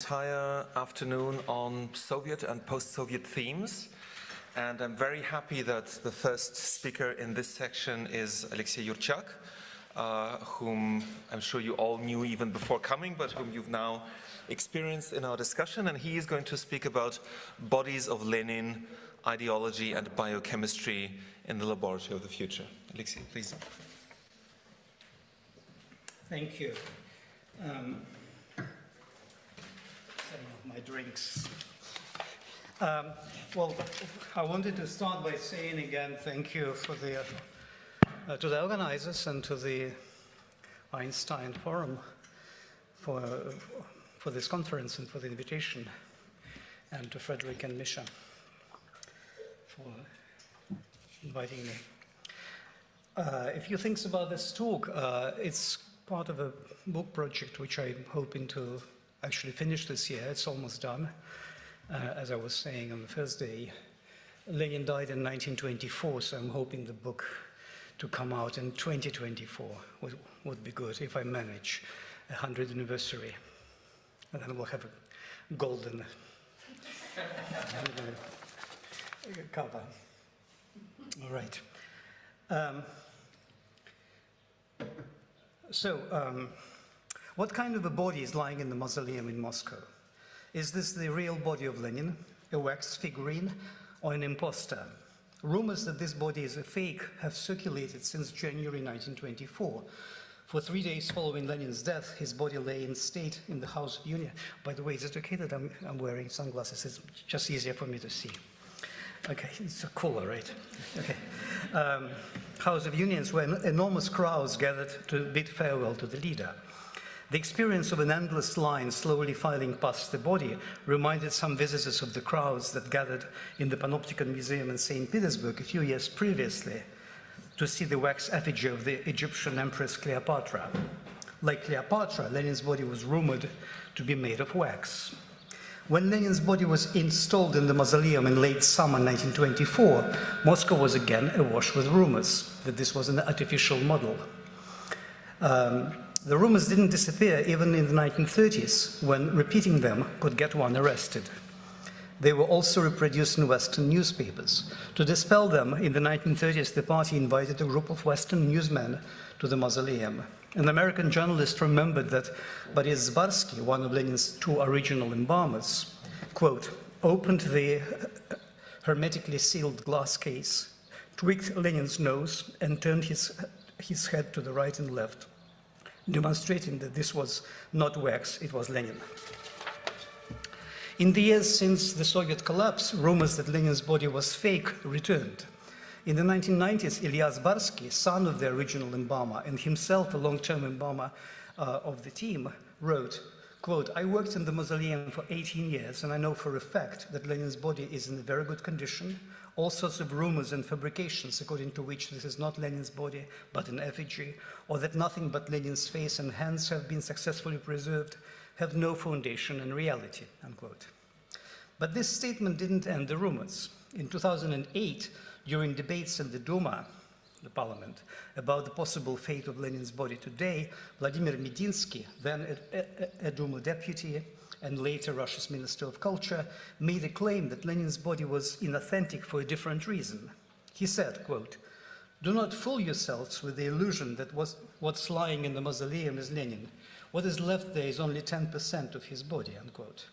Entire afternoon on Soviet and post-Soviet themes, and I'm very happy that the first speaker in this section is Alexei Yurchak, whom I'm sure you all knew even before coming, but whom you've now experienced in our discussion, and he is going to speak about bodies of Lenin, ideology and biochemistry in the laboratory of the future. Alexei, please. Thank you. My drinks. Well, I wanted to start by saying again thank you for the to the organizers and to the Einstein Forum for this conference and for the invitation, and to Frederick and Misha for inviting me. A few things about this talk. It's part of a book project which I'm hoping to actually finished this year. It's almost done. As I was saying on the first day, Lenin died in 1924, so I'm hoping the book to come out in 2024 would be good if I manage 100th anniversary. And then we'll have a golden cover. All right. What kind of a body is lying in the Mausoleum in Moscow? Is this the real body of Lenin, a wax figurine, or an imposter? Rumors that this body is a fake have circulated since January 1924. For 3 days following Lenin's death, his body lay in state in the House of Union. By the way, is it okay that I'm wearing sunglasses? It's just easier for me to see. Okay, it's cooler, right? Okay. House of Unions, where enormous crowds gathered to bid farewell to the leader. The experience of an endless line slowly filing past the body reminded some visitors of the crowds that gathered in the Panopticon Museum in St. Petersburg a few years previously to see the wax effigy of the Egyptian Empress Cleopatra. Like Cleopatra, Lenin's body was rumored to be made of wax. When Lenin's body was installed in the Mausoleum in late summer 1924, Moscow was again awash with rumors that this was an artificial model. The rumors didn't disappear even in the 1930s, when repeating them could get one arrested. They were also reproduced in Western newspapers. To dispel them, in the 1930s, the party invited a group of Western newsmen to the Mausoleum. An American journalist remembered that Boris Zbarsky, one of Lenin's two original embalmers, quote, opened the hermetically sealed glass case, tweaked Lenin's nose, and turned his head to the right and left, demonstrating that this was not wax, it was Lenin. In the years since the Soviet collapse, rumors that Lenin's body was fake returned. In the 1990s, Ilya Zbarsky, son of the original embalmer and himself a long-term embalmer of the team, wrote, quote, I worked in the Mausoleum for 18 years and I know for a fact that Lenin's body is in very good condition. All sorts of rumors and fabrications according to which this is not Lenin's body but an effigy, or that nothing but Lenin's face and hands have been successfully preserved, have no foundation in reality, unquote. But this statement didn't end the rumors. In 2008, during debates in the Duma, the parliament, about the possible fate of Lenin's body today, Vladimir Medinsky, then a Duma deputy and later Russia's Minister of Culture, made a claim that Lenin's body was inauthentic for a different reason. He said, quote, do not fool yourselves with the illusion that what's lying in the Mausoleum is Lenin. What is left there is only 10% of his body, unquote.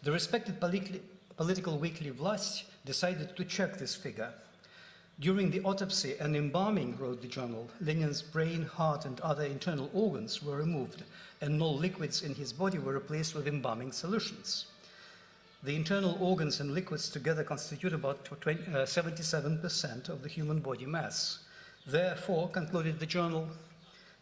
The respected political weekly Vlast decided to check this figure. During the autopsy and embalming, wrote the journal, Lenin's brain, heart, and other internal organs were removed, and no liquids in his body were replaced with embalming solutions. The internal organs and liquids together constitute about 77% of the human body mass. Therefore, concluded the journal,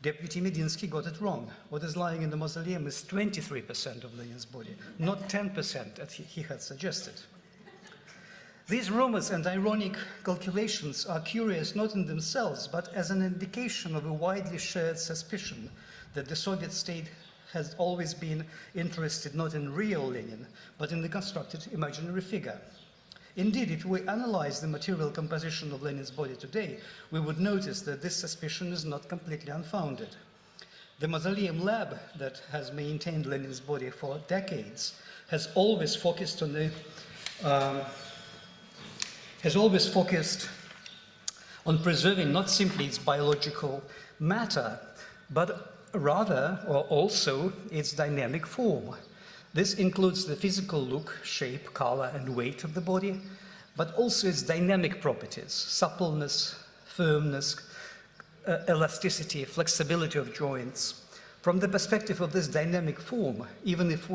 Deputy Medinsky got it wrong. What is lying in the Mausoleum is 23% of Lenin's body, not 10% as he had suggested. These rumors and ironic calculations are curious not in themselves, but as an indication of a widely shared suspicion that the Soviet state has always been interested not in real Lenin, but in the constructed imaginary figure. Indeed, if we analyze the material composition of Lenin's body today, we would notice that this suspicion is not completely unfounded. The Mausoleum lab that has maintained Lenin's body for decades has always focused on preserving not simply its biological matter, but rather, or also, its dynamic form. This includes the physical look, shape, color, and weight of the body, but also its dynamic properties, suppleness, firmness, elasticity, flexibility of joints. From the perspective of this dynamic form, even if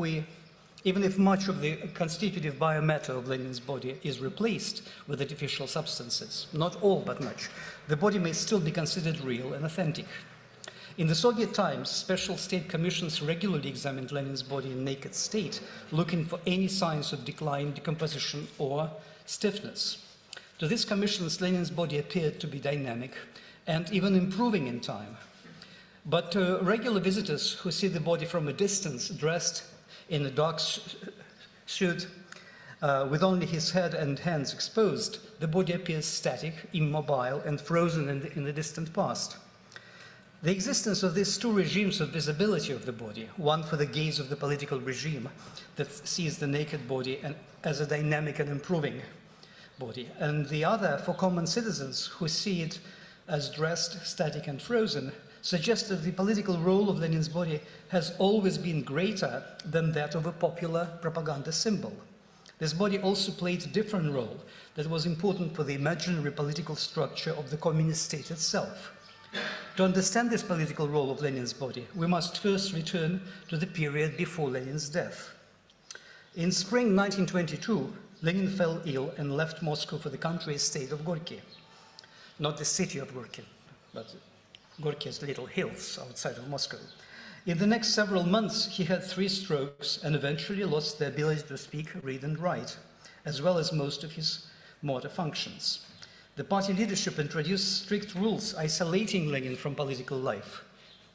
much of the constitutive biomatter of Lenin's body is replaced with artificial substances, not all but much, the body may still be considered real and authentic. In the Soviet times, special state commissions regularly examined Lenin's body in naked state, looking for any signs of decline, decomposition, or stiffness. To these commissions, Lenin's body appeared to be dynamic and even improving in time. But to regular visitors who see the body from a distance, dressed in a dark suit, with only his head and hands exposed, the body appears static, immobile, and frozen in the distant past. The existence of these two regimes of visibility of the body, one for the gaze of the political regime that sees the naked body as a dynamic and improving body, and the other for common citizens who see it as dressed, static, and frozen, suggests that the political role of Lenin's body has always been greater than that of a popular propaganda symbol. This body also played a different role that was important for the imaginary political structure of the communist state itself. To understand this political role of Lenin's body, we must first return to the period before Lenin's death. In spring 1922, Lenin fell ill and left Moscow for the country estate of Gorky. Not the city of Gorky, but Gorky's little hills outside of Moscow. In the next several months, he had 3 strokes and eventually lost the ability to speak, read, and write, as well as most of his motor functions. The party leadership introduced strict rules isolating Lenin from political life.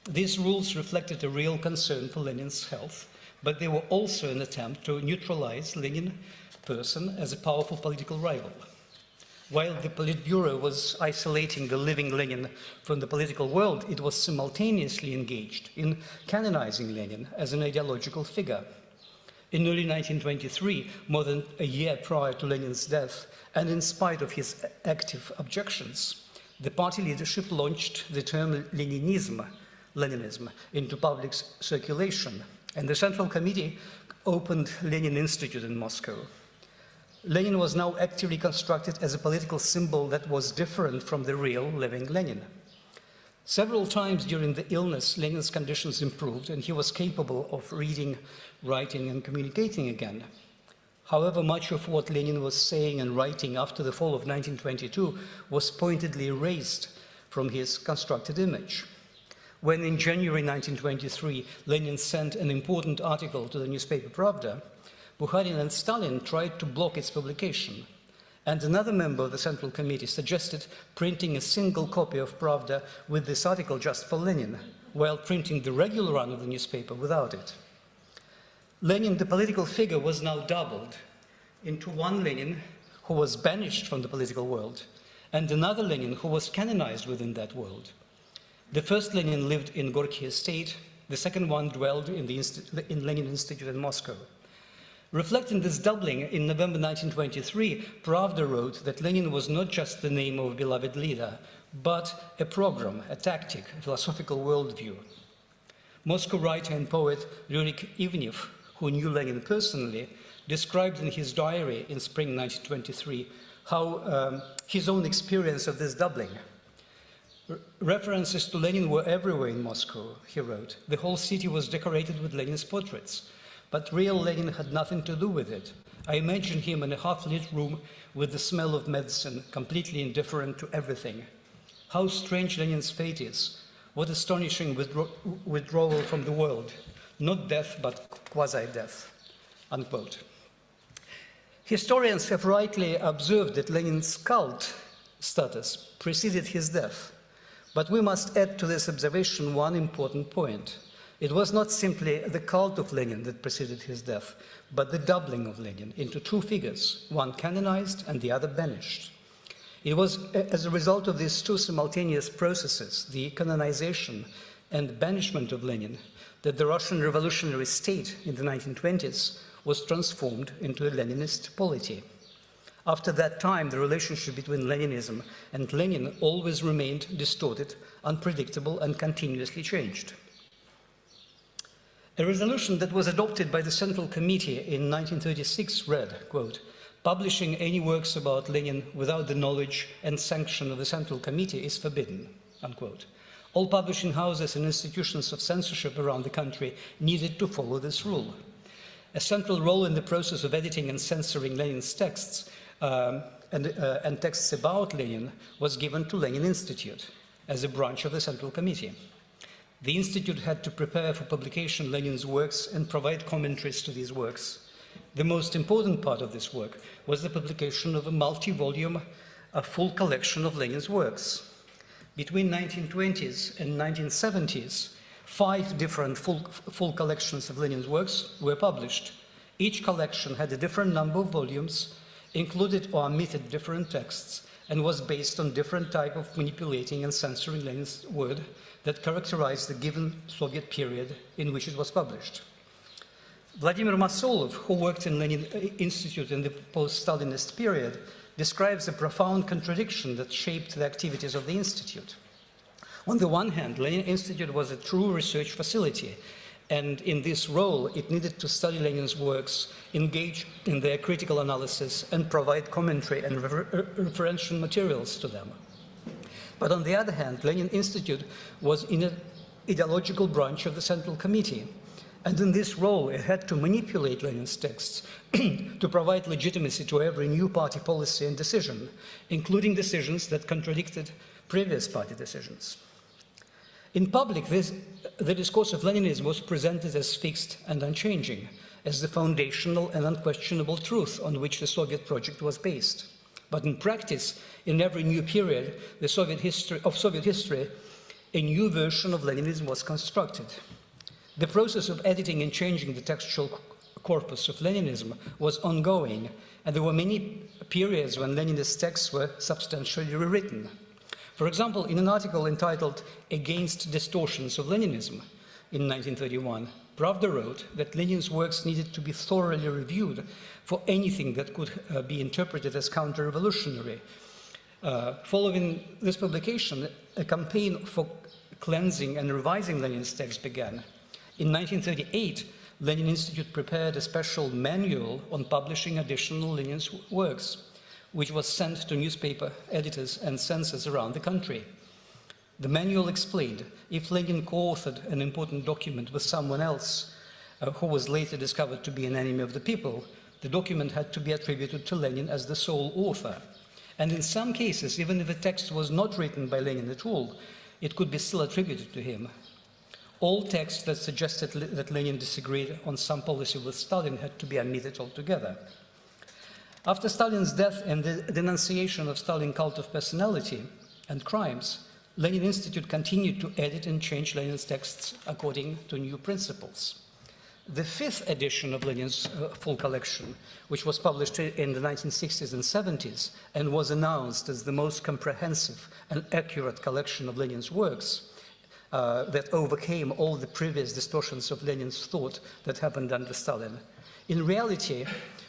These rules reflected a real concern for Lenin's health, but they were also an attempt to neutralize Lenin person as a powerful political rival. While the Politburo was isolating the living Lenin from the political world, it was simultaneously engaged in canonizing Lenin as an ideological figure. In early 1923, more than a year prior to Lenin's death, and in spite of his active objections, the party leadership launched the term Leninism, into public circulation, and the Central Committee opened Lenin Institute in Moscow. Lenin was now actively constructed as a political symbol that was different from the real living Lenin. Several times during the illness, Lenin's conditions improved and he was capable of reading, writing, and communicating again. However, much of what Lenin was saying and writing after the fall of 1922 was pointedly erased from his constructed image. When in January 1923, Lenin sent an important article to the newspaper Pravda, Bukharin and Stalin tried to block its publication, and another member of the Central Committee suggested printing a single copy of Pravda with this article just for Lenin, while printing the regular run of the newspaper without it. Lenin, the political figure, was now doubled into one Lenin who was banished from the political world, and another Lenin who was canonized within that world. The first Lenin lived in Gorky estate, the second one dwelled in Lenin Institute in Moscow. Reflecting this doubling, in November 1923, Pravda wrote that Lenin was not just the name of a beloved leader, but a program, a tactic, a philosophical worldview. Moscow writer and poet Yurchak, who knew Lenin personally, described in his diary in spring 1923 how his own experience of this doubling. References to Lenin were everywhere in Moscow, he wrote. The whole city was decorated with Lenin's portraits. But real Lenin had nothing to do with it. I imagine him in a half-lit room with the smell of medicine, completely indifferent to everything. How strange Lenin's fate is. What astonishing withdrawal from the world. Not death, but quasi-death, unquote. Historians have rightly observed that Lenin's cult status preceded his death. But we must add to this observation one important point. It was not simply the cult of Lenin that preceded his death, but the doubling of Lenin into 2 figures, one canonized and the other banished. It was as a result of these 2 simultaneous processes, the canonization and banishment of Lenin that the Russian revolutionary state in the 1920s was transformed into a Leninist polity. After that time, the relationship between Leninism and Lenin always remained distorted, unpredictable, and continuously changed. A resolution that was adopted by the Central Committee in 1936 read, quote, "Publishing any works about Lenin without the knowledge and sanction of the Central Committee is forbidden," unquote. All publishing houses and institutions of censorship around the country needed to follow this rule. A central role in the process of editing and censoring Lenin's texts and texts about Lenin was given to Lenin Institute as a branch of the Central Committee. The Institute had to prepare for publication Lenin's works and provide commentaries to these works. The most important part of this work was the publication of a multi-volume, full collection of Lenin's works. Between 1920s and 1970s, 5 different full collections of Lenin's works were published. Each collection had a different number of volumes, included or omitted different texts, and was based on different type of manipulating and censoring Lenin's word that characterized the given Soviet period in which it was published. Vladimir Mausoleum, who worked in Lenin Institute in the post-Stalinist period, describes a profound contradiction that shaped the activities of the Institute. On the one hand, Lenin Institute was a true research facility, and in this role, it needed to study Lenin's works, engage in their critical analysis, and provide commentary and referential materials to them. But on the other hand, Lenin Institute was in an ideological branch of the Central Committee, and in this role, it had to manipulate Lenin's texts to provide legitimacy to every new party policy and decision, including decisions that contradicted previous party decisions. In public, the discourse of Leninism was presented as fixed and unchanging, as the foundational and unquestionable truth on which the Soviet project was based. But in practice, in every new period of Soviet history, a new version of Leninism was constructed. The process of editing and changing the textual corpus of Leninism was ongoing, and there were many periods when Leninist texts were substantially rewritten. For example, in an article entitled "Against Distortions of Leninism" in 1931, Pravda wrote that Lenin's works needed to be thoroughly reviewed for anything that could be interpreted as counter-revolutionary. Following this publication, a campaign for cleansing and revising Lenin's text began. In 1938, Lenin Institute prepared a special manual on publishing additional Lenin's works, which was sent to newspaper editors and censors around the country. The manual explained if Lenin co-authored an important document with someone else who was later discovered to be an enemy of the people, the document had to be attributed to Lenin as the sole author. And in some cases, even if a text was not written by Lenin at all, it could be still attributed to him. All texts that suggested that Lenin disagreed on some policy with Stalin had to be omitted altogether. After Stalin's death and the denunciation of Stalin's cult of personality and crimes, Lenin Institute continued to edit and change Lenin's texts according to new principles. The 5th edition of Lenin's full collection, which was published in the 1960s and 70s and was announced as the most comprehensive and accurate collection of Lenin's works, that overcame all the previous distortions of Lenin's thought that happened under Stalin, in reality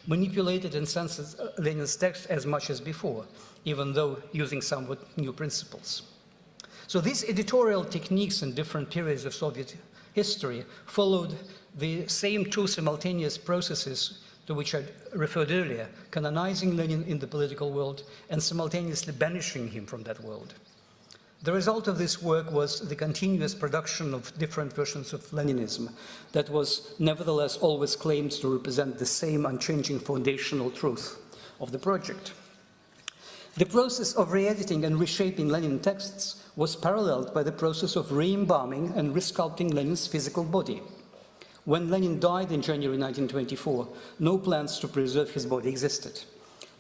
manipulated and censored Lenin's text as much as before, even though using somewhat new principles. So these editorial techniques in different periods of Soviet history followed the same 2 simultaneous processes to which I referred earlier, canonizing Lenin in the political world and simultaneously banishing him from that world. The result of this work was the continuous production of different versions of Leninism that was nevertheless always claimed to represent the same unchanging foundational truth of the project. The process of re-editing and reshaping Lenin texts was paralleled by the process of re-embalming and resculpting Lenin's physical body. When Lenin died in January 1924, no plans to preserve his body existed.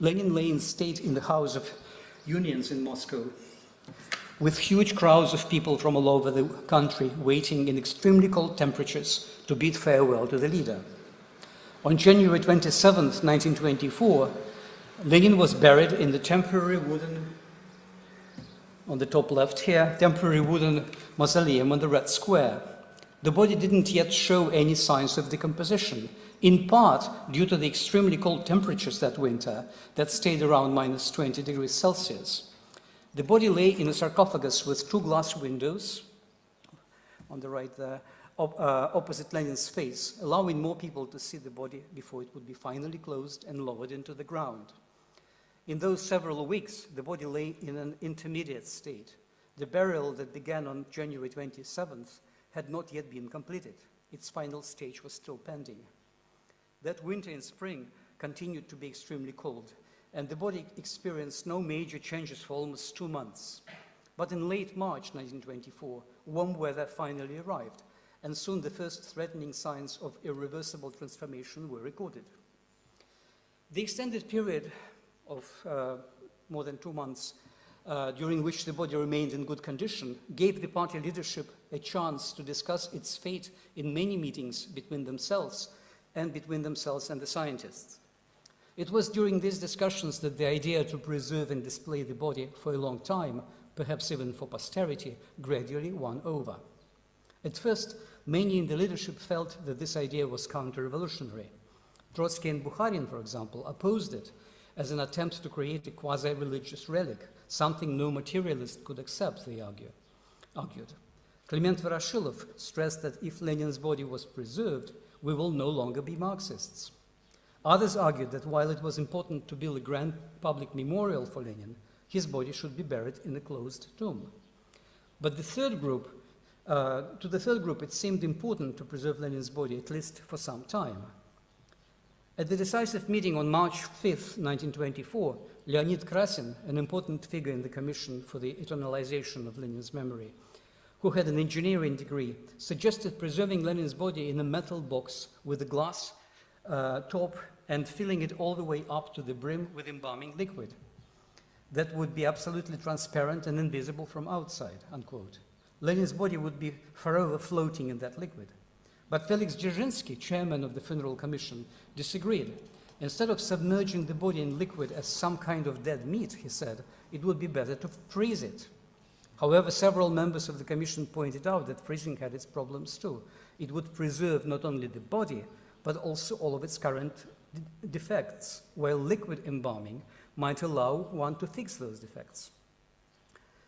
Lenin lay in state in the House of Unions in Moscow, with huge crowds of people from all over the country waiting in extremely cold temperatures to bid farewell to the leader. On January 27, 1924, Lenin was buried in the temporary wooden on the top left here, temporary wooden mausoleum on the red square. The body didn't yet show any signs of decomposition, in part due to the extremely cold temperatures that winter that stayed around minus 20 degrees Celsius. The body lay in a sarcophagus with 2 glass windows, on the right there, opposite Lenin's face, allowing more people to see the body before it would be finally closed and lowered into the ground. In those several weeks, the body lay in an intermediate state. The burial that began on January 27th had not yet been completed. Its final stage was still pending. That winter and spring continued to be extremely cold, and the body experienced no major changes for almost 2 months. But in late March 1924, warm weather finally arrived, and soon the first threatening signs of irreversible transformation were recorded. The extended period of more than 2 months, during which the body remained in good condition, gave the party leadership a chance to discuss its fate in many meetings between themselves and the scientists. It was during these discussions that the idea to preserve and display the body for a long time, perhaps even for posterity, gradually won over. At first, many in the leadership felt that this idea was counter-revolutionary. Trotsky and Bukharin, for example, opposed it as an attempt to create a quasi-religious relic, something no materialist could accept, they argued. Clement Voroshilov stressed that if Lenin's body was preserved, we will no longer be Marxists. Others argued that while it was important to build a grand public memorial for Lenin, his body should be buried in a closed tomb. But to the third group, it seemed important to preserve Lenin's body, at least for some time. At the decisive meeting on March 5th, 1924, Leonid Krasin, an important figure in the Commission for the Eternalization of Lenin's Memory, who had an engineering degree, suggested preserving Lenin's body in a metal box with a glass top and filling it all the way up to the brim with embalming liquid that would be absolutely transparent and invisible from outside, unquote. Lenin's body would be forever floating in that liquid. But Felix Dzerzhinsky, chairman of the Funeral Commission, disagreed. Instead of submerging the body in liquid as some kind of dead meat, he said, it would be better to freeze it. However, several members of the commission pointed out that freezing had its problems too. It would preserve not only the body, but also all of its current defects, while liquid embalming might allow one to fix those defects.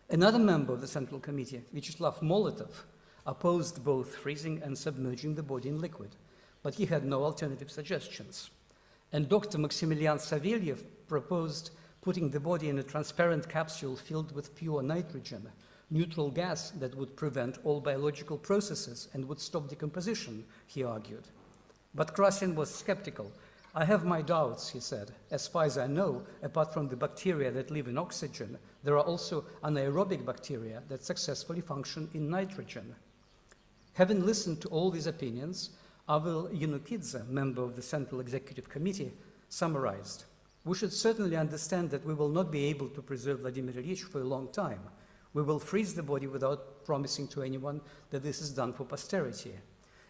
Another member of the Central Committee, Vyacheslav Molotov, opposed both freezing and submerging the body in liquid, but he had no alternative suggestions. And Dr. Maximilian Savelyev proposed putting the body in a transparent capsule filled with pure nitrogen, neutral gas that would prevent all biological processes and would stop decomposition, he argued. But Krasin was skeptical. I have my doubts, he said. As far as I know, apart from the bacteria that live in oxygen, there are also anaerobic bacteria that successfully function in nitrogen. Having listened to all these opinions, Avel Yanukidze, member of the Central Executive Committee, summarized, "We should certainly understand that we will not be able to preserve Vladimir Ilyich for a long time. We will freeze the body without promising to anyone that this is done for posterity.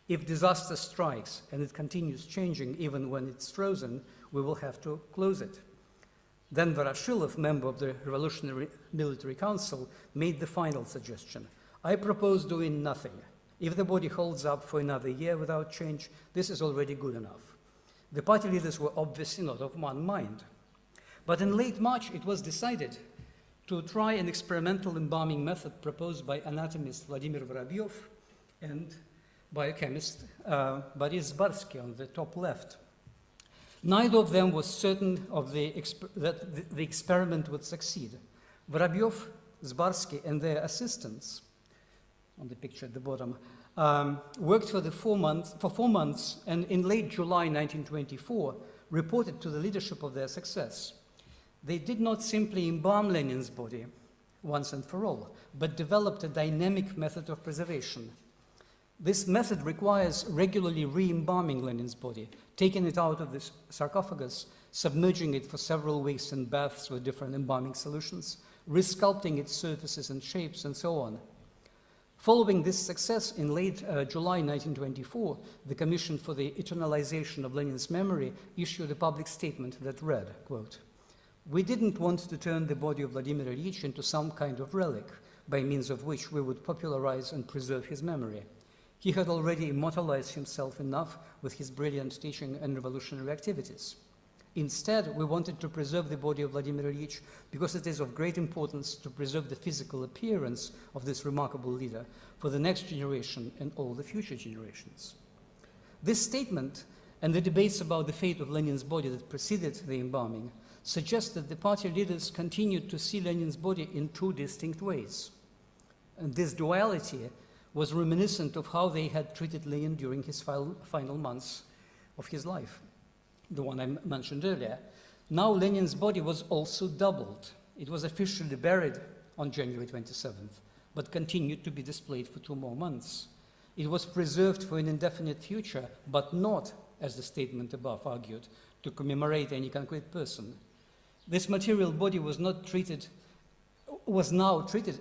If disaster strikes and it continues changing even when it's frozen, we will have to close it." Then Voroshilov, member of the Revolutionary Military Council, made the final suggestion. "I propose doing nothing. If the body holds up for another year without change, this is already good enough." The party leaders were obviously not of one mind. But in late March, it was decided to try an experimental embalming method proposed by anatomist Vladimir Vorobyov and biochemist Boris Zbarsky on the top left. Neither of them was certain that the experiment would succeed. Vorobyov, Zbarsky, and their assistants, on the picture at the bottom, worked for 4 months, and in late July 1924 reported to the leadership of their success. They did not simply embalm Lenin's body once and for all, but developed a dynamic method of preservation. This method requires regularly re-embalming Lenin's body, taking it out of the sarcophagus, submerging it for several weeks in baths with different embalming solutions, resculpting its surfaces and shapes, and so on. Following this success, in late July 1924, the Commission for the Eternalization of Lenin's Memory issued a public statement that read, quote, We didn't want to turn the body of Vladimir Ilyich into some kind of relic, by means of which we would popularize and preserve his memory. He had already immortalized himself enough with his brilliant teaching and revolutionary activities. Instead, we wanted to preserve the body of Vladimir Ilyich because it is of great importance to preserve the physical appearance of this remarkable leader for the next generation and all the future generations. This statement and the debates about the fate of Lenin's body that preceded the embalming suggest that the party leaders continued to see Lenin's body in two distinct ways. And this duality was reminiscent of how they had treated Lenin during his final months of his life, the one I mentioned earlier. Now Lenin's body was also doubled. It was officially buried on January 27th, but continued to be displayed for 2 more months. It was preserved for an indefinite future, but not, as the statement above argued, to commemorate any concrete person. This material body was now treated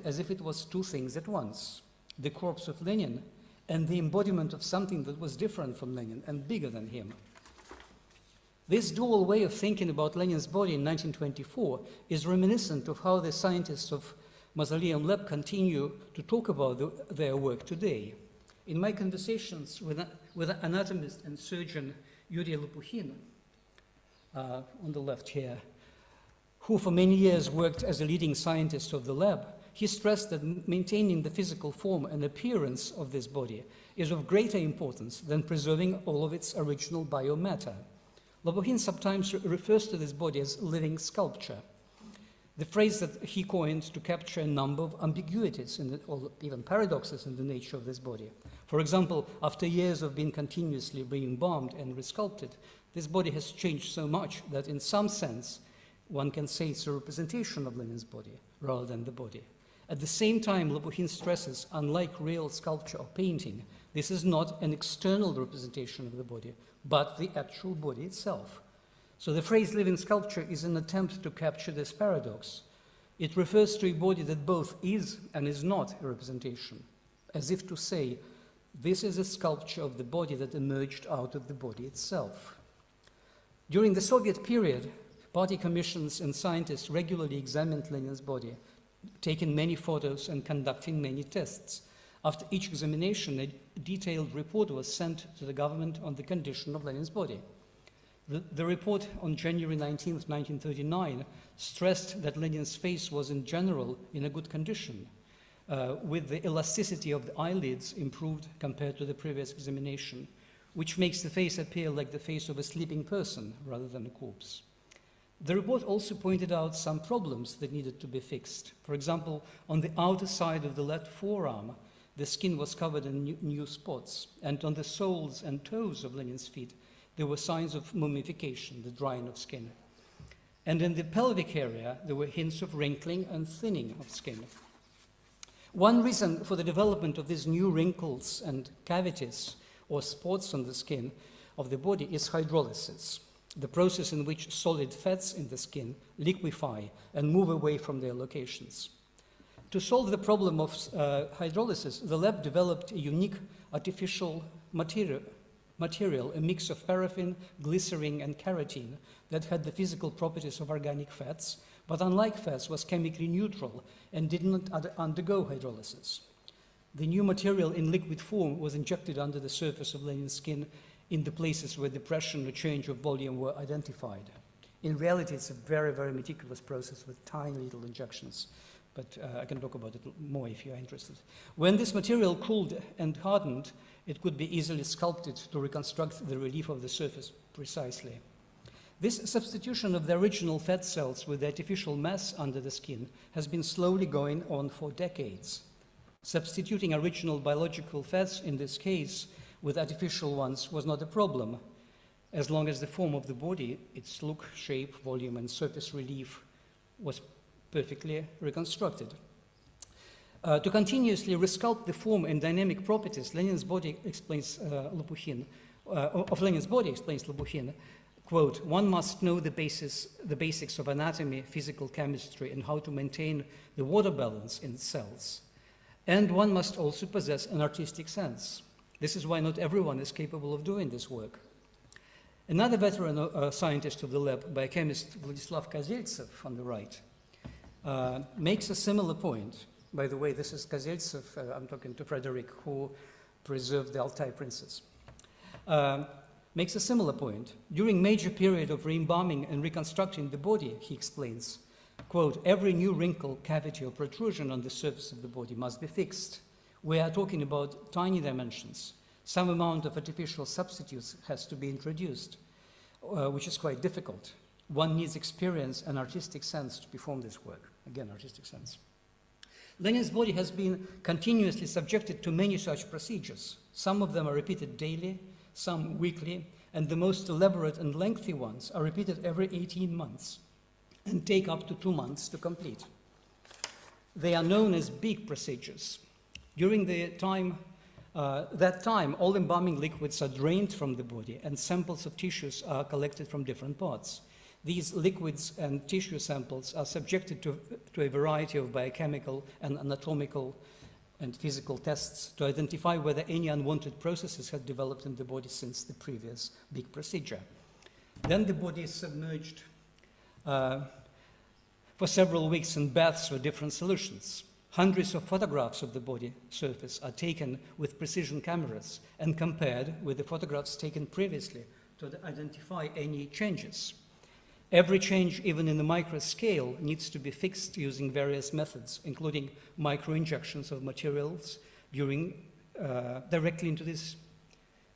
as if it was two things at once: the corpse of Lenin and the embodiment of something that was different from Lenin and bigger than him. This dual way of thinking about Lenin's body in 1924 is reminiscent of how the scientists of Mausoleum Lab continue to talk about their work today. In my conversations with anatomist and surgeon Yuri Lopukhin, on the left here, who for many years worked as a leading scientist of the lab, he stressed that maintaining the physical form and appearance of this body is of greater importance than preserving all of its original biomatter. Lopukhin sometimes refers to this body as living sculpture, the phrase that he coined to capture a number of ambiguities or even paradoxes in the nature of this body. For example, after years of being continuously re-embalmed and resculpted, this body has changed so much that in some sense one can say it's a representation of Lenin's body rather than the body. At the same time, Lopukhin stresses, unlike real sculpture or painting, this is not an external representation of the body, but the actual body itself. So the phrase living sculpture is an attempt to capture this paradox. It refers to a body that both is and is not a representation, as if to say, this is a sculpture of the body that emerged out of the body itself. During the Soviet period, party commissions and scientists regularly examined Lenin's body, taking many photos and conducting many tests. After each examination, a detailed report was sent to the government on the condition of Lenin's body. The report on January 19, 1939, stressed that Lenin's face was in general in a good condition, with the elasticity of the eyelids improved compared to the previous examination, which makes the face appear like the face of a sleeping person rather than a corpse. The report also pointed out some problems that needed to be fixed. For example, on the outer side of the left forearm, the skin was covered in new spots, and on the soles and toes of Lenin's feet, there were signs of mummification, the drying of skin. And in the pelvic area, there were hints of wrinkling and thinning of skin. One reason for the development of these new wrinkles and cavities or spots on the skin of the body is hydrolysis, the process in which solid fats in the skin liquefy and move away from their locations. To solve the problem of hydrolysis, the lab developed a unique artificial material, a mix of paraffin, glycerin, and keratin that had the physical properties of organic fats, but unlike fats was chemically neutral and did not undergo hydrolysis. The new material in liquid form was injected under the surface of Lenin's skin in the places where depression or change of volume were identified. In reality, it's a very, very meticulous process with tiny little injections, but I can talk about it more if you're interested. When this material cooled and hardened, it could be easily sculpted to reconstruct the relief of the surface precisely. This substitution of the original fat cells with the artificial mass under the skin has been slowly going on for decades. Substituting original biological fats in this case with artificial ones was not a problem, as long as the form of the body, its look, shape, volume, and surface relief was perfectly reconstructed. To continuously resculpt the form and dynamic properties, Lenin's body explains Lopukhin, quote, "One must know the basics of anatomy, physical chemistry, and how to maintain the water balance in cells. And one must also possess an artistic sense. This is why not everyone is capable of doing this work. Another veteran scientist of the lab, biochemist Vladislav Kozeltsev on the right, makes a similar point. By the way, this is Kozeltsev, I'm talking to Frederick, who preserved the Altai princess. Makes a similar point. During major period of re-embalming and reconstructing the body, he explains, quote, every new wrinkle, cavity, or protrusion on the surface of the body must be fixed. We are talking about tiny dimensions. Some amount of artificial substitutes has to be introduced, which is quite difficult. One needs experience and artistic sense to perform this work. Again, artistic sense. Lenin's body has been continuously subjected to many such procedures. Some of them are repeated daily, some weekly, and the most elaborate and lengthy ones are repeated every 18 months and take up to 2 months to complete. They are known as big procedures. During that time, all embalming liquids are drained from the body and samples of tissues are collected from different parts. These liquids and tissue samples are subjected to a variety of biochemical and anatomical and physical tests to identify whether any unwanted processes had developed in the body since the previous big procedure. Then the body is submerged for several weeks in baths or different solutions. Hundreds of photographs of the body surface are taken with precision cameras and compared with the photographs taken previously to identify any changes. Every change, even in the micro scale, needs to be fixed using various methods, including micro-injections of materials directly into these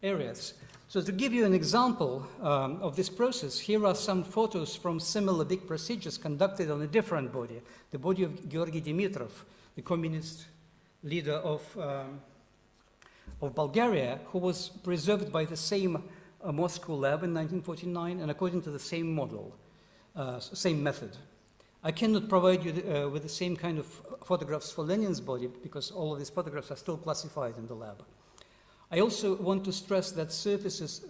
areas. So to give you an example of this process, here are some photos from similar big procedures conducted on a different body, the body of Georgy Dimitrov, the communist leader of Bulgaria, who was preserved by the same Moscow lab in 1949 and according to the same model, same method. I cannot provide you with the same kind of photographs for Lenin's body because all of these photographs are still classified in the lab. I also want to stress that surfaces,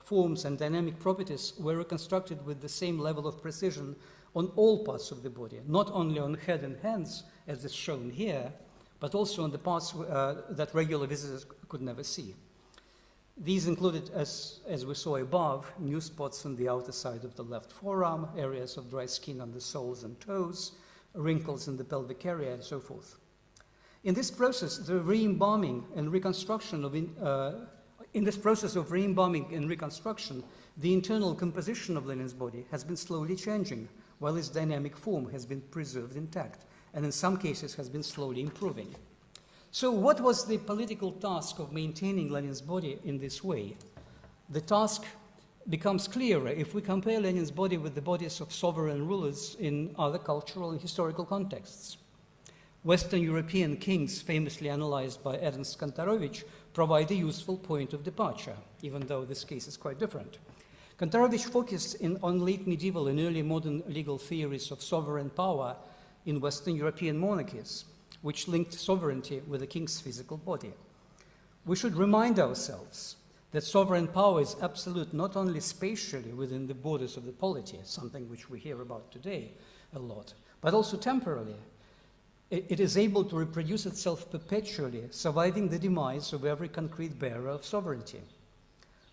forms, and dynamic properties were reconstructed with the same level of precision on all parts of the body, not only on head and hands, as is shown here, but also on the parts that regular visitors could never see. These included, as we saw above, new spots on the outer side of the left forearm, areas of dry skin on the soles and toes, wrinkles in the pelvic area, and so forth. In this process, the re-embalming and reconstruction of the internal composition of Lenin's body has been slowly changing, while its dynamic form has been preserved intact, and in some cases has been slowly improving. So what was the political task of maintaining Lenin's body in this way? The task becomes clearer if we compare Lenin's body with the bodies of sovereign rulers in other cultural and historical contexts. Western European kings, famously analyzed by Ernst Kantarovich, provide a useful point of departure, even though this case is quite different. Kantarovich focused on late medieval and early modern legal theories of sovereign power in Western European monarchies, which linked sovereignty with the king's physical body. We should remind ourselves that sovereign power is absolute not only spatially within the borders of the polity, something which we hear about today a lot, but also temporally. It is able to reproduce itself perpetually, surviving the demise of every concrete bearer of sovereignty.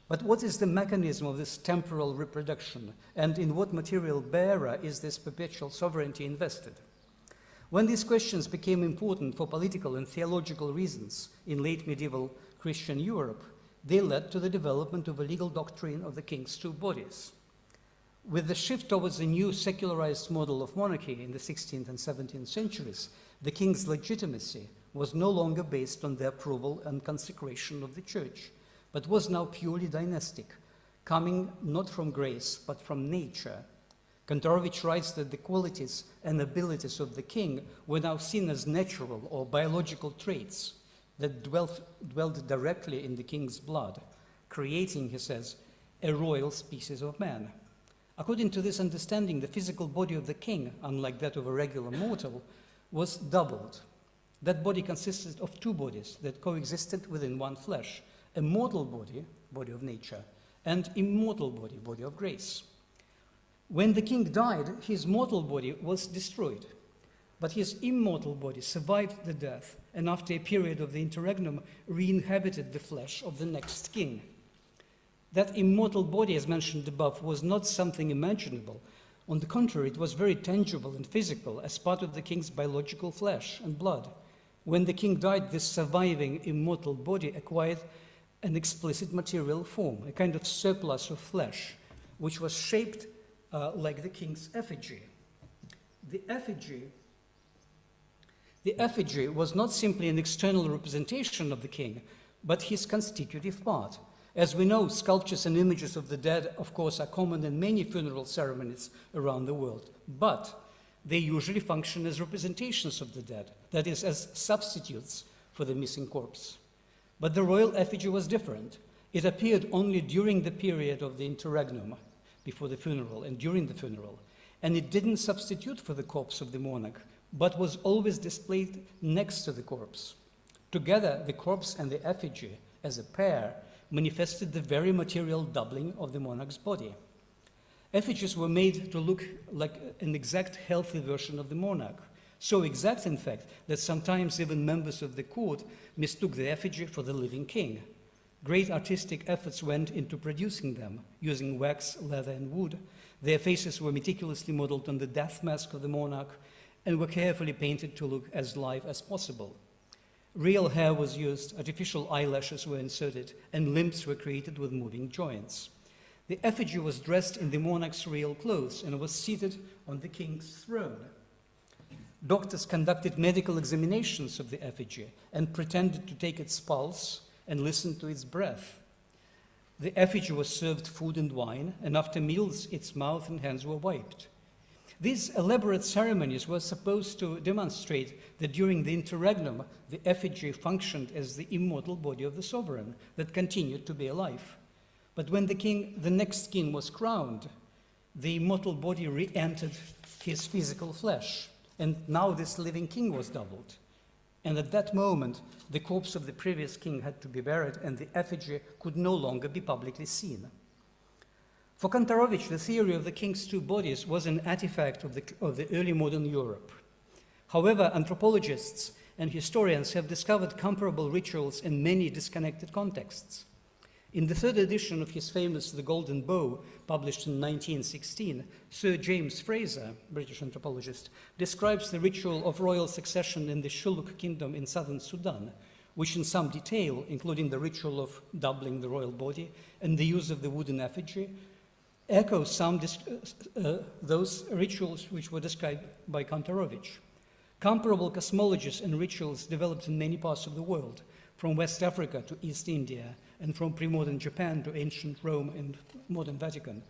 But what is the mechanism of this temporal reproduction, and in what material bearer is this perpetual sovereignty invested? When these questions became important for political and theological reasons in late medieval Christian Europe, they led to the development of a legal doctrine of the king's two bodies. With the shift towards a new secularized model of monarchy in the 16th and 17th centuries, the king's legitimacy was no longer based on the approval and consecration of the church, but was now purely dynastic, coming not from grace, but from nature. Kantarovich writes that the qualities and abilities of the king were now seen as natural or biological traits that dwelled directly in the king's blood, creating, he says, a royal species of man. According to this understanding, the physical body of the king, unlike that of a regular mortal, was doubled. That body consisted of two bodies that coexisted within one flesh, a mortal body, body of nature, and immortal body, body of grace. When the king died, his mortal body was destroyed, but his immortal body survived the death, and after a period of the interregnum, re-inhabited the flesh of the next king. That immortal body, as mentioned above, was not something imaginable. On the contrary, it was very tangible and physical as part of the king's biological flesh and blood. When the king died, this surviving immortal body acquired an explicit material form, a kind of surplus of flesh, which was shaped like the king's effigy. The effigy was not simply an external representation of the king, but his constitutive part. As we know, sculptures and images of the dead, of course, are common in many funeral ceremonies around the world, but they usually function as representations of the dead, that is, as substitutes for the missing corpse. But the royal effigy was different. It appeared only during the period of the interregnum, before the funeral and during the funeral, and it didn't substitute for the corpse of the monarch, but was always displayed next to the corpse. Together, the corpse and the effigy, as a pair, manifested the very material doubling of the monarch's body. Effigies were made to look like an exact healthy version of the monarch, so exact, in fact, that sometimes even members of the court mistook the effigy for the living king. Great artistic efforts went into producing them, using wax, leather, and wood. Their faces were meticulously modeled on the death mask of the monarch and were carefully painted to look as live as possible. Real hair was used, artificial eyelashes were inserted, and limbs were created with moving joints. The effigy was dressed in the monarch's real clothes and was seated on the king's throne. Doctors conducted medical examinations of the effigy and pretended to take its pulse and listen to its breath. The effigy was served food and wine, and after meals, its mouth and hands were wiped. These elaborate ceremonies were supposed to demonstrate that during the interregnum, the effigy functioned as the immortal body of the sovereign that continued to be alive. But when the next king was crowned, the immortal body re-entered his physical flesh, and now this living king was doubled. And at that moment, the corpse of the previous king had to be buried, and the effigy could no longer be publicly seen. For Kantarovich, the theory of the king's two bodies was an artifact of the early modern Europe. However, anthropologists and historians have discovered comparable rituals in many disconnected contexts. In the third edition of his famous The Golden Bow, published in 1916, Sir James Fraser, British anthropologist, describes the ritual of royal succession in the Shilluk kingdom in southern Sudan, which in some detail, including the ritual of doubling the royal body and the use of the wooden effigy, echoes some those rituals which were described by Kantarovich. Comparable cosmologies and rituals developed in many parts of the world, from West Africa to East India, and from pre-modern Japan to ancient Rome and modern Vatican.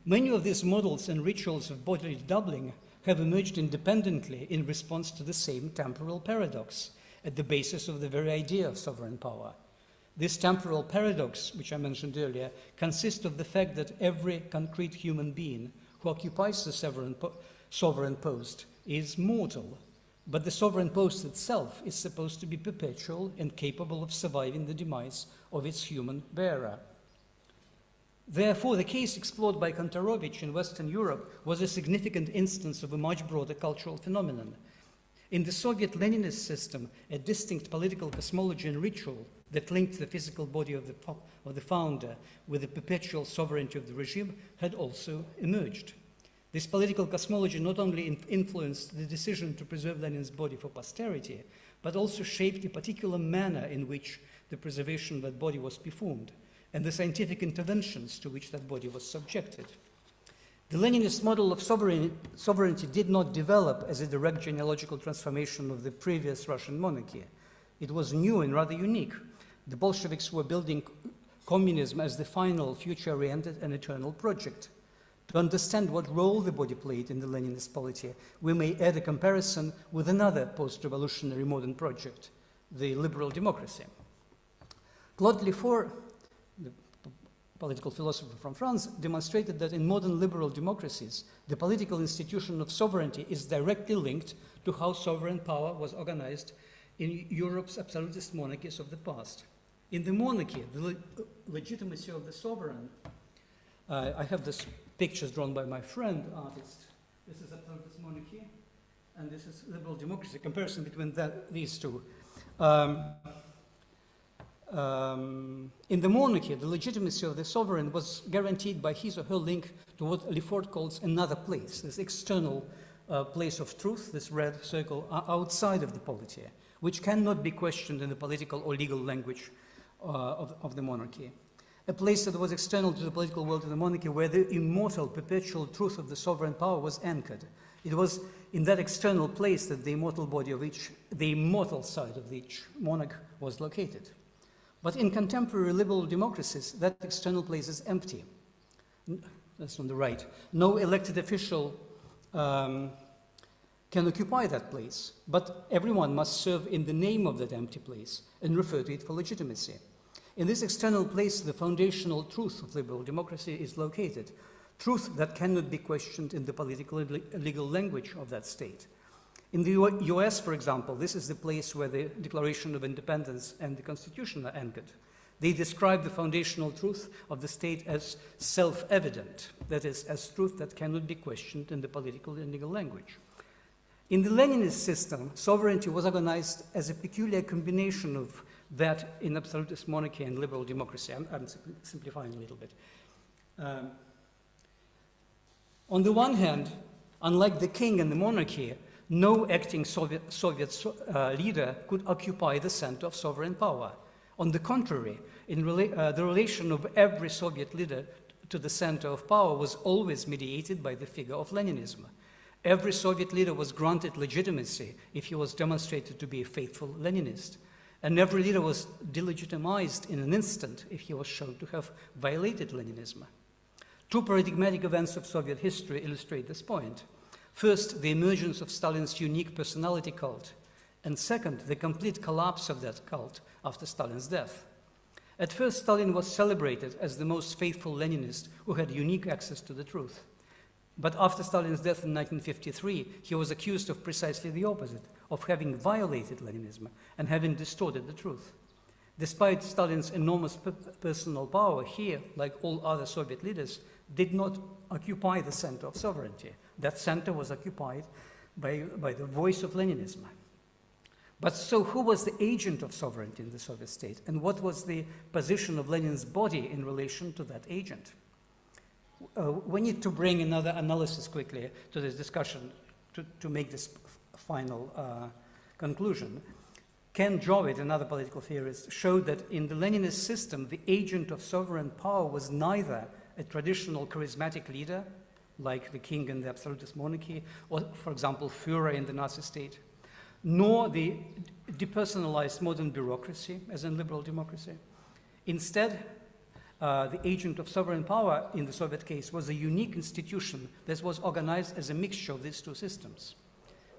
Many of these models and rituals of bodily doubling have emerged independently in response to the same temporal paradox at the basis of the very idea of sovereign power. This temporal paradox, which I mentioned earlier, consists of the fact that every concrete human being who occupies the sovereign post is mortal, but the sovereign post itself is supposed to be perpetual and capable of surviving the demise of its human bearer. Therefore, the case explored by Kantarovich in Western Europe was a significant instance of a much broader cultural phenomenon. In the Soviet Leninist system, a distinct political cosmology and ritual that linked the physical body of the founder with the perpetual sovereignty of the regime had also emerged. This political cosmology not only influenced the decision to preserve Lenin's body for posterity, but also shaped a particular manner in which the preservation of that body was performed, and the scientific interventions to which that body was subjected. The Leninist model of sovereignty did not develop as a direct genealogical transformation of the previous Russian monarchy. It was new and rather unique. The Bolsheviks were building communism as the final, future-oriented and eternal project. To understand what role the body played in the Leninist polity, we may add a comparison with another post-revolutionary modern project, the liberal democracy. Claude Lefort, the political philosopher from France, demonstrated that in modern liberal democracies, the political institution of sovereignty is directly linked to how sovereign power was organized in Europe's absolutist monarchies of the past. In the monarchy, the legitimacy of the sovereign, I have this pictures drawn by my friend, artist. This is absolutist monarchy, and this is liberal democracy, comparison between these two. In the monarchy, the legitimacy of the sovereign was guaranteed by his or her link to what Lefort calls another place, this external place of truth, this red circle outside of the polity, which cannot be questioned in the political or legal language of the monarchy. A place that was external to the political world of the monarchy, where the immortal, perpetual truth of the sovereign power was anchored. It was in that external place that the immortal body of the immortal side of each monarch was located. But in contemporary liberal democracies, that external place is empty. That's on the right. No elected official can occupy that place, but everyone must serve in the name of that empty place and refer to it for legitimacy. In this external place, the foundational truth of liberal democracy is located, truth that cannot be questioned in the political and legal language of that state. In the US, for example, this is the place where the Declaration of Independence and the Constitution are anchored. They describe the foundational truth of the state as self-evident, that is, as truth that cannot be questioned in the political and legal language. In the Leninist system, sovereignty was organized as a peculiar combination of that in absolutist monarchy and liberal democracy. I'm simplifying a little bit. On the one hand, unlike the king and the monarchy, no acting Soviet leader could occupy the center of sovereign power. On the contrary, the relation of every Soviet leader to the center of power was always mediated by the figure of Leninism. Every Soviet leader was granted legitimacy if he was demonstrated to be a faithful Leninist. And every leader was delegitimized in an instant if he was shown to have violated Leninism. Two paradigmatic events of Soviet history illustrate this point. First, the emergence of Stalin's unique personality cult, and second, the complete collapse of that cult after Stalin's death. At first, Stalin was celebrated as the most faithful Leninist who had unique access to the truth. But after Stalin's death in 1953, he was accused of precisely the opposite, of having violated Leninism and having distorted the truth. Despite Stalin's enormous personal power, he, like all other Soviet leaders, did not occupy the center of sovereignty. That center was occupied by the voice of Leninism. But so who was the agent of sovereignty in the Soviet state, and what was the position of Lenin's body in relation to that agent? We need to bring another analysis quickly to this discussion to make this final conclusion. Ken Jovit, another political theorist, showed that in the Leninist system, the agent of sovereign power was neither a traditional charismatic leader, like the king in the absolutist monarchy, or, for example, Führer in the Nazi state, nor the depersonalized modern bureaucracy, as in liberal democracy. Instead, the agent of sovereign power in the Soviet case was a unique institution that was organized as a mixture of these two systems.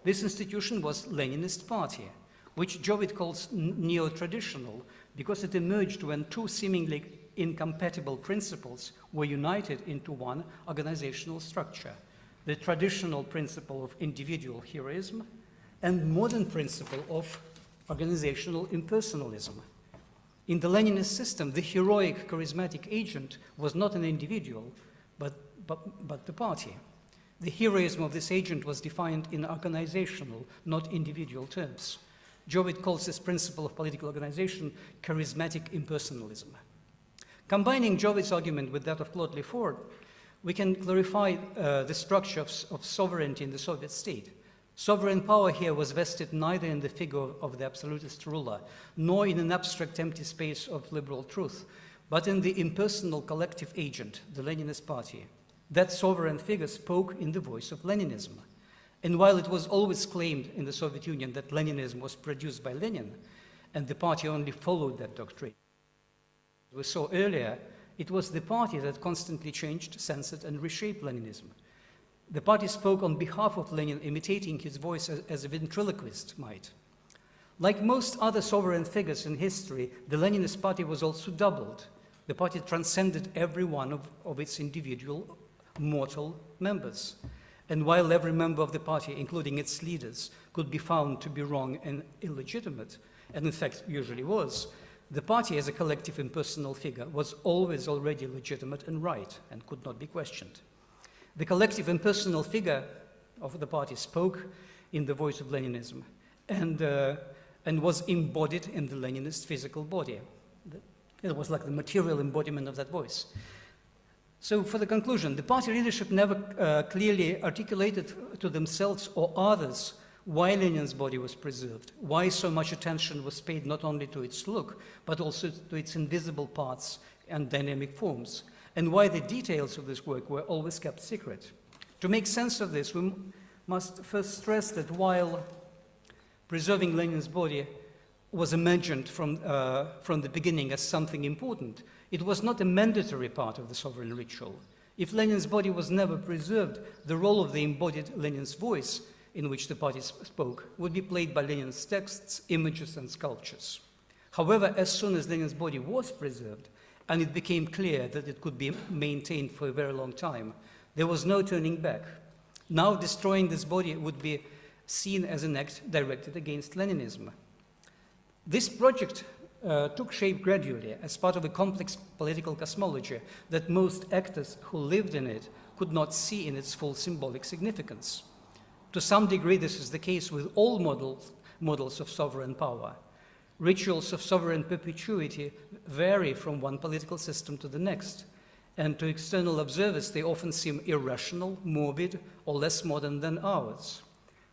This institution was Leninist Party, which Jovit calls neo-traditional because it emerged when two seemingly incompatible principles were united into one organizational structure: the traditional principle of individual heroism and modern principle of organizational impersonalism. In the Leninist system, the heroic, charismatic agent was not an individual, but the party. The heroism of this agent was defined in organizational, not individual terms. Jovit calls this principle of political organization charismatic impersonalism. Combining Jovit's argument with that of Claude Lefort, we can clarify the structure of sovereignty in the Soviet state. Sovereign power here was vested neither in the figure of the absolutist ruler, nor in an abstract empty space of liberal truth, but in the impersonal collective agent, the Leninist Party. That sovereign figure spoke in the voice of Leninism. And while it was always claimed in the Soviet Union that Leninism was produced by Lenin, and the party only followed that doctrine, we saw earlier, it was the party that constantly changed, censored, and reshaped Leninism. The party spoke on behalf of Lenin, imitating his voice as a ventriloquist might. Like most other sovereign figures in history, the Leninist Party was also doubled. The party transcended every one of its individual mortal members. And while every member of the party, including its leaders, could be found to be wrong and illegitimate, and in fact usually was, the party as a collective impersonal figure was always already legitimate and right and could not be questioned. The collective impersonal figure of the party spoke in the voice of Leninism and was embodied in the Leninist physical body. It was like the material embodiment of that voice. So for the conclusion, the party leadership never clearly articulated to themselves or others why Lenin's body was preserved, why so much attention was paid not only to its look, but also to its invisible parts and dynamic forms, and why the details of this work were always kept secret. To make sense of this, we must first stress that while preserving Lenin's body was imagined from the beginning as something important, it was not a mandatory part of the sovereign ritual. If Lenin's body was never preserved, the role of the embodied Lenin's voice, in which the party spoke, would be played by Lenin's texts, images, and sculptures. However, as soon as Lenin's body was preserved, and it became clear that it could be maintained for a very long time, there was no turning back. Now destroying this body would be seen as an act directed against Leninism. This project took shape gradually as part of a complex political cosmology that most actors who lived in it could not see in its full symbolic significance. To some degree, this is the case with all models of sovereign power. Rituals of sovereign perpetuity vary from one political system to the next, and to external observers, they often seem irrational, morbid, or less modern than ours.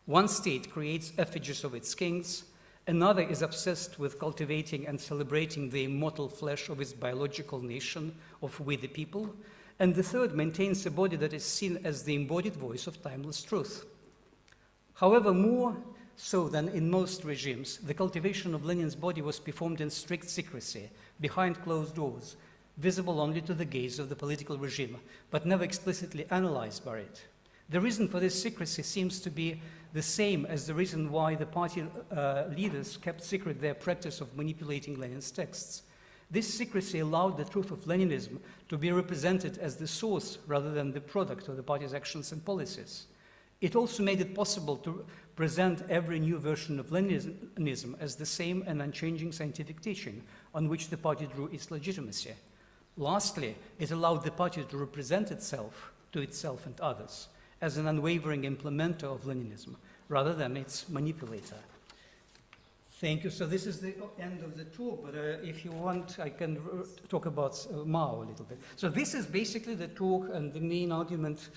One state creates effigies of its kings, another is obsessed with cultivating and celebrating the immortal flesh of its biological nation, of we the people, and the third maintains a body that is seen as the embodied voice of timeless truth. However, more so than in most regimes, the cultivation of Lenin's body was performed in strict secrecy, behind closed doors, visible only to the gaze of the political regime, but never explicitly analyzed by it. The reason for this secrecy seems to be the same as the reason why the party leaders kept secret their practice of manipulating Lenin's texts. This secrecy allowed the truth of Leninism to be represented as the source rather than the product of the party's actions and policies. It also made it possible to present every new version of Leninism as the same and unchanging scientific teaching on which the party drew its legitimacy. Lastly, it allowed the party to represent itself to itself and others as an unwavering implementer of Leninism rather than its manipulator. Thank you. So this is the end of the talk, but if you want, I can talk about Mao a little bit. So this is basically the talk and the main argument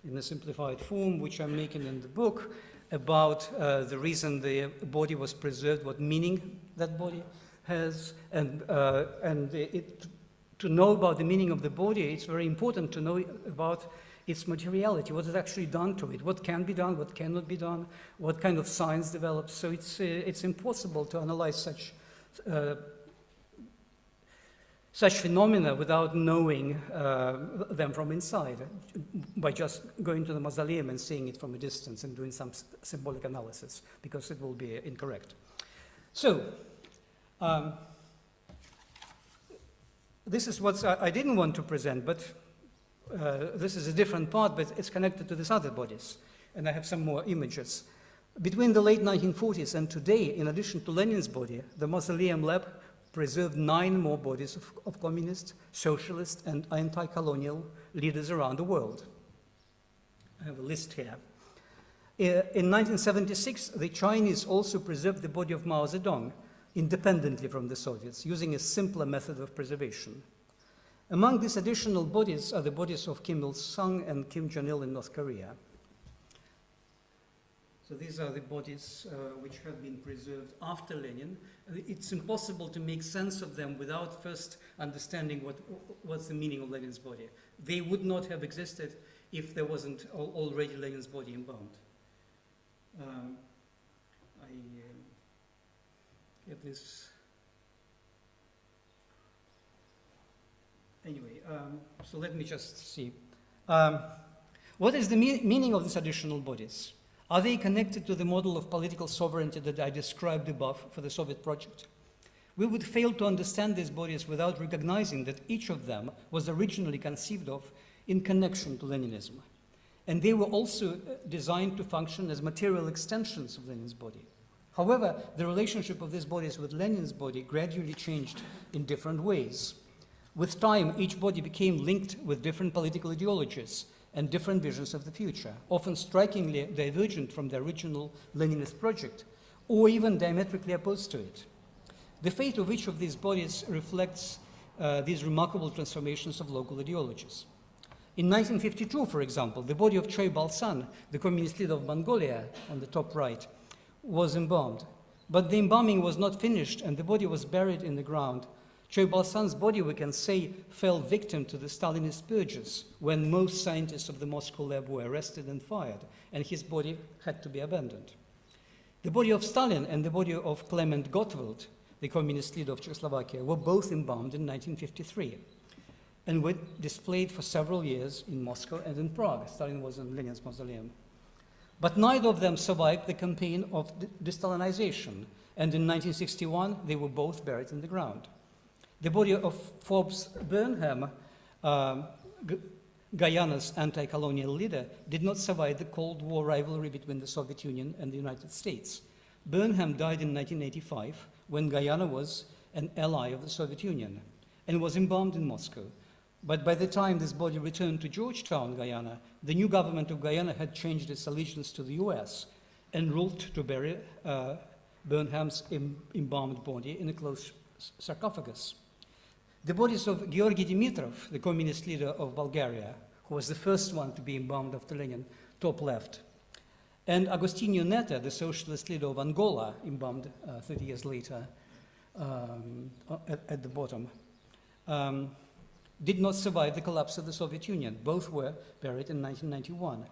in a simplified form, which I'm making in the book, about the reason the body was preserved, what meaning that body has, and to know about the meaning of the body, it's very important to know about its materiality, what is actually done to it, what can be done, what cannot be done, what kind of science develops. So it's impossible to analyze such phenomena without knowing them from inside, by just going to the mausoleum and seeing it from a distance and doing some symbolic analysis, because it will be incorrect. So, this is what I didn't want to present, but this is a different part, but it's connected to these other bodies, and I have some more images. Between the late 1940s and today, in addition to Lenin's body, the Mausoleum Lab preserved 9 more bodies of communist, socialist, and anti-colonial leaders around the world. I have a list here. In 1976, the Chinese also preserved the body of Mao Zedong independently from the Soviets, using a simpler method of preservation. Among these additional bodies are the bodies of Kim Il-sung and Kim Jong-il in North Korea. So these are the bodies which have been preserved after Lenin. It's impossible to make sense of them without first understanding what's the meaning of Lenin's body. They would not have existed if there wasn't already Lenin's body embalmed. I get this. Anyway, so let me just see. What is the meaning of these additional bodies? Are they connected to the model of political sovereignty that I described above for the Soviet project? We would fail to understand these bodies without recognizing that each of them was originally conceived of in connection to Leninism. And they were also designed to function as material extensions of Lenin's body. However, the relationship of these bodies with Lenin's body gradually changed in different ways. With time, each body became linked with different political ideologies and different visions of the future, often strikingly divergent from the original Leninist project, or even diametrically opposed to it. The fate of each of these bodies reflects these remarkable transformations of local ideologies. In 1952, for example, the body of Choi Balsan, the communist leader of Mongolia, on the top right, was embalmed. But the embalming was not finished, and the body was buried in the ground. Choi Balsan's body, we can say, fell victim to the Stalinist purges when most scientists of the Moscow lab were arrested and fired, and his body had to be abandoned. The body of Stalin and the body of Clement Gottwald, the communist leader of Czechoslovakia, were both embalmed in 1953 and were displayed for several years in Moscow and in Prague. Stalin was in Lenin's Mausoleum. But neither of them survived the campaign of de-Stalinization, and in 1961 they were both buried in the ground. The body of Forbes Burnham, Guyana's anti-colonial leader, did not survive the Cold War rivalry between the Soviet Union and the United States. Burnham died in 1985 when Guyana was an ally of the Soviet Union and was embalmed in Moscow. But by the time this body returned to Georgetown, Guyana, the new government of Guyana had changed its allegiance to the US and ruled to bury Burnham's embalmed body in a closed sarcophagus. The bodies of Georgy Dimitrov, the communist leader of Bulgaria, who was the first one to be embalmed after Lenin, top left, and Agostinho Neto, the socialist leader of Angola, embalmed 30 years later at the bottom, did not survive the collapse of the Soviet Union. Both were buried in 1991.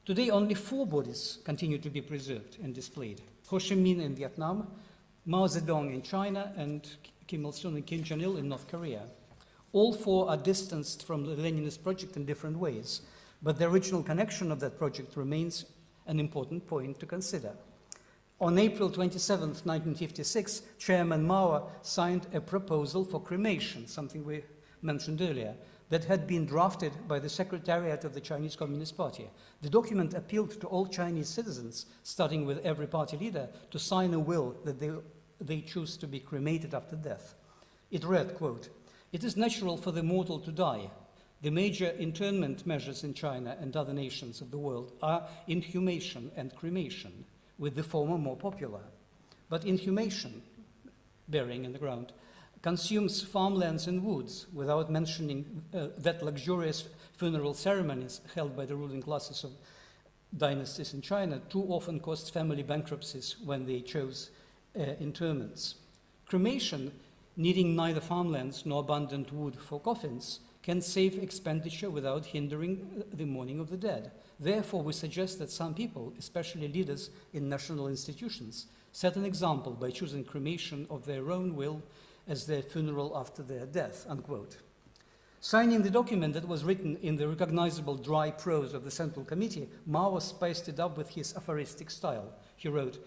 Today, only 4 bodies continue to be preserved and displayed. Ho Chi Minh in Vietnam, Mao Zedong in China, and Kim Il-sung and Kim Jong-il in North Korea. All 4 are distanced from the Leninist project in different ways, but the original connection of that project remains an important point to consider. On April 27, 1956, Chairman Mao signed a proposal for cremation, something we mentioned earlier, that had been drafted by the Secretariat of the Chinese Communist Party. The document appealed to all Chinese citizens, starting with every party leader, to sign a will that they choose to be cremated after death. It read, quote, "It is natural for the mortal to die. The major internment measures in China and other nations of the world are inhumation and cremation, with the former more popular. But inhumation, burying in the ground, consumes farmlands and woods, without mentioning that luxurious funeral ceremonies held by the ruling classes of dynasties in China too often caused family bankruptcies when they chose interments. Cremation, needing neither farmlands nor abundant wood for coffins, can save expenditure without hindering the mourning of the dead. Therefore, we suggest that some people, especially leaders in national institutions, set an example by choosing cremation of their own will as their funeral after their death," unquote. Signing the document that was written in the recognizable dry prose of the Central Committee, Mao spiced it up with his aphoristic style. He wrote,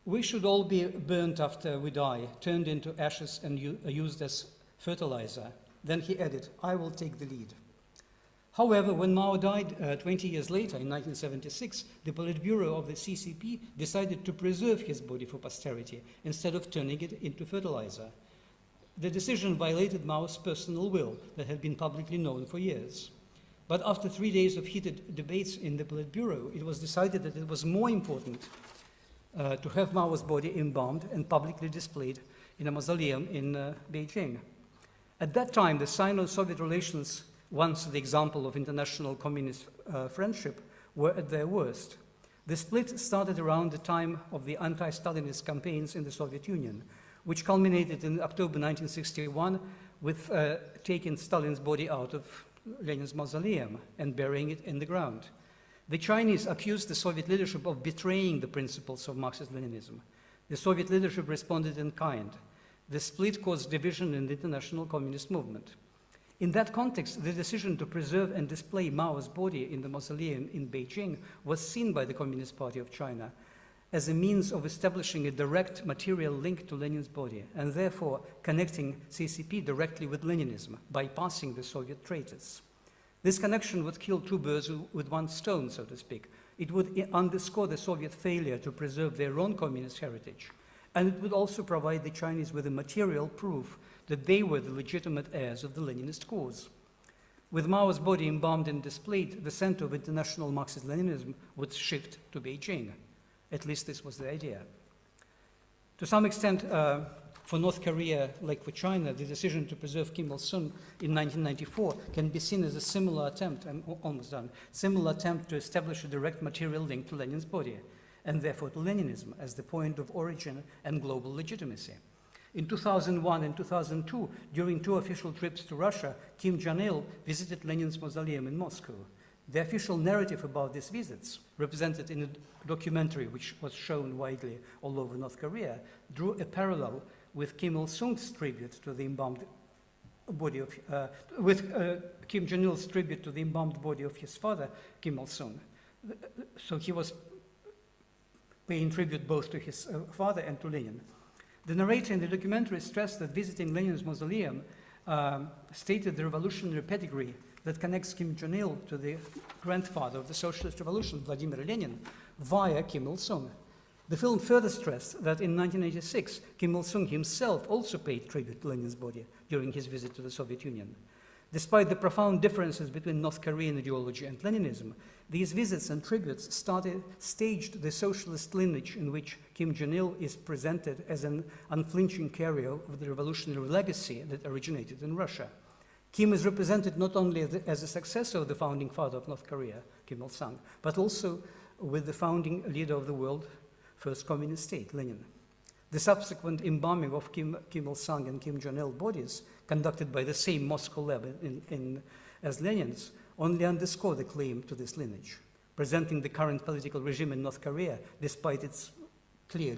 "We should all be burnt after we die, turned into ashes and used as fertilizer." Then he added, "I will take the lead." However, when Mao died 20 years later, in 1976, the Politburo of the CCP decided to preserve his body for posterity instead of turning it into fertilizer. The decision violated Mao's personal will that had been publicly known for years. But after 3 days of heated debates in the Politburo, it was decided that it was more important to have Mao's body embalmed and publicly displayed in a mausoleum in Beijing. At that time, the Sino-Soviet relations, once the example of international communist friendship, were at their worst. The split started around the time of the anti-Stalinist campaigns in the Soviet Union, which culminated in October 1961 with taking Stalin's body out of Lenin's mausoleum and burying it in the ground. The Chinese accused the Soviet leadership of betraying the principles of Marxist-Leninism. The Soviet leadership responded in kind. The split caused division in the international communist movement. In that context, the decision to preserve and display Mao's body in the mausoleum in Beijing was seen by the Communist Party of China as a means of establishing a direct material link to Lenin's body, and therefore connecting CCP directly with Leninism, bypassing the Soviet traitors. This connection would kill 2 birds with 1 stone, so to speak. It would underscore the Soviet failure to preserve their own communist heritage, and it would also provide the Chinese with a material proof that they were the legitimate heirs of the Leninist cause. With Mao's body embalmed and displayed, the center of international Marxist-Leninism would shift to Beijing. At least this was the idea. To some extent, for North Korea, like for China, the decision to preserve Kim Il-sung in 1994 can be seen as a similar attempt, I'm almost done, similar attempt to establish a direct material link to Lenin's body, and therefore to Leninism as the point of origin and global legitimacy. In 2001 and 2002, during 2 official trips to Russia, Kim Jong-il visited Lenin's Mausoleum in Moscow. The official narrative about these visits, represented in a documentary which was shown widely all over North Korea, drew a parallel with Kim Il-sung's tribute to the embalmed body of, Kim Jong-il's tribute to the embalmed body of his father, Kim Il-sung. So he was paying tribute both to his father and to Lenin. The narrator in the documentary stressed that visiting Lenin's mausoleum stated the revolutionary pedigree that connects Kim Jong-il to the grandfather of the socialist revolution, Vladimir Lenin, via Kim Il-sung. The film further stressed that in 1986, Kim Il-sung himself also paid tribute to Lenin's body during his visit to the Soviet Union. Despite the profound differences between North Korean ideology and Leninism, these visits and tributes staged the socialist lineage in which Kim Jong-il is presented as an unflinching carrier of the revolutionary legacy that originated in Russia. Kim is represented not only as a successor of the founding father of North Korea, Kim Il-sung, but also with the founding leader of the world's first communist state, Lenin. The subsequent embalming of Kim Il-sung and Kim Jong-il bodies, conducted by the same Moscow lab as Lenin's, only underscore the claim to this lineage, presenting the current political regime in North Korea, despite its clear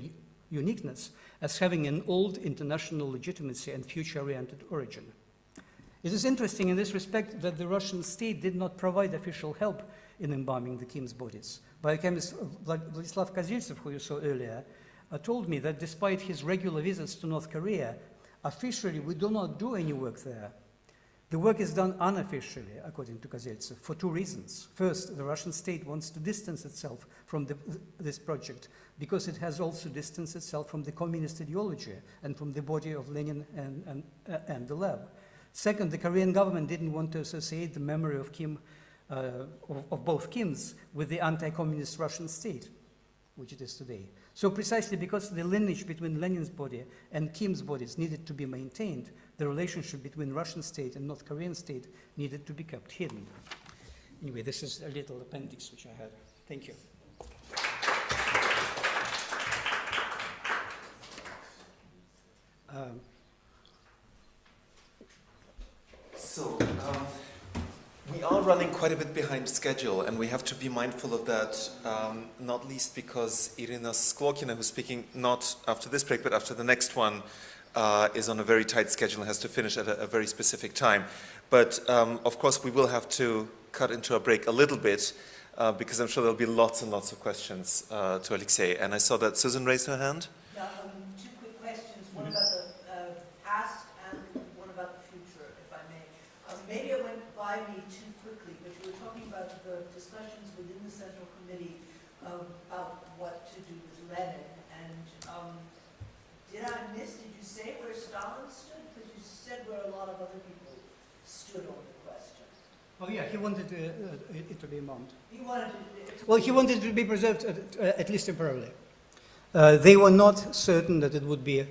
uniqueness, as having an old international legitimacy and future-oriented origin. It is interesting in this respect that the Russian state did not provide official help in embalming the Kim's bodies. Biochemist Vladislav Koziltsev, who you saw earlier, told me that despite his regular visits to North Korea, officially we do not do any work there. The work is done unofficially, according to Koziltsev, for 2 reasons. First, the Russian state wants to distance itself from this project because it has also distanced itself from the communist ideology and from the body of Lenin and the lab. Second, the Korean government didn't want to associate the memory of Kim, of both Kims, with the anti-communist Russian state, which it is today. So precisely because the lineage between Lenin's body and Kim's bodies needed to be maintained, the relationship between Russian state and North Korean state needed to be kept hidden. Anyway, this is a little appendix which I had. Thank you. We are running quite a bit behind schedule, and we have to be mindful of that, not least because Irina Sklokhina, who's speaking not after this break, but after the next one, is on a very tight schedule and has to finish at a very specific time. But of course, we will have to cut into a break a little bit, because I'm sure there'll be lots and lots of questions to Alexei. And I saw that Susan raised her hand. Yeah, 2 quick questions. One about the past and one about the future, if I may. Maybe it went by me too quickly, but you were talking about the discussions within the Central Committee about what to do with Lenin. And did I miss, did you say where Stalin stood? Because you said where a lot of other people stood on the question. Oh yeah, he wanted it to be embalmed. He wanted it. Well, he wanted it to be preserved at least temporarily. They were not certain that it would be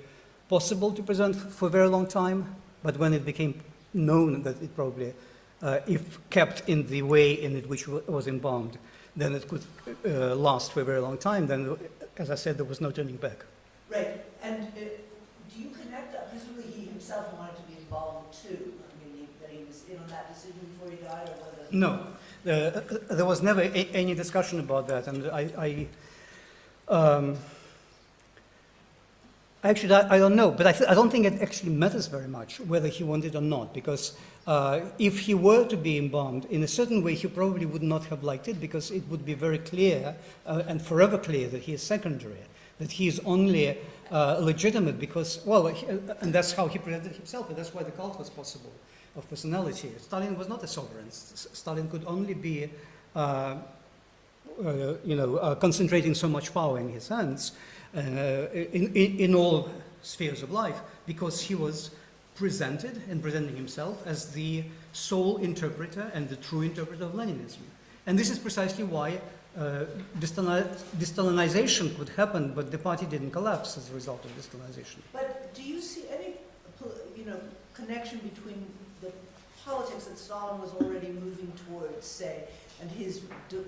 possible to preserve for a very long time, but when it became known that it probably, if kept in the way in which it was embalmed, then it could last for a very long time, then, as I said, there was no turning back. Right, and do you connect that? Presumably he himself wanted to be embalmed too. I mean, that he was in on that decision before he died, or whether... No, there was never any discussion about that, and actually, I don't know, but I don't think it actually matters very much whether he wanted or not, because if he were to be embalmed, in a certain way, he probably would not have liked it, because it would be very clear and forever clear that he is secondary, that he is only legitimate because, well, and that's how he presented himself, and that's why the cult was possible of personality. Stalin was not a sovereign. Stalin could only be, concentrating so much power in his hands in all spheres of life, because he was presented and presenting himself as the sole interpreter and the true interpreter of Leninism. And this is precisely why de-Stalinization could happen, but the party didn't collapse as a result of de-Stalinization. But do you see any, connection between the politics that Stalin was already moving towards, say, and his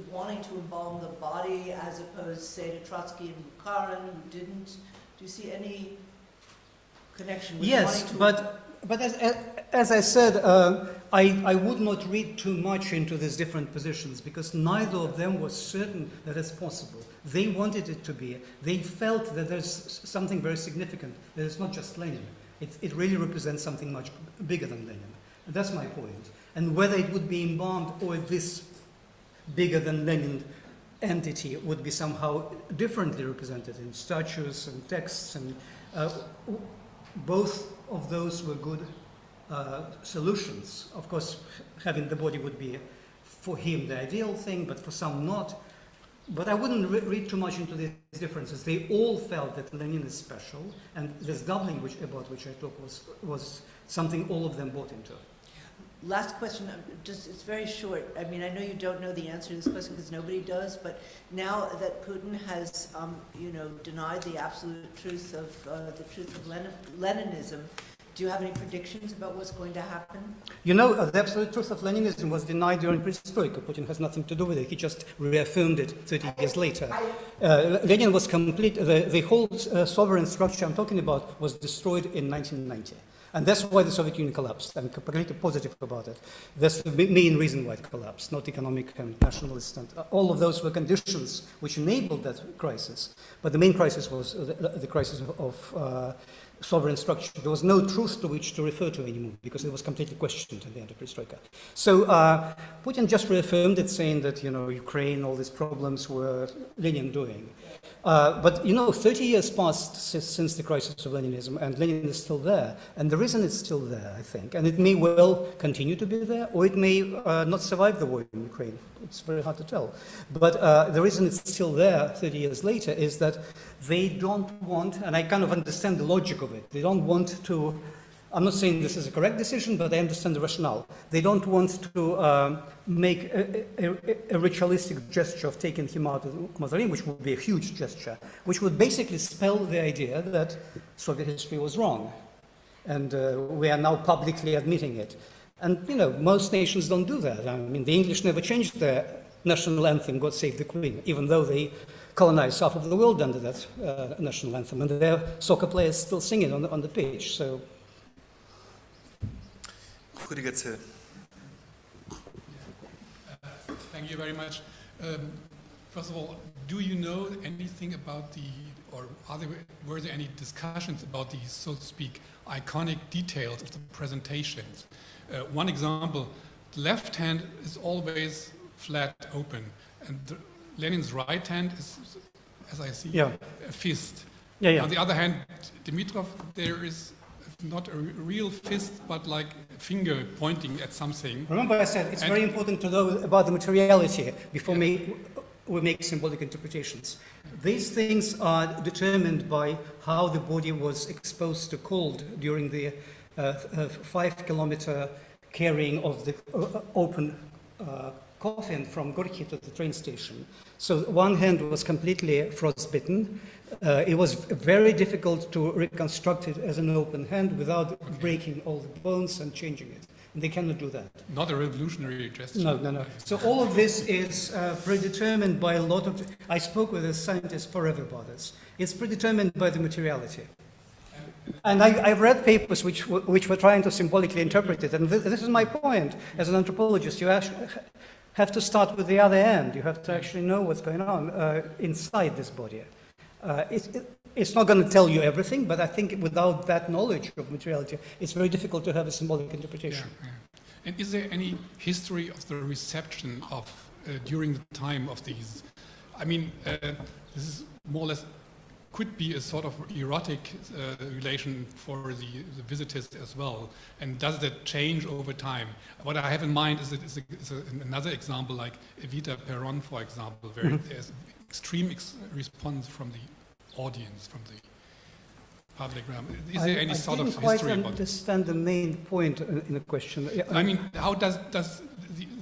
wanting to embalm the body, as opposed, say, to Trotsky and Bukharin, who didn't? Do you see any connection with yes, but as I said, I would not read too much into these different positions, because neither of them was certain that it's possible. They wanted it to be. They felt that there's something very significant, that it's not just Lenin. It really represents something much bigger than Lenin. And that's my point. And whether it would be embalmed or this bigger than Lenin entity would be somehow differently represented in statues and texts, and both of those were good solutions. Of course, having the body would be, for him, the ideal thing, but for some not. But I wouldn't read too much into these differences. They all felt that Lenin is special, and this doubling about which I talked was something all of them bought into. Last question, it's very short. I mean, I know you don't know the answer to this question because nobody does, but now that Putin has, denied the absolute truth of Leninism, do you have any predictions about what's going to happen? The absolute truth of Leninism was denied during Perestroika. Putin has nothing to do with it. He just reaffirmed it 30 years later. Lenin was complete. The whole sovereign structure I'm talking about was destroyed in 1990. And that's why the Soviet Union collapsed. I'm completely positive about it. That's the main reason why it collapsed, not economic and nationalist. And all of those were conditions which enabled that crisis. But the main crisis was the crisis of sovereign structure. There was no truth to which to refer to anymore, because it was completely questioned at the end of Perestroika. So Putin just reaffirmed it, saying that, Ukraine, all these problems were Lenin doing. But 30 years passed since the crisis of Leninism, and Lenin is still there. And the reason it's still there, I think, and it may well continue to be there, or it may not survive the war in Ukraine. It's very hard to tell. But the reason it's still there 30 years later is that they don't want, and I kind of understand the logic of it, they don't want to, I'm not saying this is a correct decision, but I understand the rationale. They don't want to make a ritualistic gesture of taking him out of the Mausoleum, which would be a huge gesture, which would basically spell the idea that Soviet history was wrong. And we are now publicly admitting it. And, most nations don't do that. I mean, the English never changed their national anthem, God Save the Queen, even though they colonized half of the world under that national anthem. And their soccer players still sing it on the pitch, so... Thank you very much. First of all, do you know anything about were there any discussions about the, so to speak, iconic details of the presentations? One example, the left hand is always flat open, and Lenin's right hand is, as I see, a fist. On the other hand, Dimitrov, there is not a real fist, but like a finger pointing at something. Remember I said it's very important to know about the materiality before we make symbolic interpretations. These things are determined by how the body was exposed to cold during the 5-kilometer carrying of the open coffin from Gorky to the train station. So one hand was completely frostbitten. It was very difficult to reconstruct it as an open hand without breaking all the bones and changing it. And they cannot do that. Not a revolutionary gesture. No. So all of this is predetermined by a lot of... I spoke with a scientist forever about this. It's predetermined by the materiality. And I've read papers which were trying to symbolically interpret it. And this is my point. As an anthropologist, you actually have to start with the other end. You have to actually know what's going on inside this body. It's not going to tell you everything, but I think without that knowledge of materiality, it's very difficult to have a symbolic interpretation. Yeah. And is there any history of the reception of during the time of these? I mean, this is more or less could be a sort of erotic relation for the visitors as well. And does that change over time? What I have in mind is another example, like Evita Peron, for example, where there's extreme response from the audience, from the public realm. Is there any sort of history about it? I didn't quite understand the main point in the question. I mean, how does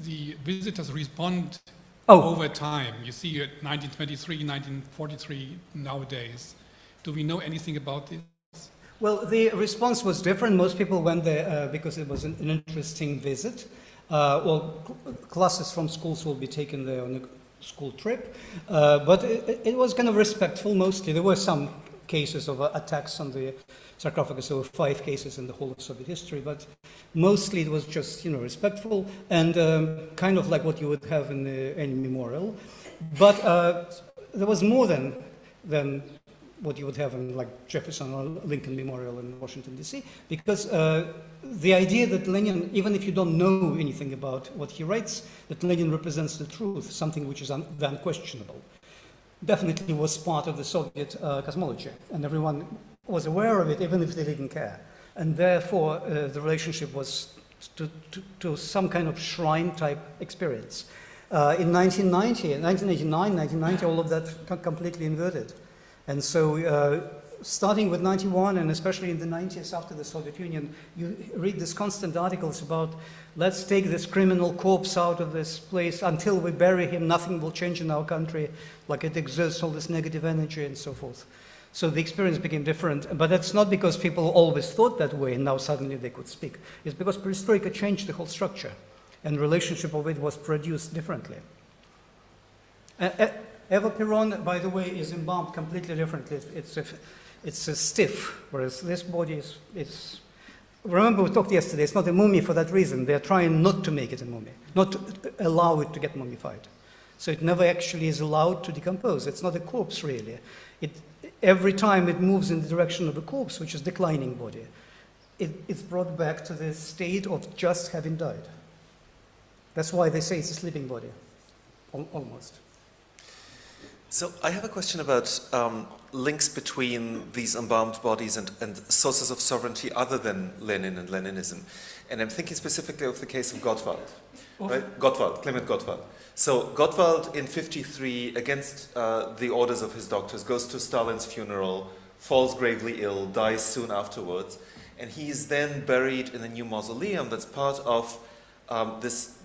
the visitors respond over time? You see at 1923, 1943 nowadays. Do we know anything about this? Well, the response was different. Most people went there because it was an interesting visit. Classes from schools will be taken there on a school trip, but it was kind of respectful mostly. There were some cases of attacks on the sarcophagus. There were 5 cases in the whole of Soviet history, but mostly it was just, respectful and kind of like what you would have in any memorial. But there was more than what you would have in like Jefferson or Lincoln Memorial in Washington, D.C., because the idea that Lenin, even if you don't know anything about what he writes, that Lenin represents the truth, something which is unquestionable, definitely was part of the Soviet cosmology, and everyone was aware of it, even if they didn't care. And therefore, the relationship was to some kind of shrine-type experience. In 1989, 1990, all of that completely inverted. And so, starting with 91, and especially in the 90s after the Soviet Union, you read these constant articles about, let's take this criminal corpse out of this place. Until we bury him, nothing will change in our country. Like it exerts all this negative energy and so forth. So the experience became different. But that's not because people always thought that way and now suddenly they could speak. It's because perestroika changed the whole structure. And relationship of it was produced differently. Eva Peron, by the way, is embalmed completely differently. It's a stiff, whereas this body is. Remember we talked yesterday, it's not a mummy for that reason. They're trying not to make it a mummy, not to allow it to get mummified. So it never actually is allowed to decompose. It's not a corpse, really. Every time it moves in the direction of a corpse, which is declining body, it's brought back to the state of just having died. That's why they say it's a sleeping body, almost. So I have a question about links between these embalmed bodies and sources of sovereignty other than Lenin and Leninism. And I'm thinking specifically of the case of Gottwald, right? Gottwald, Clement Gottwald. So Gottwald in 1953, against the orders of his doctors, goes to Stalin's funeral, falls gravely ill, dies soon afterwards, and he is then buried in a new mausoleum that's part of this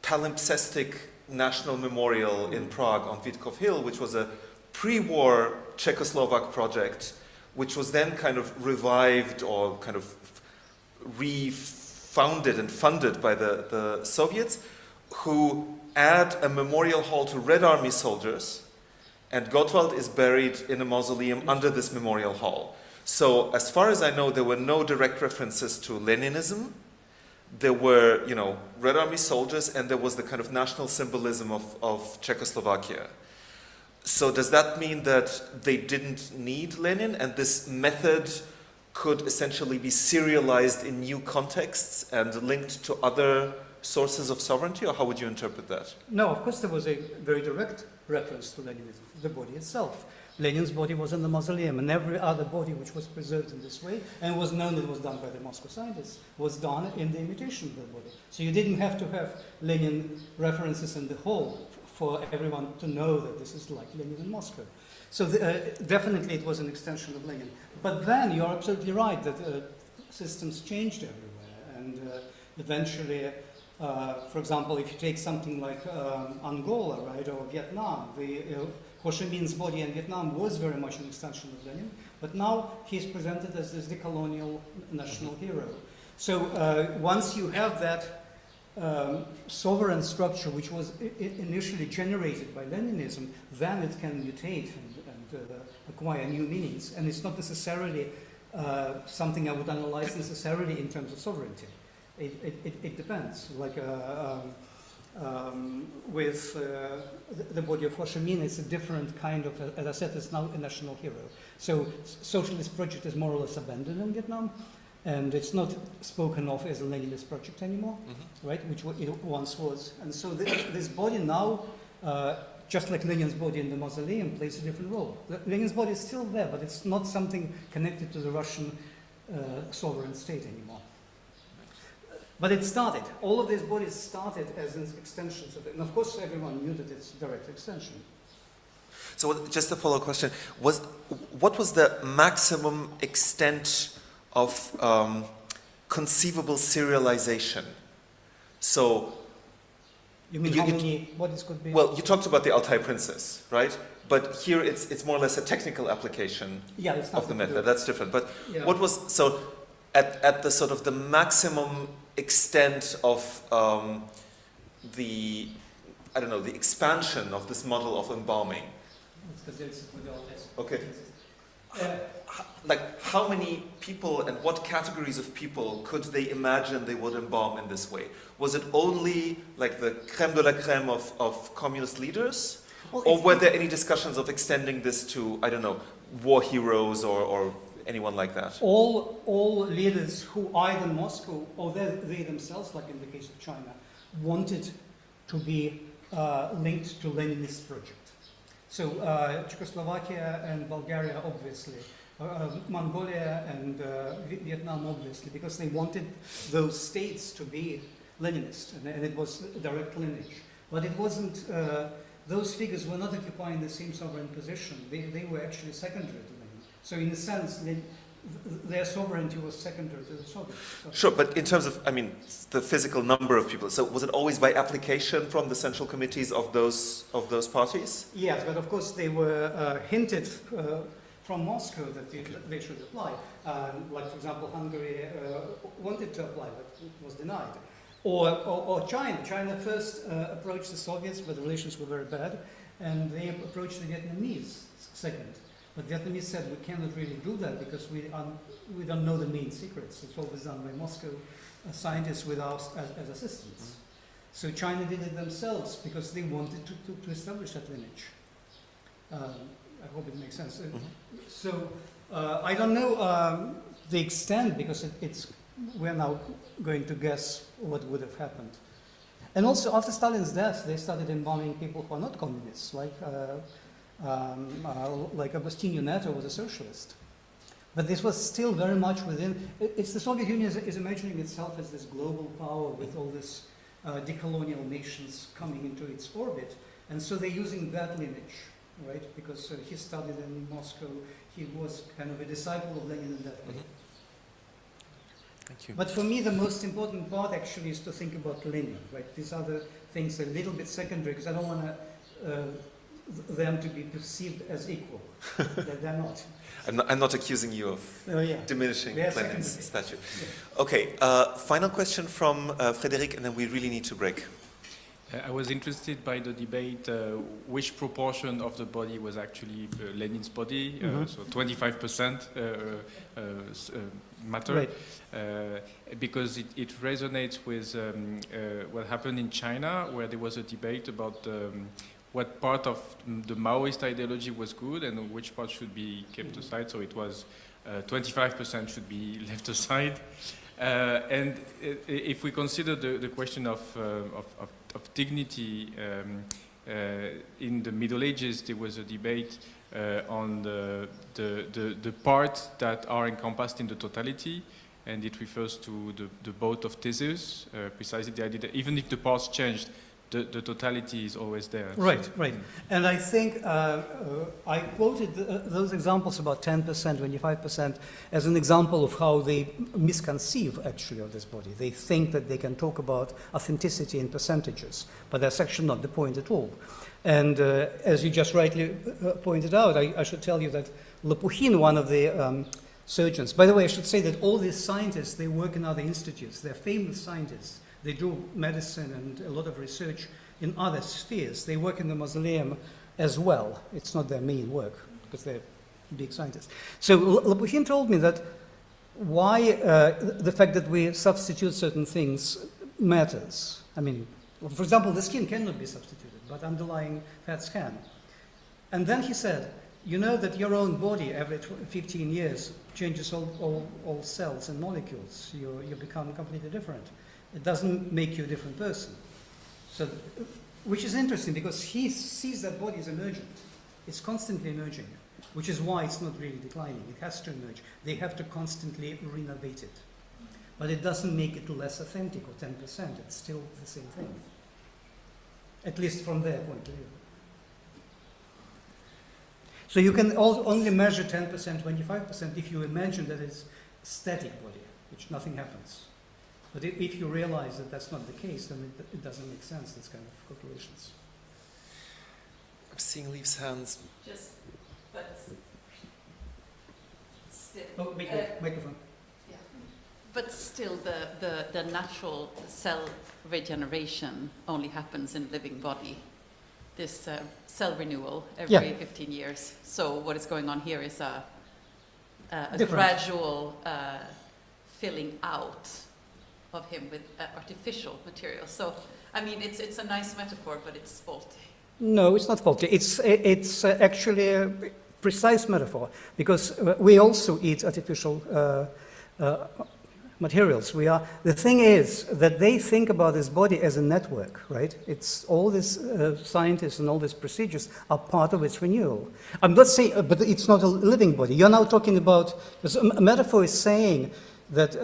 palimpsestic national memorial in Prague on Witkov Hill, which was a pre-war Czechoslovak project, which was then kind of revived or kind of refounded and funded by the Soviets, who add a memorial hall to Red Army soldiers, and Gottwald is buried in a mausoleum under this memorial hall. So as far as I know, there were no direct references to Leninism. There were, Red Army soldiers, and there was the kind of national symbolism of Czechoslovakia. So does that mean that they didn't need Lenin, and this method could essentially be serialized in new contexts and linked to other sources of sovereignty, or how would you interpret that? No, of course there was a very direct reference to Leninism, the body itself. Lenin's body was in the mausoleum, and every other body which was preserved in this way, and was known that it was done by the Moscow scientists, was done in the imitation of the body. So you didn't have to have Lenin references in the hall for everyone to know that this is like Lenin in Moscow. So definitely it was an extension of Lenin. But then you're absolutely right that systems changed everywhere, and eventually, for example, if you take something like Angola, right, or Vietnam, Ho Chi Minh's body in Vietnam was very much an extension of Lenin, but now he's presented as this decolonial national hero. So once you have that sovereign structure, which was initially generated by Leninism, then it can mutate and acquire new meanings. And it's not necessarily something I would analyze necessarily in terms of sovereignty. It depends. Like with the body of Ho Chi Minh, it's a different kind of, as I said, it's now a national hero. So socialist project is more or less abandoned in Vietnam, and it's not spoken of as a Leninist project anymore, right, which it once was. And so this body now, just like Lenin's body in the mausoleum, plays a different role. Lenin's body is still there, but it's not something connected to the Russian sovereign state anymore. But it started. All of these bodies started as extensions of it. And of course, everyone knew that it's a direct extension. So just a follow-up question. What was the maximum extent of conceivable serialization? So You mean how many bodies could be? Well, you talked about the Altai princess, right? But here it's more or less a technical application of the method. That's different. But what was, so at the sort of the maximum extent of the, I don't know, the expansion of this model of embalming? Okay. Like how many people and what categories of people could they imagine they would embalm in this way? Was it only like the crème de la crème of communist leaders? Well, or were there any discussions of extending this to, I don't know, war heroes or anyone like that? All leaders who either Moscow or they themselves, like in the case of China, wanted to be linked to Leninist project. So Czechoslovakia and Bulgaria, obviously, Mongolia and Vietnam, obviously, because they wanted those states to be Leninist, and it was direct lineage. But it wasn't, those figures were not occupying the same sovereign position. They were actually secondary to Lenin. So in a sense, their sovereignty was secondary to the Soviets. So sure, but in terms of, I mean, the physical number of people, so was it always by application from the central committees of those parties? Yes, but of course they were hinted from Moscow that they should apply. Like, for example, Hungary wanted to apply, but it was denied. Or China. China first approached the Soviets, but the relations were very bad, and they approached the Vietnamese second. But Vietnamese said, we cannot really do that because we don't know the main secrets. It's always done by Moscow scientists with us as assistants. So China did it themselves because they wanted to establish that lineage. I hope it makes sense. So I don't know the extent because we're now going to guess what would have happened. And also after Stalin's death, they started embalming people who are not communists, like Agustin Neto was a socialist. But this was still very much within, it's the Soviet Union is imagining itself as this global power with all these decolonial nations coming into its orbit. And so they're using that lineage, right? Because he studied in Moscow, he was kind of a disciple of Lenin in that way. Thank you. But for me, the most important part actually is to think about Lenin, right? These other things are a little bit secondary because I don't want them to be perceived as equal. They're not. I'm not accusing you of diminishing Lenin's statue. Yeah. Okay, final question from Frédéric, and then we really need to break. I was interested by the debate which proportion of the body was actually Lenin's body, so 25% matter, right. Because it resonates with what happened in China, where there was a debate about what part of the Maoist ideology was good and which part should be kept aside. So it was 25% should be left aside. And if we consider the question of dignity, in the Middle Ages there was a debate on the parts that are encompassed in the totality, and it refers to the boat of Theseus, precisely the idea that even if the parts changed, the totality is always there. Right, right. And I think I quoted those examples about 10%, 25% as an example of how they misconceive actually of this body. They think that they can talk about authenticity in percentages, but that's actually not the point at all. And as you just rightly pointed out, I should tell you that Lopukhin, one of the surgeons, by the way, I should say that all these scientists, they work in other institutes. They're famous scientists. They do medicine and a lot of research in other spheres. They work in the Mausoleum as well. It's not their main work because they're big scientists. So Lopukhin told me that why the fact that we substitute certain things matters. I mean, for example, the skin cannot be substituted, but underlying fats can. And then he said, you know that your own body every 15 years changes all cells and molecules. You become completely different. It doesn't make you a different person. So, which is interesting because he sees that body as emergent. It's constantly emerging, which is why it's not really declining. It has to emerge. They have to constantly renovate it. But it doesn't make it less authentic or 10%. It's still the same thing. At least from their point of view. So you can only measure 10%, 25% if you imagine that it's static body, which nothing happens. But if you realize that that's not the case, then it doesn't make sense, this kind of calculations. I'm seeing Leaf's hands. Just, but still. Oh, microphone. Yeah. But still, the natural cell regeneration only happens in living body. This cell renewal every 15 years. So what is going on here is a gradual filling out of him with artificial material. So, I mean, it's a nice metaphor, but it's faulty. No, it's not faulty. It's actually a precise metaphor, because we also eat artificial materials. The thing is that they think about this body as a network, right? It's all these scientists and all these procedures are part of its renewal. I'm not saying, but it's not a living body. You're now talking about, a metaphor is saying that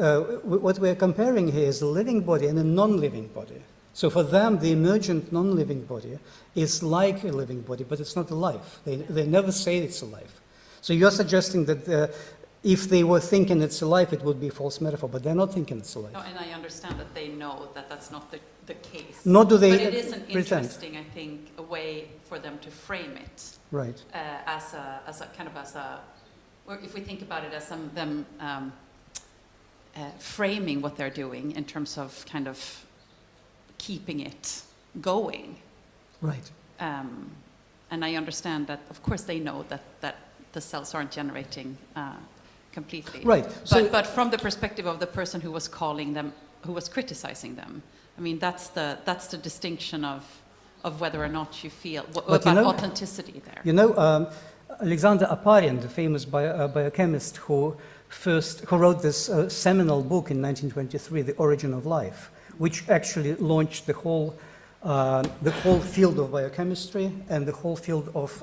what we're comparing here is a living body and a non-living body. So for them, the emergent non-living body is like a living body, but it's not alive. They never say it's alive. So you're suggesting that if they were thinking it's alive, it would be a false metaphor, but they're not thinking it's alive. No, and I understand that they know that that's not the case. Nor do they But it is an pretend. interesting, I think, a way for them to frame it. Right. As a kind of as a, or if we think about it as them framing what they're doing in terms of kind of keeping it going. Right. And I understand that, of course, they know that the cells aren't generating completely. Right. But from the perspective of the person who was calling them, who was criticizing them, I mean, that's the distinction of whether or not you feel about authenticity there. You know, Alexander Aparin, the famous biochemist who wrote this seminal book in 1923, The Origin of Life, which actually launched the whole field of biochemistry and the whole field of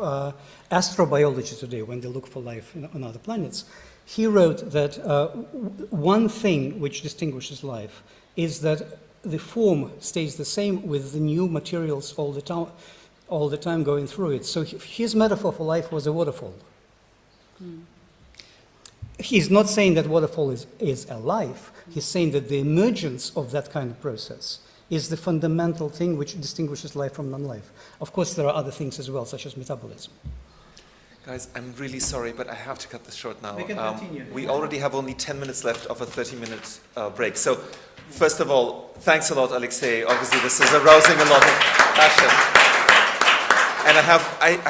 astrobiology today, when they look for life on other planets. He wrote that one thing which distinguishes life is that the form stays the same with the new materials all the time going through it. So his metaphor for life was a waterfall. Mm. He's not saying that waterfall is alive. He's saying that the emergence of that kind of process is the fundamental thing which distinguishes life from non-life. Of course, there are other things as well, such as metabolism. Guys, I'm really sorry, but I have to cut this short now. We can continue. We already have only 10 minutes left of a 30-minute break. So, first of all, thanks a lot, Alexei. Obviously, this is arousing a lot of passion. And I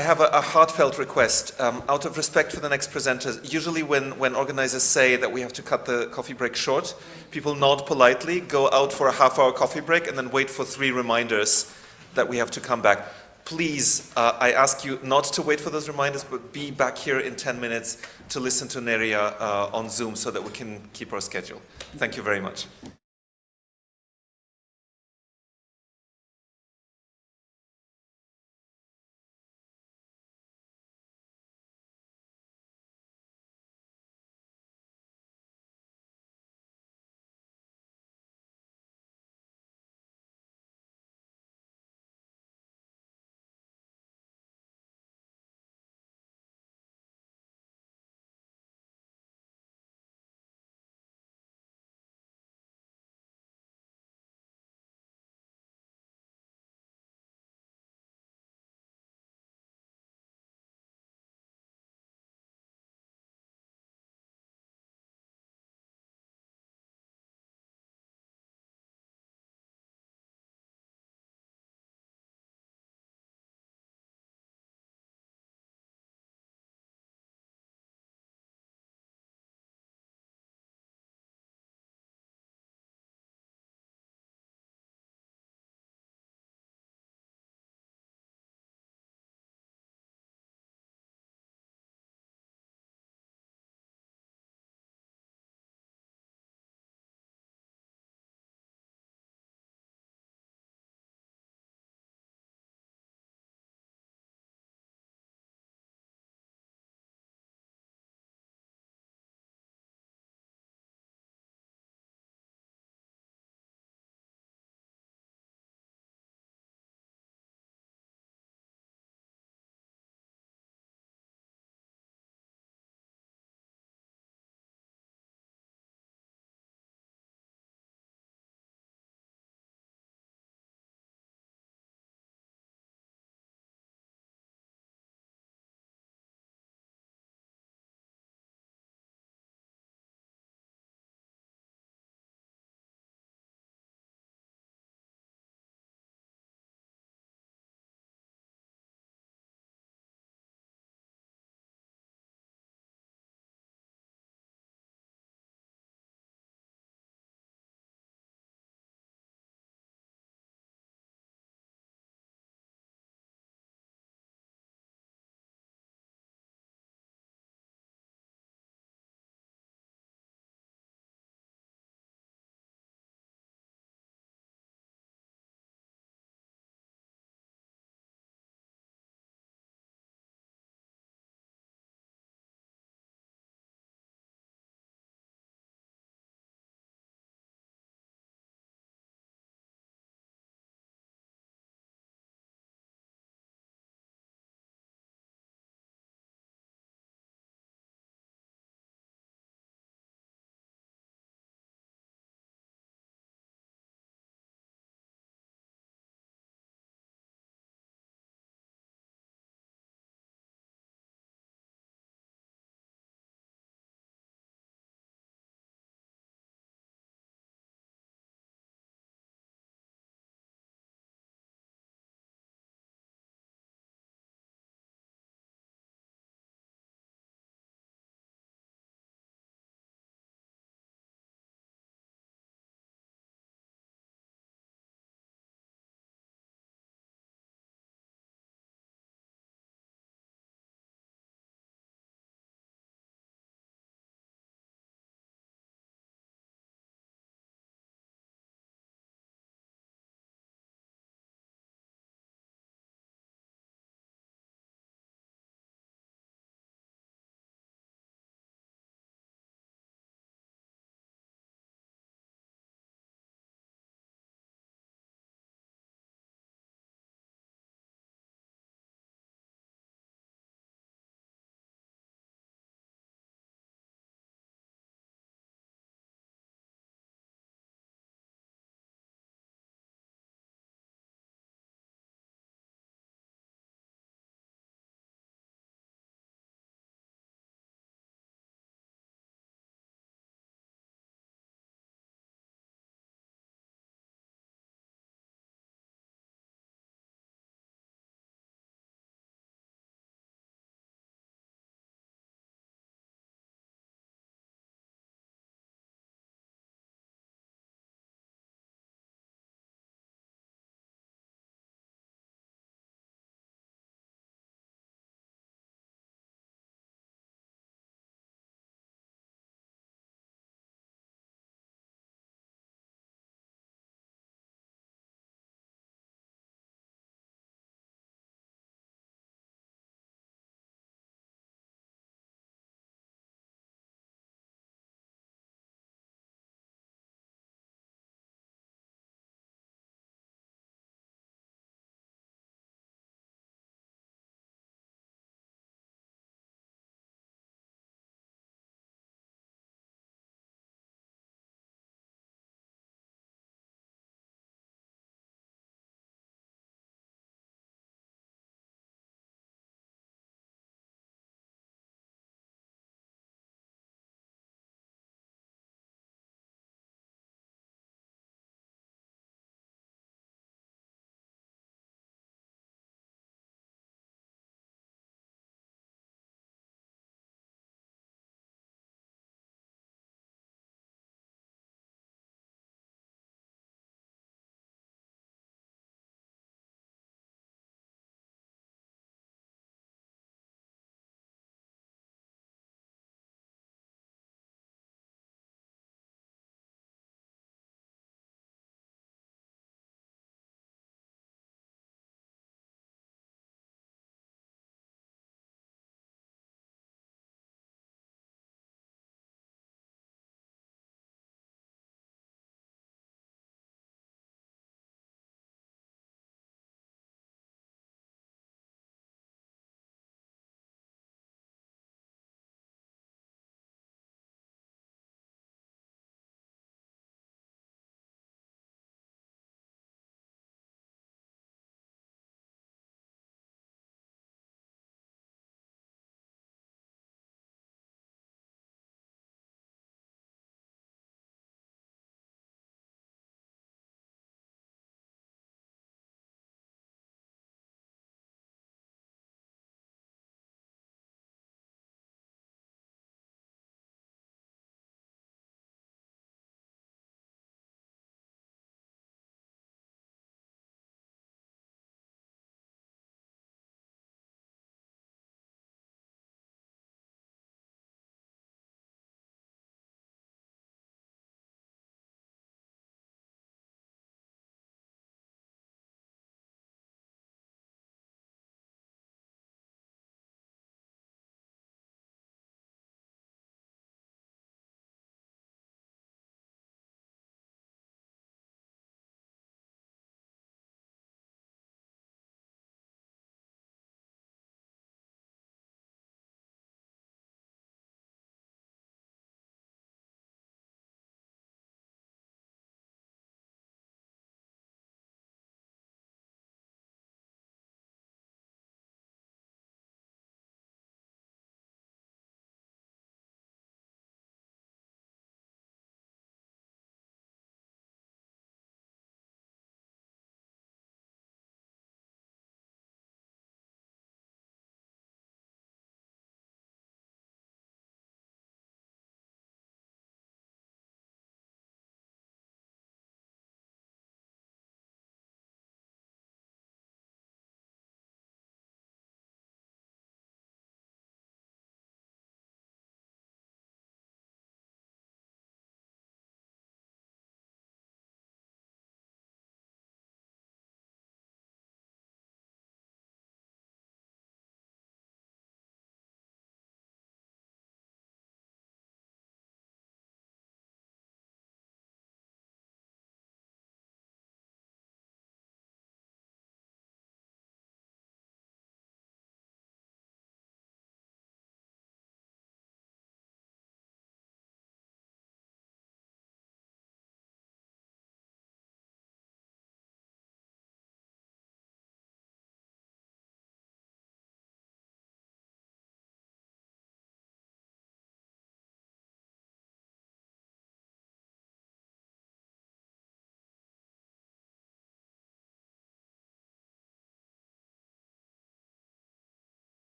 have a heartfelt request. Out of respect for the next presenters, usually when organizers say that we have to cut the coffee break short, people nod politely, go out for a half-hour coffee break, and then wait for 3 reminders that we have to come back. Please, I ask you not to wait for those reminders, but be back here in 10 minutes to listen to Neria on Zoom so that we can keep our schedule. Thank you very much.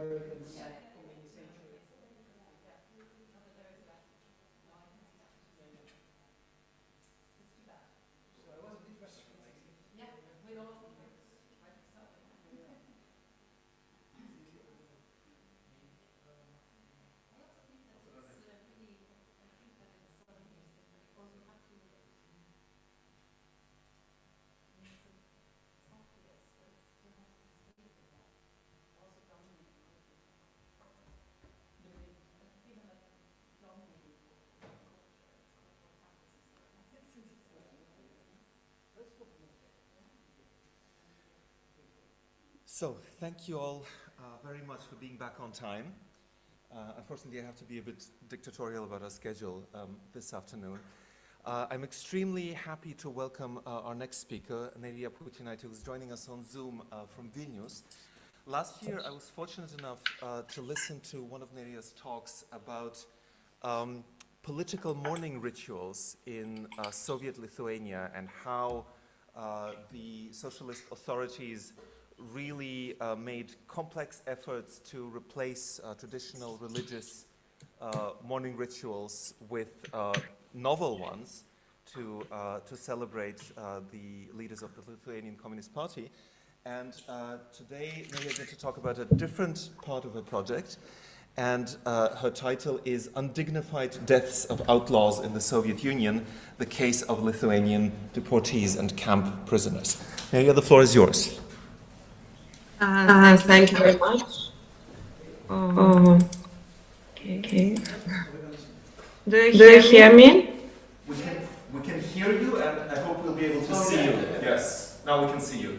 Americans. So, thank you all very much for being back on time. Unfortunately, I have to be a bit dictatorial about our schedule this afternoon. I'm extremely happy to welcome our next speaker, Nelia Putinaite, who's joining us on Zoom from Vilnius. Last year, I was fortunate enough to listen to one of Nelia's talks about political mourning rituals in Soviet Lithuania and how the socialist authorities really made complex efforts to replace traditional religious mourning rituals with novel ones to celebrate the leaders of the Lithuanian Communist Party. And today, Nelia is going to talk about a different part of her project, and her title is Undignified Deaths of Outlaws in the Soviet Union, the Case of Lithuanian Deportees and Camp Prisoners. Nelia, the floor is yours. Thank you very much. Okay. Do you hear me? We can hear you, and I hope we'll be able to see you. Yes, now we can see you.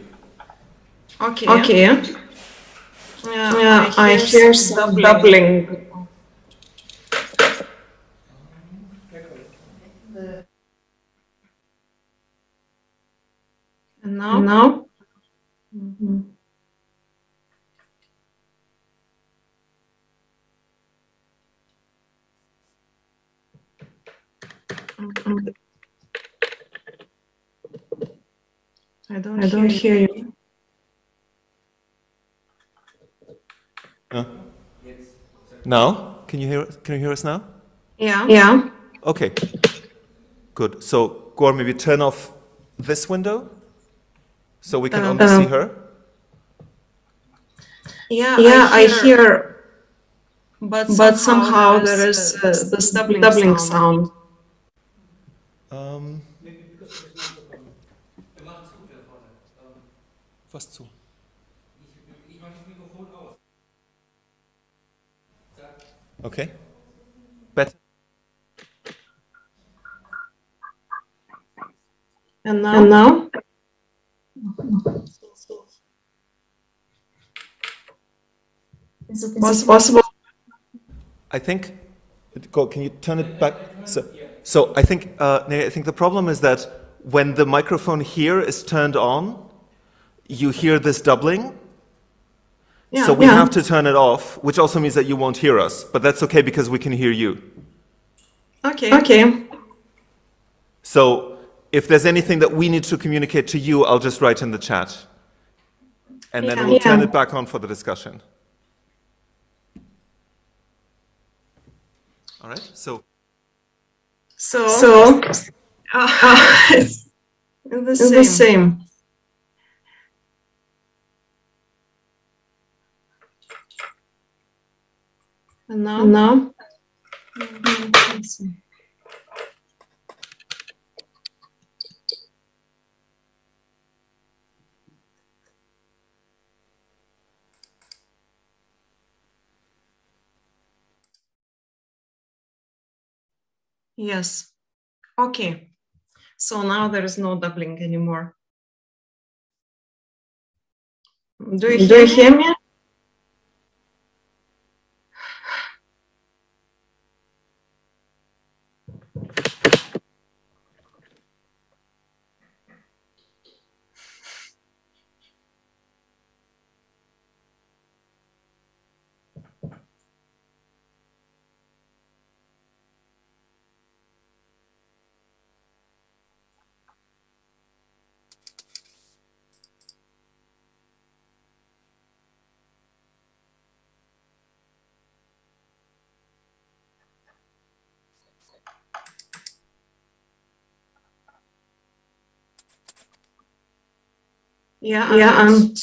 Okay. I hear some bubbling. And now? Mm-hmm. I don't hear you. Now? Can you hear us now? Yeah. Okay. Good. So, Gor, maybe turn off this window so we can only see her. Yeah, I hear. But somehow there is this doubling sound. Was zu? Okay. Better. And now? Is it possible? I think. Can you turn it back? So I think the problem is that when the microphone here is turned on, you hear this doubling. So we have to turn it off, which also means that you won't hear us. But that's okay because we can hear you. Okay. So if there's anything that we need to communicate to you, I'll just write in the chat. And then we'll turn it back on for the discussion. All right, so it's the same. And now? Let's see. Yes. Okay. So now there is no doubling anymore. Do you hear me? and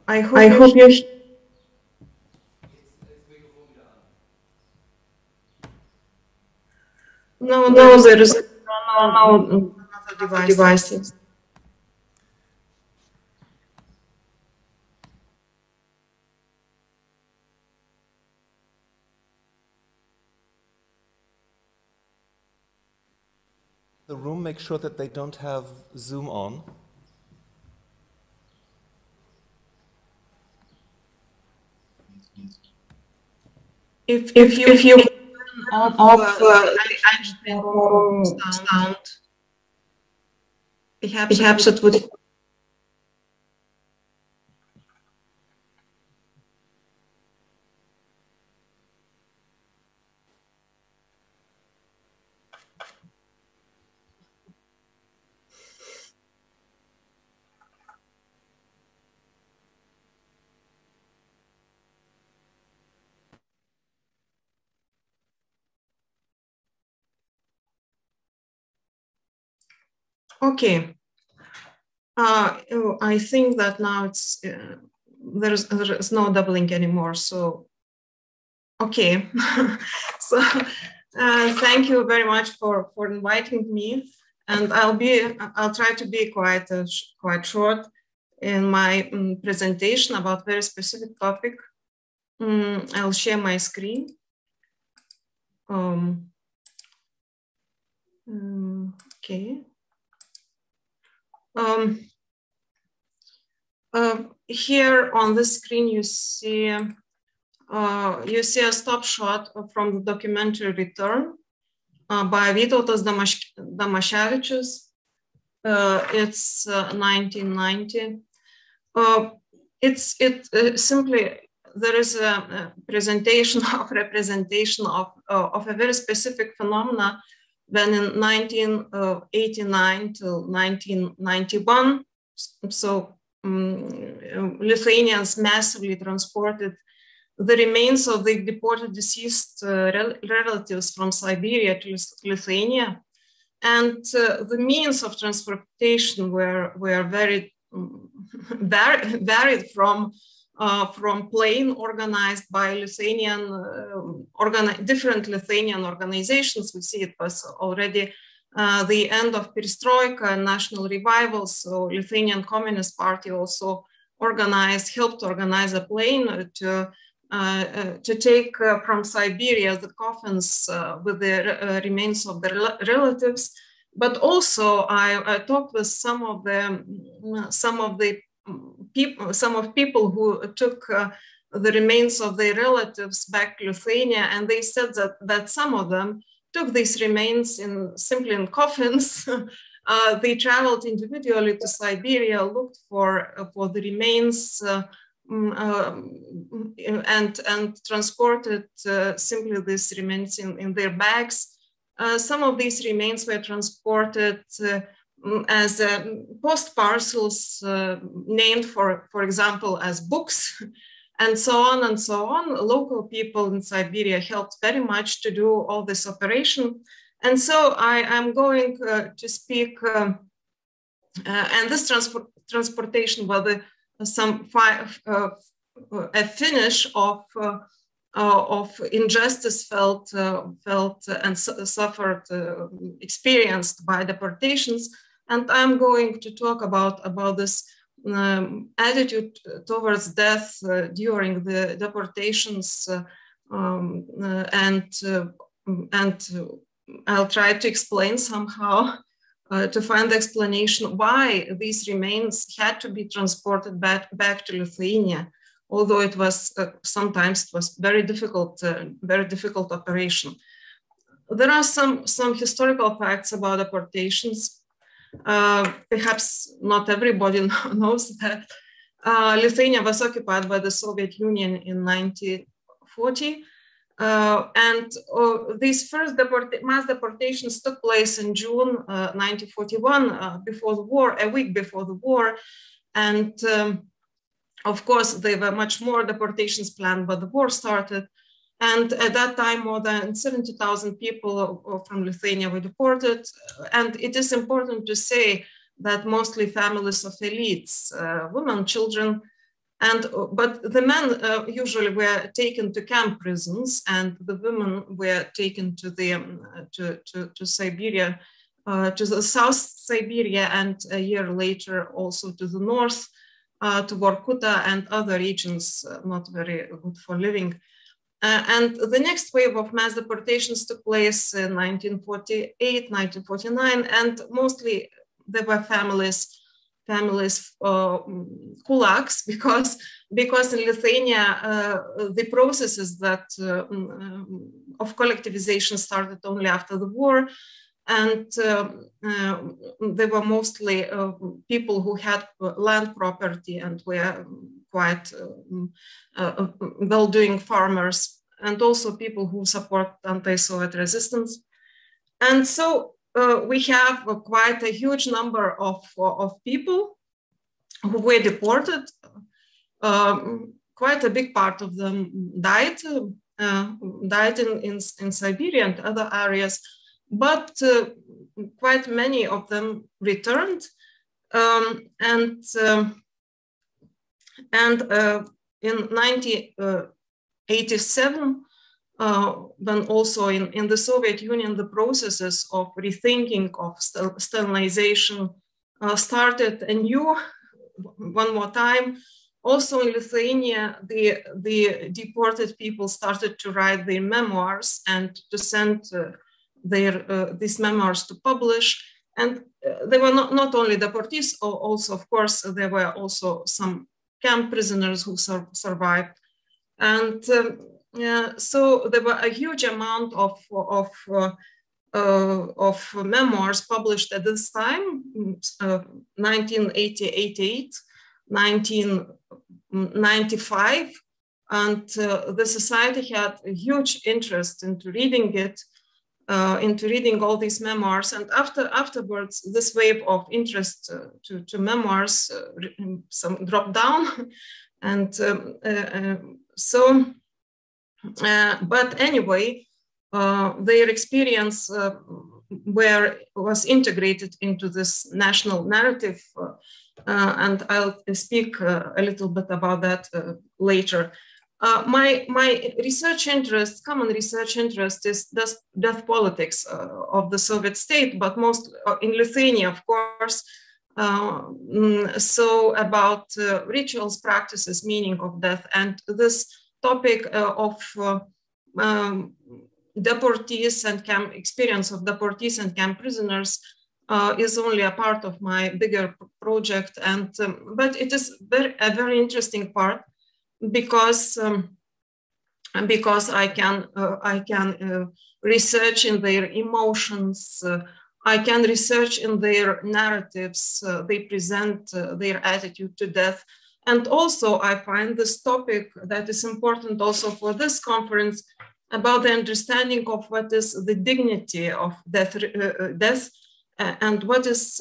I hope you. No, there is no device. The room, make sure that they don't have Zoom on. If you turn off the Einstein sound, perhaps it would. Okay. I think that now it's there is no doubling anymore. So, okay. So, thank you very much for inviting me, and I'll try to be quite short in my presentation about very specific topic. I'll share my screen. Okay. Here on the screen you see a stop shot from the documentary Return by Vytautas Damaševičius. It's 1990. It's simply there is a representation of a very specific phenomena. When in 1989 till 1991, so Lithuanians massively transported the remains of the deported deceased relatives from Siberia to Lithuania, and the means of transportation were very varied from plane organized by different Lithuanian organizations. We see it was already the end of perestroika and national revival. So Lithuanian Communist Party also helped organize a plane to take from Siberia the coffins with the remains of the relatives. But also I talked with some of people who took the remains of their relatives back to Lithuania, and they said that some of them took these remains simply in coffins. They traveled individually to Siberia, looked for the remains, and transported simply these remains in their bags. Some of these remains were transported as post parcels named, for example, as books, and so on and so on. Local people in Siberia helped very much to do all this operation. And so I am going to speak, and this transportation was a finish of injustice felt and suffered, experienced by deportations. And I'm going to talk about this attitude towards death during the deportations, and I'll try to explain somehow, to find the explanation why these remains had to be transported back to Lithuania, although it was sometimes it was very difficult operation. There are some historical facts about deportations. Perhaps not everybody knows that Lithuania was occupied by the Soviet Union in 1940. And these first mass deportations took place in June 1941, before the war, a week before the war. And of course, there were much more deportations planned, but the war started. And at that time, more than 70,000 people from Lithuania were deported. And it is important to say that mostly families of elites, women, children, but the men usually were taken to camp prisons, and the women were taken to the to Siberia, to the South Siberia, and a year later also to the north, to Vorkuta and other regions not very good for living. And the next wave of mass deportations took place in 1948, 1949, and mostly there were families kulaks, because in Lithuania the processes that of collectivization started only after the war, and they were mostly people who had land property and were quite well-doing farmers, and also people who support anti-Soviet resistance. And so we have quite a huge number of people who were deported. Quite a big part of them died in Siberia and other areas, but quite many of them returned. And in 1987, when also in the Soviet Union, the processes of rethinking of Stalinization started anew one more time. Also in Lithuania, the deported people started to write their memoirs and to send these memoirs to publish. And they were not only deportees, also, of course, there were also some camp prisoners who survived. And so there were a huge amount of memoirs published at this time, 1988, 1995, and the society had a huge interest into reading it, into reading all these memoirs. And afterwards, this wave of interest to memoirs some dropped down, and but anyway, their experience was integrated into this national narrative, and I'll speak a little bit about that later. My research interest, common research interest, is death politics of the Soviet state, but most in Lithuania, of course. So about rituals, practices, meaning of death, and this topic of deportees and experience of deportees and camp prisoners is only a part of my bigger project, and but it is a very interesting part, because I can research in their emotions, I can research in their narratives, they present their attitude to death. And also I find this topic that is important also for this conference, about the understanding of what is the dignity of death, and what is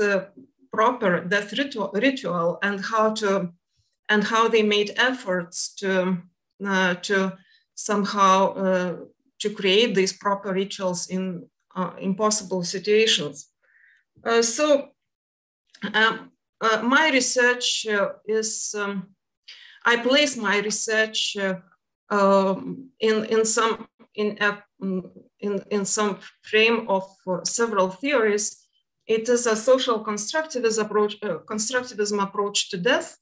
proper death ritual, and how they made efforts to somehow to create these proper rituals in impossible situations. My research is, I place my research in some frame of several theories. It is a social constructivism approach to death.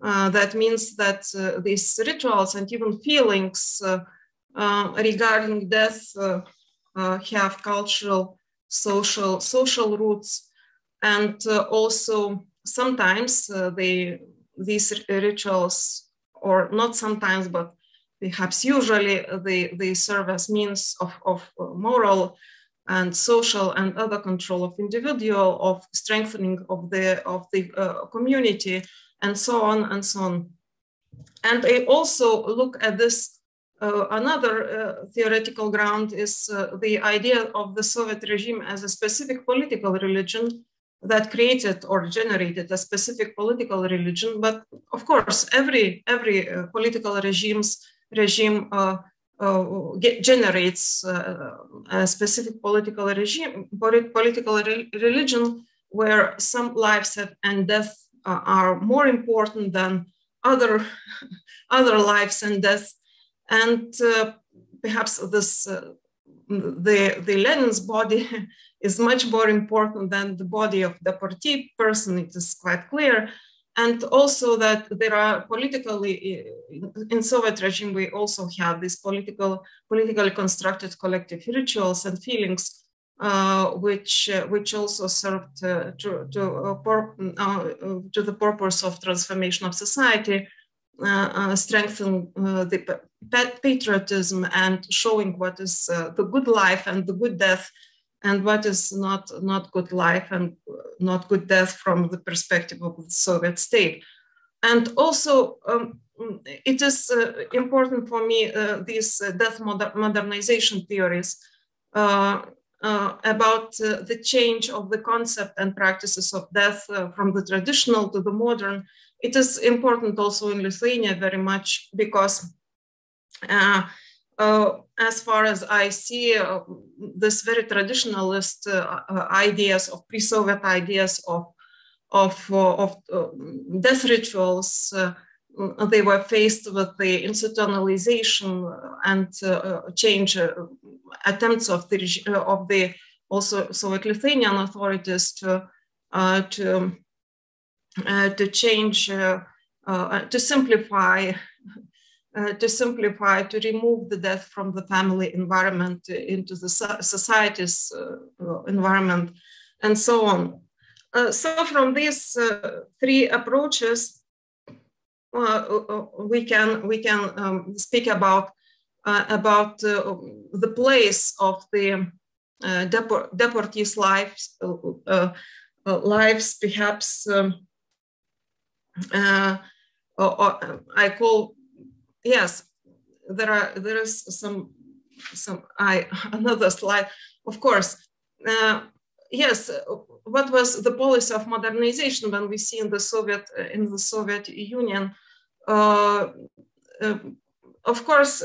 That means that these rituals and even feelings regarding death have cultural, social roots, and also sometimes these rituals, or not sometimes, but perhaps usually, they serve as means of moral and social and other control of individual, of strengthening of the community, and so on and so on. And I also look at this, another theoretical ground is the idea of the Soviet regime as a specific political religion that created or generated a specific political religion. But of course, every political regime generates a specific political religion, where some lives and death are more important than other lives and death. And perhaps this the Lenin's body is much more important than the body of the deportee person. It is quite clear. And also that there are politically, in Soviet regime, we also have these politically constructed collective rituals and feelings, which also served to the purpose of transformation of society, strengthen the patriotism and showing what is the good life and the good death, and what is not good life and not good death from the perspective of the Soviet state. And also, it is important for me, these death modernization theories about the change of the concept and practices of death from the traditional to the modern. It is important also in Lithuania very much because as far as I see, this very traditionalist ideas of pre-Soviet ideas of death rituals, they were faced with the institutionalization and change attempts of the also Soviet Lithuanian authorities to change, to simplify, to remove the death from the family environment into the society's environment, and so on. So from these three approaches, we can speak about the place of the deportees' lives, perhaps. I call, yes, there is some another slide, of course. Yes, what was the policy of modernization when we see in the Soviet Union? Of course,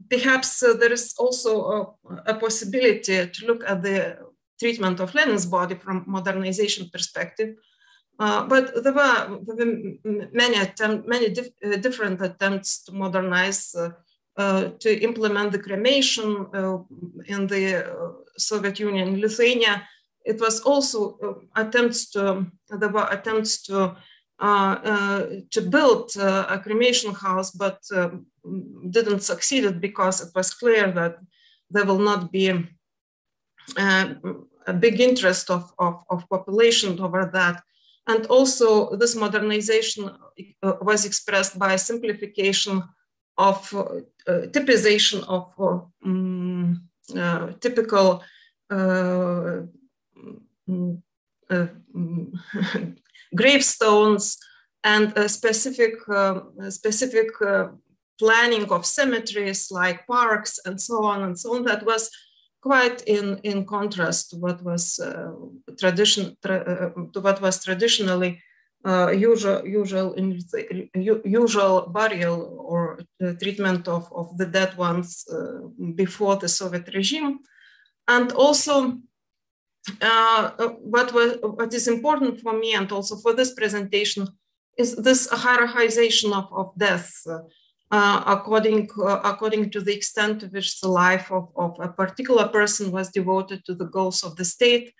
perhaps there is also a possibility to look at the treatment of Lenin's body from modernization perspective. But there were many different attempts to modernize, to implement the cremation in the Soviet Union, Lithuania. It was also there were attempts to build a cremation house, but didn't succeed because it was clear that there will not be a big interest of population over that. And also this modernization was expressed by a simplification of typization of typical gravestones and a specific planning of cemeteries like parks and so on and so on. That was quite in contrast to what was traditionally usual burial or treatment of the dead ones before the Soviet regime. And also what is important for me and also for this presentation is this hierarchization of death according to the extent to which the life of a particular person was devoted to the goals of the state,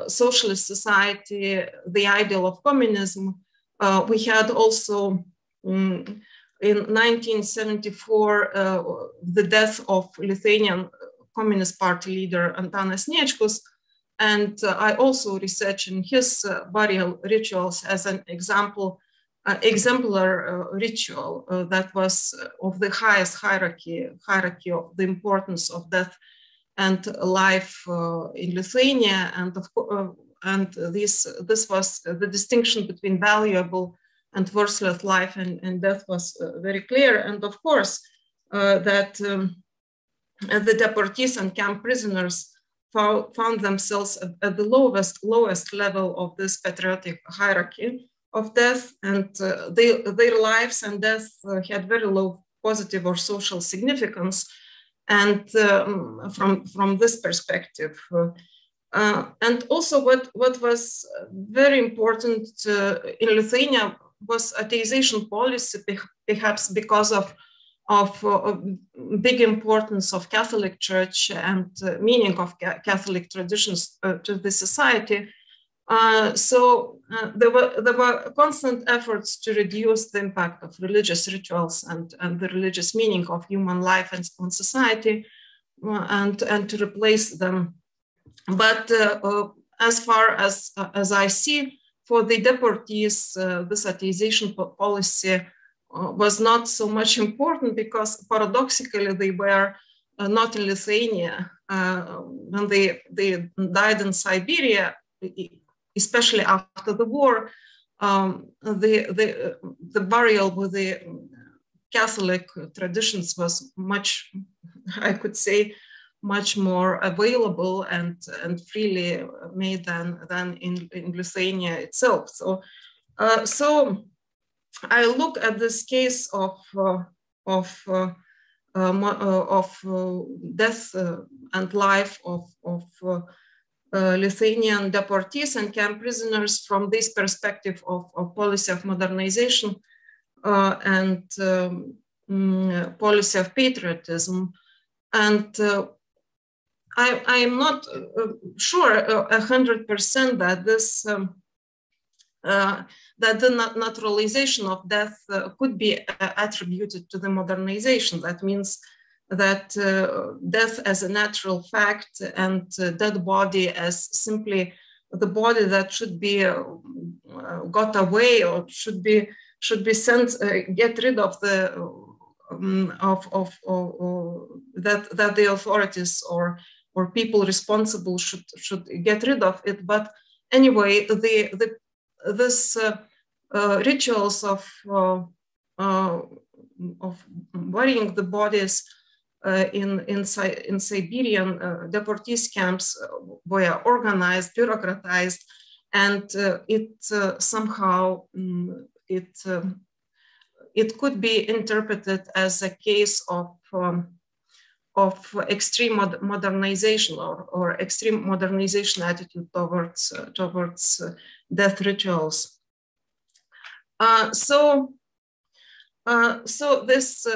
socialist society, the ideal of communism. We had also in 1974 the death of Lithuanian Communist Party leader Antanas Sniečkus, and I also researched in his burial rituals as an example, exemplar ritual that was of the highest hierarchy of the importance of death and life in Lithuania, and this was the distinction between valuable and worthless life and death was very clear. And of course, that the deportees and camp prisoners found themselves at the lowest level of this patriotic hierarchy of death, and their lives and death had very low positive or social significance. And from this perspective, And also what was very important in Lithuania was atheization policy, perhaps because of big importance of Catholic Church and meaning of Catholic traditions to the society. So there were constant efforts to reduce the impact of religious rituals and the religious meaning of human life and on society, and to replace them. But as far as I see, for the deportees, this atheization policy was not so much important, because paradoxically they were not in Lithuania. When they died in Siberia, especially after the war, the burial with the Catholic traditions was much, I could say, much more available and freely made than in Lithuania itself. So, so I look at this case of death and life of Lithuanian deportees and camp prisoners from this perspective of policy of modernization and policy of patriotism. And I am not sure 100% that this that the naturalization of death could be attributed to the modernization. That means that death as a natural fact and dead body as simply the body that should be got away or should be sent, get rid of the that the authorities or people responsible should get rid of it. But anyway, this rituals of burying the bodies in Siberian deportees camps were organized, bureaucratized, and it somehow it could be interpreted as a case of extreme modernization or extreme modernization attitude towards death rituals. So this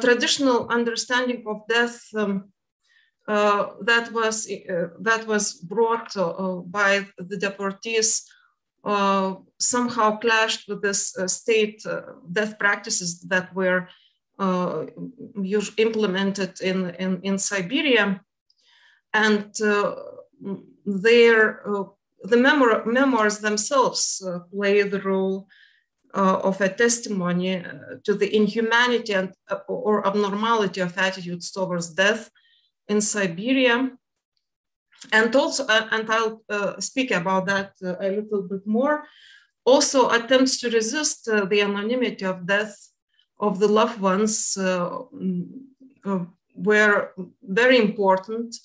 traditional understanding of death that was brought by the deportees somehow clashed with this state death practices that were implemented in Siberia, and the memoirs themselves play the role of a testimony to the inhumanity and or abnormality of attitudes towards death in Siberia. And also, and I'll speak about that a little bit more, also attempts to resist the anonymity of death of the loved ones were very important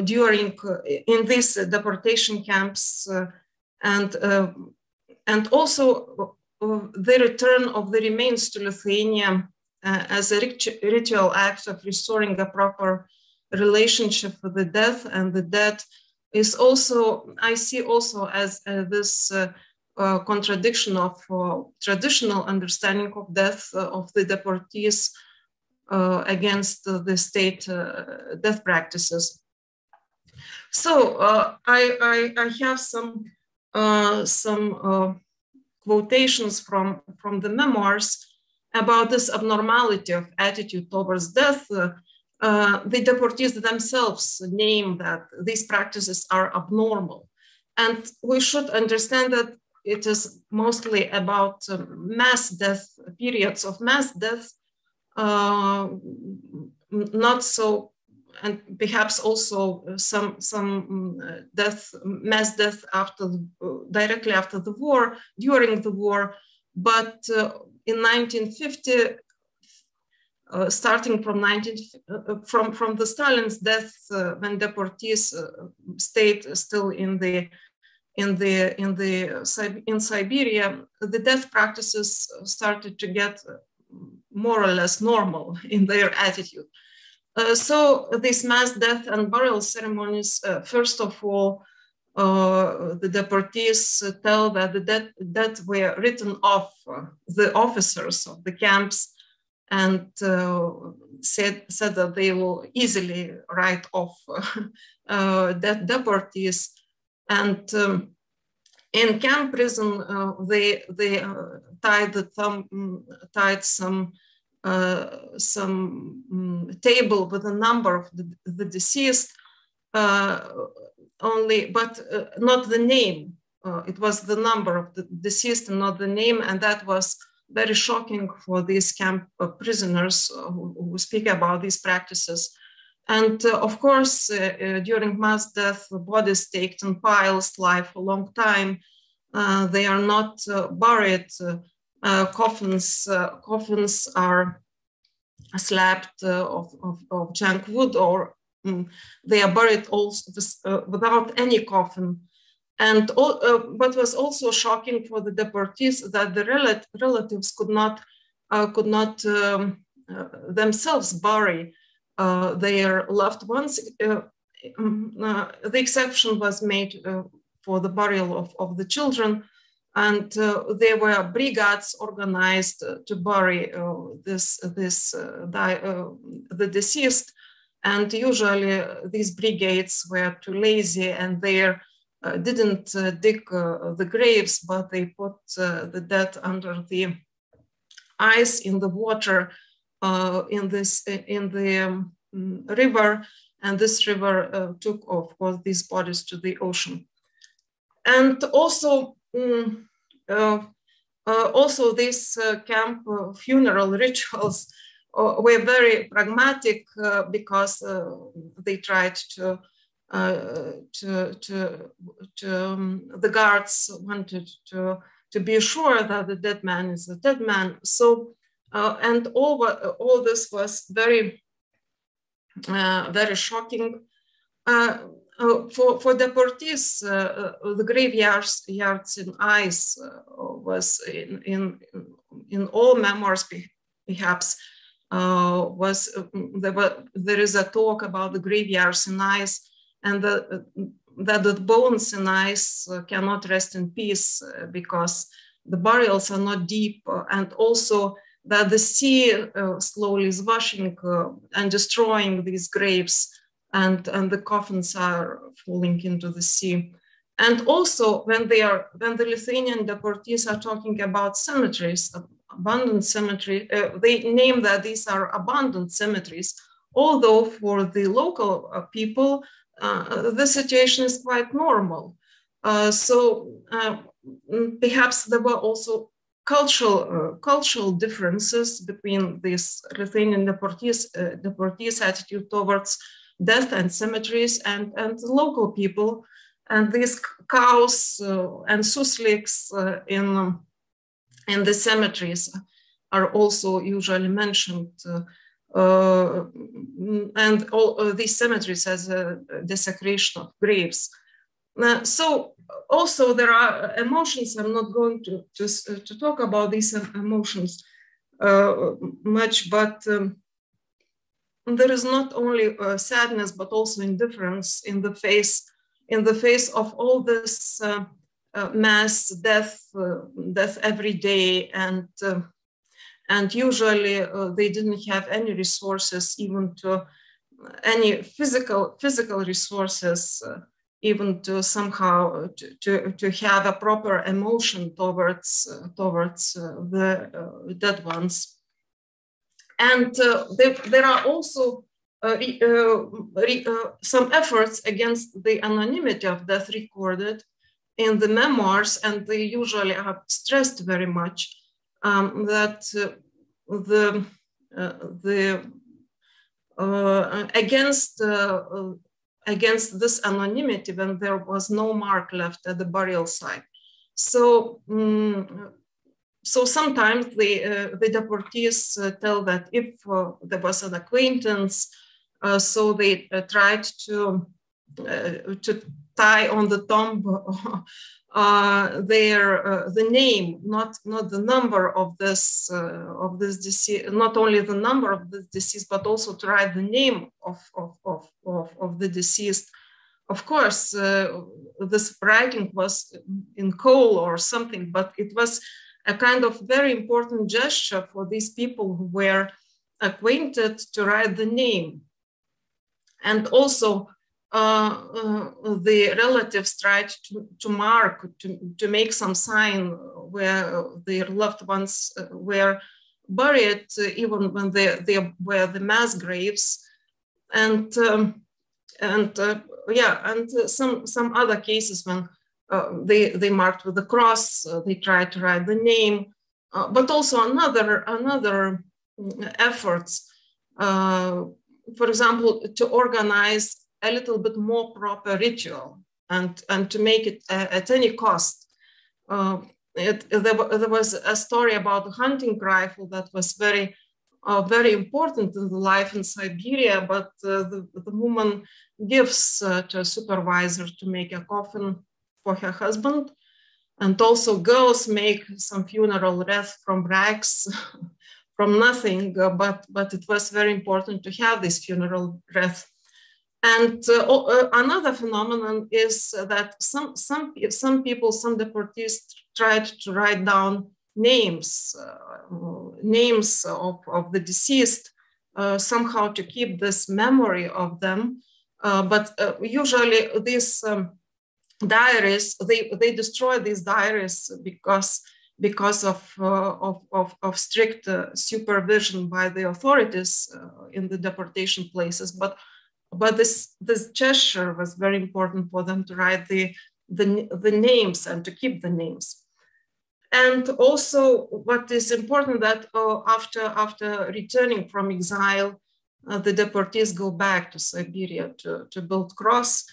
during in these deportation camps, and also the return of the remains to Lithuania as a ritual act of restoring a proper relationship with the death. And the dead is also, I see also as this contradiction of traditional understanding of death of the deportees against the state death practices. So I have some quotations from the memoirs about this abnormality of attitude towards death. The deportees themselves name that these practices are abnormal. And we should understand that it is mostly about mass death, periods of mass death, not so, and perhaps also some mass death directly after the war, during the war. But in 1950, starting from the Stalin's death, when deportees stayed still in Siberia, the death practices started to get more or less normal in their attitude. So these mass death and burial ceremonies, first of all, the deportees tell that the dead were written off the officers of the camps, and said that they will easily write off dead deportees. And in camp prison, they tied some table with a number of the deceased, only, but not the name. It was the number of the deceased and not the name, and that was very shocking for these camp prisoners who speak about these practices. And of course, during mass death, the bodies staked in piles lie for a long time. They are not buried. Coffins are slapped of junk wood, or they are buried also without any coffin. And what was also shocking for the deportees that the relatives could not themselves bury their loved ones. The exception was made for the burial of the children, and there were brigades organized to bury the deceased. And usually these brigades were too lazy, and they didn't dig the graves, but they put the dead under the ice in the water in the river, and this river took, of course, these bodies to the ocean. And also, these camp funeral rituals were very pragmatic because they tried to the guards wanted to be sure that the dead man is a dead man. So, and all this was very, very shocking. For deportees, the graveyards in ice was in all memoirs, perhaps, there is a talk about the graveyards in ice, and that the bones in ice cannot rest in peace because the burials are not deep, and also that the sea slowly is washing and destroying these graves, and the coffins are falling into the sea. And also when the Lithuanian deportees are talking about cemeteries, abandoned cemetery, they name that these are abandoned cemeteries, although for the local people, the situation is quite normal. So perhaps there were also cultural differences between these Lithuanian deportees' attitude towards death and cemeteries and the local people. And these cows and susliks in the cemeteries are also usually mentioned. And all these cemeteries as a desecration of graves. So also there are emotions. I'm not going to talk about these emotions much, but there is not only sadness, but also indifference in the face of all this mass death every day, and usually they didn't have any resources, even to any physical resources, even to somehow to have a proper emotion towards the dead ones. And there are also some efforts against the anonymity of death recorded in the memoirs, and they usually are stressed very much that against this anonymity when there was no mark left at the burial site. So sometimes the deportees tell that if there was an acquaintance, so they tried to tie on the tomb the name, not the number of this deceased, not only the number of the deceased, but also to write the name of the deceased. Of course, this writing was in coal or something, but it was a kind of very important gesture for these people who were acquainted to write the name. And also the relatives tried to mark, to make some sign where their loved ones were buried, even when they were the mass graves. And some other cases when they marked with the cross, they tried to write the name, but also another efforts, for example, to organize a little bit more proper ritual and to make it at any cost. There was a story about a hunting rifle that was very important in the life in Siberia, but the woman gives to a supervisor to make a coffin for her husband. And also girls make some funeral wreath from rags, from nothing, but it was very important to have this funeral wreath. And another phenomenon is that some people, some deportees tried to write down names of the deceased, somehow to keep this memory of them. But usually these diaries, they destroy these diaries because of strict supervision by the authorities in the deportation places. But this gesture was very important for them to write the names and to keep the names. And also what is important that after returning from exile, the deportees go back to Siberia to build cross.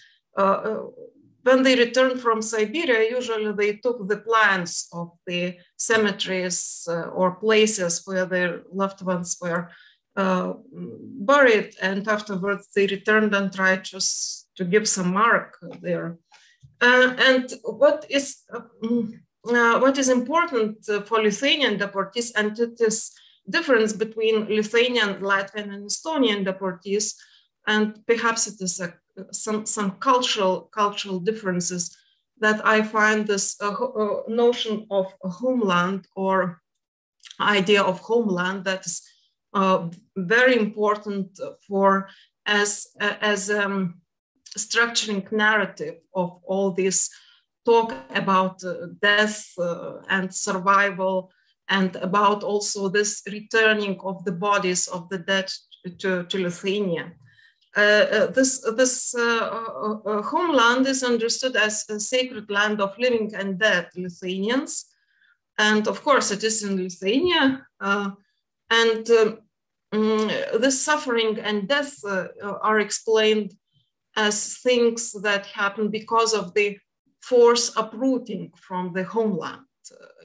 When they returned from Siberia, usually they took the plans of the cemeteries or places where their loved ones were buried, and afterwards they returned and tried to give some mark there. And what is important for Lithuanian deportees, and it is difference between Lithuanian, Latvian, and Estonian deportees, and perhaps it is some cultural differences, that I find this notion of a homeland or idea of homeland that is very important for as structuring narrative of all this talk about death and survival, and about also this returning of the bodies of the dead to Lithuania. This homeland is understood as a sacred land of living and dead Lithuanians. And of course it is in Lithuania. And this suffering and death are explained as things that happen because of the forced uprooting from the homeland.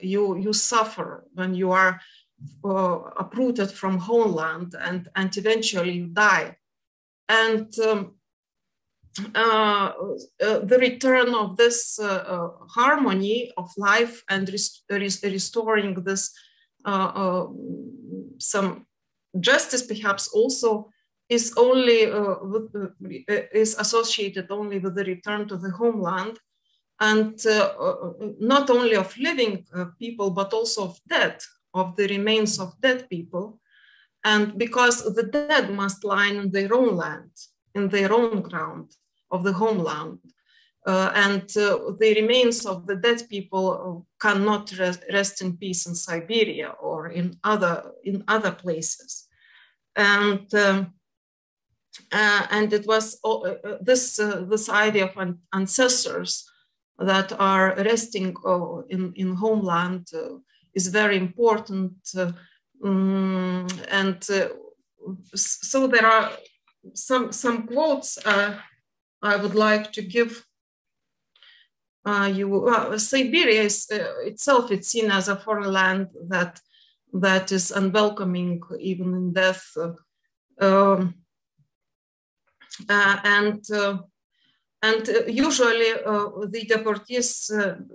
You suffer when you are uprooted from homeland, and eventually you die. And the return of this harmony of life and restoring this some justice, perhaps also, is only is associated only with the return to the homeland, and not only of living people, but also of dead, of the remains of dead people. And because the dead must lie in their own land, in their own ground of the homeland, and the remains of the dead people cannot rest in peace in Siberia or in other places. And it was this idea of ancestors that are resting in homeland is very important. So there are some quotes I would like to give you. Siberia is, itself, it's seen as a foreign land that is unwelcoming even in death. And usually the deportees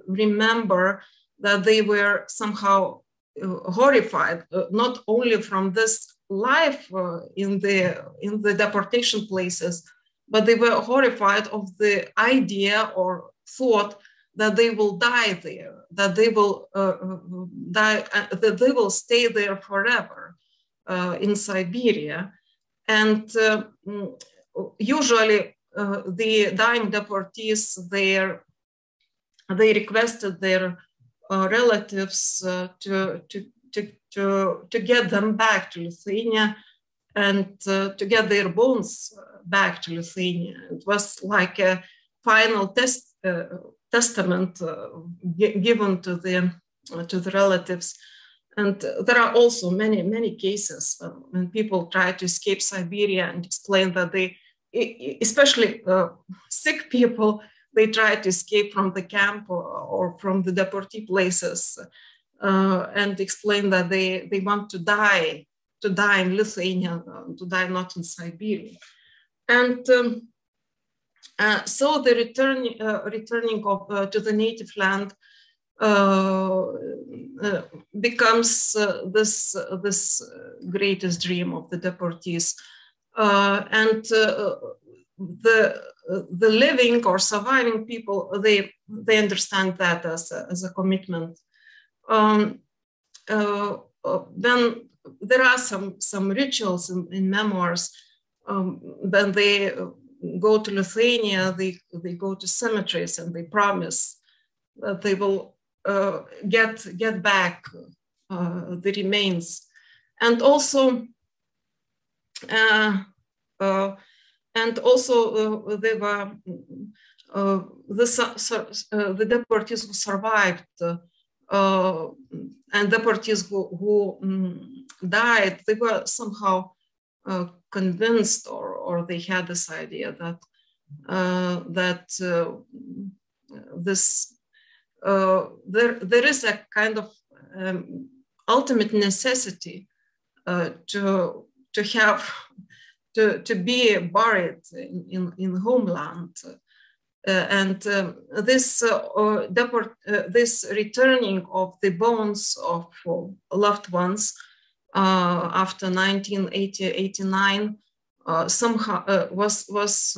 remember that they were somehow horrified, not only from this life in the deportation places, but they were horrified of the idea or thought that they will die there, that they will die, that they will stay there forever in Siberia. And usually the dying deportees, they requested their relatives to get them back to Lithuania and to get their bones back to Lithuania. It was like a final testament given to the relatives. And there are also many cases when people try to escape Siberia and explain that they, especially sick people, they try to escape from the camp or from the deportee places and explain that they want to die in Lithuania, to die not in Siberia. And so the returning to the native land becomes this greatest dream of the deportees. And the living or surviving people, they understand that as a commitment. Then there are some rituals in memoirs. When they go to Lithuania, they go to cemeteries and they promise that they will get back the remains. And also they were the deportees who survived and deportees who died, they were somehow convinced, or they had this idea that there is a kind of ultimate necessity to be buried in homeland, and this returning of the bones of loved ones after 1989 somehow was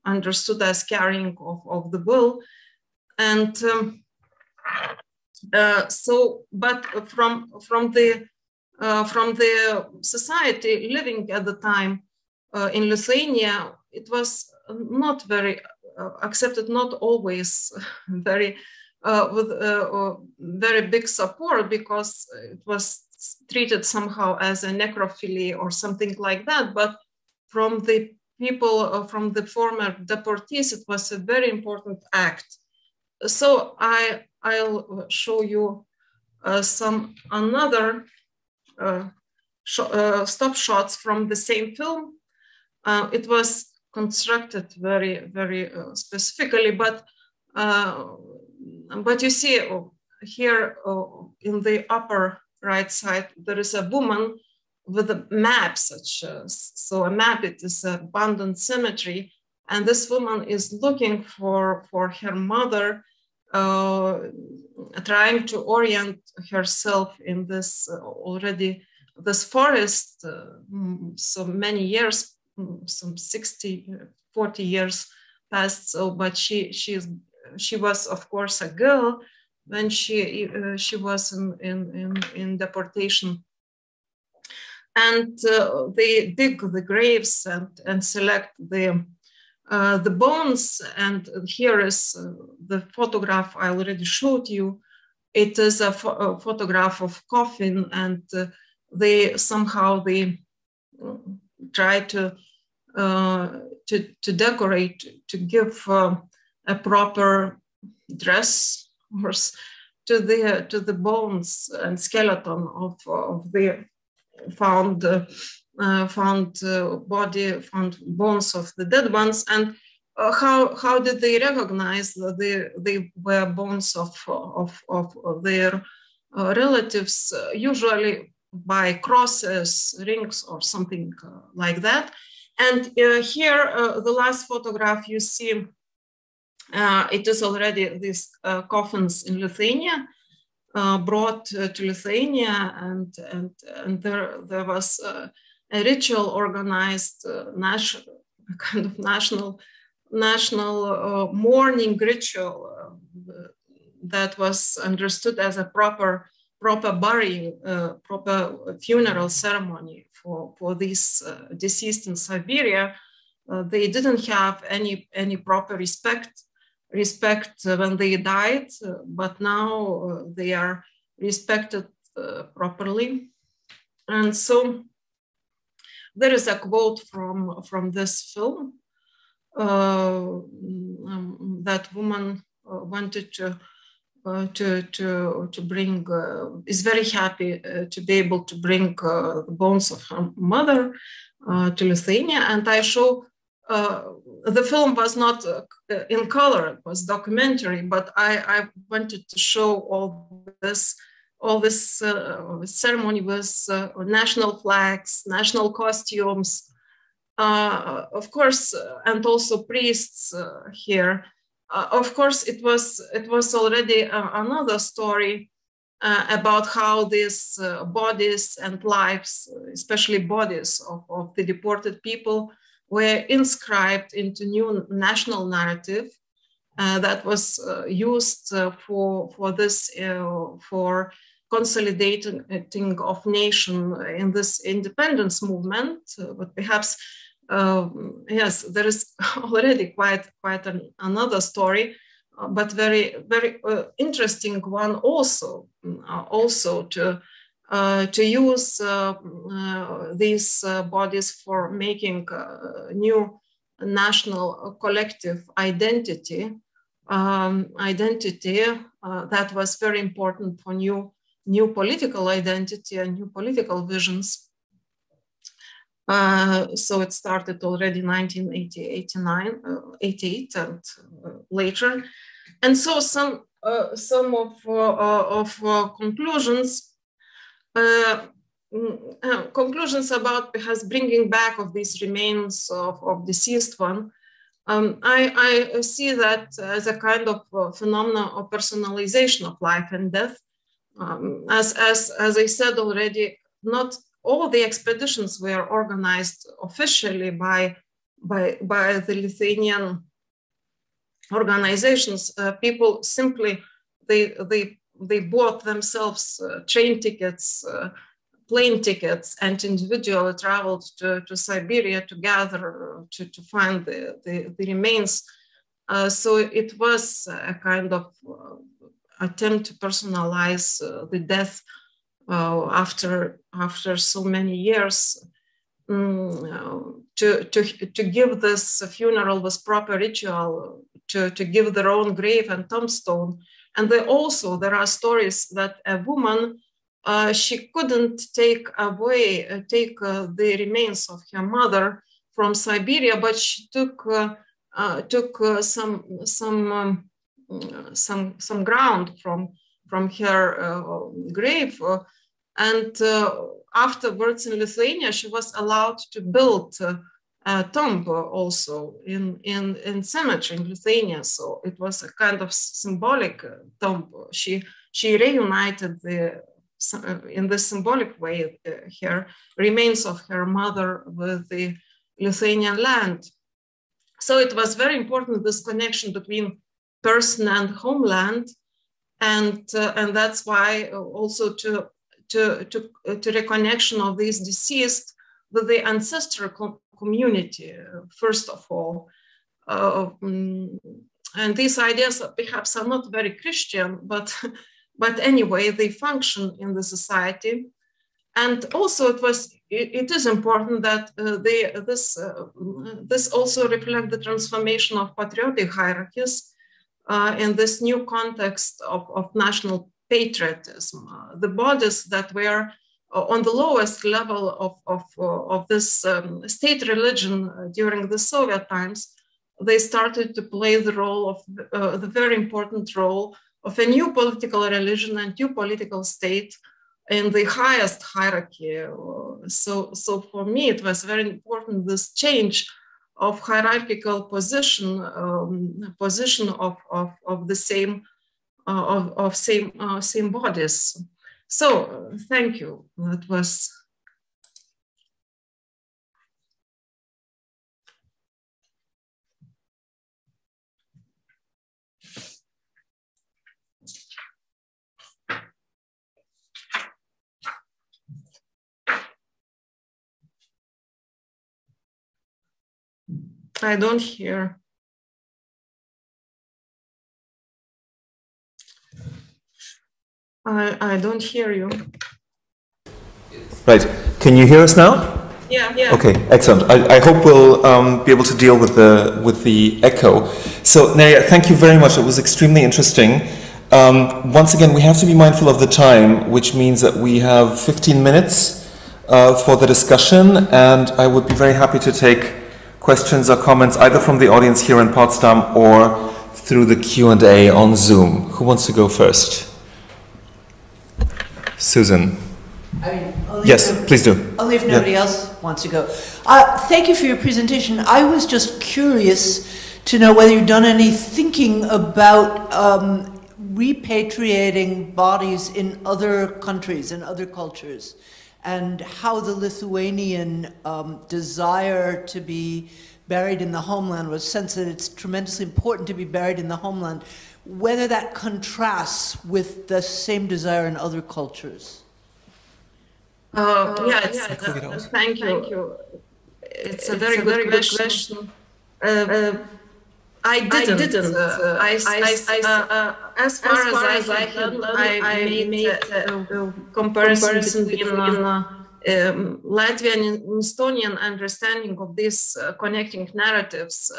understood as carrying of the will, and but from the society living at the time in Lithuania, it was not very accepted, not always very with very big support, because it was treated somehow as a necrophilia or something like that. But from the people, from the former deportees, it was a very important act. So I'll show you some another stop shots from the same film. It was constructed very specifically, but you see here in the upper right side, there is a woman with a map, so a map, it is an abandoned cemetery, and this woman is looking for her mother, trying to orient herself in this this forest, so many years, some 40 years passed. So, but she was of course a girl when she was in deportation, and they dig the graves and select the bones. And here is the photograph I already showed you. It is a photograph of coffin, and they somehow try to decorate, to give a proper dress to the bones and skeleton of the found bones of the dead ones. And how did they recognize that they were bones of their relatives? Usually by crosses, rings, or something like that. And here, the last photograph, you see It is already these coffins in Lithuania, brought to Lithuania, and there was a ritual organized, kind of national mourning ritual that was understood as a proper burying, proper funeral ceremony for these deceased in Siberia. They didn't have any proper respect when they died, but now they are respected properly. And so there is a quote from this film. That woman wanted to bring, is very happy to be able to bring the bones of her mother to Lithuania. And I show, the film was not in color, it was documentary, but I wanted to show all this ceremony with national flags, national costumes, of course, and also priests here. Of course, it was already another story about how these bodies and lives, especially bodies of the deported people, were inscribed into new national narrative that was used for this, for consolidating of nation in this independence movement. But perhaps, yes, there is already quite another story, but very interesting one also to use these bodies for making new national collective identity that was very important for new political identity and new political visions. So it started already 1988 and later. And so some of conclusions about perhaps bringing back of these remains of deceased one. I see that as a kind of phenomenon of personalization of life and death. As I said already, not all the expeditions were organized officially by the Lithuanian organizations. People simply they bought themselves train tickets, plane tickets, and individually traveled to Siberia to gather to find the remains. So it was a kind of attempt to personalize the death after so many years, to give this funeral with proper ritual, to give their own grave and tombstone. And there are stories that a woman, she couldn't take the remains of her mother from Siberia, but she took some ground from her grave, and afterwards in Lithuania she was allowed to build a tomb also in cemetery in Lithuania. So it was a kind of symbolic tomb. She reunited in the symbolic way her remains of her mother with the Lithuanian land. So it was very important, this connection between person and homeland, and that's why also to reconnection of these deceased with the ancestral community first of all, and these ideas perhaps are not very Christian, but anyway they function in the society. And also it is important that this also reflects the transformation of patriotic hierarchies in this new context of national patriotism. The bodies that were on the lowest level of this state religion during the Soviet times, they started to play the role of the very important role of a new political religion and new political state in the highest hierarchy. So for me, it was very important, this change hierarchical position of the same bodies. So thank you. That was. I don't hear. I don't hear you. Right. Can you hear us now? Yeah. Okay, excellent. I hope we'll be able to deal with the echo. So, Neria, thank you very much. It was extremely interesting. Once again, we have to be mindful of the time, which means that we have 15 minutes for the discussion, and I would be very happy to take questions or comments either from the audience here in Potsdam or through the Q&A on Zoom. Who wants to go first? Susan. Yes, please do. Only if nobody else wants to go. Thank you for your presentation. I was just curious to know whether you've done any thinking about repatriating bodies in other countries and other cultures, and how the Lithuanian desire to be buried in the homeland was sense that it's tremendously important to be buried in the homeland, whether that contrasts with the same desire in other cultures. Thank you. It's a very good question. I didn't. As far as I made a comparison between Latvian and Estonian understanding of these connecting narratives.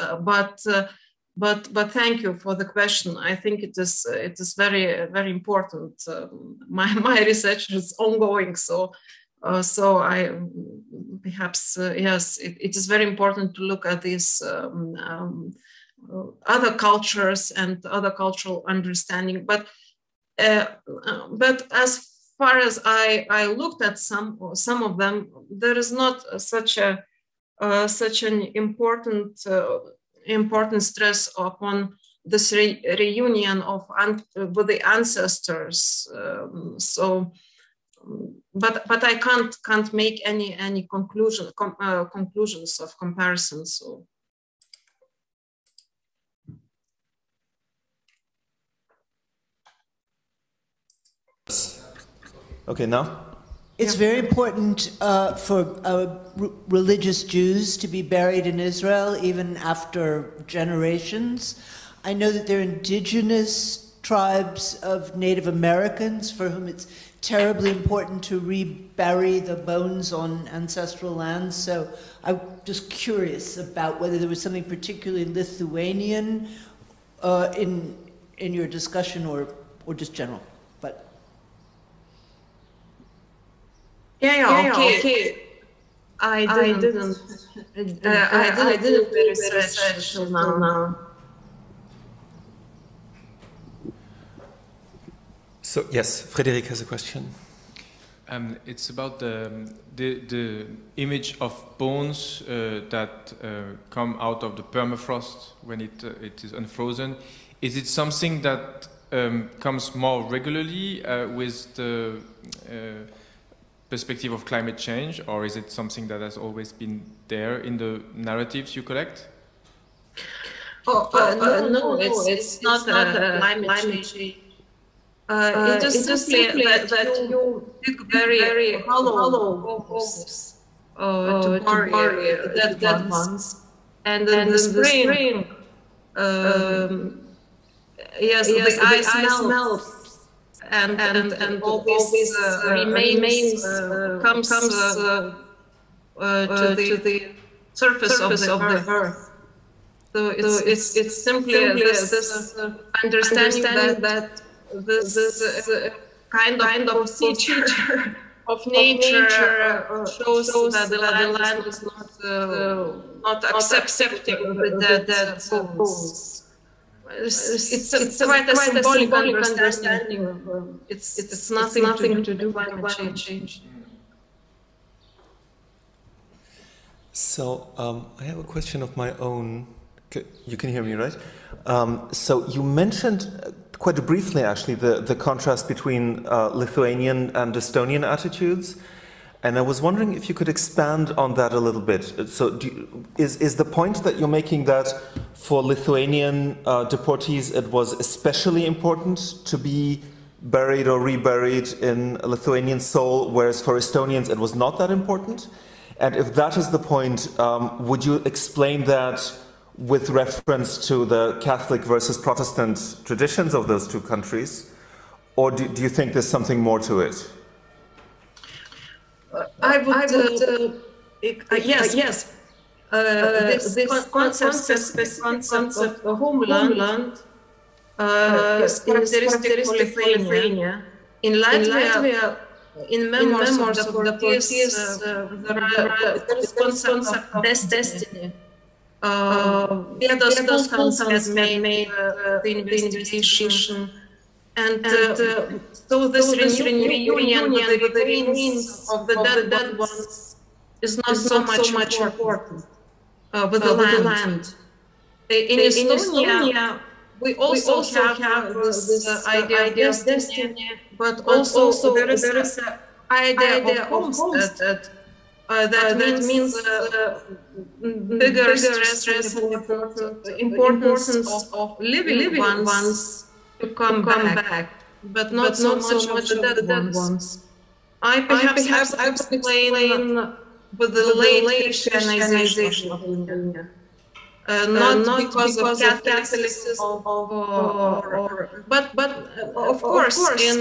But thank you for the question. I think it is very important. My research is ongoing, so I perhaps yes, it is very important to look at these other cultures and other cultural understanding. But as far as I looked at some of them, there is not such an important stress upon this reunion with the ancestors. But I can't make any conclusions of comparison. So. Okay, now? It's very important for religious Jews to be buried in Israel, even after generations. I know that there are indigenous tribes of Native Americans for whom it's terribly important to rebury the bones on ancestral lands. So I'm just curious about whether there was something particularly Lithuanian in your discussion or just general. Okay. I didn't research till now. So yes, Frédéric has a question. It's about the image of bones that come out of the permafrost when it is unfrozen. Is it something that comes more regularly with the perspective of climate change, or is it something that has always been there in the narratives you collect? No, it's not a climate change. It is simply that you dig very hollow holes to bury dead ones, and in the spring, yes, the ice melts. And all this remains comes to the surface of the earth. So it's simply this understanding that this kind of procedure of nature shows that the land is not accepting the dead souls. It's quite a symbolic understanding. It's nothing to do with climate change. So I have a question of my own. You can hear me, right? So you mentioned quite briefly, actually, the contrast between Lithuanian and Estonian attitudes. And I was wondering if you could expand on that a little bit. So is the point that you're making that for Lithuanian deportees it was especially important to be buried or reburied in a Lithuanian soil, whereas for Estonians it was not that important? And if that is the point, would you explain that with reference to the Catholic versus Protestant traditions of those two countries? Or do you think there's something more to it? I would yes. This concept of homeland is characteristic for Lithuania. In Latvia, in memoirs of the deportees, there is concept of destiny. Those concepts made the investigation. And so this reunion with the remains of the dead ones is not so much important with the land. In Estonia, we also have this idea of destiny, but also there is an idea of homestead that means bigger stress and importance of living ones to come back, but not so much of the dead ones. I perhaps have to explain with the late Christianization of India. Not because of Catholicism, but of course in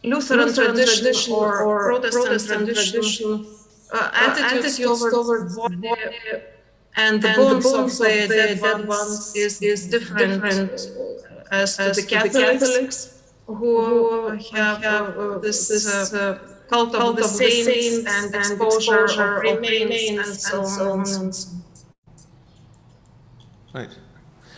Lutheran tradition or Protestant tradition, attitudes towards body and the bones of the dead ones is different as to the Catholics, who have this cult of the saints and exposure of remains and so on. Right.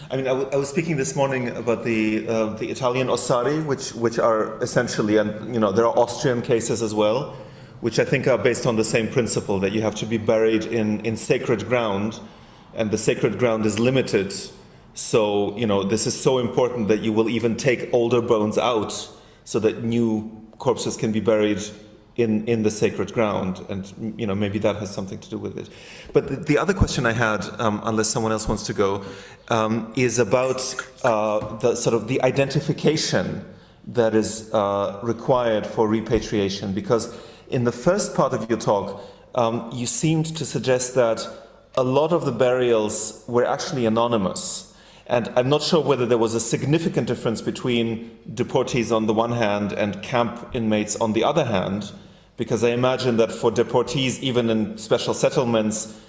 I mean, I was speaking this morning about the Italian ossari, which are essentially, and you know, there are Austrian cases as well, which I think are based on the same principle that you have to be buried in sacred ground, and the sacred ground is limited. So, you know, this is so important that you will even take older bones out so that new corpses can be buried in the sacred ground, and you know, maybe that has something to do with it. But the other question I had, unless someone else wants to go, is about the sort of the identification that is required for repatriation. Because in the first part of your talk, you seemed to suggest that a lot of the burials were actually anonymous. And I'm not sure whether there was a significant difference between deportees on the one hand and camp inmates on the other hand, because I imagine that for deportees, even in special settlements,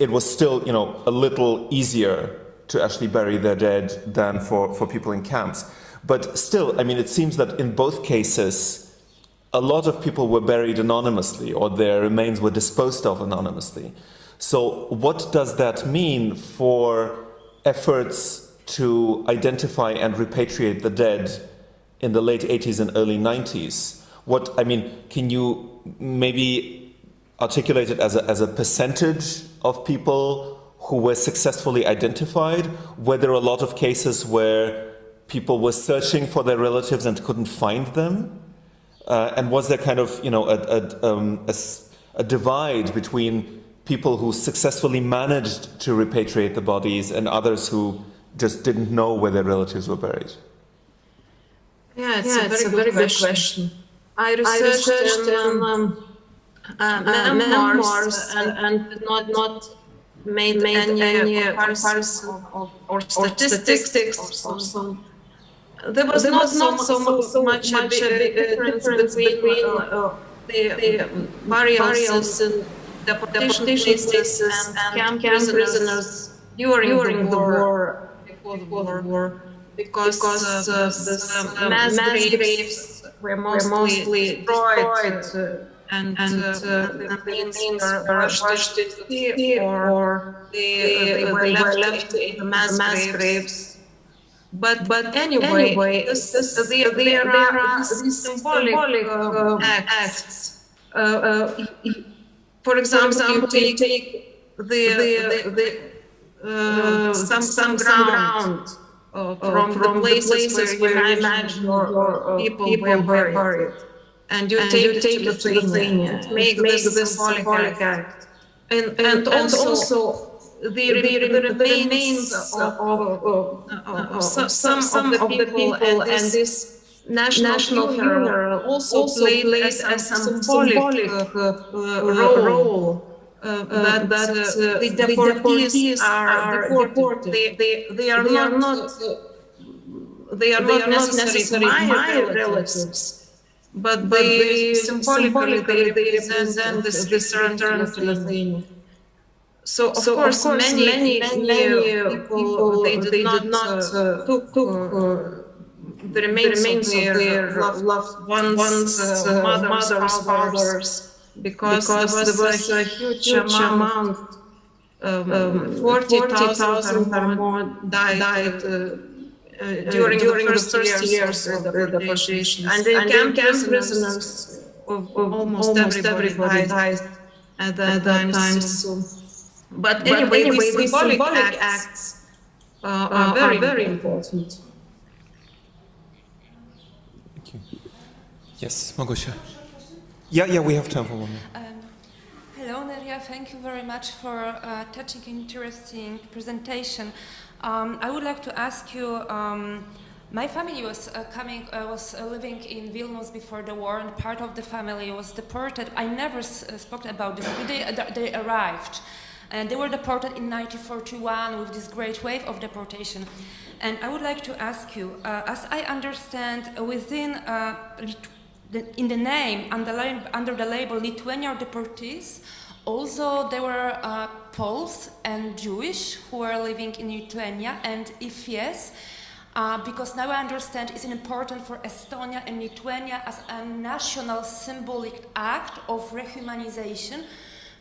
it was still, you know, a little easier to actually bury their dead than for people in camps. But still, I mean, it seems that in both cases, a lot of people were buried anonymously, or their remains were disposed of anonymously. So what does that mean for efforts to identify and repatriate the dead in the late 80s and early 90s? What, I mean, can you maybe articulate it as a percentage of people who were successfully identified? Were there a lot of cases where people were searching for their relatives and couldn't find them? And was there kind of, you know, a divide between people who successfully managed to repatriate the bodies and others who just didn't know where their relatives were buried? Yeah, it's a very good question. I researched memoirs and not made any comparison or statistics or some. There was not so much a big difference between the burials in deportation places and camp prisoners during the war, before the war, because the mass graves were mostly destroyed and the remains were rushed to sea, or they were left in the mass graves. But anyway, there are these symbolic acts. for example, you take some ground from the places where you imagine your people were buried, and you take it to Lithuania, make this symbolic act. And also the remains of some of the people and this national funeral also played as a symbolic role that the deportees are deported. They are not necessarily my relatives, but they symbolically they represent this return to Lithuania. So of course many people they did not took the remains of their loved ones, mothers, fathers, because there was a huge amount, 40,000 or more died during the first years of the deportation. And in camp prisoners, almost everybody died at that time. But anyway, these symbolic acts are very important. Thank you. Yes, Małgosia. Yeah, we have time for one more. Hello, Neria. Thank you very much for touching and interesting presentation. I would like to ask you, my family was living in Vilnius before the war, and part of the family was deported. I never spoke about this, but they arrived. And they were deported in 1941 with this great wave of deportation. And I would like to ask you, as I understand, within in the name, under the label Lithuanian deportees, also there were Poles and Jewish who were living in Lithuania, and if yes, because now I understand it's important for Estonia and Lithuania as a national symbolic act of rehumanization.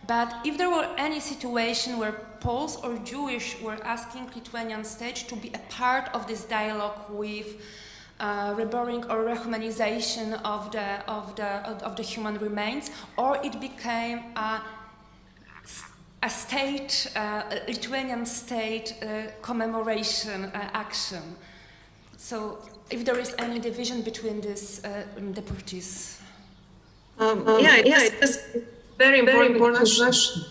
But if there were any situation where Poles or Jewish were asking Lithuanian state to be a part of this dialogue with reburying or rehumanization of the human remains, or it became a state, Lithuanian state commemoration action. So, if there is any division between these deportees. It is very important question.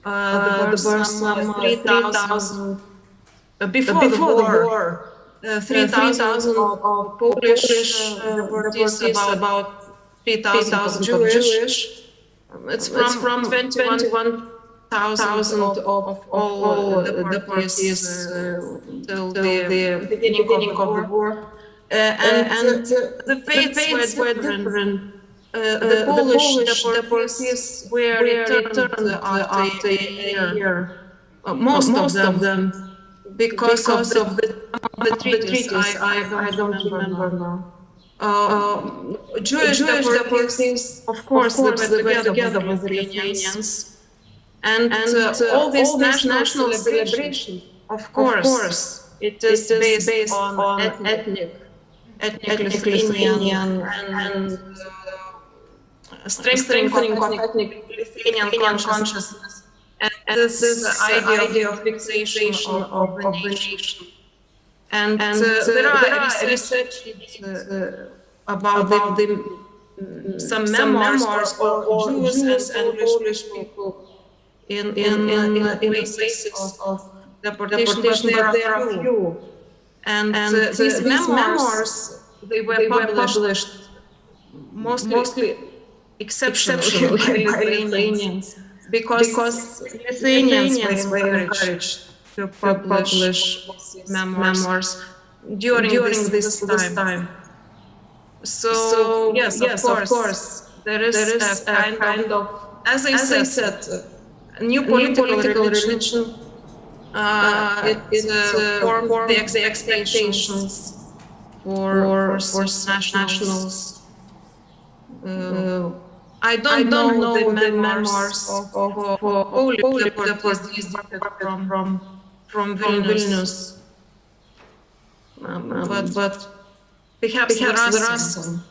There were some 3,000 before the war. 3,000 of Polish deportees, about 3,000 Jewish. It's from 21,000 of all the deportees till the beginning of the war. And the fates were different. The Polish deportees were returned after a year, most of them, because of the treaties. I don't remember now. Jewish deportees, of course, they were together with the Lithuanians, and all this national celebration, of course, it is based on ethnic Lithuanian and strengthening of ethnic Lithuanian consciousness, and this is the idea of fixation of the nation. And there are research about some memoirs of Jews and Polish people in places of deportation, but there are few. And these memoirs, they were published mostly exceptionally by Lithuanians, because Lithuanians were encouraged to publish memoirs during this time. So yes, of course, there is a kind of, as I said, new political religion. It's for the expectations for nationals. I don't know the memoirs of Polish deportees from Vilnius, but perhaps there are some.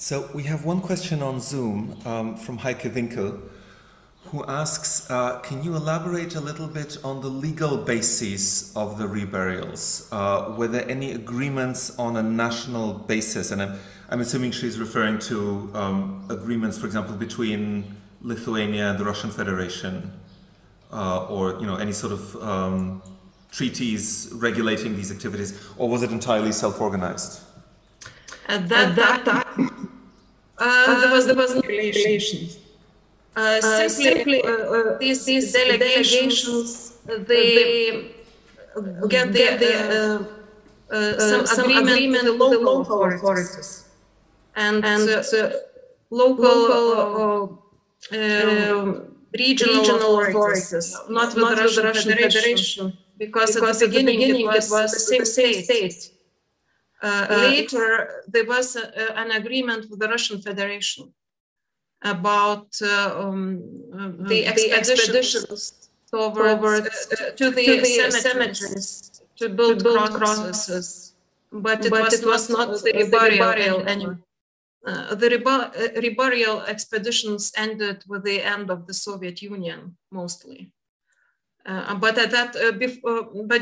So we have one question on Zoom from Heike Winkel, who asks, can you elaborate a little bit on the legal basis of the reburials? Were there any agreements on a national basis? And I'm assuming she's referring to agreements, for example, between Lithuania and the Russian Federation, or any sort of treaties regulating these activities, or was it entirely self-organized? At that time, there was no regulations. Simply, these delegations, they get some agreement with the local authorities, and local regional authorities, not with the Russian Federation, because at the beginning it was the same state. Later, there was an agreement with the Russian Federation about the expeditions towards to the cemeteries to build crosses, but it was not the reburial anymore. The reburial expeditions ended with the end of the Soviet Union, mostly. But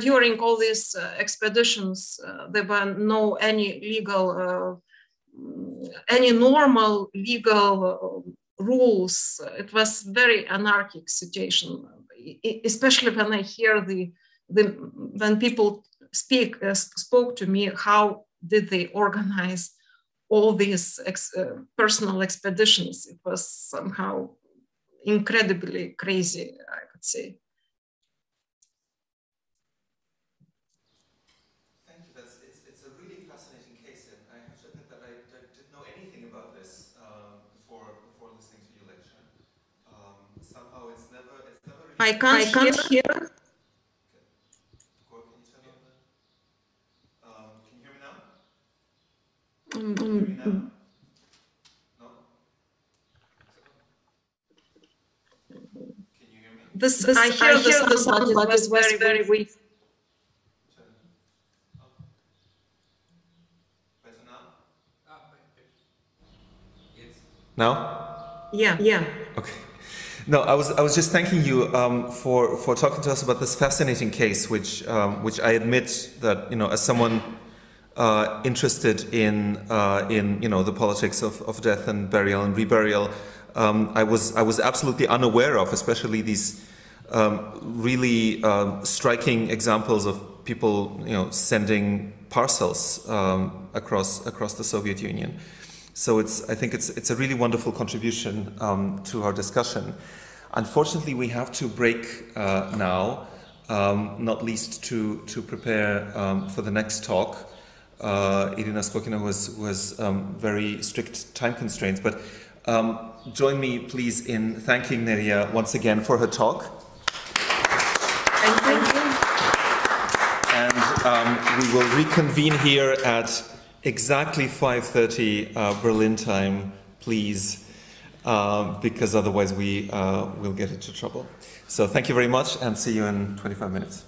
during all these expeditions, there were no any normal legal rules. It was very anarchic situation, especially when I hear when people spoke to me, how did they organize all these personal expeditions? It was somehow incredibly crazy, I would say. It's a really fascinating case, and I have to admit that I didn't know anything about this before listening to your lecture. Somehow it's never really. I can't hear. Okay. Cor, can you turn on the? Can you hear me now? Can you hear me now? No. Can you hear me? I hear the sound, but it was very weak. Now? Yeah. Okay. No, I was just thanking you for talking to us about this fascinating case, which I admit that as someone interested in the politics of death and burial and reburial, I was absolutely unaware of, especially these really striking examples of people sending parcels across the Soviet Union. So I think it's a really wonderful contribution to our discussion. Unfortunately, we have to break now, not least to prepare for the next talk. Irina Skokina was very strict time constraints, but join me, please, in thanking Neria once again for her talk. Thank you. And we will reconvene here at exactly 5:30 Berlin time, please, because otherwise we will get into trouble. So thank you very much, and see you in 25 minutes.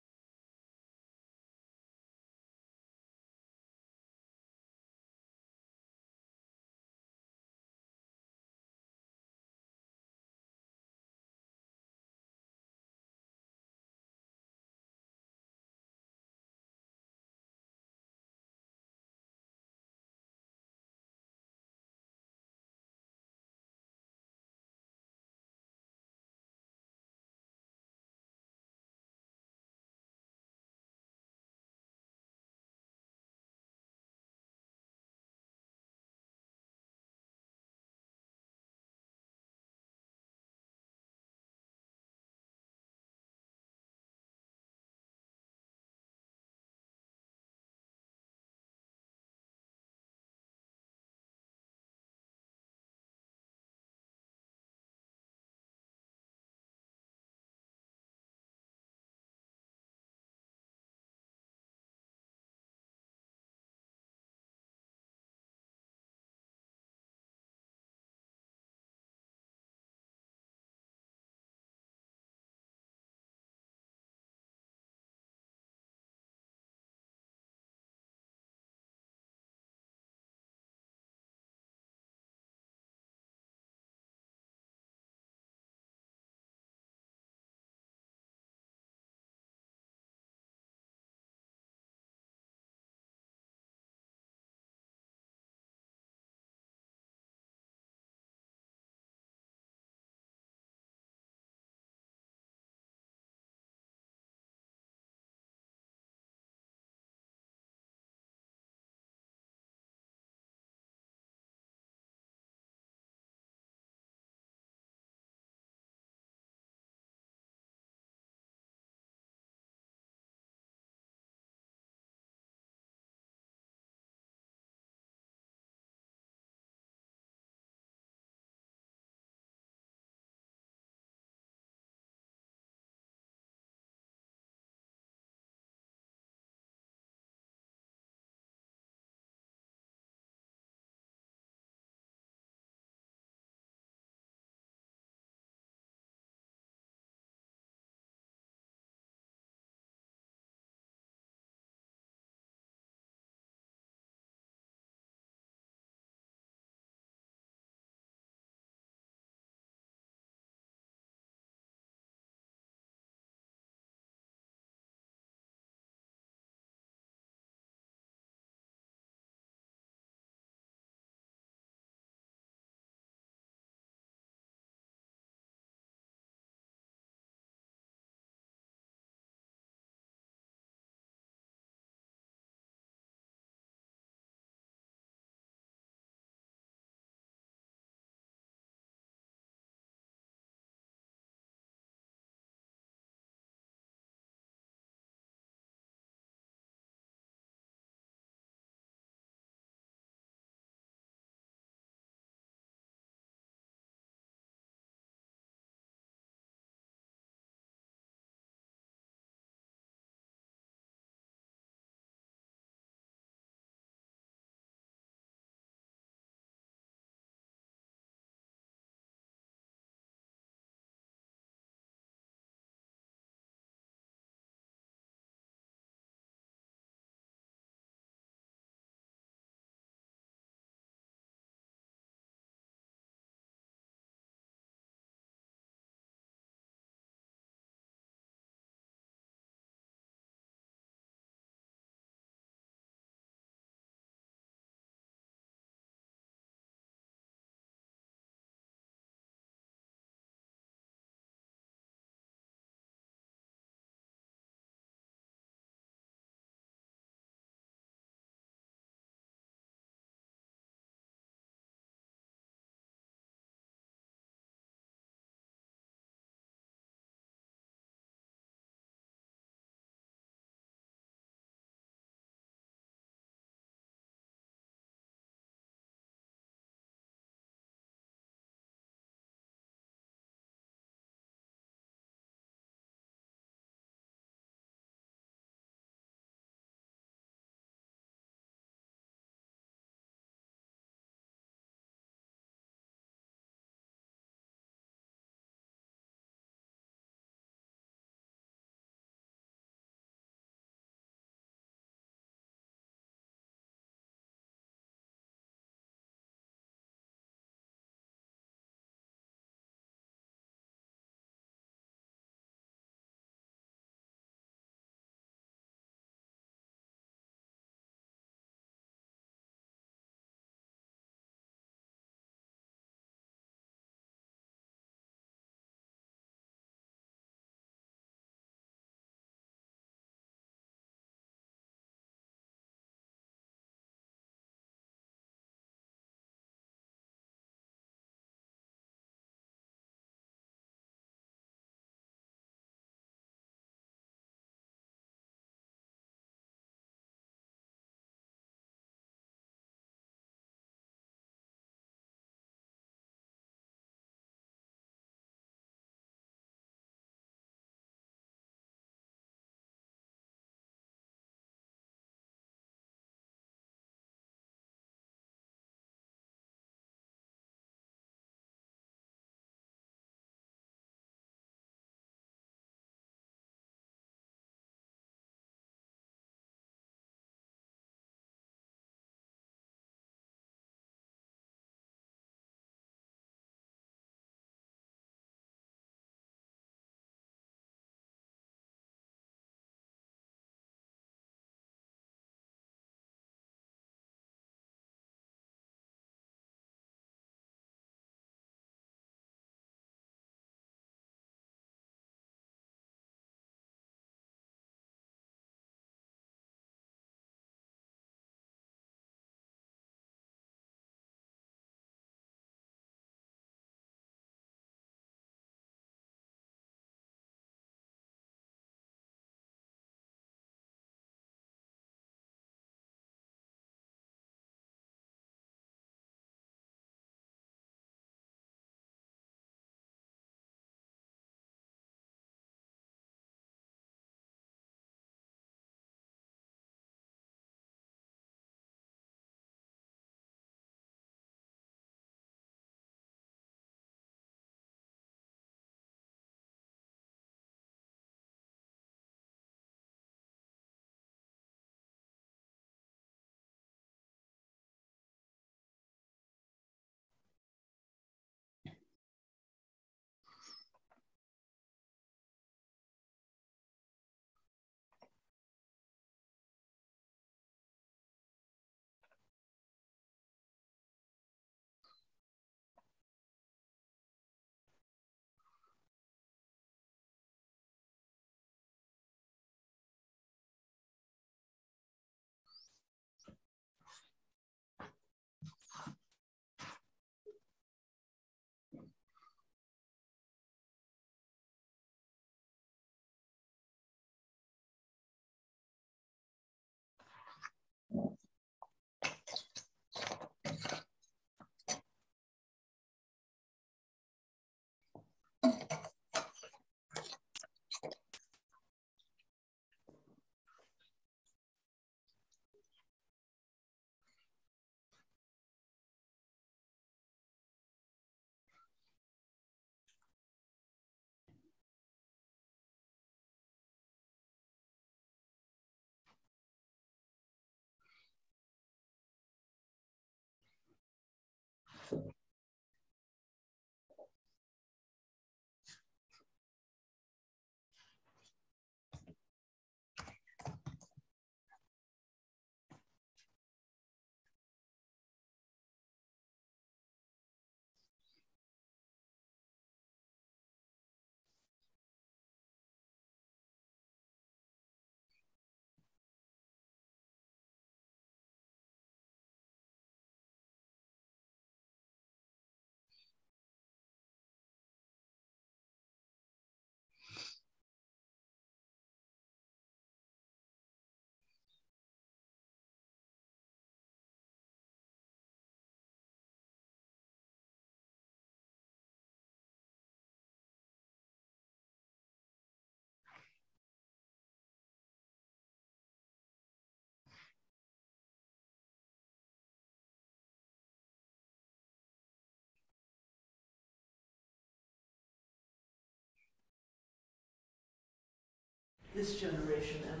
this generation and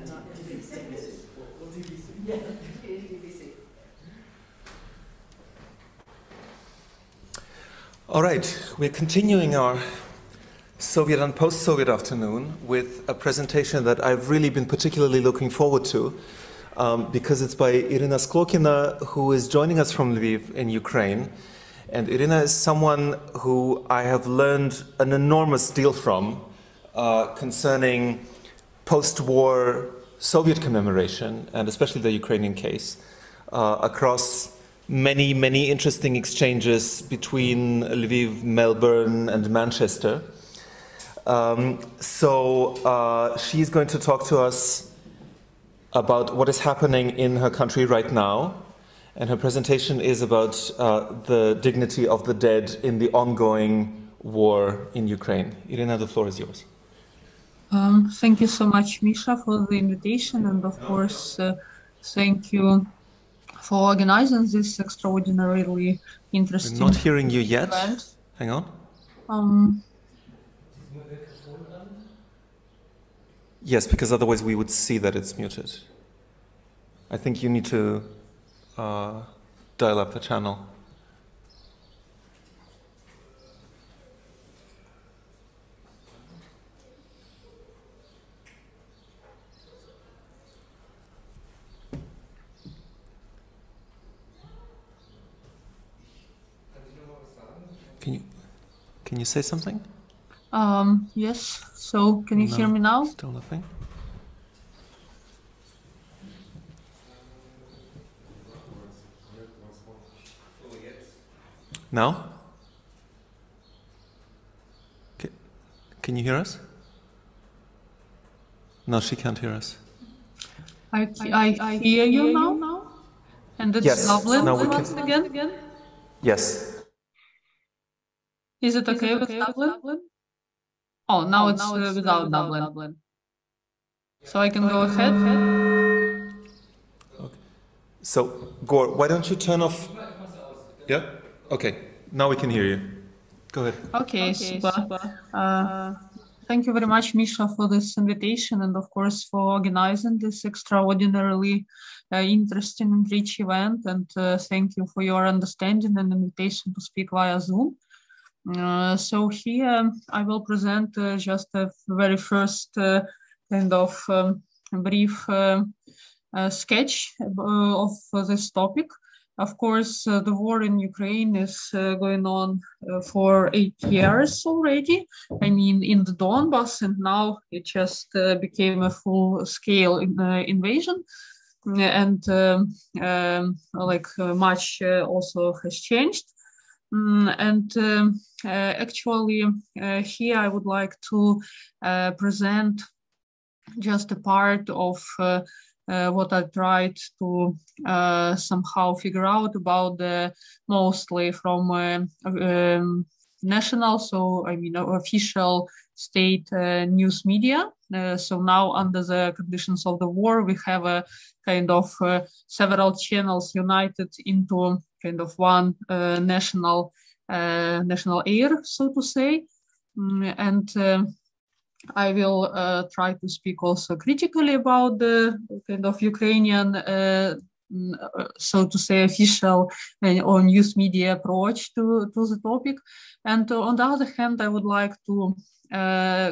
not DBC. Yeah, DBC. All right, we're continuing our Soviet and post-Soviet afternoon with a presentation that I've really been particularly looking forward to because it's by Irina Sklokina, who is joining us from Lviv in Ukraine. And Irina is someone who I have learned an enormous deal from concerning post-war Soviet commemoration, and especially the Ukrainian case, across many, many interesting exchanges between Lviv, Melbourne, and Manchester. She's going to talk to us about what is happening in her country right now. And her presentation is about the dignity of the dead in the ongoing war in Ukraine. Irina, the floor is yours. Thank you so much, Misha, for the invitation. And of course, thank you for organizing this extraordinarily interesting We're not hearing you yet. event. Hang on. Yes, because otherwise we would see that it's muted. I think you need to dial up the channel. Can you say something? Yes. So can you hear me now? Still nothing. Now? Can you hear us? No, she can't hear us. I hear you now. And it's Yes, Dublin now we once can. again. Yes. Is it okay with Dublin? Oh, now it's without Dublin. So I can go ahead. Okay. So, Gor, why don't you turn off? Yeah? Okay. Now we can hear you. Go ahead. Okay, super. Thank you very much, Misha, for this invitation and, of course, for organizing this extraordinarily interesting and rich event. And thank you for your understanding and invitation to speak via Zoom. So here I will present just a very first kind of brief sketch of this topic. Of course, the war in Ukraine is going on for 8 years already. I mean, in the Donbass, and now it just became a full-scale invasion. And much also has changed. Actually, here I would like to present just a part of what I tried to somehow figure out about mostly from national, so I mean official state news media. So now under the conditions of the war, we have a kind of several channels united into kind of one national air, so to say. I will try to speak also critically about the kind of Ukrainian, so to say, official or news media approach to the topic. And on the other hand, I would like to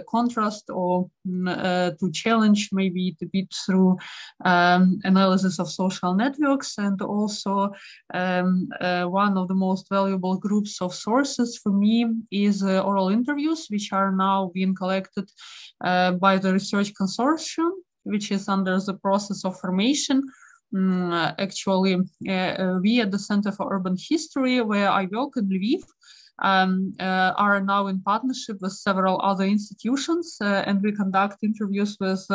contrast or to challenge maybe a bit through analysis of social networks, and also one of the most valuable groups of sources for me is oral interviews, which are now being collected by the research consortium, which is under the process of formation. Actually, we at the Center for Urban History, where I work in Lviv, are now in partnership with several other institutions, and we conduct interviews with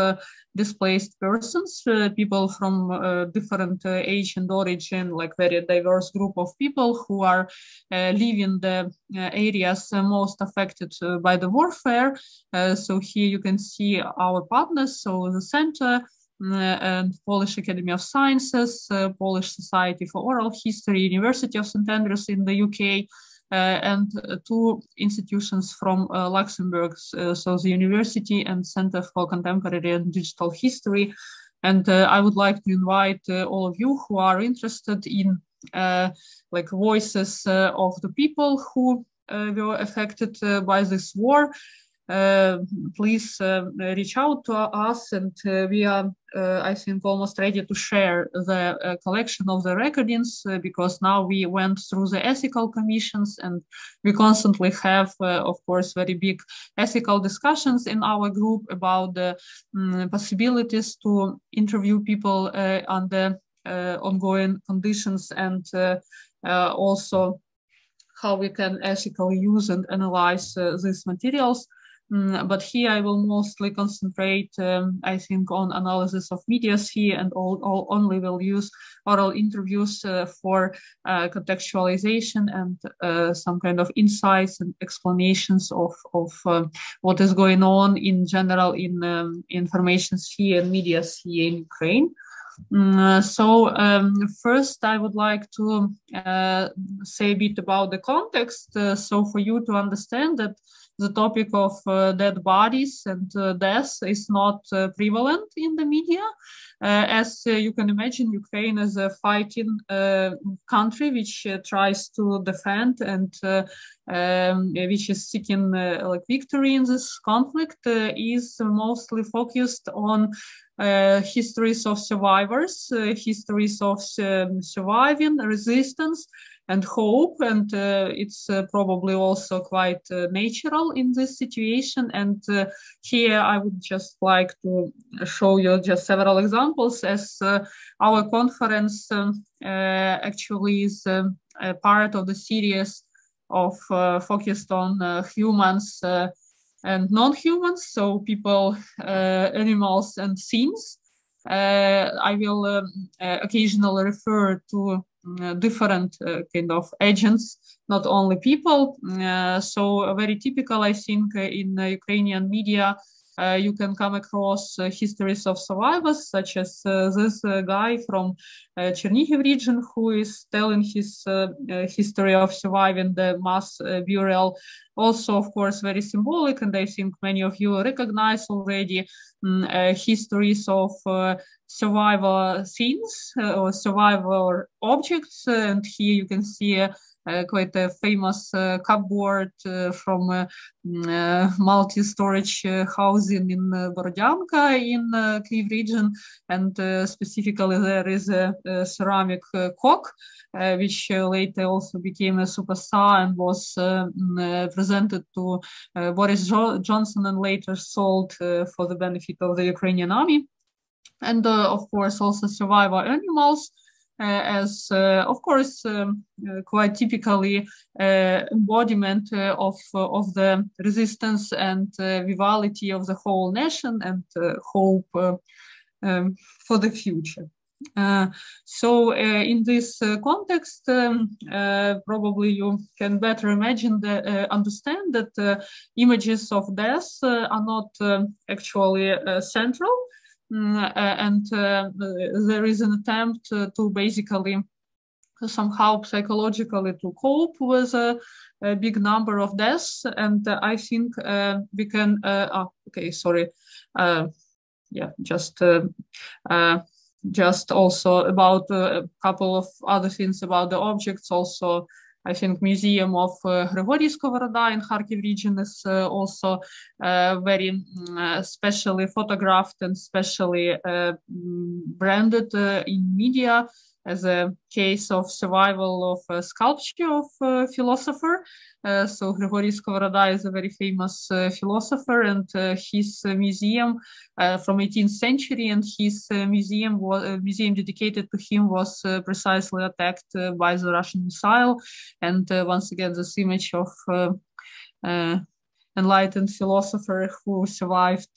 displaced persons, people from different age and origin, like very diverse group of people who are living the areas most affected by the warfare. So here you can see our partners, so the center, and Polish Academy of Sciences, Polish Society for Oral History, University of St. Andrews in the UK, and two institutions from Luxembourg, so the University and Center for Contemporary and Digital History. And I would like to invite all of you who are interested in like voices of the people who were affected by this war. Please reach out to us, and we are, I think, almost ready to share the collection of the recordings, because now we went through the ethical commissions, and we constantly have, of course, very big ethical discussions in our group about the possibilities to interview people under ongoing conditions, and also how we can ethically use and analyze these materials. But here I will mostly concentrate, I think, on analysis of media sphere, and only will use oral interviews for contextualization and some kind of insights and explanations of what is going on in general in information sphere and media sphere in Ukraine. First, I would like to say a bit about the context. So for you to understand that the topic of dead bodies and death is not prevalent in the media. As you can imagine, Ukraine is a fighting country which tries to defend and which is seeking like victory in this conflict, is mostly focused on histories of survivors, histories of surviving, resistance, and hope, and it's probably also quite natural in this situation. And here I would just like to show you just several examples, as our conference actually is a part of the series of focused on humans and non-humans, so people, animals, and things. I will occasionally refer to different kind of agents, not only people. So very typical, I think, in Ukrainian media, you can come across histories of survivors, such as this guy from Chernihiv region, who is telling his history of surviving the mass burial. Also, of course, very symbolic, and I think many of you recognize already histories of survivor things or survivor objects. And here you can see quite a famous cupboard from multi-storage housing in Borodyanka in Kyiv region, and specifically there is a ceramic cock, which later also became a superstar and was presented to Boris Johnson and later sold for the benefit of the Ukrainian army. And of course also survivor animals, as of course quite typically embodiment of the resistance and vitality of the whole nation, and hope for the future. So in this context, probably you can better imagine understand that images of death are not actually central. And there is an attempt to basically somehow psychologically to cope with a big number of deaths. And I think we can, okay, sorry. Yeah, just also about a couple of other things about the objects. Also, I think Museum of Grigoriy Skovoroda in Kharkiv region is also very specially photographed and specially branded in media as a case of survival of a sculpture of a philosopher. So Grigoriy Skovoroda is a very famous philosopher, and his museum from 18th century, and his museum dedicated to him was precisely attacked by the Russian missile. And once again, this image of enlightened philosopher who survived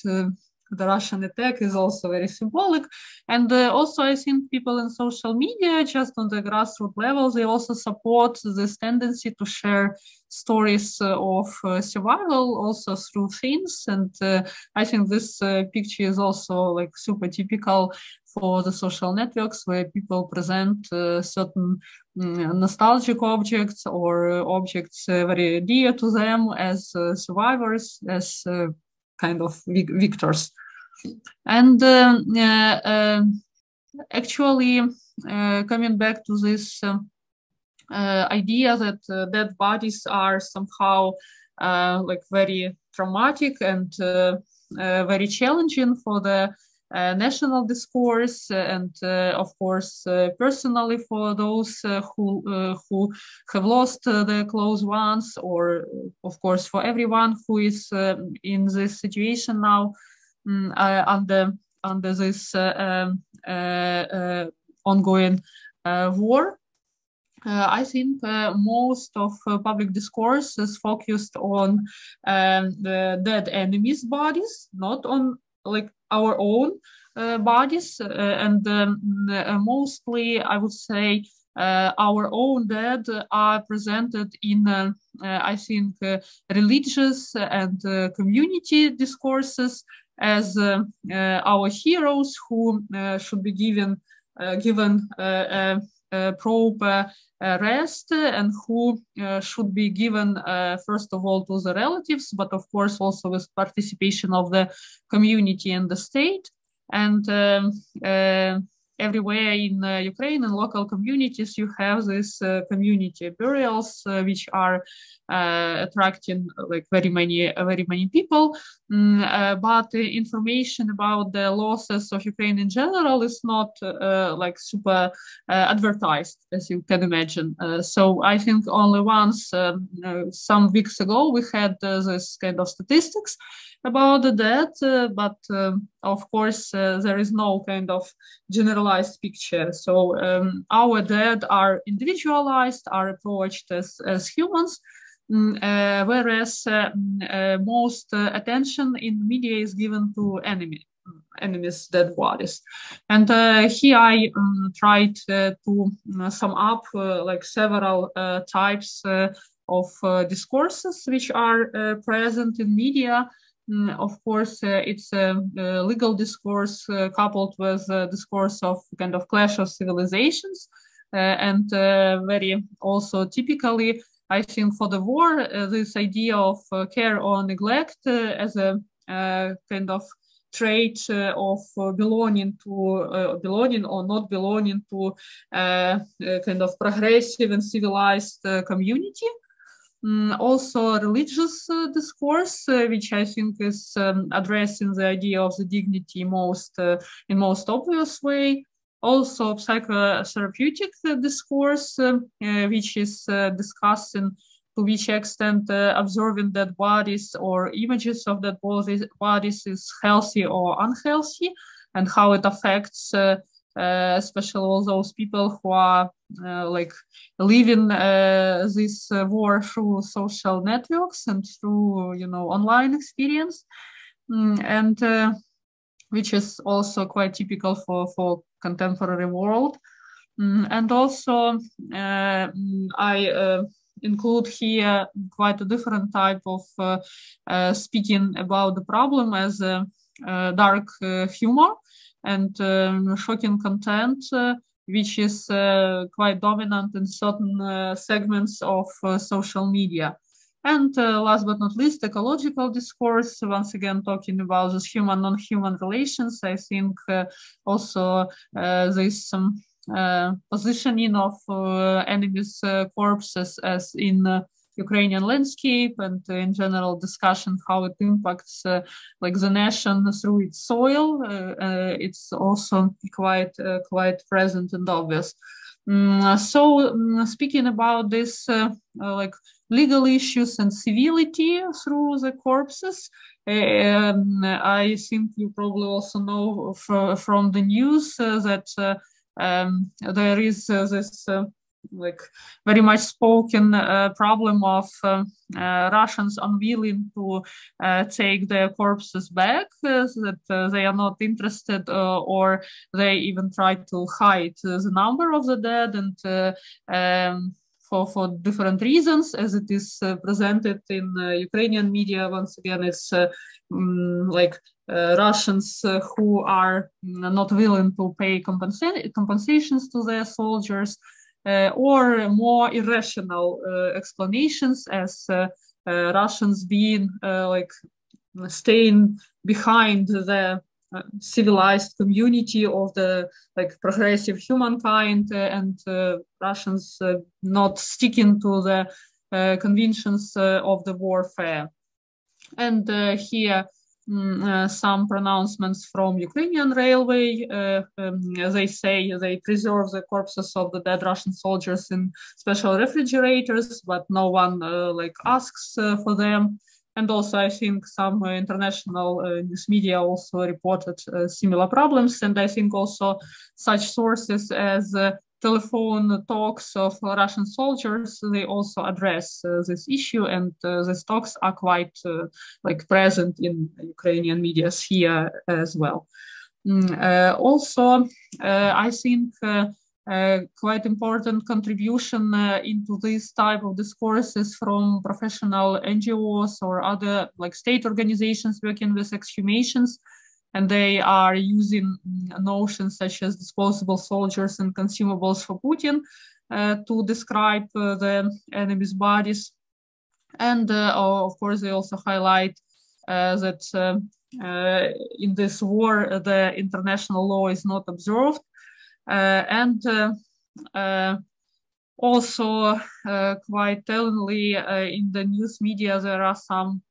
the Russian attack is also very symbolic. And also I think people in social media, just on the grassroots level, they also support this tendency to share stories of survival also through things. And I think this picture is also like super typical for the social networks where people present certain nostalgic objects or objects very dear to them as survivors, as kind of victors. And actually, coming back to this idea that dead bodies are somehow like very traumatic and very challenging for the national discourse, and of course personally for those who have lost their close ones, or of course for everyone who is in this situation now under this ongoing war. I think most of public discourse is focused on the dead enemies' bodies, not on like our own bodies, and mostly I would say our own dead are presented in I think religious and community discourses as our heroes who should be given proper rest, and who should be given first of all to the relatives, but of course also with participation of the community and the state. And everywhere in Ukraine, in local communities, you have these community burials, which are attracting like very many people. But the information about the losses of Ukraine in general is not like super advertised, as you can imagine. So I think only once, some weeks ago, we had this kind of statistics about the dead, but of course there is no kind of generalized picture. So our dead are individualized, are approached as humans, whereas most attention in media is given to enemies' dead bodies. And here I tried to sum up like several types of discourses which are present in media. Of course, it's a legal discourse coupled with a discourse of kind of clash of civilizations, and very also typically, I think, for the war, this idea of care or neglect as a kind of trait of belonging or not belonging to kind of progressive and civilized community. Also religious discourse, which I think is addressing the idea of the dignity in most obvious way. Also psychotherapeutic discourse, which is discussing to which extent observing dead bodies or images of dead bodies is healthy or unhealthy, and how it affects especially all those people who are like living this war through social networks and through online experience, and which is also quite typical for contemporary world. And also I include here quite a different type of speaking about the problem as dark humor and shocking content, which is quite dominant in certain segments of social media. And last but not least, ecological discourse, once again talking about this human-non-human relations. I think also this positioning of enemies' corpses as in Ukrainian landscape, and in general discussion how it impacts like the nation through its soil. It's also quite present and obvious. So speaking about this like legal issues and civility through the corpses, I think you probably also know from the news that there is this like very much spoken problem of Russians unwilling to take their corpses back, that they are not interested, or they even try to hide the number of the dead, and for different reasons, as it is presented in Ukrainian media. Once again, it's Russians who are not willing to pay compensations to their soldiers, or more irrational explanations, as Russians being staying behind the civilized community of the progressive humankind, and Russians not sticking to the conventions of the warfare. And here some pronouncements from Ukrainian railway. They say they preserve the corpses of the dead Russian soldiers in special refrigerators, but no one asks for them. And also, I think some international news media also reported similar problems. And I think also such sources as telephone talks of Russian soldiers, they also address this issue, and these talks are quite present in Ukrainian media here as well. Also, I think quite important contribution into this type of discourses from professional NGOs or other state organizations working with exhumations. And they are using notions such as disposable soldiers and consumables for Putin to describe the enemy's bodies. And of course, they also highlight that in this war, the international law is not observed. And also quite tellingly in the news media, there are some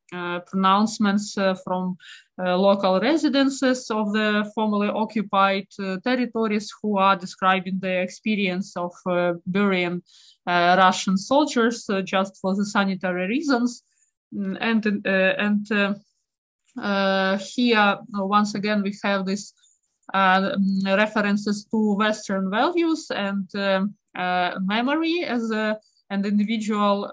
pronouncements from local residences of the formerly occupied territories who are describing their experience of burying Russian soldiers just for the sanitary reasons. And here, once again, we have this references to Western values and memory as and individual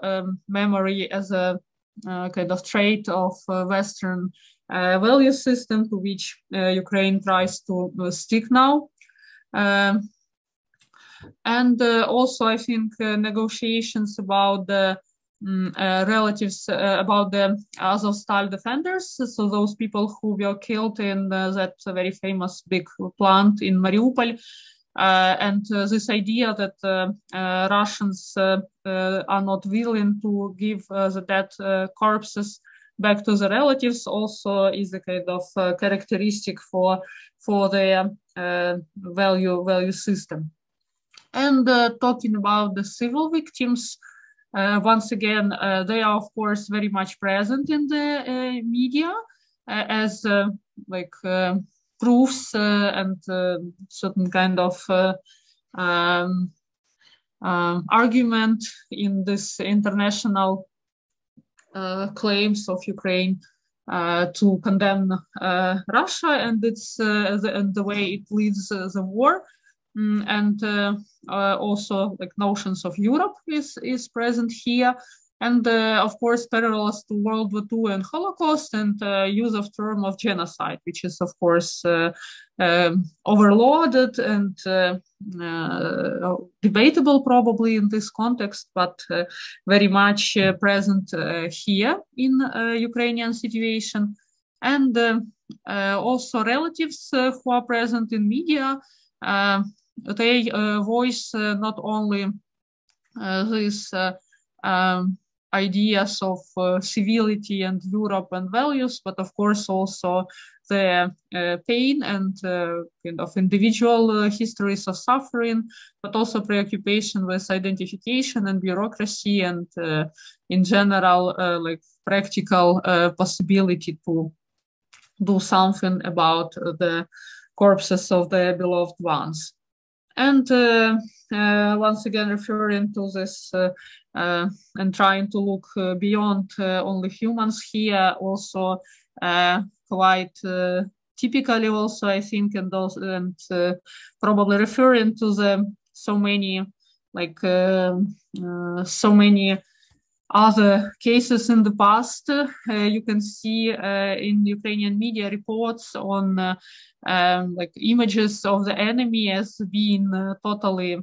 memory as a kind of trait of Western value system to which Ukraine tries to stick now. And also, I think negotiations about the relatives, about the Azovstal defenders, so those people who were killed in that very famous big plant in Mariupol. And this idea that Russians are not willing to give the dead corpses back to the relatives also is a kind of characteristic for their value system. And talking about the civil victims, once again, they are of course very much present in the media as proofs and certain kind of argument in this international claims of Ukraine to condemn Russia and its and the way it leads the war. And also notions of Europe is present here. And of course, parallels to World War II and Holocaust, and use of term of genocide, which is of course overloaded and debatable probably in this context, but very much present here in Ukrainian situation. And also relatives who are present in media, they voice not only these ideas of civility and Europe and values, but of course also the pain and kind of individual histories of suffering, but also preoccupation with identification and bureaucracy and in general practical possibility to do something about the corpses of their beloved ones. And once again, referring to this and trying to look beyond only humans here, also quite typically also, I think, and probably referring to the so many other cases in the past. You can see in Ukrainian media reports on images of the enemy as being totally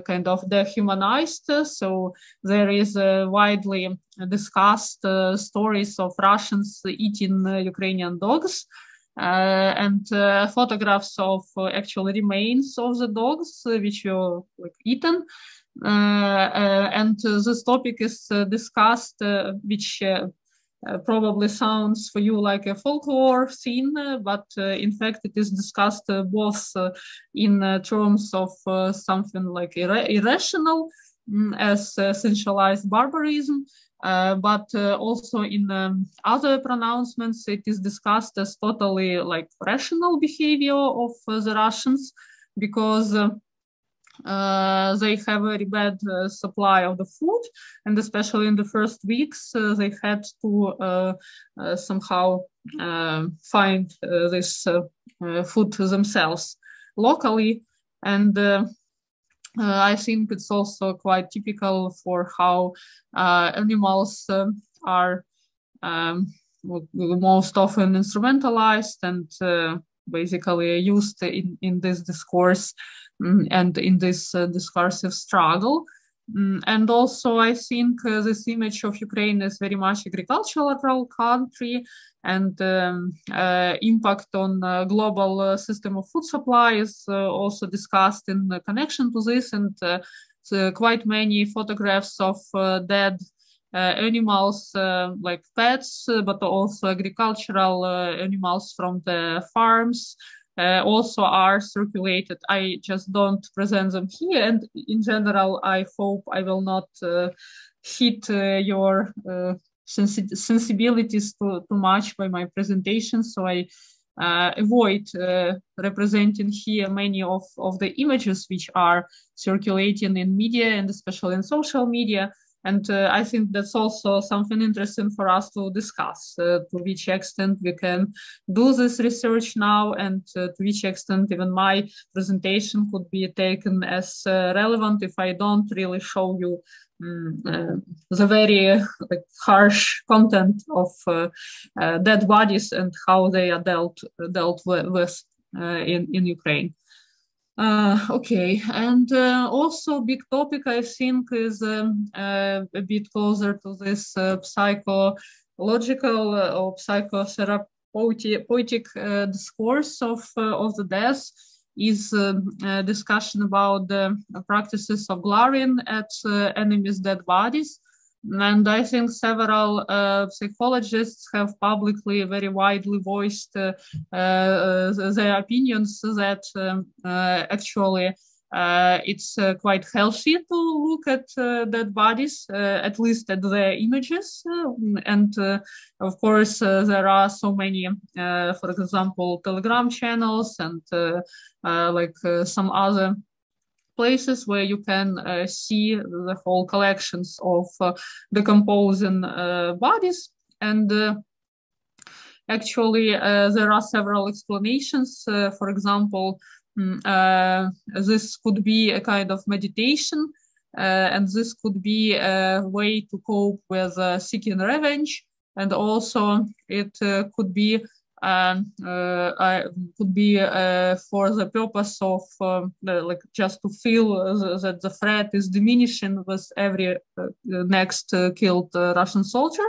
kind of dehumanized. So there is widely discussed stories of Russians eating Ukrainian dogs. And photographs of actual remains of the dogs which were like eaten, and this topic is discussed, which probably sounds for you like a folklore scene, but in fact it is discussed both in terms of something like irrational as centralized barbarism, but also in other pronouncements it is discussed as totally like rational behavior of the Russians, because they have a very bad supply of the food, and especially in the first weeks they had to somehow find this food themselves locally. And I think it's also quite typical for how animals are most often instrumentalized and basically used in this discourse and in this discursive struggle. And also I think this image of Ukraine is very much agricultural country, and impact on global system of food supply is also discussed in connection to this, and quite many photographs of dead animals like pets, but also agricultural animals from the farms also are circulated. I just don't present them here, and in general I hope I will not hit your sensibilities too much by my presentation, so I avoid representing here many of the images which are circulating in media and especially in social media. And I think that's also something interesting for us to discuss, to which extent we can do this research now, and to which extent even my presentation could be taken as relevant if I don't really show you the very harsh content of dead bodies and how they are dealt with in Ukraine. Okay, and also big topic I think is a bit closer to this psychological or psychotherapeutic discourse of the death, is a discussion about the practices of glaring at enemies' dead bodies. And I think several psychologists have publicly very widely voiced their opinions that actually it's quite healthy to look at dead bodies, at least at the images. And of course, there are so many, for example, Telegram channels and some other places where you can see the whole collections of decomposing bodies. And actually, there are several explanations. For example, this could be a kind of meditation, and this could be a way to cope with seeking revenge. And also, it could be for the purpose of just to feel that the threat is diminishing with every next killed Russian soldier,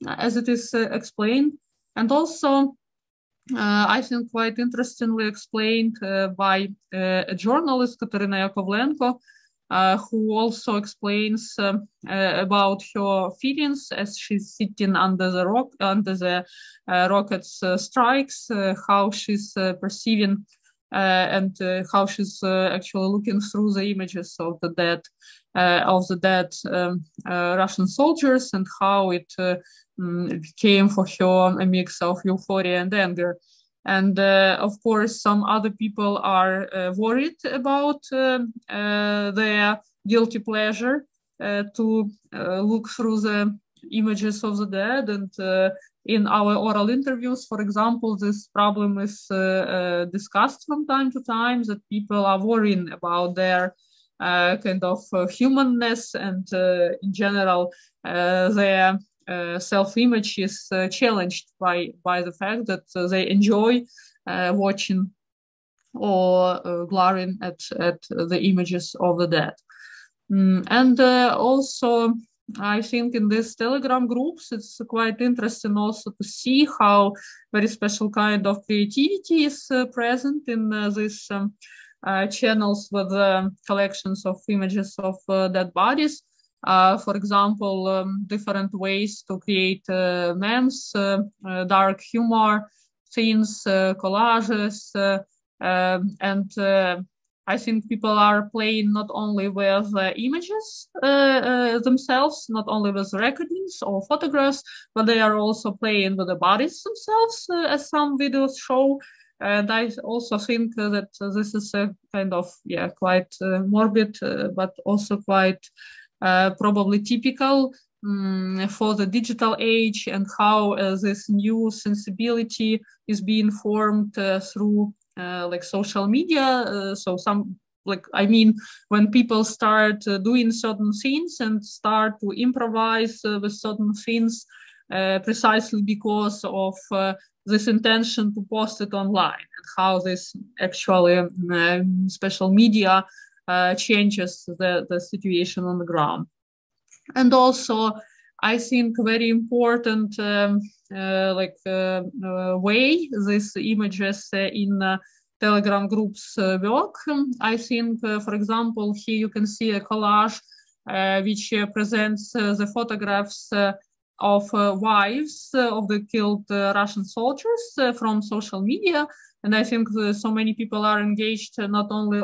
as it is explained. And also, I think quite interestingly explained by a journalist, Katerina Yakovlenko, who also explains about her feelings as she's sitting under the rockets strikes, how she's perceiving and how she's actually looking through the images of the dead Russian soldiers, and how it became for her a mix of euphoria and anger. And of course, some other people are worried about their guilty pleasure to look through the images of the dead. And in our oral interviews, for example, this problem is discussed from time to time, that people are worrying about their kind of humanness, and in general, their self-image is challenged by the fact that they enjoy watching or glaring at the images of the dead. And also, I think in these Telegram groups, it's quite interesting also to see how very special kind of creativity is present in these channels with collections of images of dead bodies. For example, different ways to create memes, dark humor, scenes, collages, and I think people are playing not only with images themselves, not only with recordings or photographs, but they are also playing with the bodies themselves, as some videos show. And I also think that this is a kind of, quite morbid, but also quite probably typical for the digital age, and how this new sensibility is being formed through like social media. So some, like, I mean, when people start doing certain things and start to improvise with certain things precisely because of this intention to post it online, and how this actually special media changes the situation on the ground. And also, I think very important way these images in Telegram groups work. I think, for example, here you can see a collage which presents the photographs of wives of the killed Russian soldiers from social media. And I think so many people are engaged not only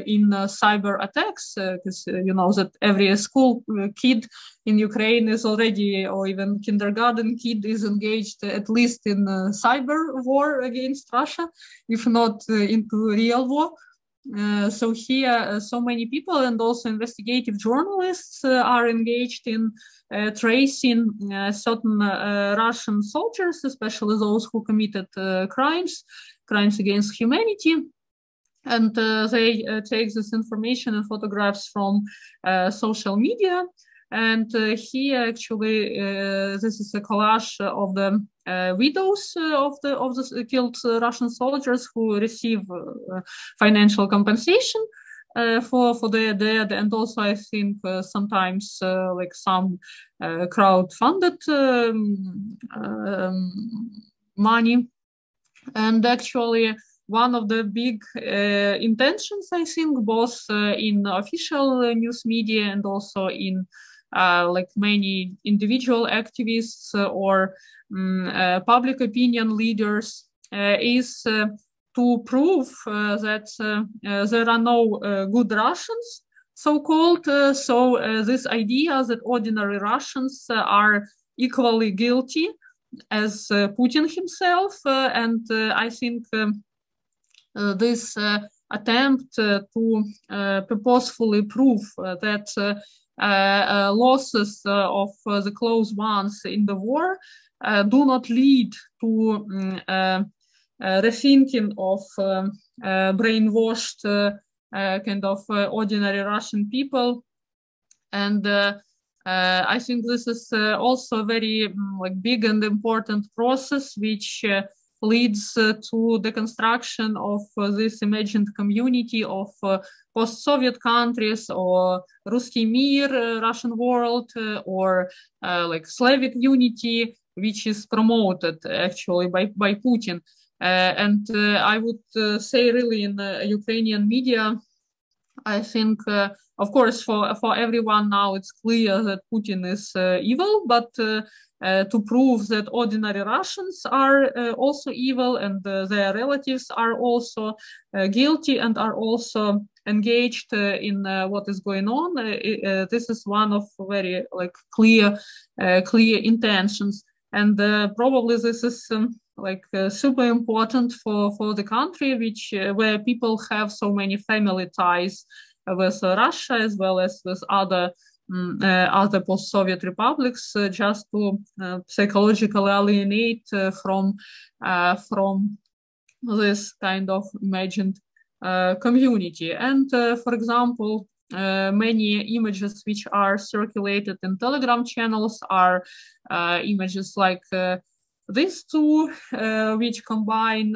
in cyber attacks, because you know that every school kid in Ukraine is already, or even kindergarten kid is engaged at least in cyber war against Russia, if not into real war. So here, so many people and also investigative journalists are engaged in tracing certain Russian soldiers, especially those who committed crimes against humanity. And they take this information and photographs from social media. And here, actually, this is a collage of the widows of the killed Russian soldiers who receive financial compensation for their dead, and also I think sometimes like some crowd-funded money. And actually, one of the big intentions, I think, both in official news media and also in like many individual activists or public opinion leaders, is to prove that there are no good Russians, so-called. So this idea that ordinary Russians are equally guilty as Putin himself, and I think this attempt to purposefully prove that losses of the close ones in the war do not lead to rethinking of brainwashed kind of ordinary Russian people. And I think this is also a very like big and important process which leads to the construction of this imagined community of post-Soviet countries, or Ruski Mir, Russian world, or like Slavic unity, which is promoted actually by Putin. And I would say really in Ukrainian media, I think, of course, for everyone now it's clear that Putin is evil, but to prove that ordinary Russians are also evil and their relatives are also guilty and are also engaged in what is going on, this is one of very like clear intentions. And probably this is like super important for the country, which where people have so many family ties with Russia as well as with other post-Soviet republics, just to psychologically alienate from this kind of imagined community. And for example, many images which are circulated in Telegram channels are images like these two, which combine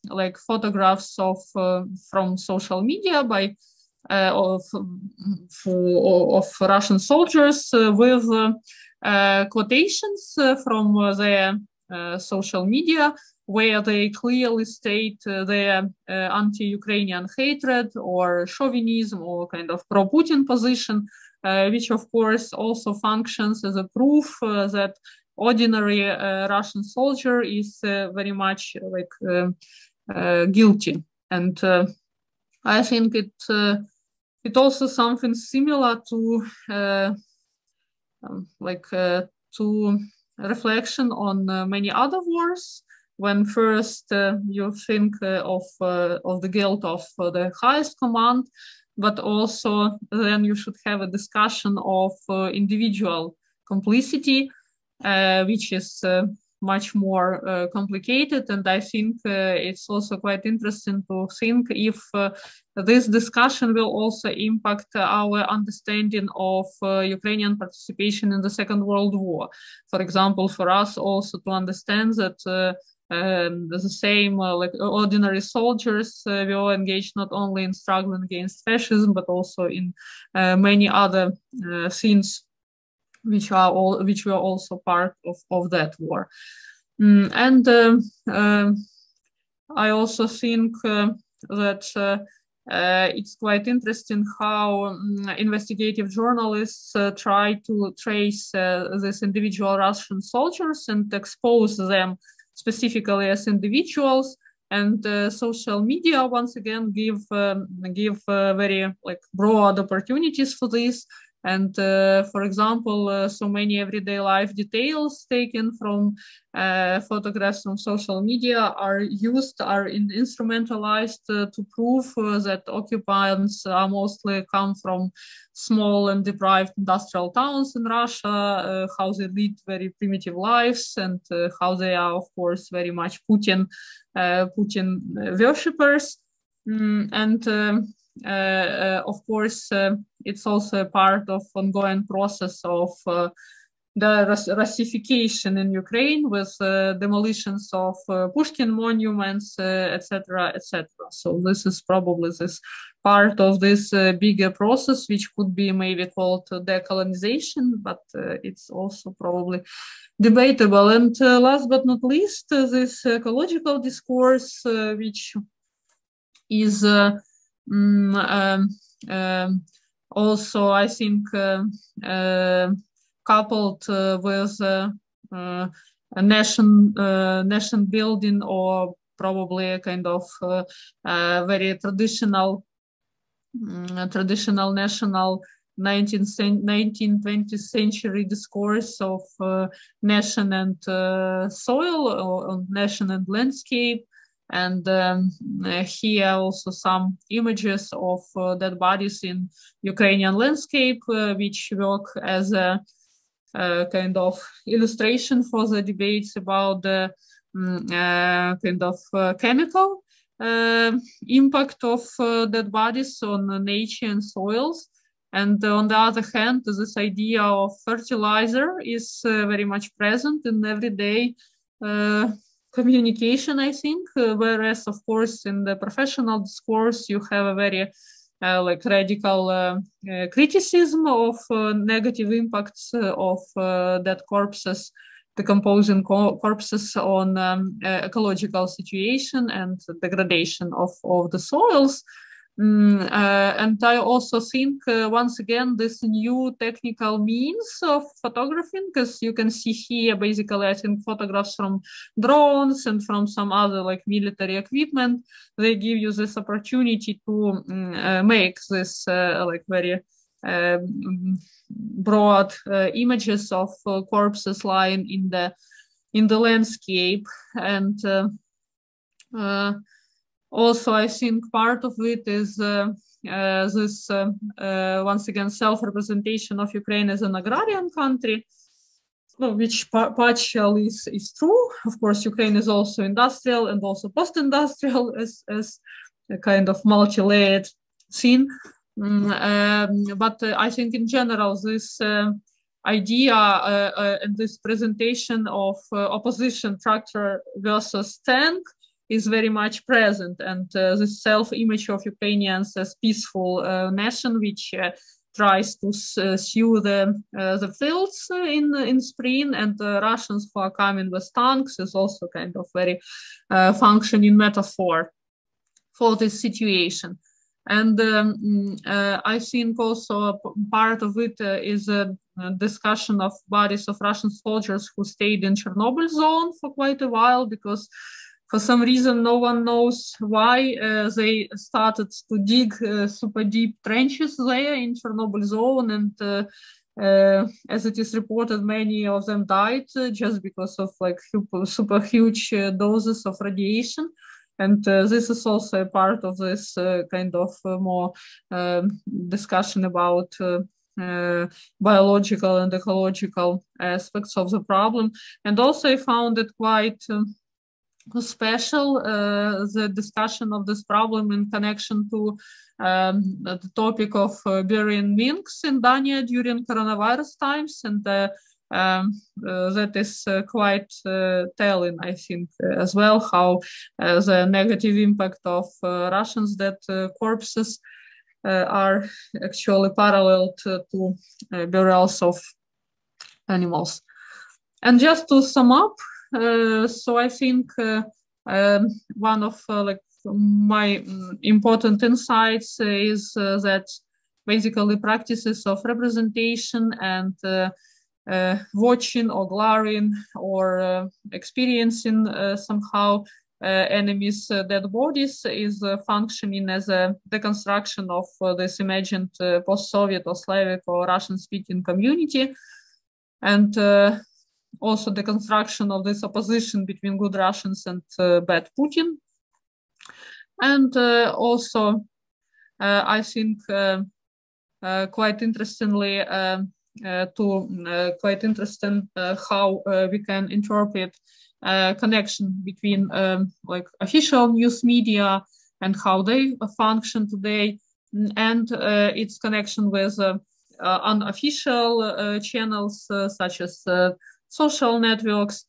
like photographs of from social media by of Russian soldiers with quotations from their social media, where they clearly state their anti-Ukrainian hatred or chauvinism or kind of pro-Putin position, which of course also functions as a proof that ordinary Russian soldier is very much like guilty. And I think it also something similar to to reflection on many other wars. When first you think of the guilt of the highest command, but also then you should have a discussion of individual complicity, which is much more complicated. And I think it's also quite interesting to think if this discussion will also impact our understanding of Ukrainian participation in the Second World War. For example, for us also to understand that the same like ordinary soldiers were engaged not only in struggling against fascism, but also in many other things which were also part of that war. And I also think that it's quite interesting how investigative journalists try to trace these individual Russian soldiers and expose them specifically as individuals. And social media once again give very like broad opportunities for this. And for example, so many everyday life details taken from photographs from social media are instrumentalized to prove that occupants mostly come from small and deprived industrial towns in Russia, how they lead very primitive lives, and how they are, of course, very much Putin worshippers. Of course, it's also a part of ongoing process of the Russification in Ukraine with demolitions of Pushkin monuments, etc., etc. So this is probably this part of this bigger process, which could be maybe called decolonization, but it's also probably debatable. And last but not least, this ecological discourse, which is also, I think, coupled with a nation building, or probably a kind of very traditional national 19th-20th century discourse of nation and soil, or nation and landscape. And here also some images of dead bodies in Ukrainian landscape, which work as a kind of illustration for the debates about the kind of chemical impact of dead bodies on nature and soils. And on the other hand, this idea of fertilizer is very much present in everyday communication, I think, whereas, of course, in the professional discourse, you have a very like radical criticism of negative impacts of dead corpses, decomposing corpses on ecological situation and degradation of the soils. And I also think, once again, this new technical means of photographing, because you can see here, basically, I think photographs from drones and from some other like military equipment, they give you this opportunity to make this like very broad images of corpses lying in the landscape. And also, I think part of it is this, once again, self-representation of Ukraine as an agrarian country, which partially is true. Of course, Ukraine is also industrial and also post-industrial as a kind of multi-layered scene. But I think in general, this idea and this presentation of opposition tractor versus tank is very much present, and this self-image of Ukrainians as peaceful nation, which tries to sue the fields in spring, and Russians who are coming with tanks, is also kind of very functioning metaphor for this situation. And I think also part of it is a discussion of bodies of Russian soldiers who stayed in Chernobyl zone for quite a while, because for some reason no one knows why they started to dig super deep trenches there in Chernobyl zone, and as it is reported, many of them died just because of like super huge doses of radiation. And this is also a part of this kind of more discussion about biological and ecological aspects of the problem. And also I found it quite special, the discussion of this problem in connection to the topic of burying minks in Dania during coronavirus times. And that is quite telling, I think, as well, how the negative impact of Russians' dead corpses are actually parallel to burials of animals. And just to sum up, so I think one of like my important insights is that basically practices of representation and watching or glaring or experiencing somehow enemies' dead bodies is functioning as a deconstruction of this imagined post-Soviet or Slavic or Russian-speaking community, and also the construction of this opposition between good Russians and bad Putin. And also, I think quite interestingly, quite interesting how we can interpret connection between like official news media and how they function today, and its connection with unofficial channels such as social networks,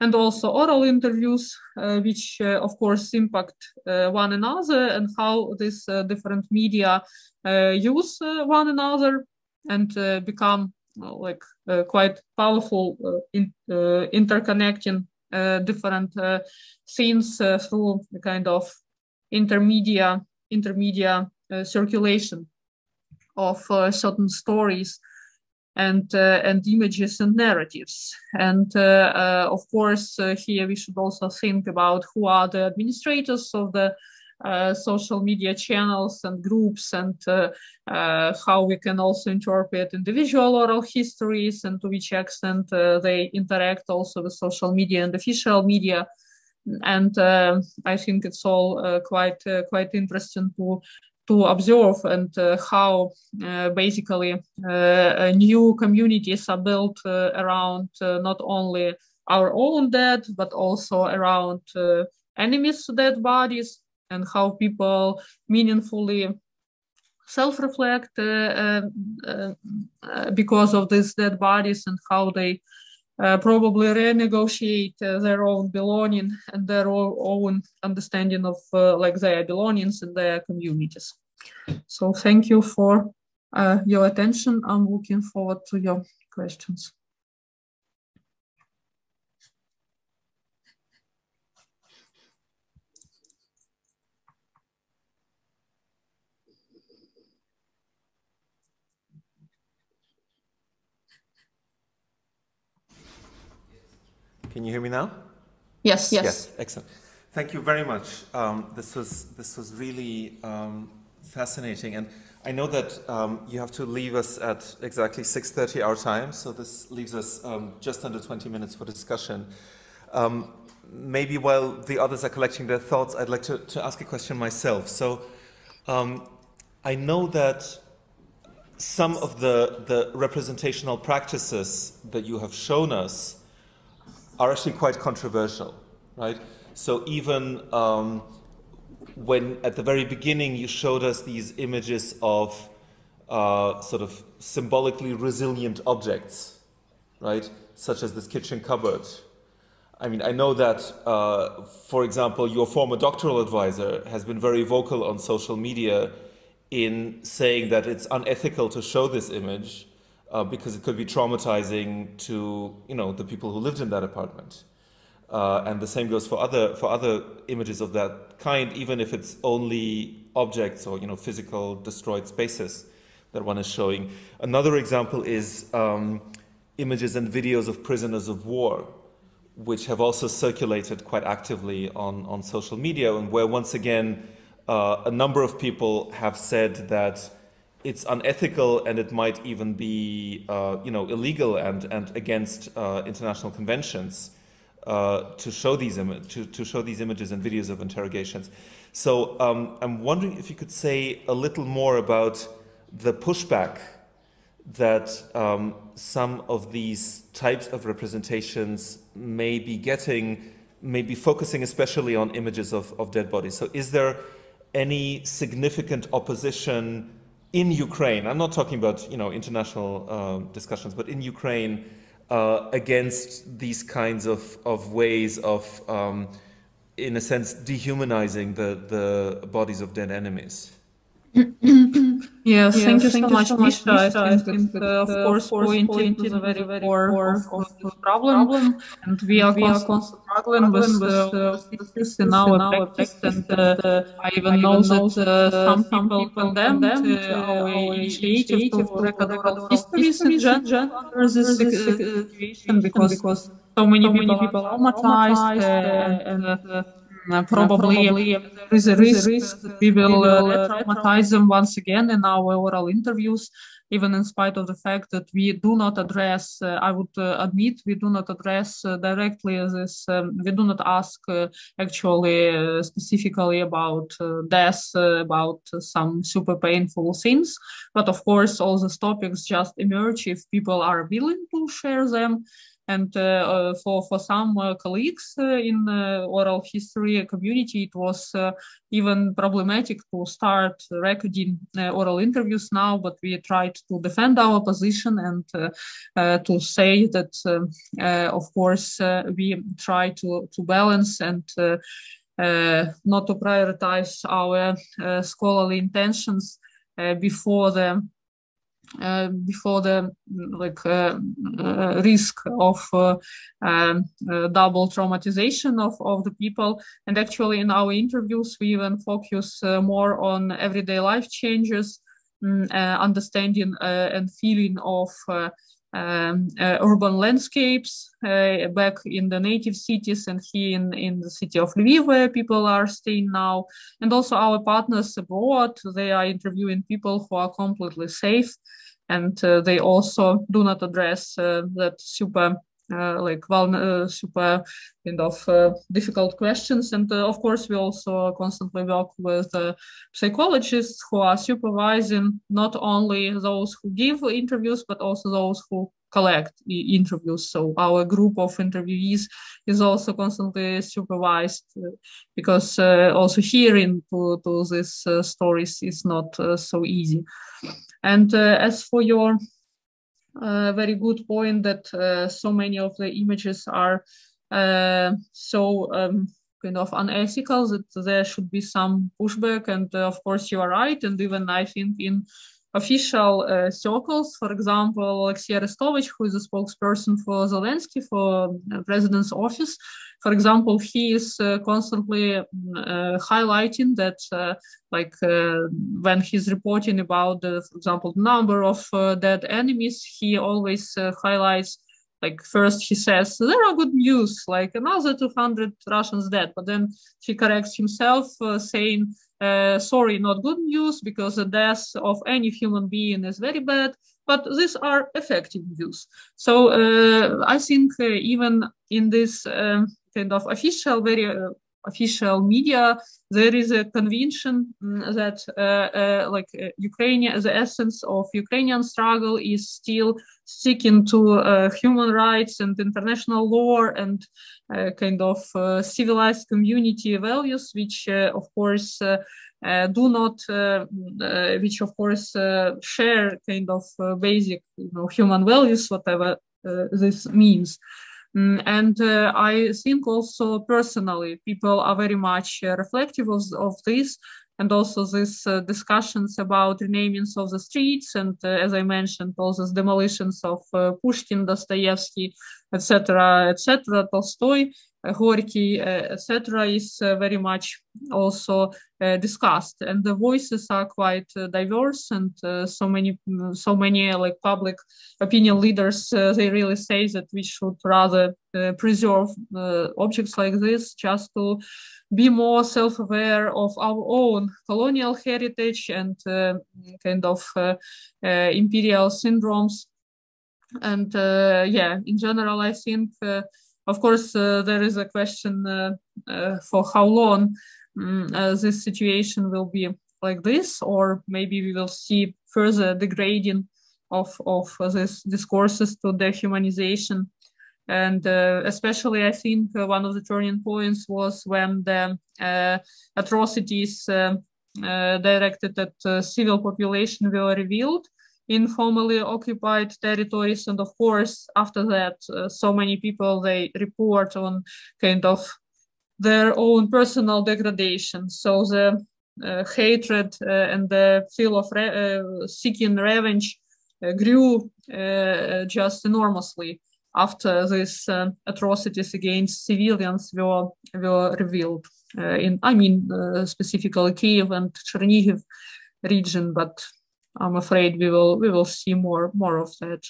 and also oral interviews, which of course impact one another, and how these different media use one another and become like quite powerful interconnecting different scenes through the kind of intermedia circulation of certain stories and images and narratives. And of course, here we should also think about who are the administrators of the social media channels and groups, and how we can also interpret individual oral histories and to which extent they interact also with social media and official media. And I think it's all quite interesting to observe, and how basically new communities are built around not only our own dead, but also around enemies' dead bodies, and how people meaningfully self-reflect because of these dead bodies, and how they probably renegotiate their own belonging and their own understanding of like their belongings in their communities. So thank you for your attention. I'm looking forward to your questions. Can you hear me now? Yes. Yes, excellent. Thank you very much. This was really fascinating, and I know that you have to leave us at exactly 6:30 our time, so this leaves us just under 20 minutes for discussion. Maybe while the others are collecting their thoughts, I'd like to ask a question myself. So I know that some of the representational practices that you have shown us are actually quite controversial, right? So even when at the very beginning you showed us these images of sort of symbolically resilient objects, right? Such as this kitchen cupboard. I mean, I know that, for example, your former doctoral advisor has been very vocal on social media in saying that it's unethical to show this image because it could be traumatizing to, you know, the people who lived in that apartment. And the same goes for other images of that kind, even if it's only objects or, you know, physical destroyed spaces that one is showing. Another example is images and videos of prisoners of war, which have also circulated quite actively on social media, and where once again a number of people have said that it's unethical and it might even be you know, illegal and against international conventions to show these images and videos of interrogations. So I'm wondering if you could say a little more about the pushback that some of these types of representations may be getting, may be focusing especially on images of dead bodies. So is there any significant opposition in Ukraine? I'm not talking about, you know, international discussions, but in Ukraine against these kinds of ways of, in a sense, dehumanizing the bodies of dead enemies? Yes, thank you so much, Misha. I think that, of course, pointing to the very core of the problem, and we are constantly struggling with this in our practice, and I even know that some people condemned our initiative to record oral histories in general under this situation, because so many people are traumatized, and probably there is a risk that we will traumatize them once again in our oral interviews, even in spite of the fact that we do not address, I would admit, we do not address directly this, we do not ask actually specifically about death, about some super painful things. But of course, all these topics just emerge if people are willing to share them. And for some colleagues in oral history community, it was even problematic to start recording oral interviews now, but we tried to defend our position and to say that, of course, we try to balance and not to prioritize our scholarly intentions before the risk of double traumatization of the people. And actually in our interviews we even focus more on everyday life changes, understanding and feeling of urban landscapes back in the native cities and here in the city of Lviv, where people are staying now. And also our partners abroad, they are interviewing people who are completely safe, and they also do not address that super super kind of difficult questions. And of course we also constantly work with psychologists who are supervising not only those who give interviews but also those who collect interviews. So our group of interviewees is also constantly supervised because also hearing to these stories is not so easy. And as for your very good point that so many of the images are so kind of unethical that there should be some pushback. And of course you are right. And even I think in official circles, for example, Alexei, who is a spokesperson for Zelensky, for president's office, for example, he is constantly highlighting that when he's reporting about the, for example, number of dead enemies, he always highlights, like first he says, there are good news, like another 200 Russians dead, but then he corrects himself saying, sorry, not good news, because the death of any human being is very bad, but these are effective news. So I think even in this kind of official, very official media, there is a conviction that Ukraine, the essence of Ukrainian struggle is still sticking to human rights and international law and kind of civilized community values, which of course do not, which of course share kind of basic, human values, whatever this means. And I think also personally, people are very much reflective of this, and also these discussions about renamings of the streets, and as I mentioned, all these demolitions of Pushkin, Dostoevsky, etc., Tolstoy, Gorky, etc., is very much also discussed, and the voices are quite diverse, and so many like public opinion leaders, they really say that we should rather preserve objects like this just to be more self-aware of our own colonial heritage and kind of imperial syndromes. And yeah, in general, I think, of course, there is a question for how long this situation will be like this, or maybe we will see further degrading of these discourses to dehumanization. And especially, I think one of the turning points was when the atrocities directed at civil population were revealed in formerly occupied territories. And of course, after that, so many people, they report on kind of their own personal degradation. So the hatred and the feel of seeking revenge grew just enormously after these atrocities against civilians were revealed in, I mean, specifically Kiev and Chernihiv region, but I'm afraid we will see more of that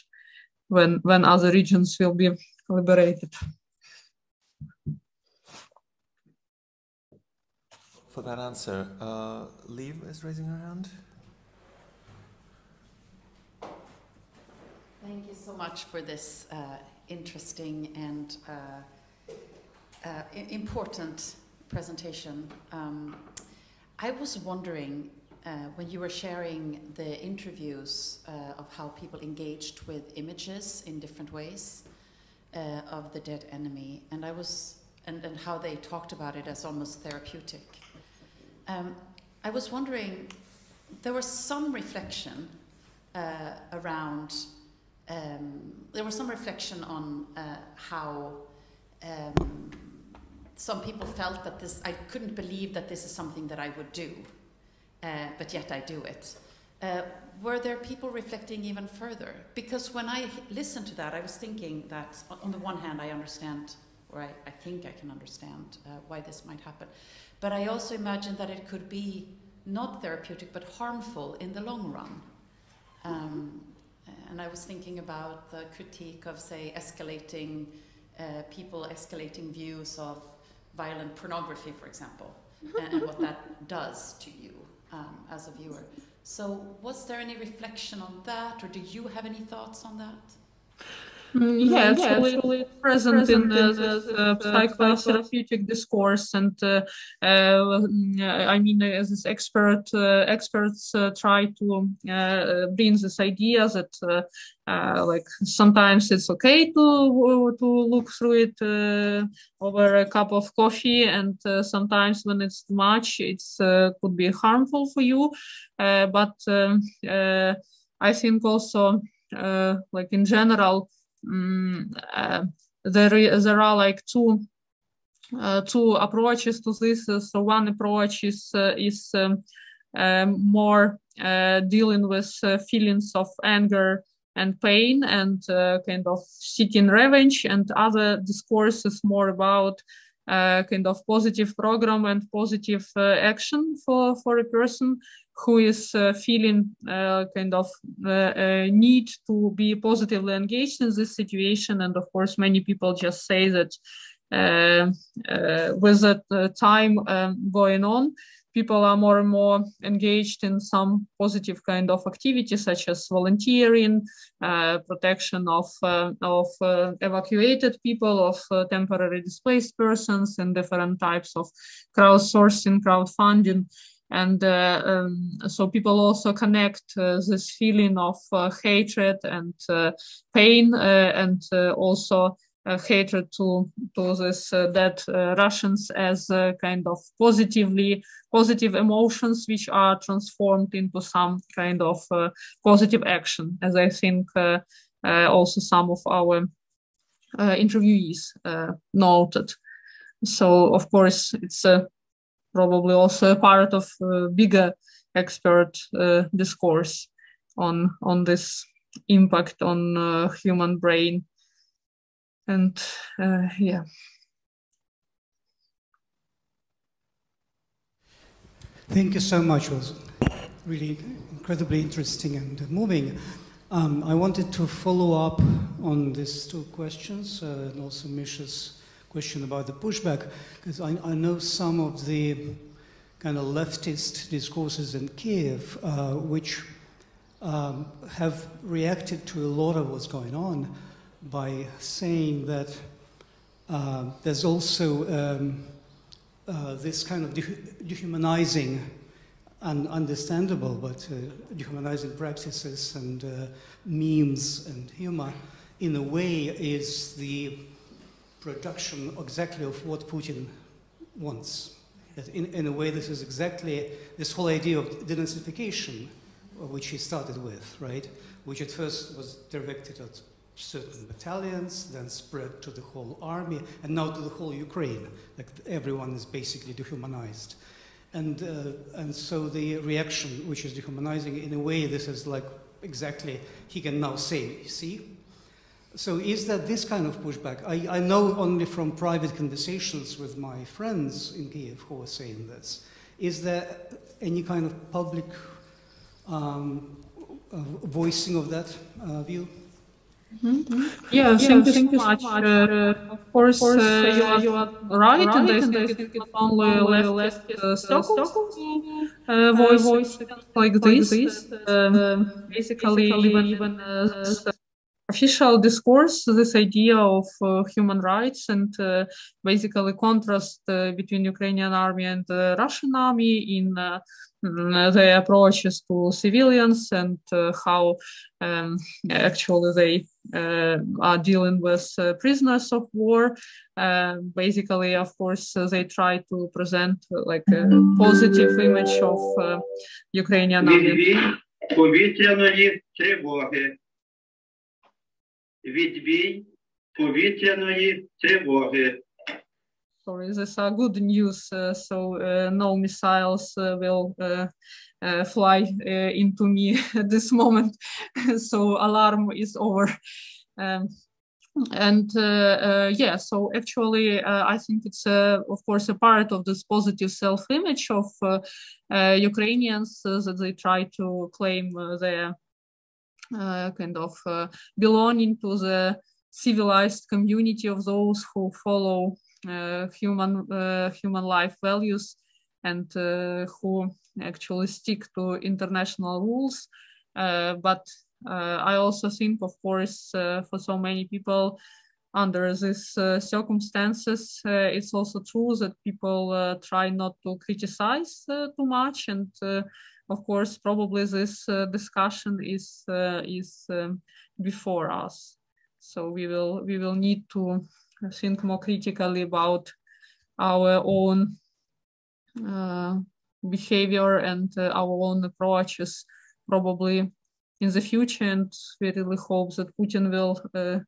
when other regions will be liberated. For that answer, Liv is raising her hand. Thank you so much for this interesting and important presentation. I was wondering, when you were sharing the interviews of how people engaged with images in different ways of the dead enemy, and and how they talked about it as almost therapeutic. I was wondering, there was some reflection around. There was some reflection on how some people felt that I couldn't believe that this is something that I would do, but yet I do it. Were there people reflecting even further? Because when I listened to that, I was thinking that on the one hand, I understand, or I think I can understand why this might happen. But I also imagine that it could be not therapeutic, but harmful in the long run. And I was thinking about the critique of, say, people escalating views of violent pornography, for example, and what that does to you as a viewer. So was there any reflection on that, or do you have any thoughts on that? Yeah, actually present in the psychotherapeutic discourse, and I mean, as this experts try to bring this idea that like sometimes it's okay to look through it over a cup of coffee, and sometimes when it's too much, it's could be harmful for you. But I think also, like in general, there are like two approaches to this. So one approach is more dealing with feelings of anger and pain and kind of seeking revenge, and other discourse is more about kind of positive program and positive action for a person who is feeling kind of need to be positively engaged in this situation. And of course, many people just say that with the time going on, people are more and more engaged in some positive kind of activities, such as volunteering, protection of evacuated people, of temporary displaced persons, and different types of crowdsourcing, crowdfunding. And so people also connect this feeling of hatred and pain, and also hatred to this dead Russians as kind of positive emotions, which are transformed into some kind of positive action, as I think also some of our interviewees noted. So, of course, it's probably also a part of bigger expert discourse on this impact on human brain. And yeah. Thank you so much. It was really incredibly interesting and moving. I wanted to follow up on these two questions and also Misha's question about the pushback, because I know some of the kind of leftist discourses in Kiev which have reacted to a lot of what's going on by saying that there's also this kind of dehumanizing and understandable, but dehumanizing practices and memes and humor, in a way, is the production exactly of what Putin wants. That in a way, this is exactly this whole idea of denazification, which he started with, right? Which at first was directed at certain battalions, then spread to the whole army, and now to the whole Ukraine. Like everyone is basically dehumanized. And so the reaction, which is dehumanizing, in a way, this is like exactly, he can now say, see? So is that this kind of pushback? I know only from private conversations with my friends in Kiev who are saying this. Is there any kind of public voicing of that view? Mm-hmm. Yeah, thank you so much. Of course, you are right, and I think it's not only left circles voice like this. Basically, even official discourse, this idea of human rights and basically contrast between Ukrainian army and Russian army in their approaches to civilians and how actually they are dealing with prisoners of war. Basically, of course, they try to present like a positive image of Ukrainian army. Повітряної тривоги. Відбій повітряної тривоги. Sorry, these are good news. So no missiles will fly into me at this moment. So alarm is over. Yeah, so actually, I think it's, of course, a part of this positive self-image of Ukrainians that they try to claim their kind of belonging to the civilized community of those who follow human life values and who actually stick to international rules. But I also think, of course, for so many people under these circumstances, it's also true that people try not to criticize too much. And of course, probably this discussion is before us. So we will need to think more critically about our own behavior and our own approaches probably in the future, and we really hope that Putin will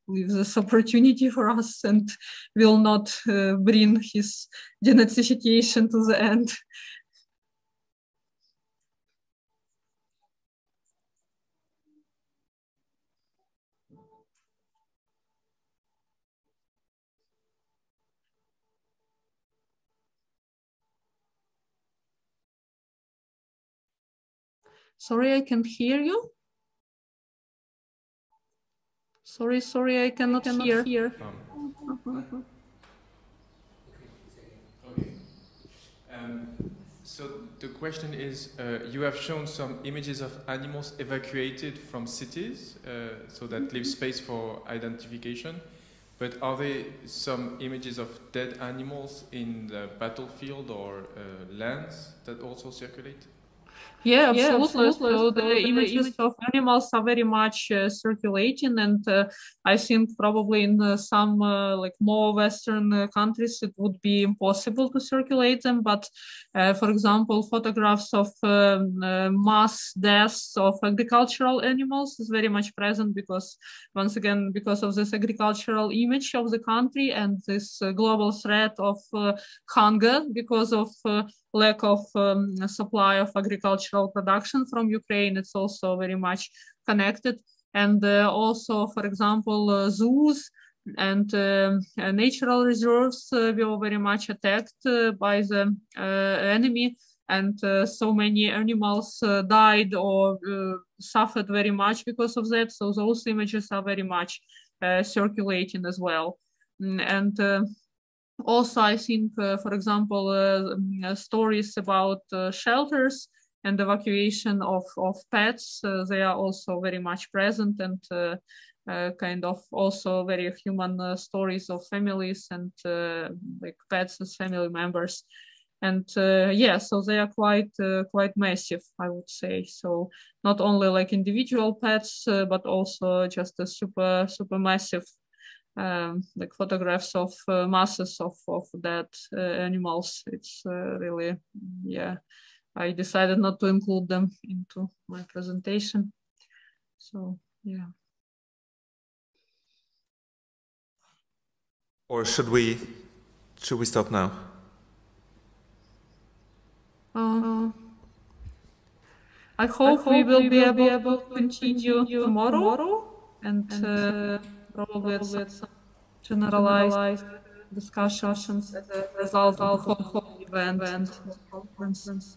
leave this opportunity for us and will not bring his denazification to the end. Sorry, I can't hear you. Sorry, I cannot hear. Okay. So the question is, you have shown some images of animals evacuated from cities, so that leaves space for identification. But are there some images of dead animals in the battlefield or lands that also circulate? Yeah, absolutely. So the images of animals are very much circulating, and I think probably in some like more Western countries it would be impossible to circulate them. But for example, photographs of mass deaths of agricultural animals is very much present because, once again, because of this agricultural image of the country and this global threat of hunger because of lack of supply of agricultural production from Ukraine. It's also very much connected. And also, for example, zoos and natural reserves were very much attacked by the enemy. And so many animals died or suffered very much because of that. So those images are very much circulating as well. And also, I think, for example, stories about shelters and evacuation of pets, they are also very much present, and kind of also very human stories of families and like pets as family members. And yeah, so they are quite massive, I would say. So not only like individual pets, but also just a super massive like photographs of masses of dead animals. It's really, yeah, I decided not to include them into my presentation. So, yeah. Or should we stop now? I hope we will be able to continue tomorrow and probably at some generalized discussions as a result of the whole event and conference.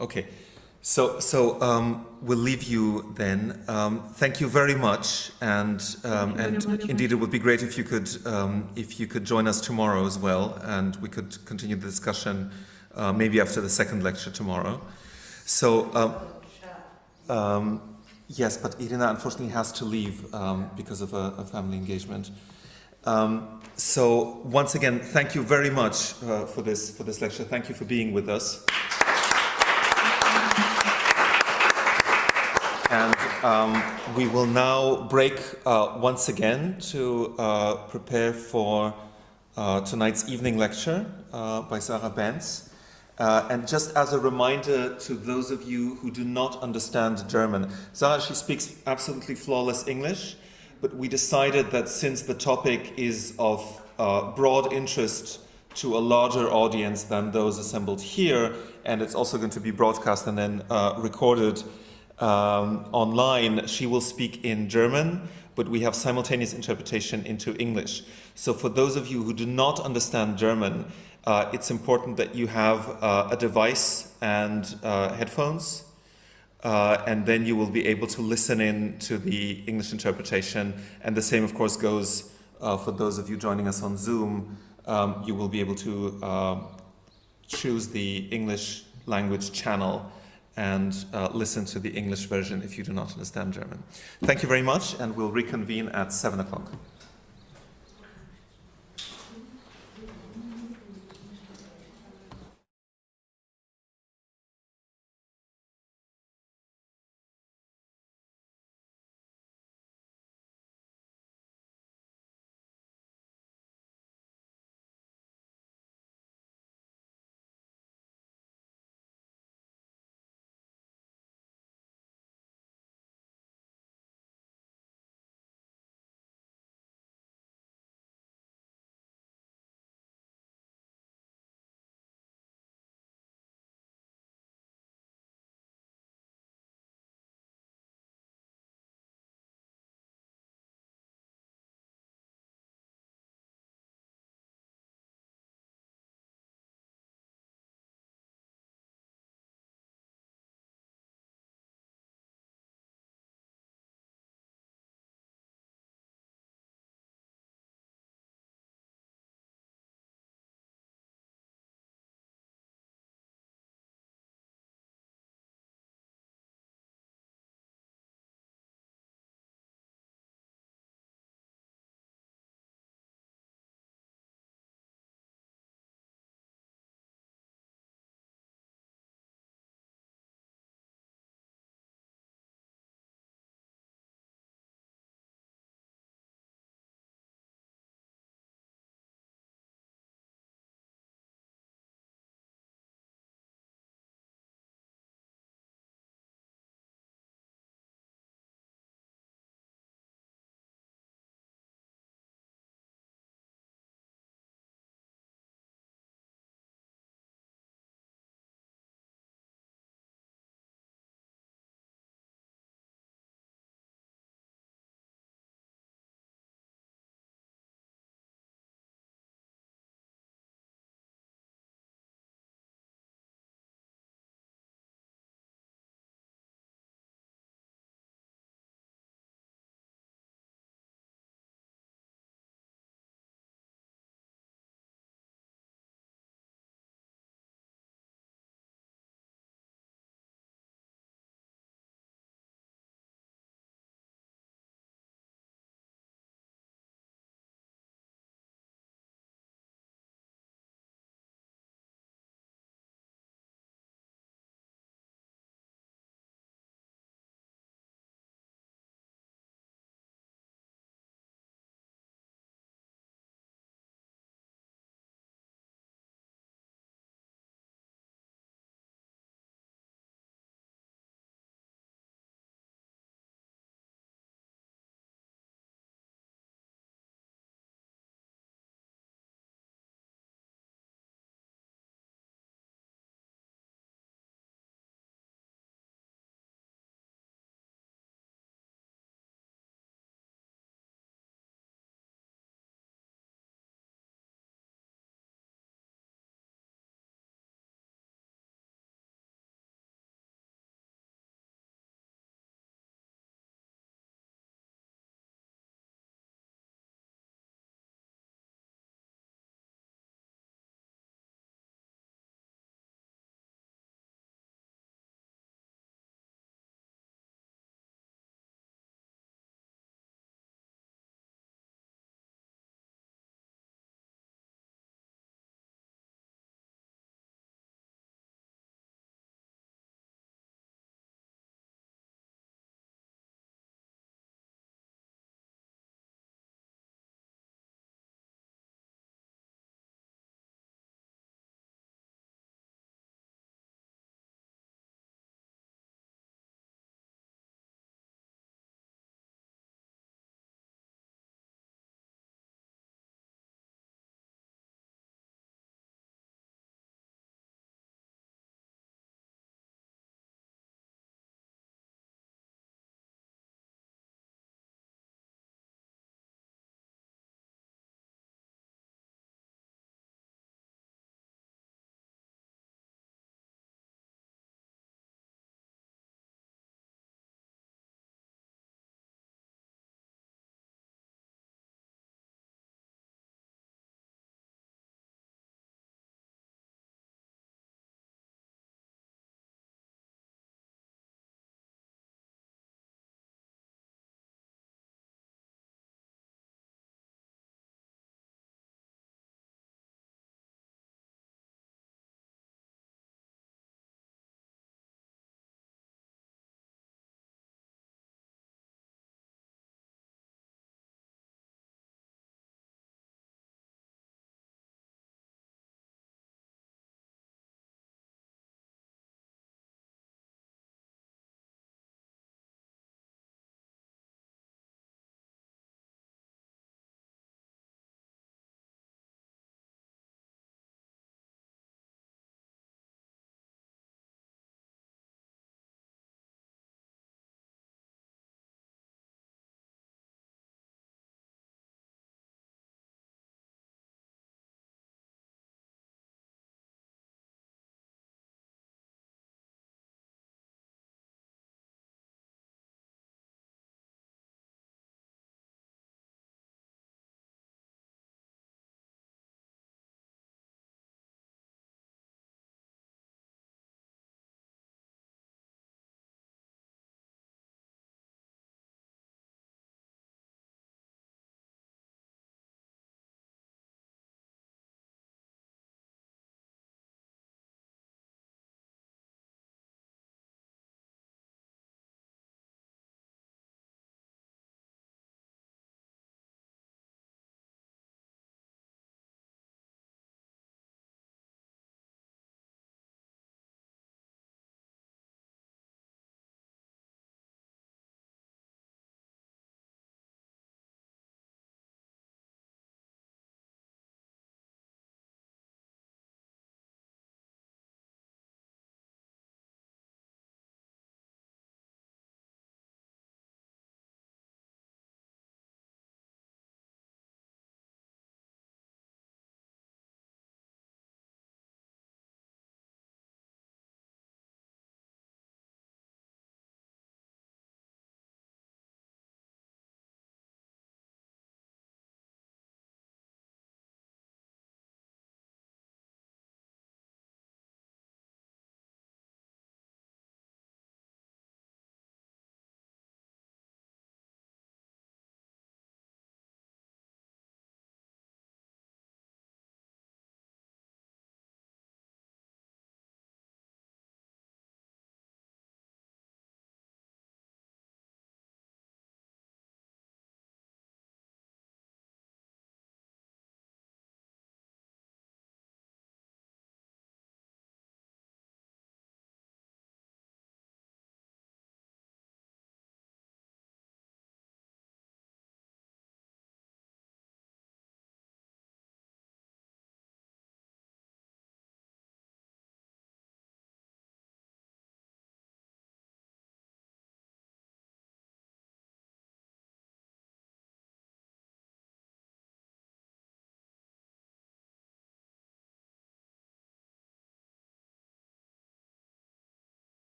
Okay, so we'll leave you then. Thank you very much, and indeed it would be great if you could join us tomorrow as well, and we could continue the discussion maybe after the second lecture tomorrow. So yes, but Irina unfortunately has to leave because of a family engagement. So once again, thank you very much for this lecture. Thank you for being with us. And we will now break once again to prepare for tonight's evening lecture by Sarah Benz. And just as a reminder to those of you who do not understand German, Sarah, she speaks absolutely flawless English, but we decided that since the topic is of broad interest to a larger audience than those assembled here, and it's also going to be broadcast and then recorded online, she will speak in German, but we have simultaneous interpretation into English. So for those of you who do not understand German, it's important that you have a device and headphones, and then you will be able to listen in to the English interpretation. And the same, of course, goes for those of you joining us on Zoom. You will be able to choose the English language channel and listen to the English version if you do not understand German. Thank you very much, and we'll reconvene at 7 o'clock.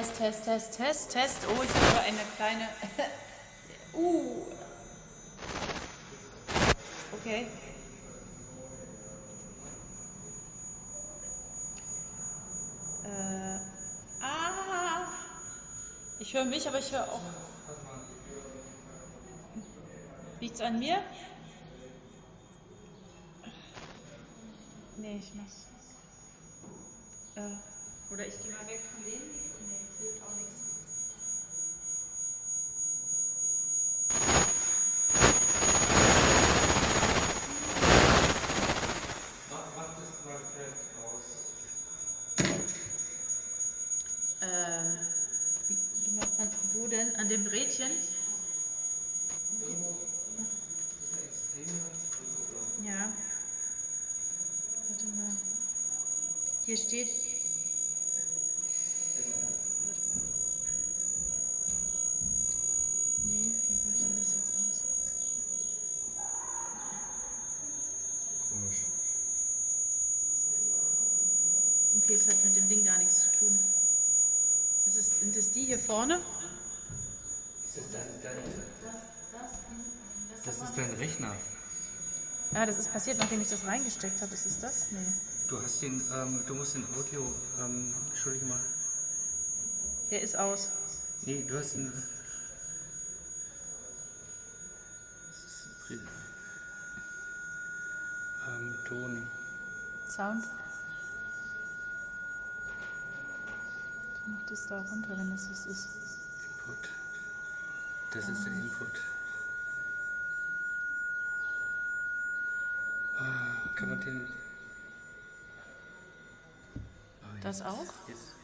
Test, Test, Test, Test, Test. Oh, ich habe eine kleine... Okay. Ich höre mich, aber ich höre auch... Liegt's an mir? Nee, ich mach's. Oder ich gehe mal weg von denen. Nee, das hilft auch nichts. Mach das mal fest aus. Wo denn? An dem Rädchen? Ja. Warte mal. Hier steht. Nee, wie mache ich das jetzt aus? Komisch. Okay, es hat mit dem Ding gar nichts zu tun. Sind das die hier vorne? Das ist dein Rechner. Ja, das ist passiert, nachdem ich das reingesteckt habe. Ist es das? Nee. Du hast du musst den Audio, entschuldige mal. Der ist aus. Nee, du hast den... Ton. Sound. Ich mach das da runter, wenn das ist. Input. Das ist der Input. Kann man den... Das auch? Jetzt.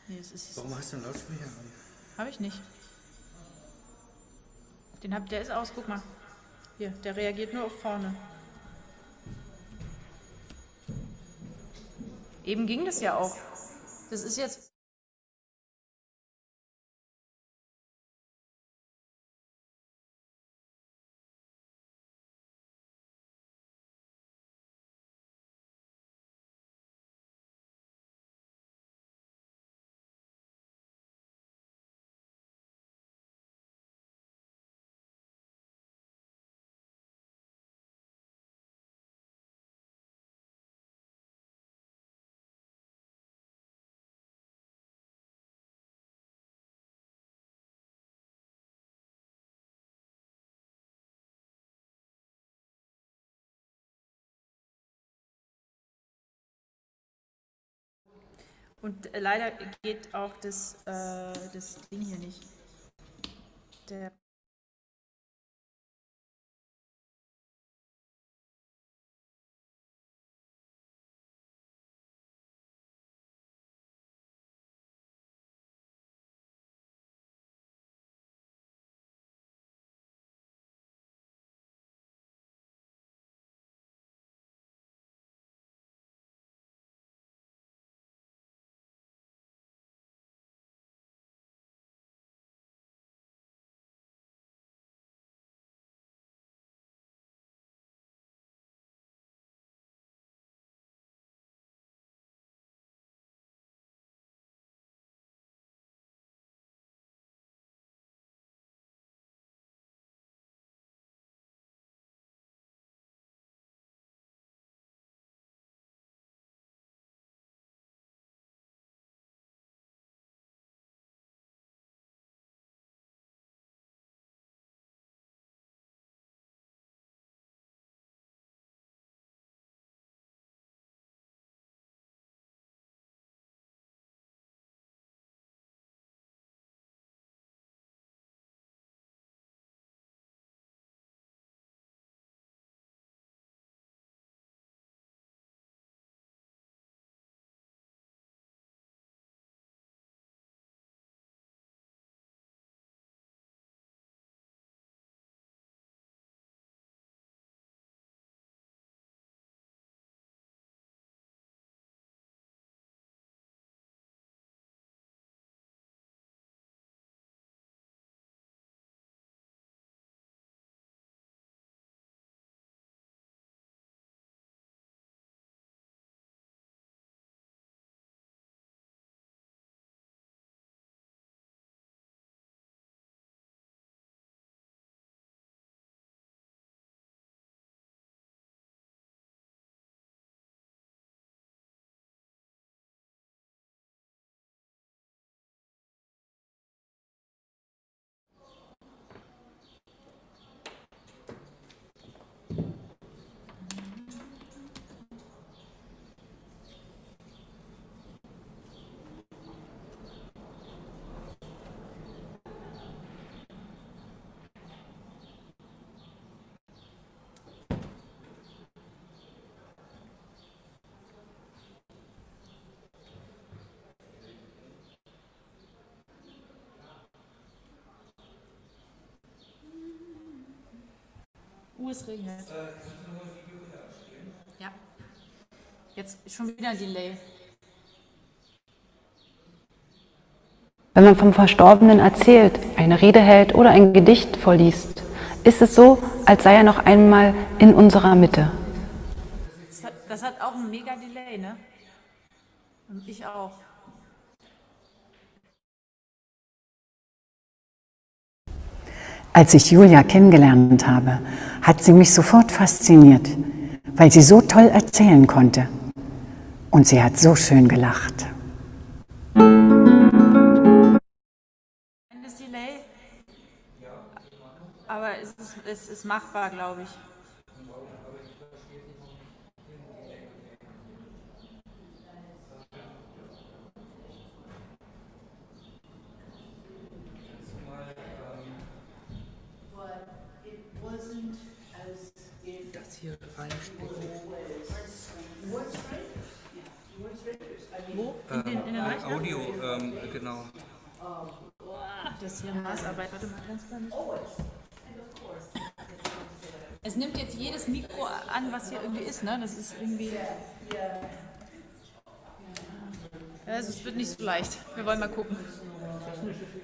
Nee, es ist... Warum hast du einen Lautsprecher an? Habe ich nicht. Der ist aus, guck mal. Hier, der reagiert nur auf vorne. Eben ging das ja auch. Das ist jetzt... Und leider geht auch das Ding hier nicht. Der es regnet. Ja. Jetzt schon wieder ein Delay. Wenn man vom Verstorbenen erzählt, eine Rede hält oder ein Gedicht vorliest, ist es so, als sei er noch einmal in unserer Mitte. Das hat auch ein mega Delay, ne? Und ich auch. Als ich Julia kennengelernt habe, hat sie mich sofort fasziniert, weil sie so toll erzählen konnte. Und sie hat so schön gelacht. Das Delay, aber es ist machbar, glaube ich. Das hier reinstecken. Wo? In den Rechner? Audio, genau. Das ist hier Maßarbeit. Warte mal, ganz klein. Es nimmt jetzt jedes Mikro an, was hier irgendwie ist, ne? Das ist irgendwie... Ja, also es wird nicht so leicht. Wir wollen mal gucken.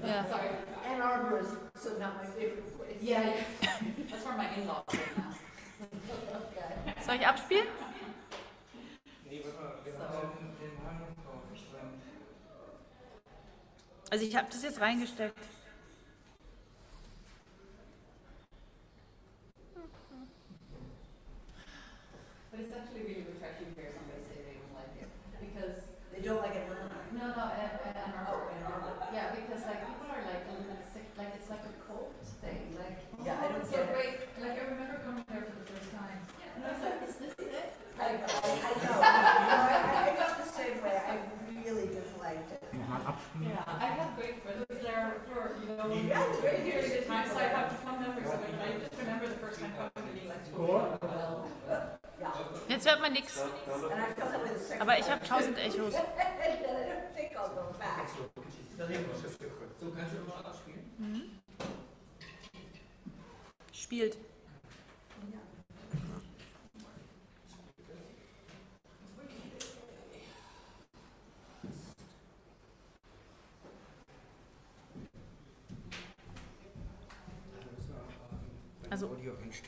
Ja. Soll ich abspielen? Also ich habe das jetzt reingesteckt. But it's actually really refreshing to hear somebody say they don't like it because they don't like it. Yeah, because like people are like a little bit sick, like it's like a cult thing. Like I don't get it. Like I remember coming there for the first time, and I was like, is this it? I know. I felt the same way. I really disliked it. Yeah, I had great friends there for very period of time, so I have fond memories of it. I just remember the first time coming and being like, well. Jetzt hört man nichts. Aber ich habe 1000 Echos. Mhm. Spielt. Also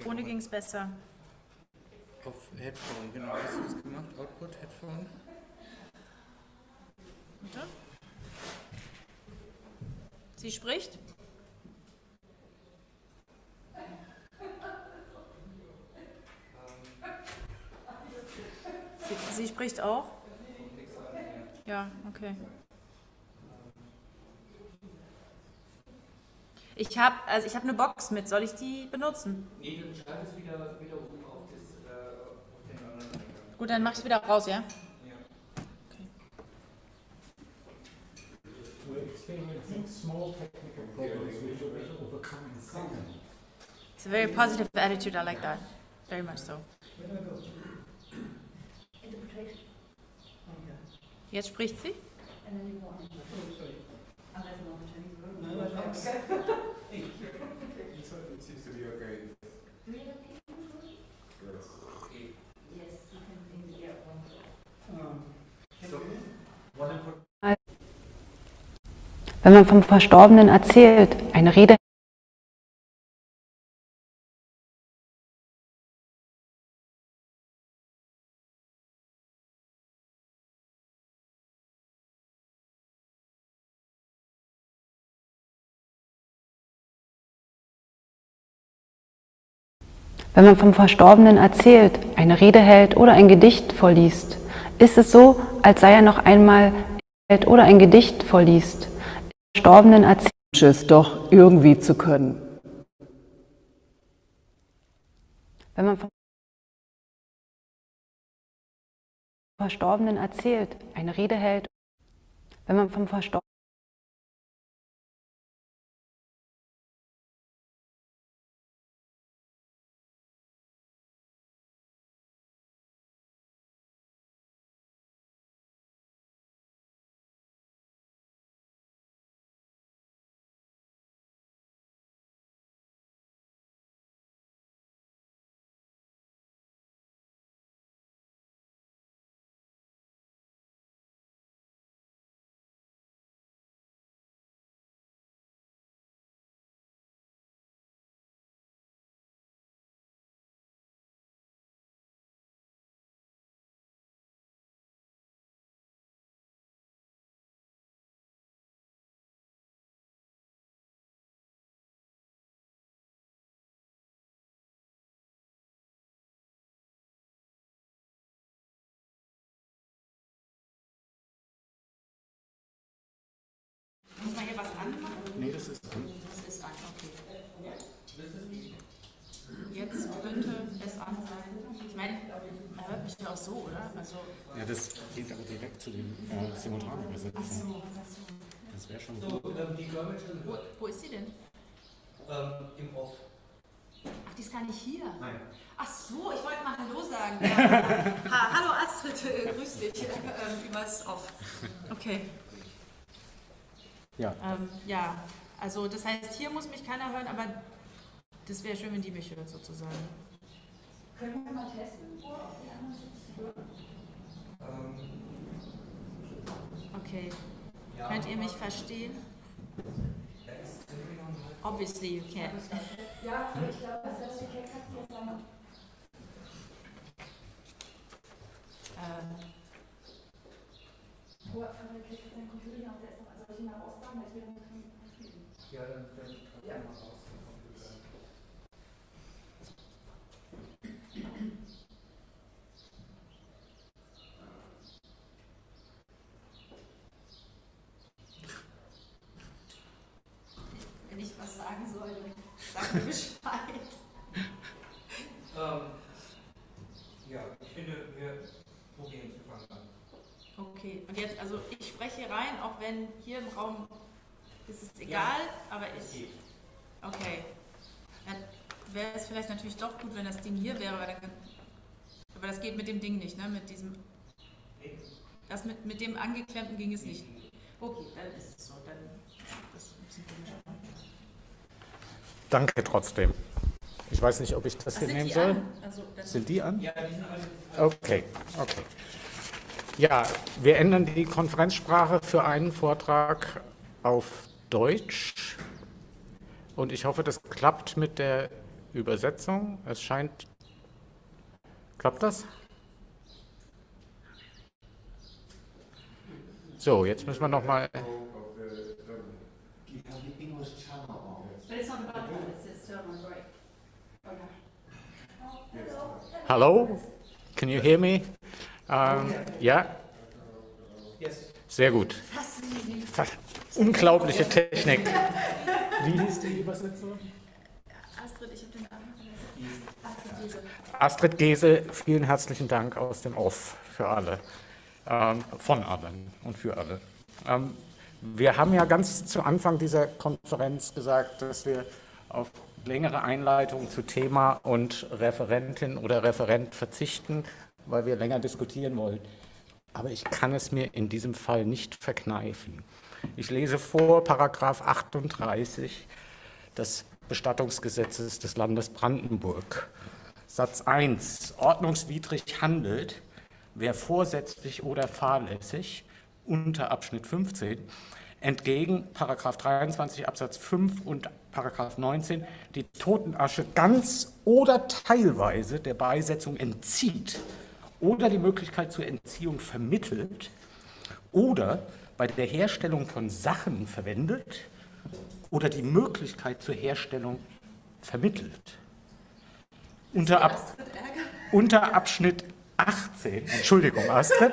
ohne ging es besser. Auf Headphone, genau. Hast du das gemacht? Output, Headphone? Bitte? Sie spricht? Sie spricht auch? Ja, okay. Ich habe eine Box mit. Soll ich die benutzen? Nee, du schaltest wieder oben auf den anderen Eingang. Gut, dann mach ich es wieder raus, ja? Okay. It's a very positive attitude. I like that. Very much so. Jetzt spricht sie? It seems to be okay. Wenn man vom Verstorbenen erzählt, eine Rede Wenn man vom Verstorbenen erzählt, eine Rede hält oder ein Gedicht vorliest, ist es so, als sei er noch einmal oder ein Gedicht vorliest. Verstorbenen erzählt Es doch irgendwie zu können. Wenn man vom Verstorbenen erzählt, eine Rede hält, wenn man vom Verstorbenen hier was anmachen? Nee, das ist an. Das ist an, okay. Jetzt könnte es an sein. Ich meine, man hört mich ja auch so, oder? Also Ja, das geht aber direkt zu den Simultanübersetzungen. Ach so. Das wäre schon So, gut. die Dolmetscherin. Wo ist sie denn? Im Off. Ach, die ist gar nicht hier. Nein. Ach so, ich wollte mal Hallo sagen. Ja. Hallo Astrid, grüß dich. Übers Off. Okay. Ja. Ja, also das heißt, hier muss mich keiner hören, aber das wäre schön, wenn die mich hört, sozusagen. Können wir mal testen? Okay. Ja. Könnt ihr mich verstehen? Obviously you can't. Ja, ich glaube, das Zertifikat hat sie jetzt einmal. Vielleicht hat sein Computer hier und der ist noch, soll ich ihn mal raussagen, weil ich will nicht spielen. Ja, dann ich trotzdem mal raus vom Computer. Wenn ich was sagen soll, dann sag mir Bescheid. Ja, ich finde, wir probieren zu fangen an. Okay, und jetzt, also ich spreche hier rein, auch wenn hier im Raum ist es egal, ja, aber ich. Okay. Dann wäre es vielleicht natürlich doch gut, wenn das Ding hier wäre, weil dann, aber das geht mit dem Ding nicht, ne? Mit diesem. Das mit dem Angeklemmten ging es nicht. Okay, dann ist es so. Dann das ist ein bisschen komisch. Danke trotzdem. Ich weiß nicht, ob ich das hier nehmen soll. Also, sind die an? Ja, die sind alle. Okay, okay. Ja, wir ändern die Konferenzsprache für einen Vortrag auf Deutsch. Und ich hoffe, das klappt mit der Übersetzung. Es scheint. Klappt das? So, jetzt müssen wir nochmal. Hallo? Can you hear me? Ja? Sehr gut. Unglaubliche Technik. Wie hieß die Übersetzung? Astrid, ich habe den Namen. Astrid Gesel, vielen herzlichen Dank aus dem Off für alle. Von allen und für alle. Wir haben ja ganz zu Anfang dieser Konferenz gesagt, dass wir auf längere Einleitungen zu Thema und Referentin oder Referent verzichten, weil wir länger diskutieren wollen. Aber ich kann es mir in diesem Fall nicht verkneifen. Ich lese vor Paragraph 38 des Bestattungsgesetzes des Landes Brandenburg. Satz 1. Ordnungswidrig handelt, wer vorsätzlich oder fahrlässig unter Abschnitt 15 entgegen Paragraph 23 Absatz 5 und Paragraph 19 die Totenasche ganz oder teilweise der Beisetzung entzieht oder die Möglichkeit zur Entziehung vermittelt oder bei der Herstellung von Sachen verwendet oder die Möglichkeit zur Herstellung vermittelt. Unter Abschnitt 18, Entschuldigung, Astrid,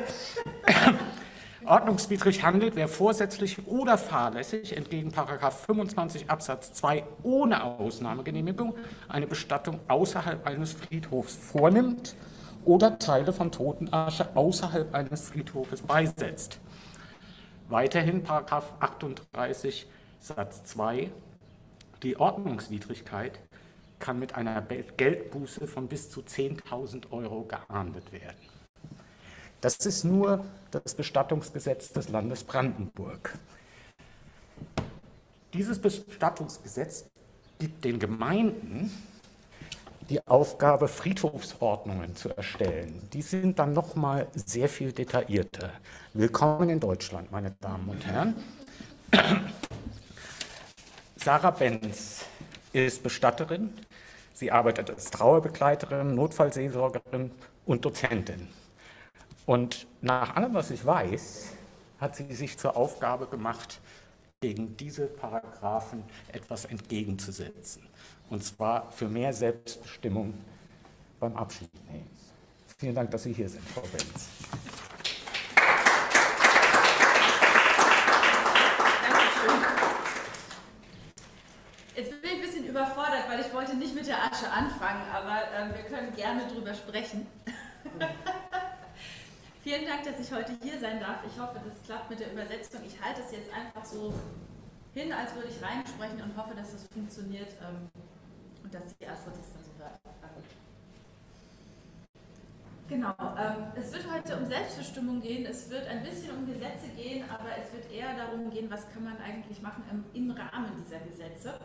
ordnungswidrig handelt, wer vorsätzlich oder fahrlässig entgegen § 25 Absatz 2 ohne Ausnahmegenehmigung eine Bestattung außerhalb eines Friedhofs vornimmt oder Teile von Totenasche außerhalb eines Friedhofes beisetzt. Weiterhin § 38 Satz 2. Die Ordnungswidrigkeit kann mit einer Geldbuße von bis zu 10.000 € geahndet werden. Das ist nur das Bestattungsgesetz des Landes Brandenburg. Dieses Bestattungsgesetz gibt den Gemeinden die Aufgabe, Friedhofsordnungen zu erstellen. Die sind dann nochmal sehr viel detaillierter. Willkommen in Deutschland, meine Damen und Herren. Sarah Benz ist Bestatterin. Sie arbeitet als Trauerbegleiterin, Notfallseelsorgerin und Dozentin. Und nach allem, was ich weiß, hat sie sich zur Aufgabe gemacht, gegen diese Paragraphen etwas entgegenzusetzen. Und zwar für mehr Selbstbestimmung beim Abschiednehmen. Vielen Dank, dass Sie hier sind, Frau Benz. Dankeschön. wollte nicht mit der Asche anfangen, aber wir können gerne drüber sprechen. Vielen Dank, dass ich heute hier sein darf. Ich hoffe, das klappt mit der Übersetzung. Ich halte es jetzt einfach so hin, als würde ich reinsprechen und hoffe, dass es funktioniert und dass die Astrid das dann so hört. Genau, es wird heute um Selbstbestimmung gehen, es wird ein bisschen um Gesetze gehen, aber es wird eher darum gehen, was kann man eigentlich machen im Rahmen dieser Gesetze,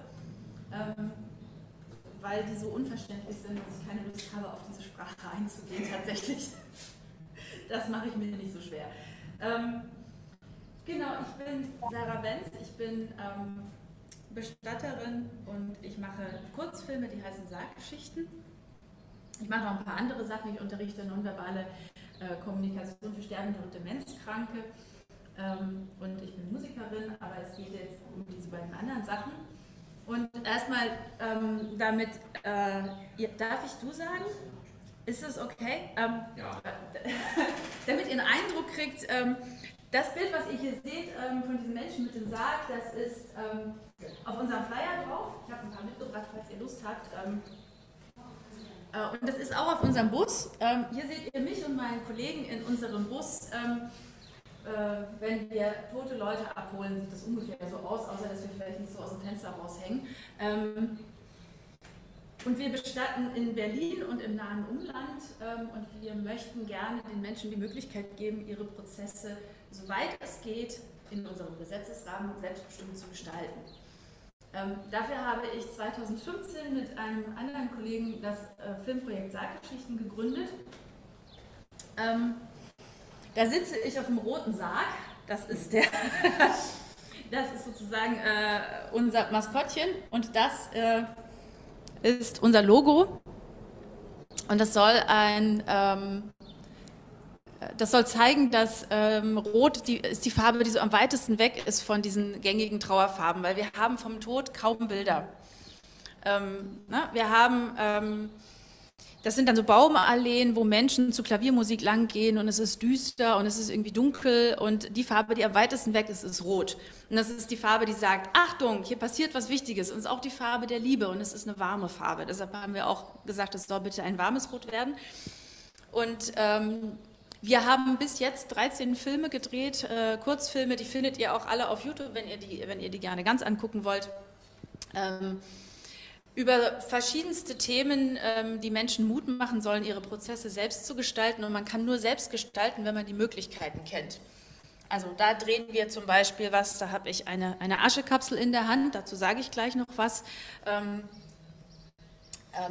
weil die so unverständlich sind, dass ich keine Lust habe, auf diese Sprache einzugehen tatsächlich. Das mache ich mir nicht so schwer. Genau, ich bin Sarah Benz, ich bin Bestatterin und ich mache Kurzfilme, die heißen Sarggeschichten. Ich mache noch ein paar andere Sachen, ich unterrichte nonverbale Kommunikation für Sterbende und Demenzkranke und ich bin Musikerin, aber es geht jetzt um diese beiden anderen Sachen. Und erstmal damit, darf ich du sagen? Ist das okay? Ja. Damit ihr einen Eindruck kriegt, das Bild, was ihr hier seht von diesem Menschen mit dem Sarg, das ist auf unserem Flyer drauf. Ich habe ein paar mitgebracht, falls ihr Lust habt. Und das ist auch auf unserem Bus. Hier seht ihr mich und meinen Kollegen in unserem Bus. Wenn wir tote Leute abholen, sieht das ungefähr so aus, außer dass wir vielleicht nicht so aus dem Fenster raushängen. Und wir bestatten in Berlin und im nahen Umland und wir möchten gerne den Menschen die Möglichkeit geben, ihre Prozesse, soweit es geht, in unserem Gesetzesrahmen selbstbestimmt zu gestalten. Dafür habe ich 2015 mit einem anderen Kollegen das Filmprojekt Sarggeschichten gegründet. Da sitze ich auf dem roten Sarg, das ist sozusagen unser Maskottchen und das ist unser Logo und das soll zeigen, dass Rot ist die Farbe, die so am weitesten weg ist von diesen gängigen Trauerfarben, weil wir haben vom Tod kaum Bilder. Wir haben, das sind dann so Baumalleen, wo Menschen zu Klaviermusik langgehen und es ist düster und es ist irgendwie dunkel und die Farbe, die am weitesten weg ist, ist Rot. Und das ist die Farbe, die sagt, Achtung, hier passiert was Wichtiges und es ist auch die Farbe der Liebe und es ist eine warme Farbe. Deshalb haben wir auch gesagt, es soll bitte ein warmes Rot werden. Und wir haben bis jetzt 13 Filme gedreht, Kurzfilme, die findet ihr auch alle auf YouTube, wenn ihr die gerne ganz angucken wollt. Über verschiedenste Themen, die Menschen Mut machen sollen, ihre Prozesse selbst zu gestalten. Und man kann nur selbst gestalten, wenn man die Möglichkeiten kennt. Also da drehen wir zum Beispiel was, da habe ich eine Aschekapsel in der Hand, dazu sage ich gleich noch was. Dann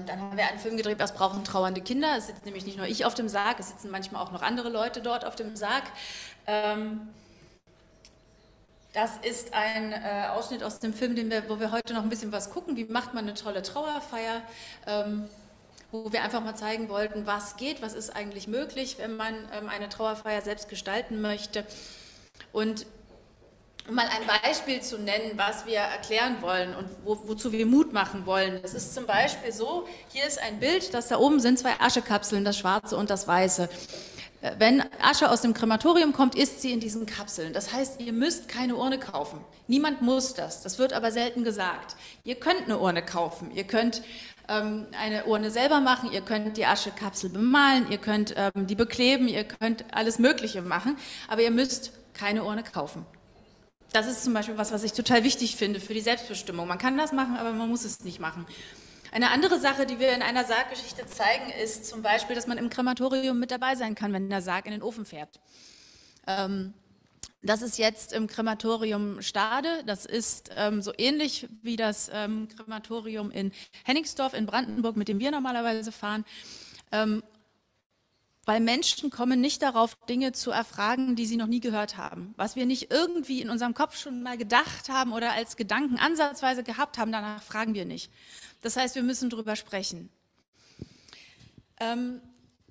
haben wir einen Film gedreht, was brauchen trauernde Kinder. Es sitzt nämlich nicht nur ich auf dem Sarg, es sitzen manchmal auch noch andere Leute dort auf dem Sarg. Das ist ein Ausschnitt aus dem Film, wo wir heute noch ein bisschen was gucken. Wie macht man eine tolle Trauerfeier? Wo wir einfach mal zeigen wollten, was geht, was ist eigentlich möglich, wenn man eine Trauerfeier selbst gestalten möchte. Und um mal ein Beispiel zu nennen, was wir erklären wollen und wozu wir Mut machen wollen. Das ist zum Beispiel so, hier ist ein Bild, das da oben sind zwei Aschekapseln, das Schwarze und das Weiße. Wenn Asche aus dem Krematorium kommt, ist sie in diesen Kapseln. Das heißt, ihr müsst keine Urne kaufen. Niemand muss das. Das wird aber selten gesagt. Ihr könnt eine Urne kaufen. Ihr könnt eine Urne selber machen. Ihr könnt die Aschekapsel bemalen. Ihr könnt die bekleben. Ihr könnt alles Mögliche machen. Aber ihr müsst keine Urne kaufen. Das ist zum Beispiel was ich total wichtig finde für die Selbstbestimmung. Man kann das machen, aber man muss es nicht machen. Eine andere Sache, die wir in einer Sarggeschichte zeigen, ist zum Beispiel, dass man im Krematorium mit dabei sein kann, wenn der Sarg in den Ofen fährt. Das ist jetzt im Krematorium Stade. Das ist so ähnlich wie das Krematorium in Hennigsdorf in Brandenburg, mit dem wir normalerweise fahren. Weil Menschen kommen nicht darauf, Dinge zu erfragen, die sie noch nie gehört haben. Was wir nicht irgendwie in unserem Kopf schon mal gedacht haben oder als Gedanken ansatzweise gehabt haben, danach fragen wir nicht. Das heißt, wir müssen darüber sprechen.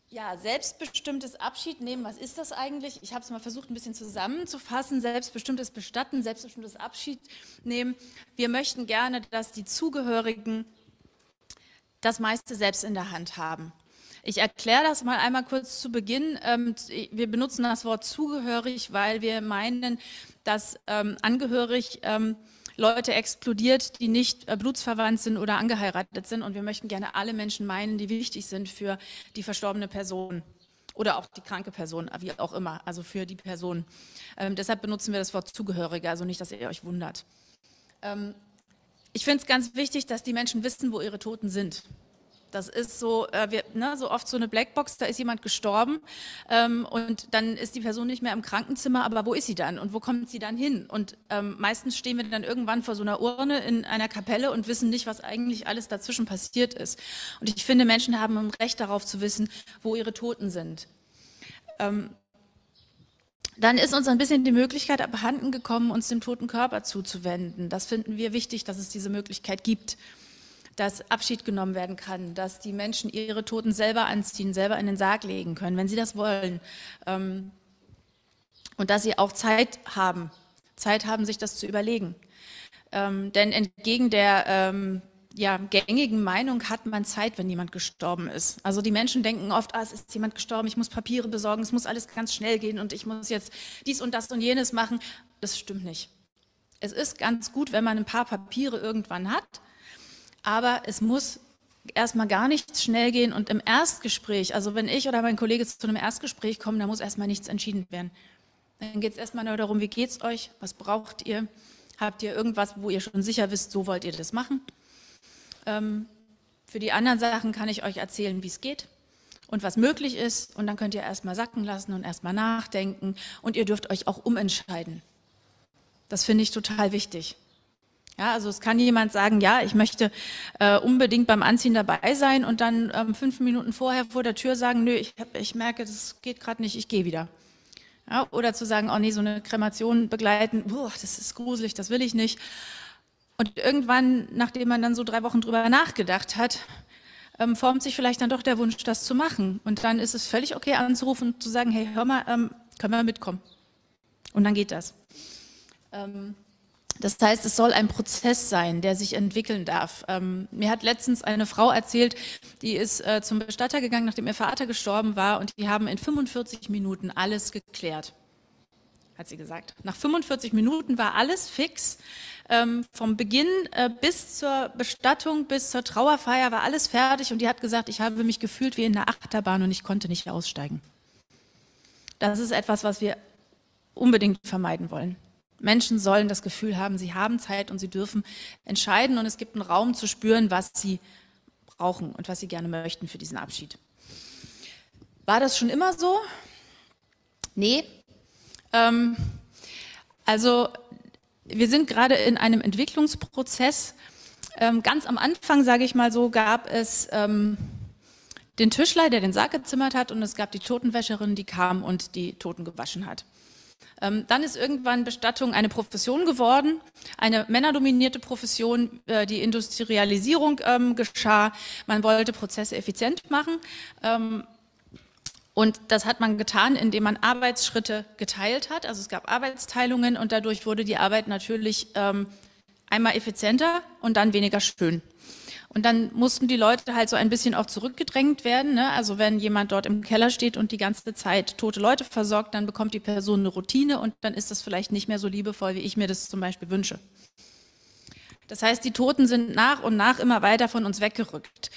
Ja, selbstbestimmtes Abschied nehmen, was ist das eigentlich? Ich habe es mal versucht, ein bisschen zusammenzufassen. Selbstbestimmtes Bestatten, selbstbestimmtes Abschied nehmen. Wir möchten gerne, dass die Zugehörigen das meiste selbst in der Hand haben. Ich erkläre das mal einmal kurz zu Beginn. Wir benutzen das Wort zugehörig, weil wir meinen, dass angehörig Leute exkludiert, die nicht blutsverwandt sind oder angeheiratet sind. Und wir möchten gerne alle Menschen meinen, die wichtig sind für die verstorbene Person oder auch die kranke Person, wie auch immer, also für die Person. Deshalb benutzen wir das Wort Zugehörige, also nicht, dass ihr euch wundert. Ich finde es ganz wichtig, dass die Menschen wissen, wo ihre Toten sind. Das ist so, so oft so eine Blackbox, da ist jemand gestorben und dann ist die Person nicht mehr im Krankenzimmer, aber wo ist sie dann und wo kommt sie dann hin? Und meistens stehen wir dann irgendwann vor so einer Urne in einer Kapelle und wissen nicht, was eigentlich alles dazwischen passiert ist. Und ich finde, Menschen haben ein Recht darauf zu wissen, wo ihre Toten sind. Dann ist uns ein bisschen die Möglichkeit abhanden gekommen, uns dem toten Körper zuzuwenden. Das finden wir wichtig, dass es diese Möglichkeit gibt, dass Abschied genommen werden kann, dass die Menschen ihre Toten selber anziehen, selber in den Sarg legen können, wenn sie das wollen. Und dass sie auch Zeit haben, sich das zu überlegen. Denn entgegen der gängigen Meinung hat man Zeit, wenn jemand gestorben ist. Also die Menschen denken oft, es ist jemand gestorben, ich muss Papiere besorgen, es muss alles ganz schnell gehen und ich muss jetzt dies und das und jenes machen. Das stimmt nicht. Es ist ganz gut, wenn man ein paar Papiere irgendwann hat, aber es muss erstmal gar nichts schnell gehen und im Erstgespräch, also wenn ich oder mein Kollege zu einem Erstgespräch kommen, da muss erstmal nichts entschieden werden. Dann geht es erstmal nur darum, wie geht's euch, was braucht ihr, habt ihr irgendwas, wo ihr schon sicher wisst, so wollt ihr das machen. Für die anderen Sachen kann ich euch erzählen, wie es geht und was möglich ist und dann könnt ihr erstmal sacken lassen und erstmal nachdenken und ihr dürft euch auch umentscheiden. Das finde ich total wichtig. Ja, also es kann jemand sagen, ja, ich möchte unbedingt beim Anziehen dabei sein und dann 5 Minuten vorher vor der Tür sagen, nö, ich merke, das geht gerade nicht, ich gehe wieder. Ja, oder zu sagen, oh nee, so eine Kremation begleiten, das ist gruselig, das will ich nicht. Und irgendwann, nachdem man dann so 3 Wochen drüber nachgedacht hat, formt sich vielleicht dann doch der Wunsch, das zu machen. Und dann ist es völlig okay anzurufen und zu sagen, hey, hör mal, können wir mitkommen? Und dann geht das. Das heißt, es soll ein Prozess sein, der sich entwickeln darf. Mir hat letztens eine Frau erzählt, die ist zum Bestatter gegangen, nachdem ihr Vater gestorben war und die haben in 45 Minuten alles geklärt, hat sie gesagt. Nach 45 Minuten war alles fix. Vom Beginn bis zur Bestattung, bis zur Trauerfeier war alles fertig und die hat gesagt, ich habe mich gefühlt wie in einer Achterbahn und ich konnte nicht aussteigen. Das ist etwas, was wir unbedingt vermeiden wollen. Menschen sollen das Gefühl haben, sie haben Zeit und sie dürfen entscheiden und es gibt einen Raum zu spüren, was sie brauchen und was sie gerne möchten für diesen Abschied. War das schon immer so? Nee. Also wir sind gerade in einem Entwicklungsprozess. Ganz am Anfang, sage ich mal so, gab es den Tischler, der den Sarg gezimmert hat und es gab die Totenwäscherin, die kam und die Toten gewaschen hat. Dann ist irgendwann Bestattung eine Profession geworden, eine männerdominierte Profession, die Industrialisierung geschah. Man wollte Prozesse effizient machen und das hat man getan, indem man Arbeitsschritte geteilt hat. Also es gab Arbeitsteilungen und dadurch wurde die Arbeit natürlich einmal effizienter und dann weniger schön. Und dann mussten die Leute halt so ein bisschen auch zurückgedrängt werden. Ne? Also wenn jemand dort im Keller steht und die ganze Zeit tote Leute versorgt, dann bekommt die Person eine Routine und dann ist das vielleicht nicht mehr so liebevoll, wie ich mir das zum Beispiel wünsche. Das heißt, die Toten sind nach und nach immer weiter von uns weggerückt.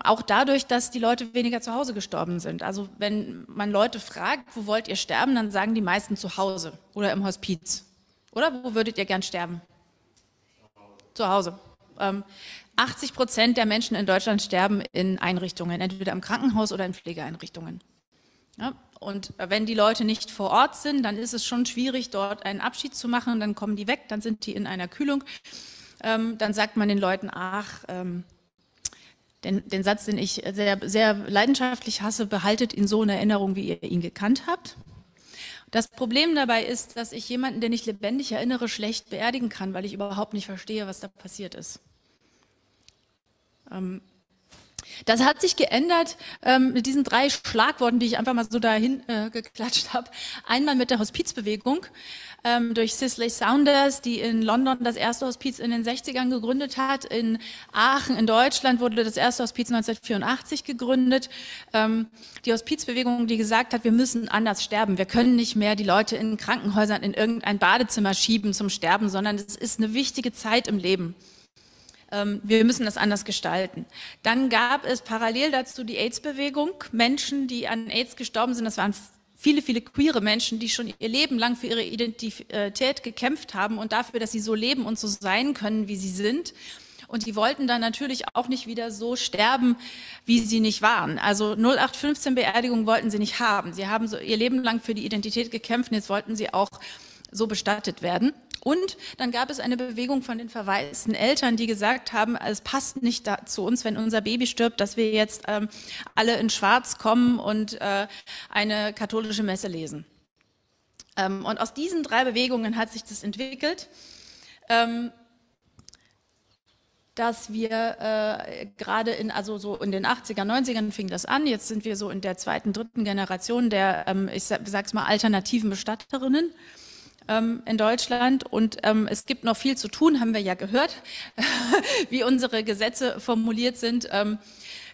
Auch dadurch, dass die Leute weniger zu Hause gestorben sind. Also wenn man Leute fragt, wo wollt ihr sterben, dann sagen die meisten zu Hause oder im Hospiz. Oder wo würdet ihr gern sterben? Zu Hause. 80% der Menschen in Deutschland sterben in Einrichtungen, entweder im Krankenhaus oder in Pflegeeinrichtungen. Ja, und wenn die Leute nicht vor Ort sind, dann ist es schon schwierig, dort einen Abschied zu machen. Dann kommen die weg, dann sind die in einer Kühlung. Dann sagt man den Leuten, den Satz, den ich sehr, sehr leidenschaftlich hasse, behaltet ihn so in Erinnerung, wie ihr ihn gekannt habt. Das Problem dabei ist, dass ich jemanden, den ich lebendig erinnere, schlecht beerdigen kann, weil ich überhaupt nicht verstehe, was da passiert ist. Das hat sich geändert mit diesen 3 Schlagworten, die ich einfach mal so dahin geklatscht habe. Einmal mit der Hospizbewegung durch Cicely Saunders, die in London das erste Hospiz in den 60ern gegründet hat. In Aachen in Deutschland wurde das erste Hospiz 1984 gegründet. Die Hospizbewegung, die gesagt hat, wir müssen anders sterben. Wir können nicht mehr die Leute in Krankenhäusern in irgendein Badezimmer schieben zum Sterben, sondern es ist eine wichtige Zeit im Leben. Wir müssen das anders gestalten. Dann gab es parallel dazu die AIDS-Bewegung. Menschen, die an AIDS gestorben sind, das waren viele, viele queere Menschen, die schon ihr Leben lang für ihre Identität gekämpft haben und dafür, dass sie so leben und so sein können, wie sie sind. Und die wollten dann natürlich auch nicht wieder so sterben, wie sie nicht waren. Also 0815-Beerdigung wollten sie nicht haben. Sie haben so ihr Leben lang für die Identität gekämpft und jetzt wollten sie auch so bestattet werden. Und dann gab es eine Bewegung von den verwaisten Eltern, die gesagt haben, es passt nicht zu uns, wenn unser Baby stirbt, dass wir jetzt alle in Schwarz kommen und eine katholische Messe lesen. Und aus diesen 3 Bewegungen hat sich das entwickelt, dass wir gerade also so in den 80er, 90ern fing das an, jetzt sind wir so in der 2., 3. Generation der, ich sag's mal, alternativen Bestatterinnen in Deutschland und es gibt noch viel zu tun, haben wir ja gehört, wie unsere Gesetze formuliert sind.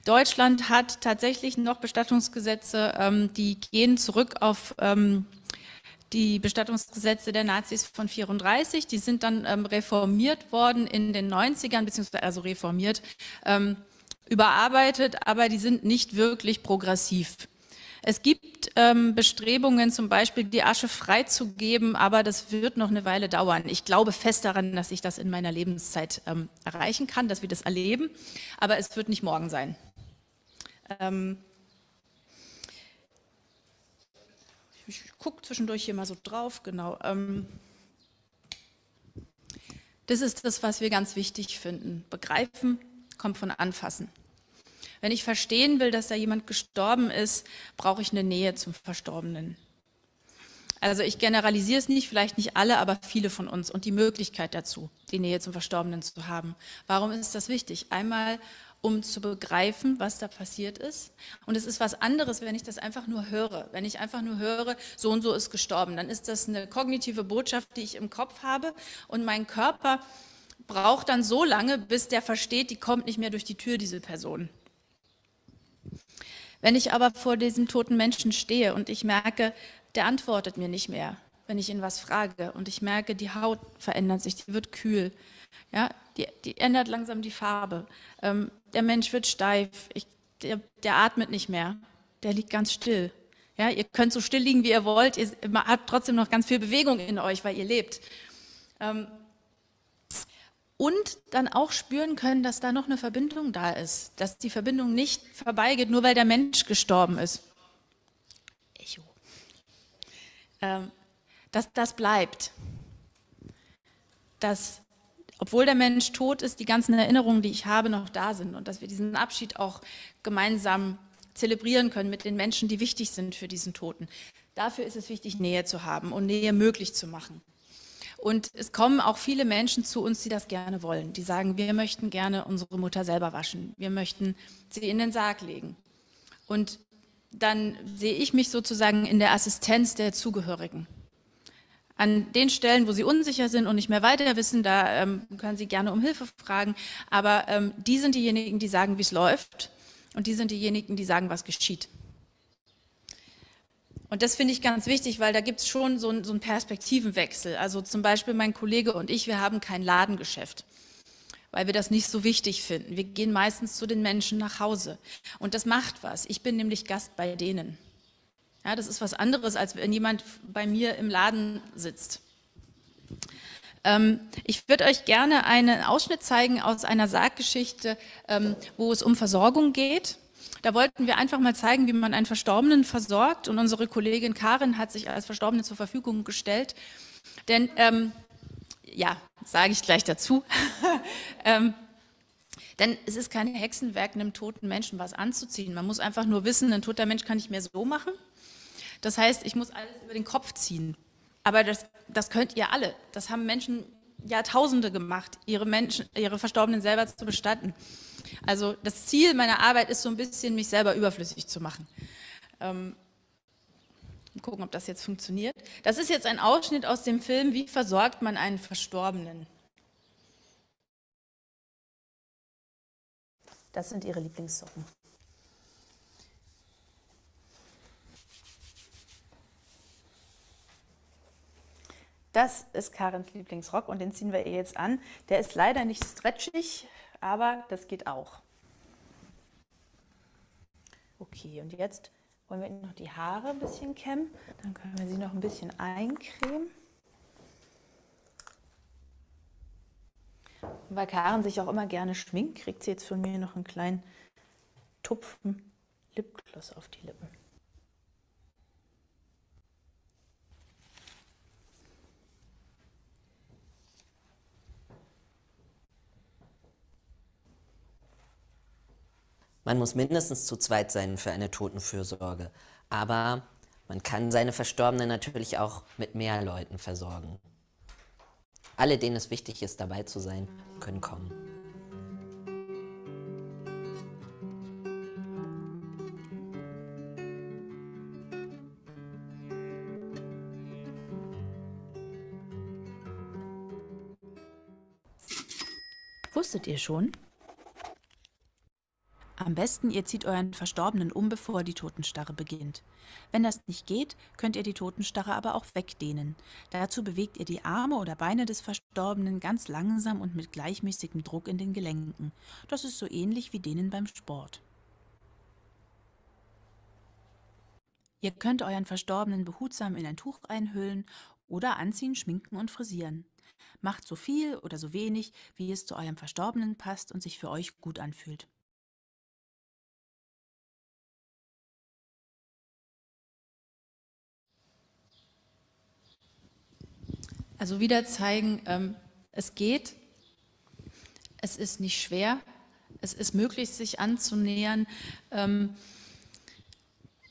Deutschland hat tatsächlich noch Bestattungsgesetze, die gehen zurück auf die Bestattungsgesetze der Nazis von 1934, die sind dann reformiert worden in den 90ern, beziehungsweise also reformiert, überarbeitet, aber die sind nicht wirklich progressiv. Es gibt Bestrebungen, zum Beispiel die Asche freizugeben, aber das wird noch eine Weile dauern. Ich glaube fest daran, dass ich das in meiner Lebenszeit erreichen kann, dass wir das erleben, aber es wird nicht morgen sein. Ich gucke zwischendurch hier mal so drauf, genau. Das ist das, was wir ganz wichtig finden. Begreifen kommt von Anfassen. Wenn ich verstehen will, dass da jemand gestorben ist, brauche ich eine Nähe zum Verstorbenen. Also ich generalisiere es nicht, vielleicht nicht alle, aber viele von uns und die Möglichkeit dazu, die Nähe zum Verstorbenen zu haben. Warum ist das wichtig? Einmal, um zu begreifen, was da passiert ist. Und es ist was anderes, wenn ich das einfach nur höre. Wenn ich einfach nur höre, so und so ist gestorben, dann ist das eine kognitive Botschaft, die ich im Kopf habe und mein Körper braucht dann so lange, bis der versteht, die kommt nicht mehr durch die Tür, diese Person. Wenn ich aber vor diesem toten Menschen stehe und ich merke, der antwortet mir nicht mehr, wenn ich ihn was frage und ich merke, die Haut verändert sich, die wird kühl, ja, die ändert langsam die Farbe, der Mensch wird steif, der atmet nicht mehr, der liegt ganz still. Ja, ihr könnt so still liegen, wie ihr wollt, ihr habt trotzdem noch ganz viel Bewegung in euch, weil ihr lebt. Und dann auch spüren können, dass da noch eine Verbindung da ist, dass die Verbindung nicht vorbeigeht, nur weil der Mensch gestorben ist. Echo. Dass das bleibt. Dass, obwohl der Mensch tot ist, die ganzen Erinnerungen, die ich habe, noch da sind und dass wir diesen Abschied auch gemeinsam zelebrieren können mit den Menschen, die wichtig sind für diesen Toten. Dafür ist es wichtig, Nähe zu haben und Nähe möglich zu machen. Und es kommen auch viele Menschen zu uns, die das gerne wollen. Die sagen, wir möchten gerne unsere Mutter selber waschen. Wir möchten sie in den Sarg legen. Und dann sehe ich mich sozusagen in der Assistenz der Zugehörigen. An den Stellen, wo sie unsicher sind und nicht mehr weiter wissen, da können sie gerne um Hilfe fragen. Aber die sind diejenigen, die sagen, wie es läuft. Und die sind diejenigen, die sagen, was geschieht. Und das finde ich ganz wichtig, weil da gibt es schon so einen Perspektivenwechsel. Also zum Beispiel mein Kollege und ich, wir haben kein Ladengeschäft, weil wir das nicht so wichtig finden. Wir gehen meistens zu den Menschen nach Hause. Und das macht was. Ich bin nämlich Gast bei denen. Ja, das ist was anderes, als wenn jemand bei mir im Laden sitzt. Ich würde euch gerne einen Ausschnitt zeigen aus einer Sarggeschichte, wo es um Versorgung geht. Da wollten wir einfach mal zeigen, wie man einen Verstorbenen versorgt und unsere Kollegin Karin hat sich als Verstorbene zur Verfügung gestellt. Denn, ja, sage ich gleich dazu, denn es ist kein Hexenwerk, einem toten Menschen was anzuziehen. Man muss einfach nur wissen, ein toter Mensch kann ich mehr so machen. Das heißt, ich muss alles über den Kopf ziehen. Aber das könnt ihr alle. Das haben Menschen Jahrtausende gemacht, ihre Verstorbenen selber zu bestatten. Also das Ziel meiner Arbeit ist so ein bisschen, mich selber überflüssig zu machen. Gucken, ob das jetzt funktioniert. Das ist jetzt ein Ausschnitt aus dem Film Wie versorgt man einen Verstorbenen? Das sind ihre Lieblingssocken. Das ist Karens Lieblingsrock und den ziehen wir ihr jetzt an. Der ist leider nicht stretchig, aber das geht auch. Okay, und jetzt wollen wir noch die Haare ein bisschen kämmen. Dann können wir sie noch ein bisschen eincremen. Und weil Karen sich auch immer gerne schminkt, kriegt sie jetzt von mir noch einen kleinen Tupfen Lipgloss auf die Lippen. Man muss mindestens zu zweit sein für eine Totenfürsorge, aber man kann seine Verstorbenen natürlich auch mit mehr Leuten versorgen. Alle, denen es wichtig ist, dabei zu sein, können kommen. Wusstet ihr schon? Am besten, ihr zieht euren Verstorbenen um, bevor die Totenstarre beginnt. Wenn das nicht geht, könnt ihr die Totenstarre aber auch wegdehnen. Dazu bewegt ihr die Arme oder Beine des Verstorbenen ganz langsam und mit gleichmäßigem Druck in den Gelenken. Das ist so ähnlich wie denen beim Sport. Ihr könnt euren Verstorbenen behutsam in ein Tuch einhüllen oder anziehen, schminken und frisieren. Macht so viel oder so wenig, wie es zu eurem Verstorbenen passt und sich für euch gut anfühlt. Also wieder zeigen, es geht, es ist nicht schwer, es ist möglich, sich anzunähern.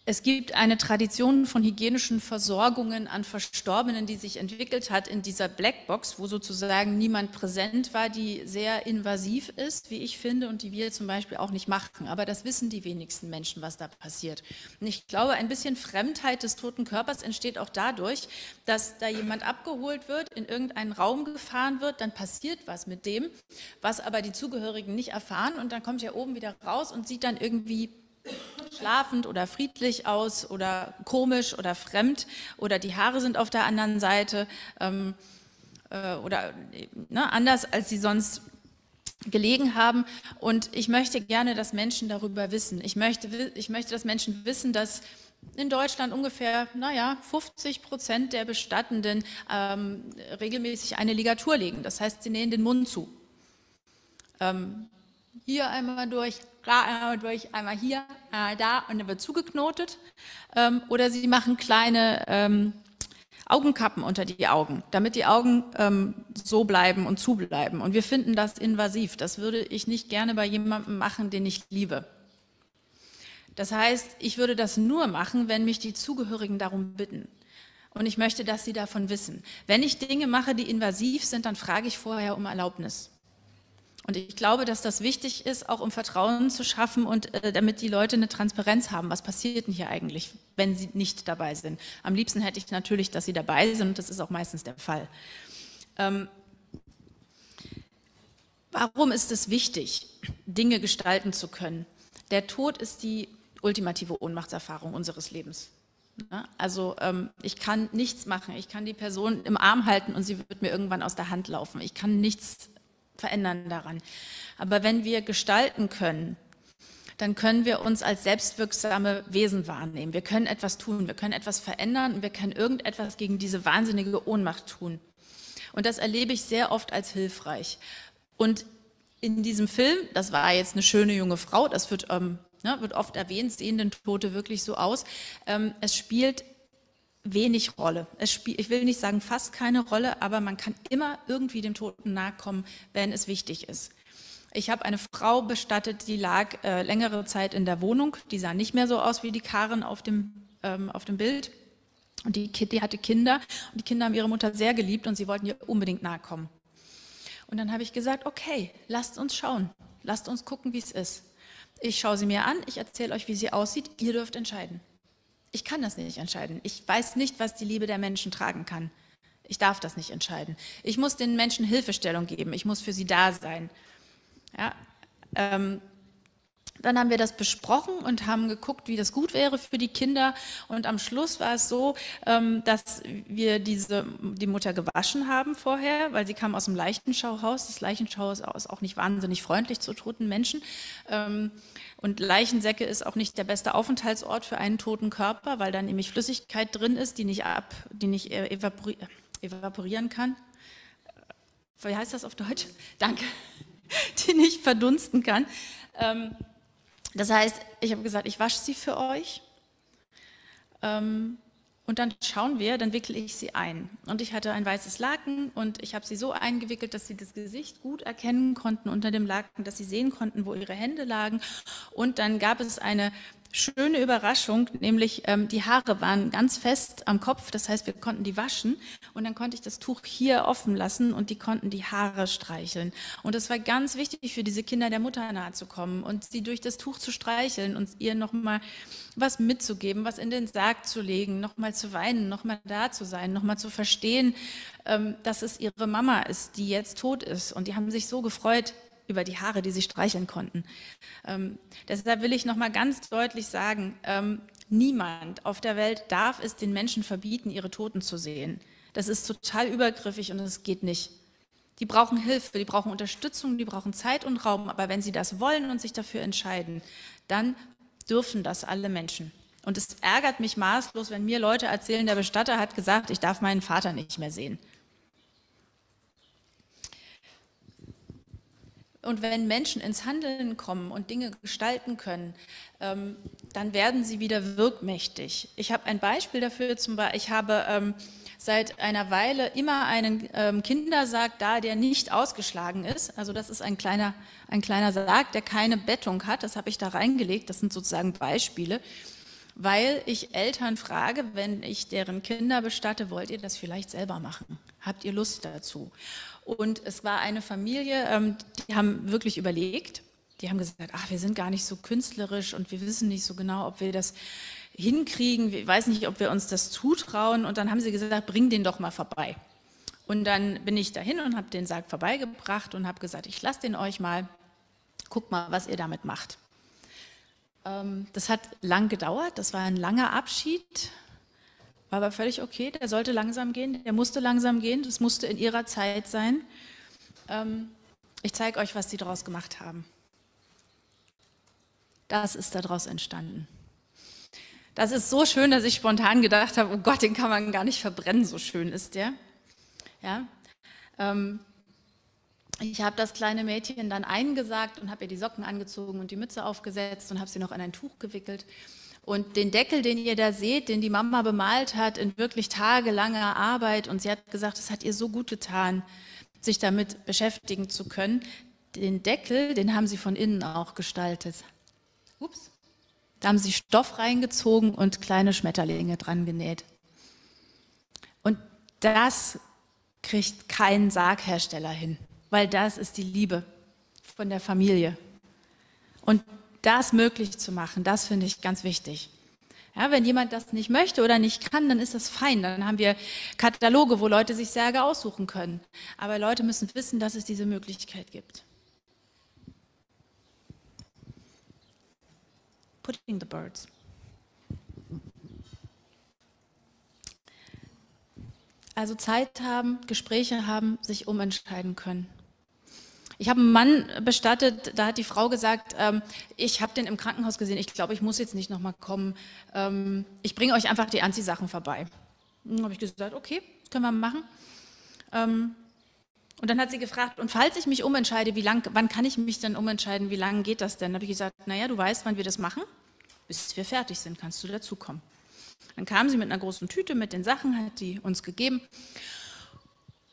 Es gibt eine Tradition von hygienischen Versorgungen an Verstorbenen, die sich entwickelt hat in dieser Blackbox, wo sozusagen niemand präsent war, die sehr invasiv ist, wie ich finde, und die wir zum Beispiel auch nicht machen. Aber das wissen die wenigsten Menschen, was da passiert. Und ich glaube, ein bisschen Fremdheit des toten Körpers entsteht auch dadurch, dass da jemand abgeholt wird, in irgendeinen Raum gefahren wird, dann passiert was mit dem, was aber die Zugehörigen nicht erfahren, und dann kommt er oben wieder raus und sieht dann irgendwie schlafend oder friedlich aus oder komisch oder fremd oder die Haare sind auf der anderen Seite oder anders, als sie sonst gelegen haben. Und ich möchte gerne, dass Menschen darüber wissen. Ich möchte, dass Menschen wissen, dass in Deutschland ungefähr 50% der Bestattenden regelmäßig eine Ligatur legen. Das heißt, sie nähen den Mund zu. Hier einmal durch, da einmal durch, einmal hier, da, und dann wird zugeknotet. Oder sie machen kleine Augenkappen unter die Augen, damit die Augen so bleiben und zubleiben. Und wir finden das invasiv. Das würde ich nicht gerne bei jemandem machen, den ich liebe. Das heißt, ich würde das nur machen, wenn mich die Zugehörigen darum bitten. Und ich möchte, dass sie davon wissen. Wenn ich Dinge mache, die invasiv sind, dann frage ich vorher um Erlaubnis. Und ich glaube, dass das wichtig ist, auch um Vertrauen zu schaffen und damit die Leute eine Transparenz haben. Was passiert denn hier eigentlich, wenn sie nicht dabei sind? Am liebsten hätte ich natürlich, dass sie dabei sind, und das ist auch meistens der Fall. Warum ist es wichtig, Dinge gestalten zu können? Der Tod ist die ultimative Ohnmachtserfahrung unseres Lebens. Also ich kann nichts machen. Ich kann die Person im Arm halten und sie wird mir irgendwann aus der Hand laufen. Ich kann nichts verändern daran. Aber wenn wir gestalten können, dann können wir uns als selbstwirksame Wesen wahrnehmen. Wir können etwas tun, wir können etwas verändern und wir können irgendetwas gegen diese wahnsinnige Ohnmacht tun. Und das erlebe ich sehr oft als hilfreich. Und in diesem Film, das war jetzt eine schöne junge Frau, das wird oft erwähnt, sehen denn Tote wirklich so aus, es spielt wenig Rolle. Ich will nicht sagen fast keine Rolle, aber man kann immer irgendwie dem Toten nahe kommen, wenn es wichtig ist. Ich habe eine Frau bestattet, die lag längere Zeit in der Wohnung. Die sah nicht mehr so aus wie die Karen auf dem Bild. Und die hatte Kinder. Und die Kinder haben ihre Mutter sehr geliebt und sie wollten ihr unbedingt nahe kommen. Und dann habe ich gesagt, okay, lasst uns schauen. lasst uns gucken, wie es ist. Ich schaue sie mir an, ich erzähle euch, wie sie aussieht, ihr dürft entscheiden. Ich kann das nicht entscheiden. Ich weiß nicht, was die Liebe der Menschen tragen kann. Ich darf das nicht entscheiden. Ich muss den Menschen Hilfestellung geben, ich muss für sie da sein. Ja, dann haben wir das besprochen und haben geguckt, wie das gut wäre für die Kinder. Und am Schluss war es so, dass wir die Mutter gewaschen haben vorher, weil sie kam aus dem Leichenschauhaus. Das Leichenschauhaus ist auch nicht wahnsinnig freundlich zu toten Menschen. Und Leichensäcke ist auch nicht der beste Aufenthaltsort für einen toten Körper, weil da nämlich Flüssigkeit drin ist, die nicht evaporieren kann. Wie heißt das auf Deutsch? Danke. Die nicht verdunsten kann. Das heißt, ich habe gesagt, ich wasche sie für euch und dann schauen wir, dann wickle ich sie ein. Und ich hatte ein weißes Laken und ich habe sie so eingewickelt, dass sie das Gesicht gut erkennen konnten unter dem Laken, dass sie sehen konnten, wo ihre Hände lagen. Und dann gab es eine schöne Überraschung, nämlich die Haare waren ganz fest am Kopf, das heißt, wir konnten die waschen und dann konnte ich das Tuch hier offen lassen und die konnten die Haare streicheln. Und es war ganz wichtig für diese Kinder, der Mutter nahe zu kommen und sie durch das Tuch zu streicheln und ihr nochmal was mitzugeben, was in den Sarg zu legen, nochmal zu weinen, nochmal da zu sein, nochmal zu verstehen, dass es ihre Mama ist, die jetzt tot ist. Und die haben sich so gefreut über die Haare, die sie streicheln konnten. Deshalb will ich nochmal ganz deutlich sagen, niemand auf der Welt darf es den Menschen verbieten, ihre Toten zu sehen. Das ist total übergriffig und das geht nicht. Die brauchen Hilfe, die brauchen Unterstützung, die brauchen Zeit und Raum, aber wenn sie das wollen und sich dafür entscheiden, dann dürfen das alle Menschen. Und es ärgert mich maßlos, wenn mir Leute erzählen, der Bestatter hat gesagt, ich darf meinen Vater nicht mehr sehen. Und wenn Menschen ins Handeln kommen und Dinge gestalten können, dann werden sie wieder wirkmächtig. Ich habe ein Beispiel dafür, ich habe seit einer Weile immer einen Kindersarg da, der nicht ausgeschlagen ist. Also das ist ein kleiner Sarg, der keine Bettung hat. Das habe ich da reingelegt. Das sind sozusagen Beispiele, weil ich Eltern frage, wenn ich deren Kinder bestatte, wollt ihr das vielleicht selber machen? Habt ihr Lust dazu? Und es war eine Familie, die haben wirklich überlegt, die haben gesagt, ach, wir sind gar nicht so künstlerisch und wir wissen nicht so genau, ob wir das hinkriegen, ich weiß nicht, ob wir uns das zutrauen. Und dann haben sie gesagt, bring den doch mal vorbei. Und dann bin ich dahin und habe den Sarg vorbeigebracht und habe gesagt, ich lasse den euch mal, guckt mal, was ihr damit macht. Das hat lang gedauert, das war ein langer Abschied. War aber völlig okay, der sollte langsam gehen, der musste langsam gehen, das musste in ihrer Zeit sein. Ich zeige euch, was sie daraus gemacht haben. Das ist daraus entstanden. Das ist so schön, dass ich spontan gedacht habe, oh Gott, den kann man gar nicht verbrennen, so schön ist der. Ja? Ich habe das kleine Mädchen dann eingesargt und habe ihr die Socken angezogen und die Mütze aufgesetzt und habe sie noch in ein Tuch gewickelt. Und den Deckel, den ihr da seht, den die Mama bemalt hat, in wirklich tagelanger Arbeit, und sie hat gesagt, es hat ihr so gut getan, sich damit beschäftigen zu können. Den Deckel, den haben sie von innen auch gestaltet. Ups. Da haben sie Stoff reingezogen und kleine Schmetterlinge dran genäht. Und das kriegt kein Sarghersteller hin, weil das ist die Liebe von der Familie. Und das möglich zu machen, das finde ich ganz wichtig. Ja, wenn jemand das nicht möchte oder nicht kann, dann ist das fein. Dann haben wir Kataloge, wo Leute sich Särge aussuchen können. Aber Leute müssen wissen, dass es diese Möglichkeit gibt. Putting the birds. Also Zeit haben, Gespräche haben, sich umentscheiden können. Ich habe einen Mann bestattet, da hat die Frau gesagt, ich habe den im Krankenhaus gesehen, ich glaube, ich muss jetzt nicht nochmal kommen, ich bringe euch einfach die Anziehsachen vorbei. Dann habe ich gesagt, okay, können wir machen. Und dann hat sie gefragt, und falls ich mich umentscheide, wann kann ich mich denn umentscheiden, wie lange geht das denn? Dann habe ich gesagt, naja, du weißt, wann wir das machen, bis wir fertig sind, kannst du dazukommen. Dann kam sie mit einer großen Tüte mit den Sachen, hat die uns gegeben.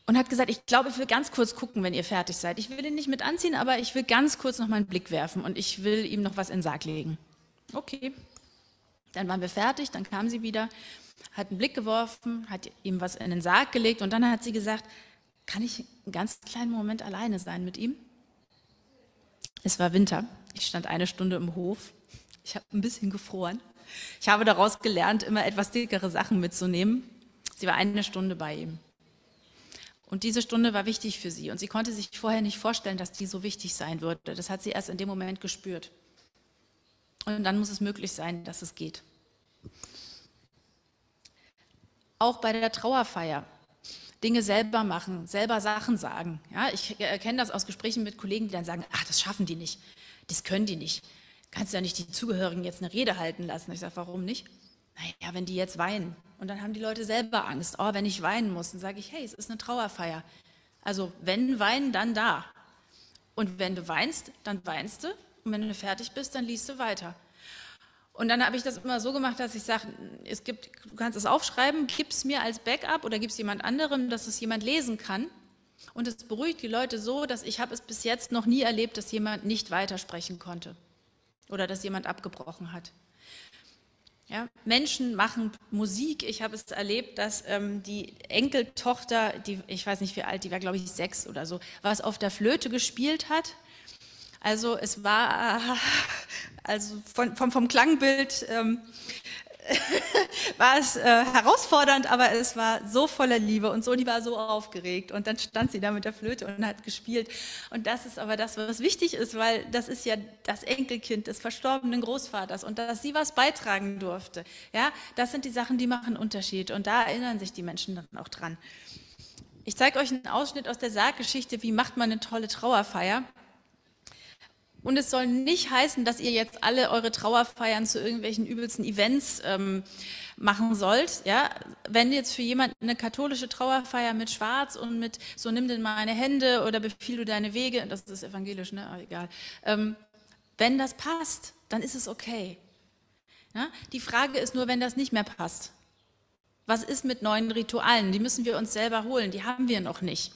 Und hat gesagt, ich glaube, ich will ganz kurz gucken, wenn ihr fertig seid. Ich will ihn nicht mit anziehen, aber ich will ganz kurz noch mal einen Blick werfen und ich will ihm noch was in den Sarg legen. Okay, dann waren wir fertig, dann kam sie wieder, hat einen Blick geworfen, hat ihm was in den Sarg gelegt und dann hat sie gesagt, kann ich einen ganz kleinen Moment alleine sein mit ihm? Es war Winter. Ich stand eine Stunde im Hof. Ich habe ein bisschen gefroren. Ich habe daraus gelernt, immer etwas dickere Sachen mitzunehmen. Sie war eine Stunde bei ihm. Und diese Stunde war wichtig für sie. Und sie konnte sich vorher nicht vorstellen, dass die so wichtig sein würde. Das hat sie erst in dem Moment gespürt. Und dann muss es möglich sein, dass es geht. Auch bei der Trauerfeier. Dinge selber machen, selber Sachen sagen. Ja, ich kenne das aus Gesprächen mit Kollegen, die dann sagen, ach, das schaffen die nicht, das können die nicht. Kannst du ja nicht die Zugehörigen jetzt eine Rede halten lassen. Ich sage, warum nicht? Naja, wenn die jetzt weinen. Und dann haben die Leute selber Angst. Oh, wenn ich weinen muss, dann sage ich, hey, es ist eine Trauerfeier. Also wenn weinen, dann da. Und wenn du weinst, dann weinst du. Und wenn du fertig bist, dann liest du weiter. Und dann habe ich das immer so gemacht, dass ich sage, du kannst es aufschreiben, gib es mir als Backup oder gib es jemand anderem, dass es jemand lesen kann. Und es beruhigt die Leute so, dass ich habe es bis jetzt noch nie erlebt, dass jemand nicht weitersprechen konnte oder dass jemand abgebrochen hat. Ja, Menschen machen Musik. Ich habe es erlebt, dass die Enkeltochter, ich weiß nicht wie alt, die war glaube ich 6 oder so, was auf der Flöte gespielt hat. Also es war, also vom Klangbild war es herausfordernd, aber es war so voller Liebe und die war so aufgeregt. Und dann stand sie da mit der Flöte und hat gespielt. Und das ist aber das, was wichtig ist, weil das ist ja das Enkelkind des verstorbenen Großvaters und dass sie was beitragen durfte. Ja, das sind die Sachen, die machen Unterschied und da erinnern sich die Menschen dann auch dran. Ich zeige euch einen Ausschnitt aus der Sarggeschichte, wie macht man eine tolle Trauerfeier. Und es soll nicht heißen, dass ihr jetzt alle eure Trauerfeiern zu irgendwelchen übelsten Events machen sollt. Ja? Wenn jetzt für jemanden eine katholische Trauerfeier mit Schwarz und mit so nimm denn meine Hände oder befiehl du deine Wege, das ist evangelisch, ne? Aber egal. Wenn das passt, dann ist es okay. Ja? Die Frage ist nur, wenn das nicht mehr passt. Was ist mit neuen Ritualen? Die müssen wir uns selber holen, die haben wir noch nicht.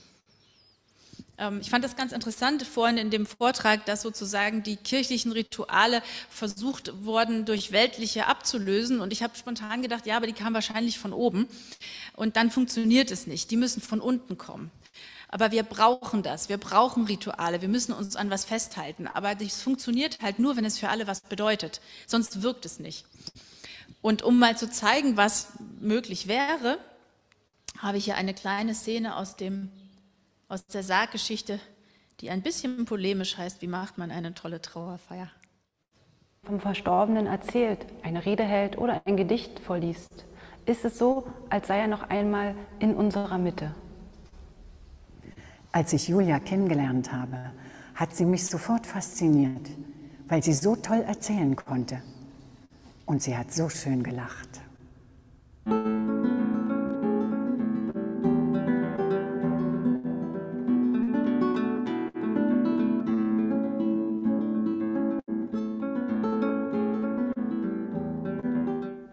Ich fand das ganz interessant vorhin in dem Vortrag, dass sozusagen die kirchlichen Rituale versucht wurden, durch weltliche abzulösen. Und ich habe spontan gedacht, ja, aber die kamen wahrscheinlich von oben. Und dann funktioniert es nicht. Die müssen von unten kommen. Aber wir brauchen das. Wir brauchen Rituale. Wir müssen uns an was festhalten. Aber das funktioniert halt nur, wenn es für alle was bedeutet. Sonst wirkt es nicht. Und um mal zu zeigen, was möglich wäre, habe ich hier eine kleine Szene aus der Sarggeschichte, die ein bisschen polemisch heißt, wie macht man eine tolle Trauerfeier. Vom Verstorbenen erzählt, eine Rede hält oder ein Gedicht vorliest, ist es so, als sei er noch einmal in unserer Mitte. Als ich Julia kennengelernt habe, hat sie mich sofort fasziniert, weil sie so toll erzählen konnte. Und sie hat so schön gelacht.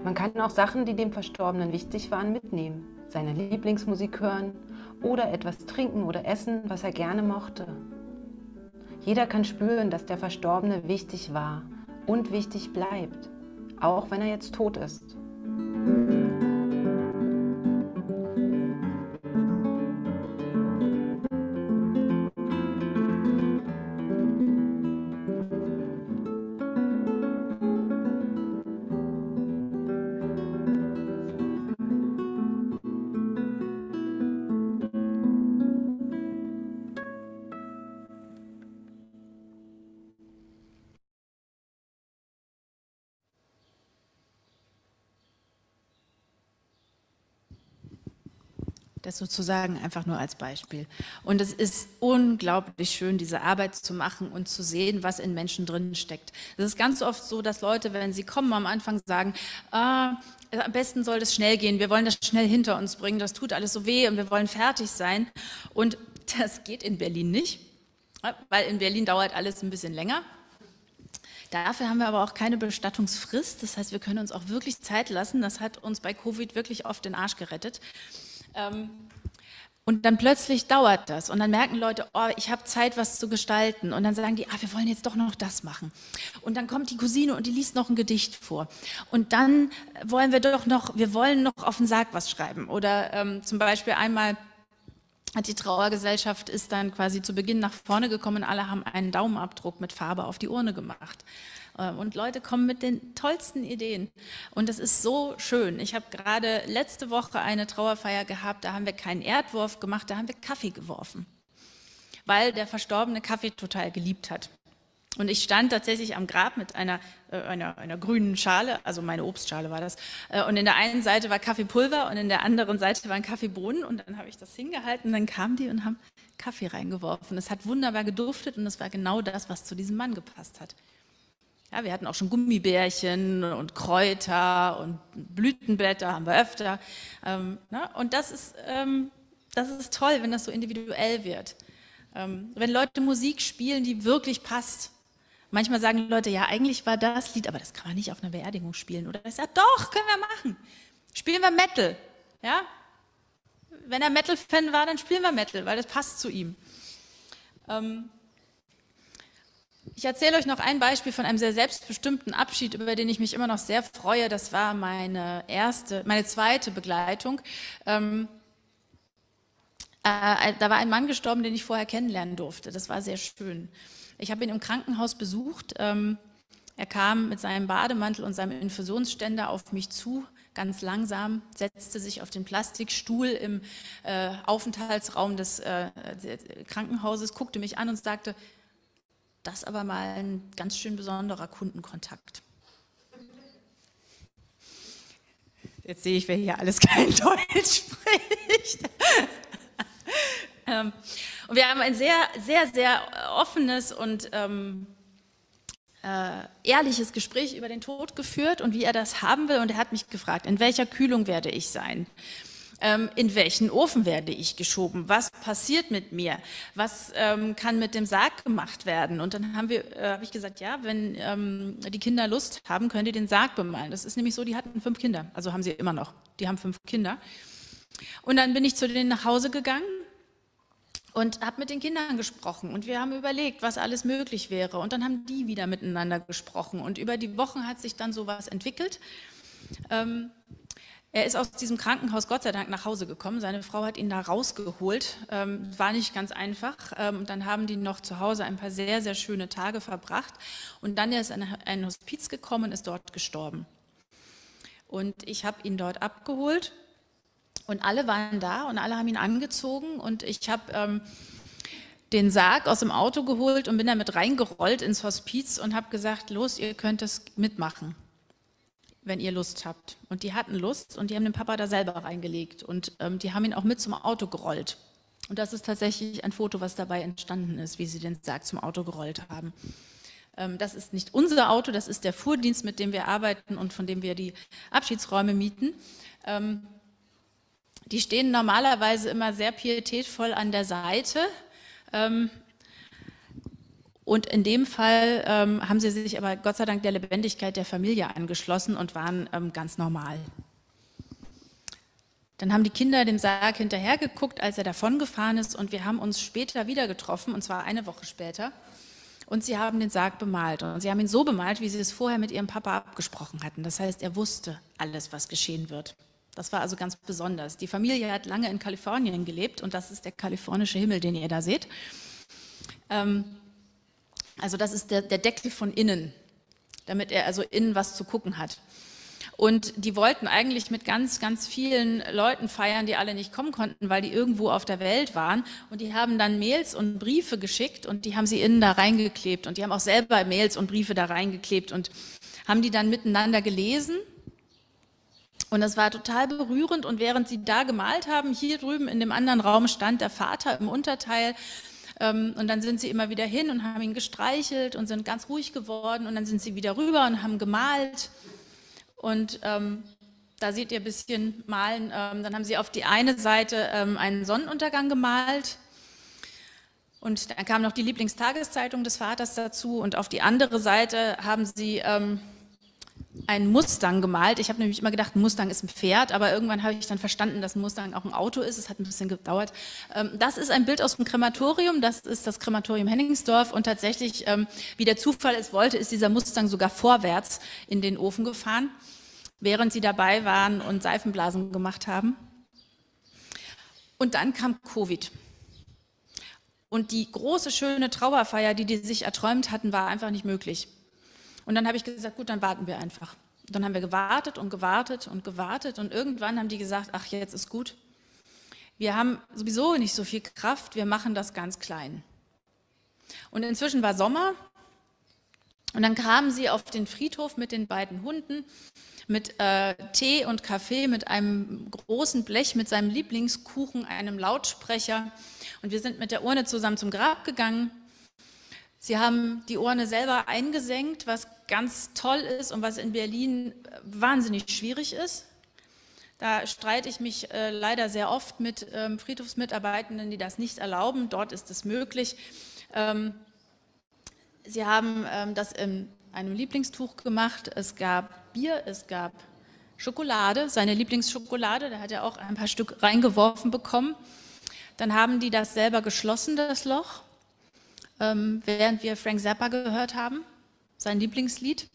Man kann auch Sachen, die dem Verstorbenen wichtig waren, mitnehmen. Seine Lieblingsmusik hören oder etwas trinken oder essen, was er gerne mochte. Jeder kann spüren, dass der Verstorbene wichtig war und wichtig bleibt, auch wenn er jetzt tot ist. Das sozusagen einfach nur als Beispiel. Und es ist unglaublich schön, diese Arbeit zu machen und zu sehen, was in Menschen drin steckt. Es ist ganz oft so, dass Leute, wenn sie kommen, am Anfang sagen, am besten soll das schnell gehen, wir wollen das schnell hinter uns bringen, das tut alles so weh und wir wollen fertig sein. Und das geht in Berlin nicht, weil in Berlin dauert alles ein bisschen länger. Dafür haben wir aber auch keine Bestattungsfrist, das heißt, wir können uns auch wirklich Zeit lassen. Das hat uns bei Covid wirklich oft den Arsch gerettet. Und dann plötzlich dauert das und dann merken Leute, oh, ich habe Zeit, was zu gestalten. Und dann sagen die, wir wollen jetzt doch noch das machen. Und dann kommt die Cousine und die liest noch ein Gedicht vor. Und dann wollen wir wollen noch auf den Sarg was schreiben. Oder zum Beispiel einmal Die Trauergesellschaft ist dann quasi zu Beginn nach vorne gekommen und alle haben einen Daumenabdruck mit Farbe auf die Urne gemacht. Und Leute kommen mit den tollsten Ideen. Und das ist so schön. Ich habe gerade letzte Woche eine Trauerfeier gehabt, da haben wir keinen Erdwurf gemacht, da haben wir Kaffee geworfen, weil der Verstorbene Kaffee total geliebt hat. Und ich stand tatsächlich am Grab mit einer grünen Schale, also meine Obstschale war das, und in der einen Seite war Kaffeepulver und in der anderen Seite waren Kaffeebohnen und dann habe ich das hingehalten und dann kamen die und haben Kaffee reingeworfen. Es hat wunderbar geduftet und es war genau das, was zu diesem Mann gepasst hat. Ja, wir hatten auch schon Gummibärchen und Kräuter und Blütenblätter haben wir öfter. Und das ist toll, wenn das so individuell wird. Wenn Leute Musik spielen, die wirklich passt. Manchmal sagen Leute, ja, eigentlich war das Lied, aber das kann man nicht auf einer Beerdigung spielen. Oder ich sage, doch, können wir machen. Spielen wir Metal. Ja? Wenn er Metal-Fan war, dann spielen wir Metal, weil das passt zu ihm. Ich erzähle euch noch ein Beispiel von einem sehr selbstbestimmten Abschied, über den ich mich immer noch sehr freue. Das war meine zweite Begleitung. Da war ein Mann gestorben, den ich vorher kennenlernen durfte. Das war sehr schön. Ich habe ihn im Krankenhaus besucht. Er kam mit seinem Bademantel und seinem Infusionsständer auf mich zu, ganz langsam, setzte sich auf den Plastikstuhl im Aufenthaltsraum des Krankenhauses, guckte mich an und sagte, das ist aber mal ein ganz schön besonderer Kundenkontakt. Jetzt sehe ich, wer hier alles kein Deutsch spricht. Und wir haben ein sehr, sehr, sehr offenes und ehrliches Gespräch über den Tod geführt und wie er das haben will. Und er hat mich gefragt, in welcher Kühlung werde ich sein? In welchen Ofen werde ich geschoben? Was passiert mit mir? Was kann mit dem Sarg gemacht werden? Und dann habe ich gesagt, ja, wenn die Kinder Lust haben, können die den Sarg bemalen. Das ist nämlich so, die hatten 5 Kinder, also haben sie immer noch. Die haben 5 Kinder. Und dann bin ich zu denen nach Hause gegangen und habe mit den Kindern gesprochen und wir haben überlegt, was alles möglich wäre. Und dann haben die wieder miteinander gesprochen und über die Wochen hat sich dann sowas entwickelt. Er ist aus diesem Krankenhaus Gott sei Dank nach Hause gekommen. Seine Frau hat ihn da rausgeholt. War nicht ganz einfach. Und dann haben die noch zu Hause ein paar sehr, sehr schöne Tage verbracht. Und dann ist er in ein Hospiz gekommen und ist dort gestorben. Und ich habe ihn dort abgeholt. Und alle waren da und alle haben ihn angezogen und ich habe den Sarg aus dem Auto geholt und bin damit reingerollt ins Hospiz und habe gesagt, los, ihr könnt das mitmachen, wenn ihr Lust habt. Und die hatten Lust und die haben den Papa da selber reingelegt und die haben ihn auch mit zum Auto gerollt. Und das ist tatsächlich ein Foto, was dabei entstanden ist, wie sie den Sarg zum Auto gerollt haben. Das ist nicht unser Auto, das ist der Fuhrdienst, mit dem wir arbeiten und von dem wir die Abschiedsräume mieten. Die stehen normalerweise immer sehr pietätvoll an der Seite und in dem Fall haben sie sich aber Gott sei Dank der Lebendigkeit der Familie angeschlossen und waren ganz normal. Dann haben die Kinder dem Sarg hinterher geguckt, als er davongefahren ist und wir haben uns später wieder getroffen und zwar eine Woche später und sie haben den Sarg bemalt und sie haben ihn so bemalt, wie sie es vorher mit ihrem Papa abgesprochen hatten. Das heißt, er wusste alles, was geschehen wird. Das war also ganz besonders. Die Familie hat lange in Kalifornien gelebt und das ist der kalifornische Himmel, den ihr da seht. Also das ist der Deckel von innen, damit er also innen was zu gucken hat. Und die wollten eigentlich mit ganz, ganz vielen Leuten feiern, die alle nicht kommen konnten, weil die irgendwo auf der Welt waren. Und die haben dann Mails und Briefe geschickt und die haben sie innen da reingeklebt. Und die haben auch selber Mails und Briefe da reingeklebt und haben die dann miteinander gelesen. Und das war total berührend und während sie da gemalt haben, hier drüben in dem anderen Raum stand der Vater im Unterteil und dann sind sie immer wieder hin und haben ihn gestreichelt und sind ganz ruhig geworden und dann sind sie wieder rüber und haben gemalt und da seht ihr ein bisschen malen, dann haben sie auf die eine Seite einen Sonnenuntergang gemalt und dann kam noch die Lieblingstageszeitung des Vaters dazu und auf die andere Seite haben sie einen Mustang gemalt. Ich habe nämlich immer gedacht, ein Mustang ist ein Pferd, aber irgendwann habe ich dann verstanden, dass ein Mustang auch ein Auto ist. Es hat ein bisschen gedauert. Das ist ein Bild aus dem Krematorium, das ist das Krematorium Henningsdorf und tatsächlich, wie der Zufall es wollte, ist dieser Mustang sogar vorwärts in den Ofen gefahren, während sie dabei waren und Seifenblasen gemacht haben. Und dann kam Covid. Und die große, schöne Trauerfeier, die sich erträumt hatten, war einfach nicht möglich. Und dann habe ich gesagt, gut, dann warten wir einfach. Dann haben wir gewartet und gewartet und gewartet und irgendwann haben die gesagt, ach, jetzt ist gut. Wir haben sowieso nicht so viel Kraft, wir machen das ganz klein. Und inzwischen war Sommer und dann kamen sie auf den Friedhof mit den beiden Hunden, mit Tee und Kaffee, mit einem großen Blech, mit seinem Lieblingskuchen, einem Lautsprecher. Und wir sind mit der Urne zusammen zum Grab gegangen. Sie haben die Urne selber eingesenkt, was ganz toll ist und was in Berlin wahnsinnig schwierig ist. Da streite ich mich leider sehr oft mit Friedhofsmitarbeitenden, die das nicht erlauben. Dort ist es möglich. Sie haben das in einem Lieblingstuch gemacht. Es gab Bier, es gab Schokolade, seine Lieblingsschokolade. Da hat er auch ein paar Stück reingeworfen bekommen. Dann haben die das selber geschlossen, das Loch, während wir Frank Zappa gehört haben, sein Lieblingslied.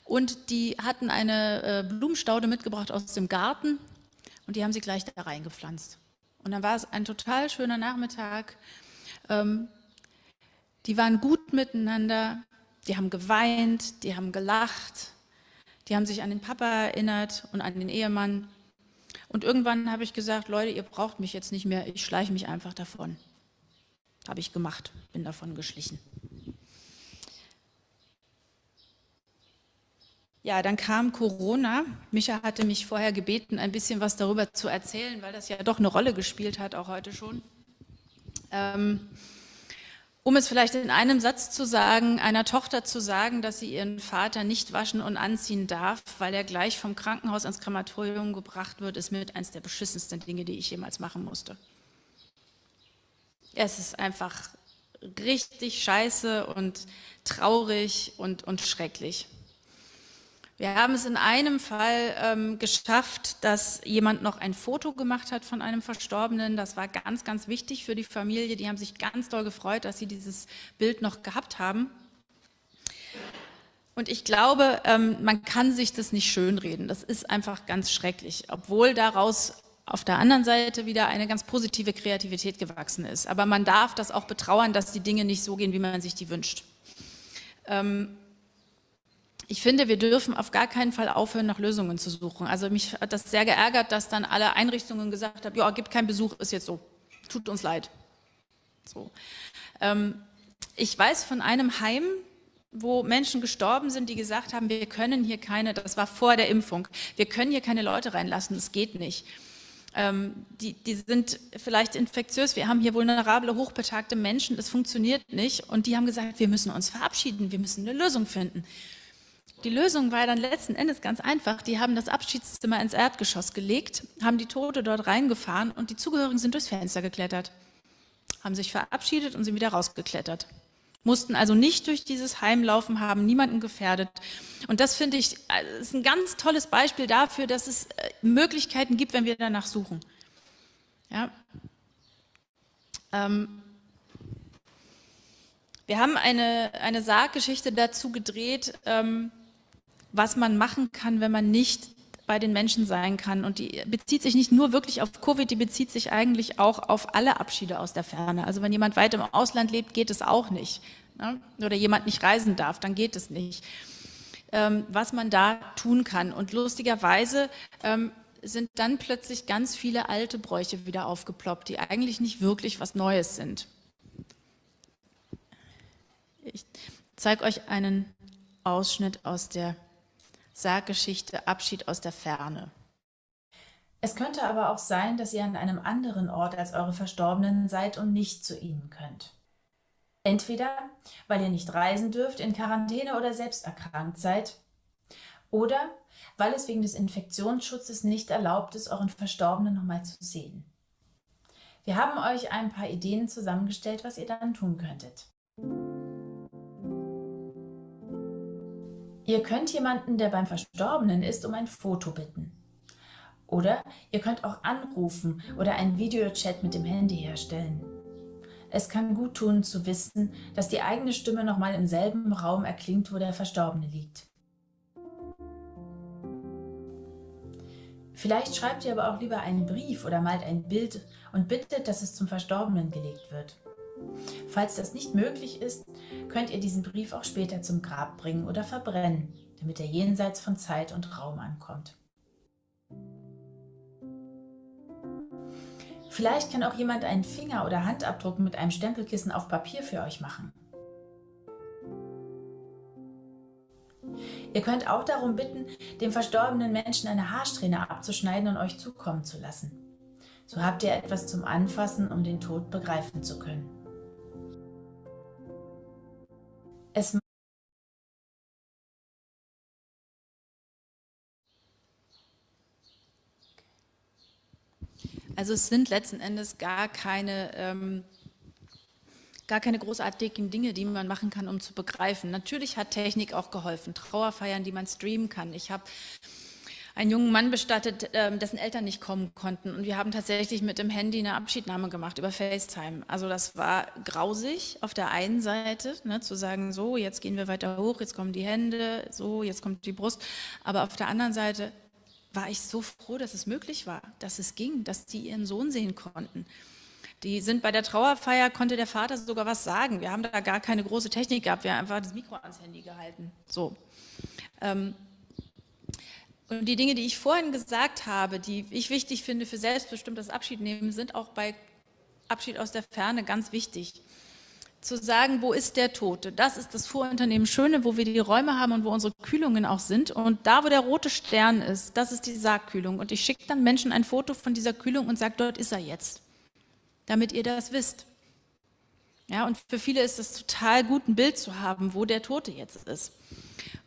Und die hatten eine Blumenstaude mitgebracht aus dem Garten und die haben sie gleich da reingepflanzt. Und dann war es ein total schöner Nachmittag. Die waren gut miteinander, die haben geweint, die haben gelacht, die haben sich an den Papa erinnert und an den Ehemann. Und irgendwann habe ich gesagt, Leute, ihr braucht mich jetzt nicht mehr, ich schleiche mich einfach davon. Habe ich gemacht, bin davon geschlichen. Ja, dann kam Corona. Micha hatte mich vorher gebeten, ein bisschen was darüber zu erzählen, weil das ja doch eine Rolle gespielt hat, auch heute schon. Um es vielleicht in einem Satz zu sagen, einer Tochter zu sagen, dass sie ihren Vater nicht waschen und anziehen darf, weil er gleich vom Krankenhaus ins Krematorium gebracht wird, ist mit eines der beschissensten Dinge, die ich jemals machen musste. Es ist einfach richtig scheiße und traurig und schrecklich. Wir haben es in einem Fall geschafft, dass jemand noch ein Foto gemacht hat von einem Verstorbenen. Das war ganz, ganz wichtig für die Familie. Die haben sich ganz doll gefreut, dass sie dieses Bild noch gehabt haben. Und ich glaube, man kann sich das nicht schönreden. Das ist einfach ganz schrecklich, obwohl daraus auf der anderen Seite wieder eine ganz positive Kreativität gewachsen ist. Aber man darf das auch betrauern, dass die Dinge nicht so gehen, wie man sich die wünscht. Ich finde, wir dürfen auf gar keinen Fall aufhören, nach Lösungen zu suchen. Also mich hat das sehr geärgert, dass dann alle Einrichtungen gesagt haben, ja, gibt keinen Besuch, ist jetzt so, tut uns leid. So. Ich weiß von einem Heim, wo Menschen gestorben sind, die gesagt haben, wir können hier keine, das war vor der Impfung, wir können hier keine Leute reinlassen, das geht nicht. Die sind vielleicht infektiös, wir haben hier vulnerable, hochbetagte Menschen, das funktioniert nicht. Und die haben gesagt, wir müssen uns verabschieden, wir müssen eine Lösung finden. Die Lösung war dann letzten Endes ganz einfach. Die haben das Abschiedszimmer ins Erdgeschoss gelegt, haben die Tote dort reingefahren und die Zugehörigen sind durchs Fenster geklettert, haben sich verabschiedet und sind wieder rausgeklettert. Mussten also nicht durch dieses Heim laufen, haben niemanden gefährdet. Und das finde ich, ist ein ganz tolles Beispiel dafür, dass es Möglichkeiten gibt, wenn wir danach suchen. Ja. Wir haben eine Sarggeschichte dazu gedreht, was man machen kann, wenn man nicht bei den Menschen sein kann. Und die bezieht sich nicht nur wirklich auf Covid, die bezieht sich eigentlich auch auf alle Abschiede aus der Ferne. Also wenn jemand weit im Ausland lebt, geht es auch nicht. Ne? Oder jemand nicht reisen darf, dann geht es nicht. Was man da tun kann. Und lustigerweise sind dann plötzlich ganz viele alte Bräuche wieder aufgeploppt, die eigentlich nicht wirklich was Neues sind. Ich zeige euch einen Ausschnitt aus der Sarggeschichte Abschied aus der Ferne. Es könnte aber auch sein, dass ihr an einem anderen Ort als eure Verstorbenen seid und nicht zu ihnen könnt. Entweder, weil ihr nicht reisen dürft, in Quarantäne oder selbst erkrankt seid, oder weil es wegen des Infektionsschutzes nicht erlaubt ist, euren Verstorbenen nochmal zu sehen. Wir haben euch ein paar Ideen zusammengestellt, was ihr dann tun könntet. Ihr könnt jemanden, der beim Verstorbenen ist, um ein Foto bitten. Oder ihr könnt auch anrufen oder einen Videochat mit dem Handy herstellen. Es kann gut tun zu wissen, dass die eigene Stimme nochmal im selben Raum erklingt, wo der Verstorbene liegt. Vielleicht schreibt ihr aber auch lieber einen Brief oder malt ein Bild und bittet, dass es zum Verstorbenen gelegt wird. Falls das nicht möglich ist, könnt ihr diesen Brief auch später zum Grab bringen oder verbrennen, damit er jenseits von Zeit und Raum ankommt. Vielleicht kann auch jemand einen Finger- oder Handabdruck mit einem Stempelkissen auf Papier für euch machen. Ihr könnt auch darum bitten, dem verstorbenen Menschen eine Haarsträhne abzuschneiden und euch zukommen zu lassen. So habt ihr etwas zum Anfassen, um den Tod begreifen zu können. Also es sind letzten Endes gar keine großartigen Dinge, die man machen kann, um zu begreifen. Natürlich hat Technik auch geholfen. Trauerfeiern, die man streamen kann. Ich habe einen jungen Mann bestattet, dessen Eltern nicht kommen konnten. Und wir haben tatsächlich mit dem Handy eine Abschiednahme gemacht über FaceTime. Also das war grausig auf der einen Seite, ne, zu sagen, so, jetzt gehen wir weiter hoch, jetzt kommen die Hände, so, jetzt kommt die Brust. Aber auf der anderen Seite war ich so froh, dass es möglich war, dass es ging, dass die ihren Sohn sehen konnten. Die sind bei der Trauerfeier, konnte der Vater sogar was sagen. Wir haben da gar keine große Technik gehabt, wir haben einfach das Mikro ans Handy gehalten. So. Und die Dinge, die ich vorhin gesagt habe, die ich wichtig finde für selbstbestimmtes Abschiednehmen, sind auch bei Abschied aus der Ferne ganz wichtig. Zu sagen, wo ist der Tote? Das ist das Vorunternehmen Schöne, wo wir die Räume haben und wo unsere Kühlungen auch sind. Und da, wo der rote Stern ist, das ist die Sargkühlung. Und ich schicke dann Menschen ein Foto von dieser Kühlung und sage, dort ist er jetzt, damit ihr das wisst. Ja, und für viele ist es total gut, ein Bild zu haben, wo der Tote jetzt ist.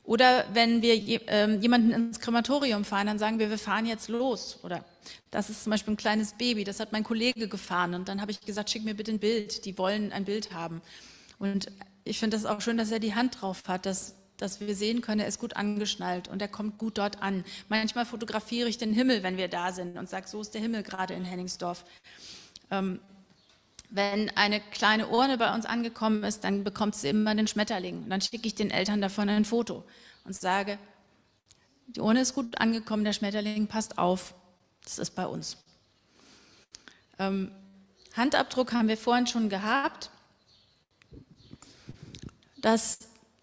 Oder wenn wir jemanden ins Krematorium fahren, dann sagen wir fahren jetzt los. Oder das ist zum Beispiel ein kleines Baby, das hat mein Kollege gefahren. Und dann habe ich gesagt, schick mir bitte ein Bild, die wollen ein Bild haben. Und ich finde das auch schön, dass er die Hand drauf hat, dass wir sehen können, er ist gut angeschnallt und er kommt gut dort an. Manchmal fotografiere ich den Himmel, wenn wir da sind und sage, so ist der Himmel gerade in Henningsdorf. Wenn eine kleine Urne bei uns angekommen ist, dann bekommt sie immer den Schmetterling. Und dann schicke ich den Eltern davon ein Foto und sage, die Urne ist gut angekommen, der Schmetterling passt auf, das ist bei uns. Handabdruck haben wir vorhin schon gehabt. Das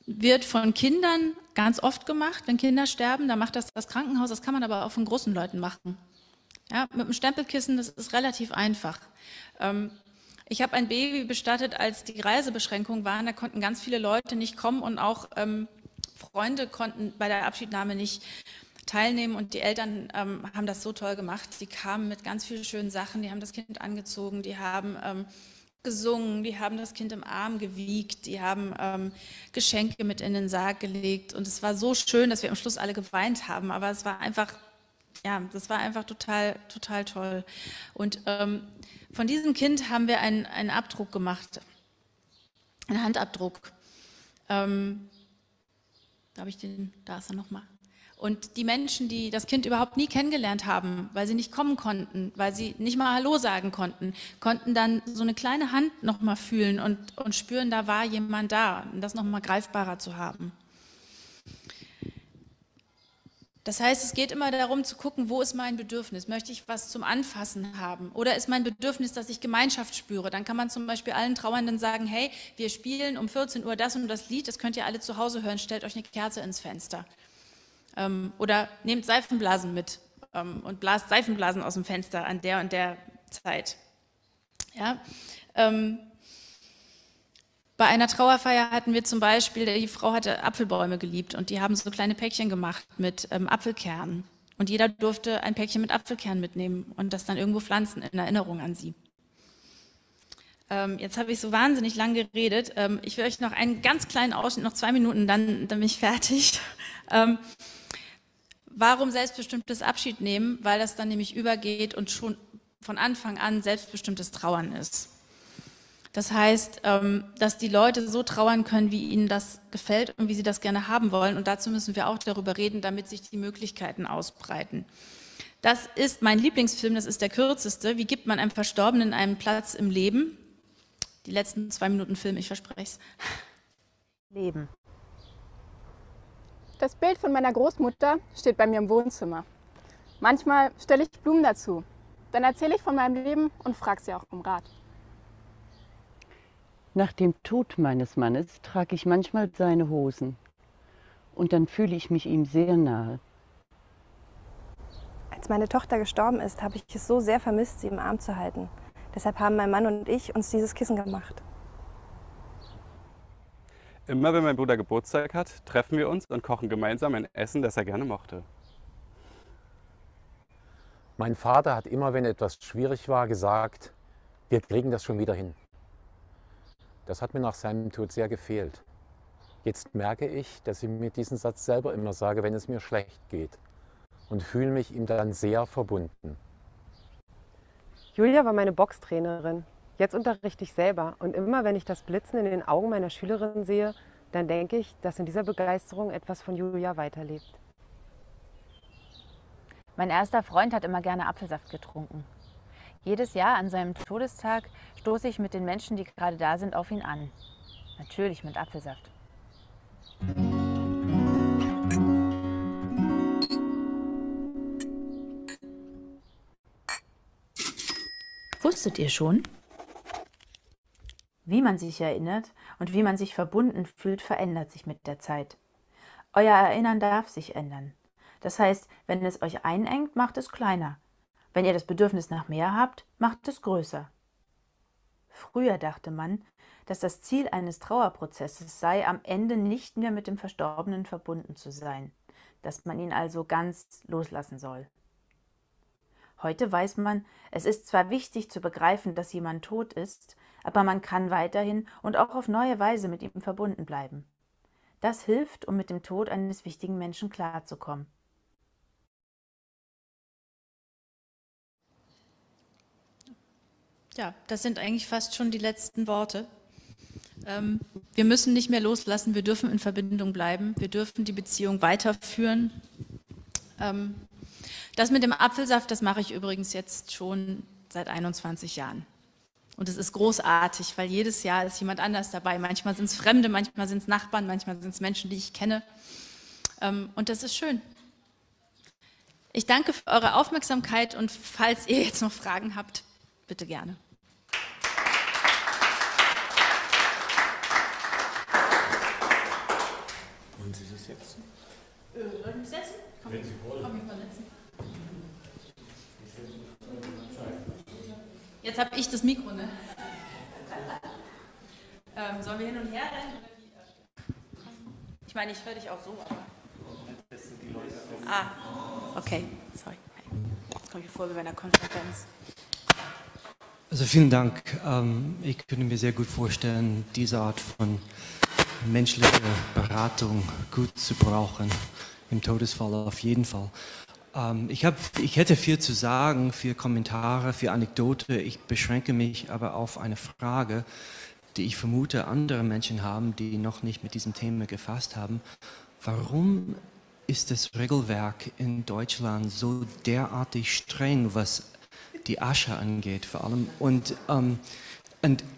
wird von Kindern ganz oft gemacht, wenn Kinder sterben, dann macht das Krankenhaus, das kann man aber auch von großen Leuten machen. Ja, mit dem Stempelkissen, das ist relativ einfach. Ich habe ein Baby bestattet, als die Reisebeschränkungen waren, da konnten ganz viele Leute nicht kommen und auch Freunde konnten bei der Abschiednahme nicht teilnehmen und die Eltern haben das so toll gemacht. Die kamen mit ganz vielen schönen Sachen, die haben das Kind angezogen, die haben gesungen, die haben das Kind im Arm gewiegt, die haben Geschenke mit in den Sarg gelegt und es war so schön, dass wir am Schluss alle geweint haben, aber es war einfach, ja, das war einfach total, total toll. Und von diesem Kind haben wir einen Abdruck gemacht, einen Handabdruck. Da ist er nochmal. Und die Menschen, die das Kind überhaupt nie kennengelernt haben, weil sie nicht kommen konnten, weil sie nicht mal Hallo sagen konnten, konnten dann so eine kleine Hand nochmal fühlen und spüren, da war jemand da, um das nochmal greifbarer zu haben. Das heißt, es geht immer darum zu gucken, wo ist mein Bedürfnis? Möchte ich was zum Anfassen haben? Oder ist mein Bedürfnis, dass ich Gemeinschaft spüre? Dann kann man zum Beispiel allen Trauernden sagen, hey, wir spielen um 14 Uhr das und das Lied, das könnt ihr alle zu Hause hören, stellt euch eine Kerze ins Fenster. Oder nehmt Seifenblasen mit und blast Seifenblasen aus dem Fenster an der und der Zeit. Ja? Bei einer Trauerfeier hatten wir zum Beispiel, die Frau hatte Apfelbäume geliebt und die haben so kleine Päckchen gemacht mit Apfelkernen. Und jeder durfte ein Päckchen mit Apfelkernen mitnehmen und das dann irgendwo pflanzen in Erinnerung an sie. Jetzt habe ich so wahnsinnig lang geredet. Ich will euch noch einen ganz kleinen Ausschnitt, noch 2 Minuten, dann bin ich fertig. Warum selbstbestimmtes Abschied nehmen? Weil das dann nämlich übergeht und schon von Anfang an selbstbestimmtes Trauern ist. Das heißt, dass die Leute so trauern können, wie ihnen das gefällt und wie sie das gerne haben wollen. Und dazu müssen wir auch darüber reden, damit sich die Möglichkeiten ausbreiten. Das ist mein Lieblingsfilm, das ist der kürzeste. Wie gibt man einem Verstorbenen einen Platz im Leben? Die letzten 2 Minuten Film, ich verspreche es. Leben. Das Bild von meiner Großmutter steht bei mir im Wohnzimmer. Manchmal stelle ich Blumen dazu. Dann erzähle ich von meinem Leben und frage sie auch um Rat. Nach dem Tod meines Mannes trage ich manchmal seine Hosen und dann fühle ich mich ihm sehr nahe. Als meine Tochter gestorben ist, habe ich es so sehr vermisst, sie im Arm zu halten. Deshalb haben mein Mann und ich uns dieses Kissen gemacht. Immer wenn mein Bruder Geburtstag hat, treffen wir uns und kochen gemeinsam ein Essen, das er gerne mochte. Mein Vater hat immer, wenn etwas schwierig war, gesagt, wir kriegen das schon wieder hin. Das hat mir nach seinem Tod sehr gefehlt. Jetzt merke ich, dass ich mir diesen Satz selber immer sage, wenn es mir schlecht geht, und fühle mich ihm dann sehr verbunden. Julia war meine Boxtrainerin. Jetzt unterrichte ich selber. Und immer, wenn ich das Blitzen in den Augen meiner Schülerin sehe, dann denke ich, dass in dieser Begeisterung etwas von Julia weiterlebt. Mein erster Freund hat immer gerne Apfelsaft getrunken. Jedes Jahr an seinem Todestag stoße ich mit den Menschen, die gerade da sind, auf ihn an. Natürlich mit Apfelsaft. Wusstet ihr schon? Wie man sich erinnert und wie man sich verbunden fühlt, verändert sich mit der Zeit. Euer Erinnern darf sich ändern. Das heißt, wenn es euch einengt, macht es kleiner. Wenn ihr das Bedürfnis nach mehr habt, macht es größer. Früher dachte man, dass das Ziel eines Trauerprozesses sei, am Ende nicht mehr mit dem Verstorbenen verbunden zu sein, dass man ihn also ganz loslassen soll. Heute weiß man, es ist zwar wichtig zu begreifen, dass jemand tot ist, aber man kann weiterhin und auch auf neue Weise mit ihm verbunden bleiben. Das hilft, um mit dem Tod eines wichtigen Menschen klarzukommen. Ja, das sind eigentlich fast schon die letzten Worte. Wir müssen nicht mehr loslassen, wir dürfen in Verbindung bleiben, wir dürfen die Beziehung weiterführen. Das mit dem Apfelsaft, das mache ich übrigens jetzt schon seit 21 Jahren. Und es ist großartig, weil jedes Jahr ist jemand anders dabei. Manchmal sind es Fremde, manchmal sind es Nachbarn, manchmal sind es Menschen, die ich kenne. Und das ist schön. Ich danke für eure Aufmerksamkeit und falls ihr jetzt noch Fragen habt, bitte gerne. Wollen Sie sich setzen? Soll ich mich setzen? Komm, Wenn Sie wollen. Komm, ich mal setzen. Jetzt habe ich das Mikro, ne? Sollen wir hin und her rennen? Ich meine, ich höre dich auch so, aber... Ah, okay, sorry. Jetzt komme ich mir vor wie bei einer Konferenz. Also vielen Dank. Ich könnte mir sehr gut vorstellen, diese Art von menschlicher Beratung gut zu brauchen, im Todesfall auf jeden Fall. Ich hätte viel zu sagen, viel Kommentare, viel Anekdote. Ich beschränke mich aber auf eine Frage, die ich vermute, andere Menschen haben, die noch nicht mit diesem Thema gefasst haben. Warum ist das Regelwerk in Deutschland so derartig streng, was die Asche angeht vor allem? Und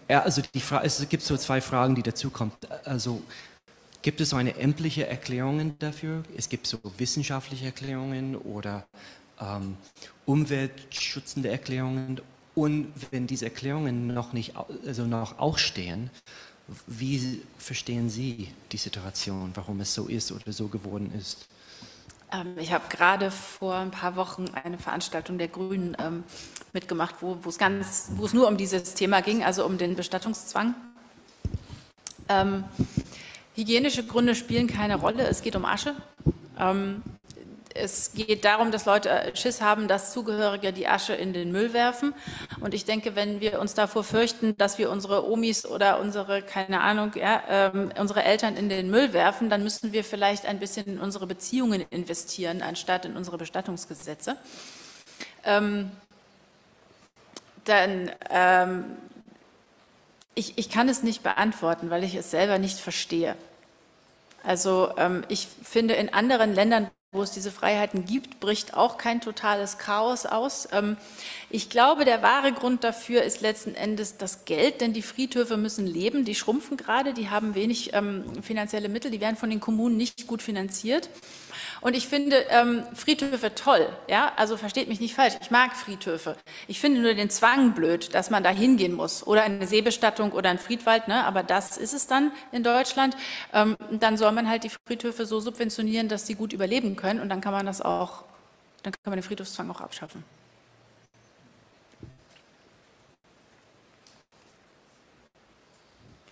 also die Frage, es gibt so zwei Fragen, die dazukommen. Also gibt es so eine ämtliche Erklärung dafür? Es gibt so wissenschaftliche Erklärungen oder umweltschützende Erklärungen. Und wenn diese Erklärungen noch auch stehen, wie verstehen Sie die Situation, warum es so ist oder so geworden ist? Ich habe gerade vor ein paar Wochen eine Veranstaltung der Grünen mitgemacht, wo es nur um dieses Thema ging, also um den Bestattungszwang. Hygienische Gründe spielen keine Rolle, es geht um Asche. Es geht darum, dass Leute Schiss haben, dass Zugehörige die Asche in den Müll werfen. Und ich denke, wenn wir uns davor fürchten, dass wir unsere Omis oder unsere, keine Ahnung, unsere Eltern in den Müll werfen, dann müssen wir vielleicht ein bisschen in unsere Beziehungen investieren, anstatt in unsere Bestattungsgesetze. Ich kann es nicht beantworten, weil ich es selber nicht verstehe. Also ich finde, in anderen Ländern wo es diese Freiheiten gibt, bricht auch kein totales Chaos aus. Ich glaube, der wahre Grund dafür ist letzten Endes das Geld, denn die Friedhöfe müssen leben, die schrumpfen gerade, die haben wenig finanzielle Mittel, die werden von den Kommunen nicht gut finanziert. Und ich finde Friedhöfe toll, ja, also versteht mich nicht falsch, ich mag Friedhöfe. Ich finde nur den Zwang blöd, dass man da hingehen muss oder eine Seebestattung oder ein Friedwald, ne? Aber das ist es dann in Deutschland. Dann soll man halt die Friedhöfe so subventionieren, dass sie gut überleben können und dann kann man das auch, dann kann man den Friedhofszwang auch abschaffen.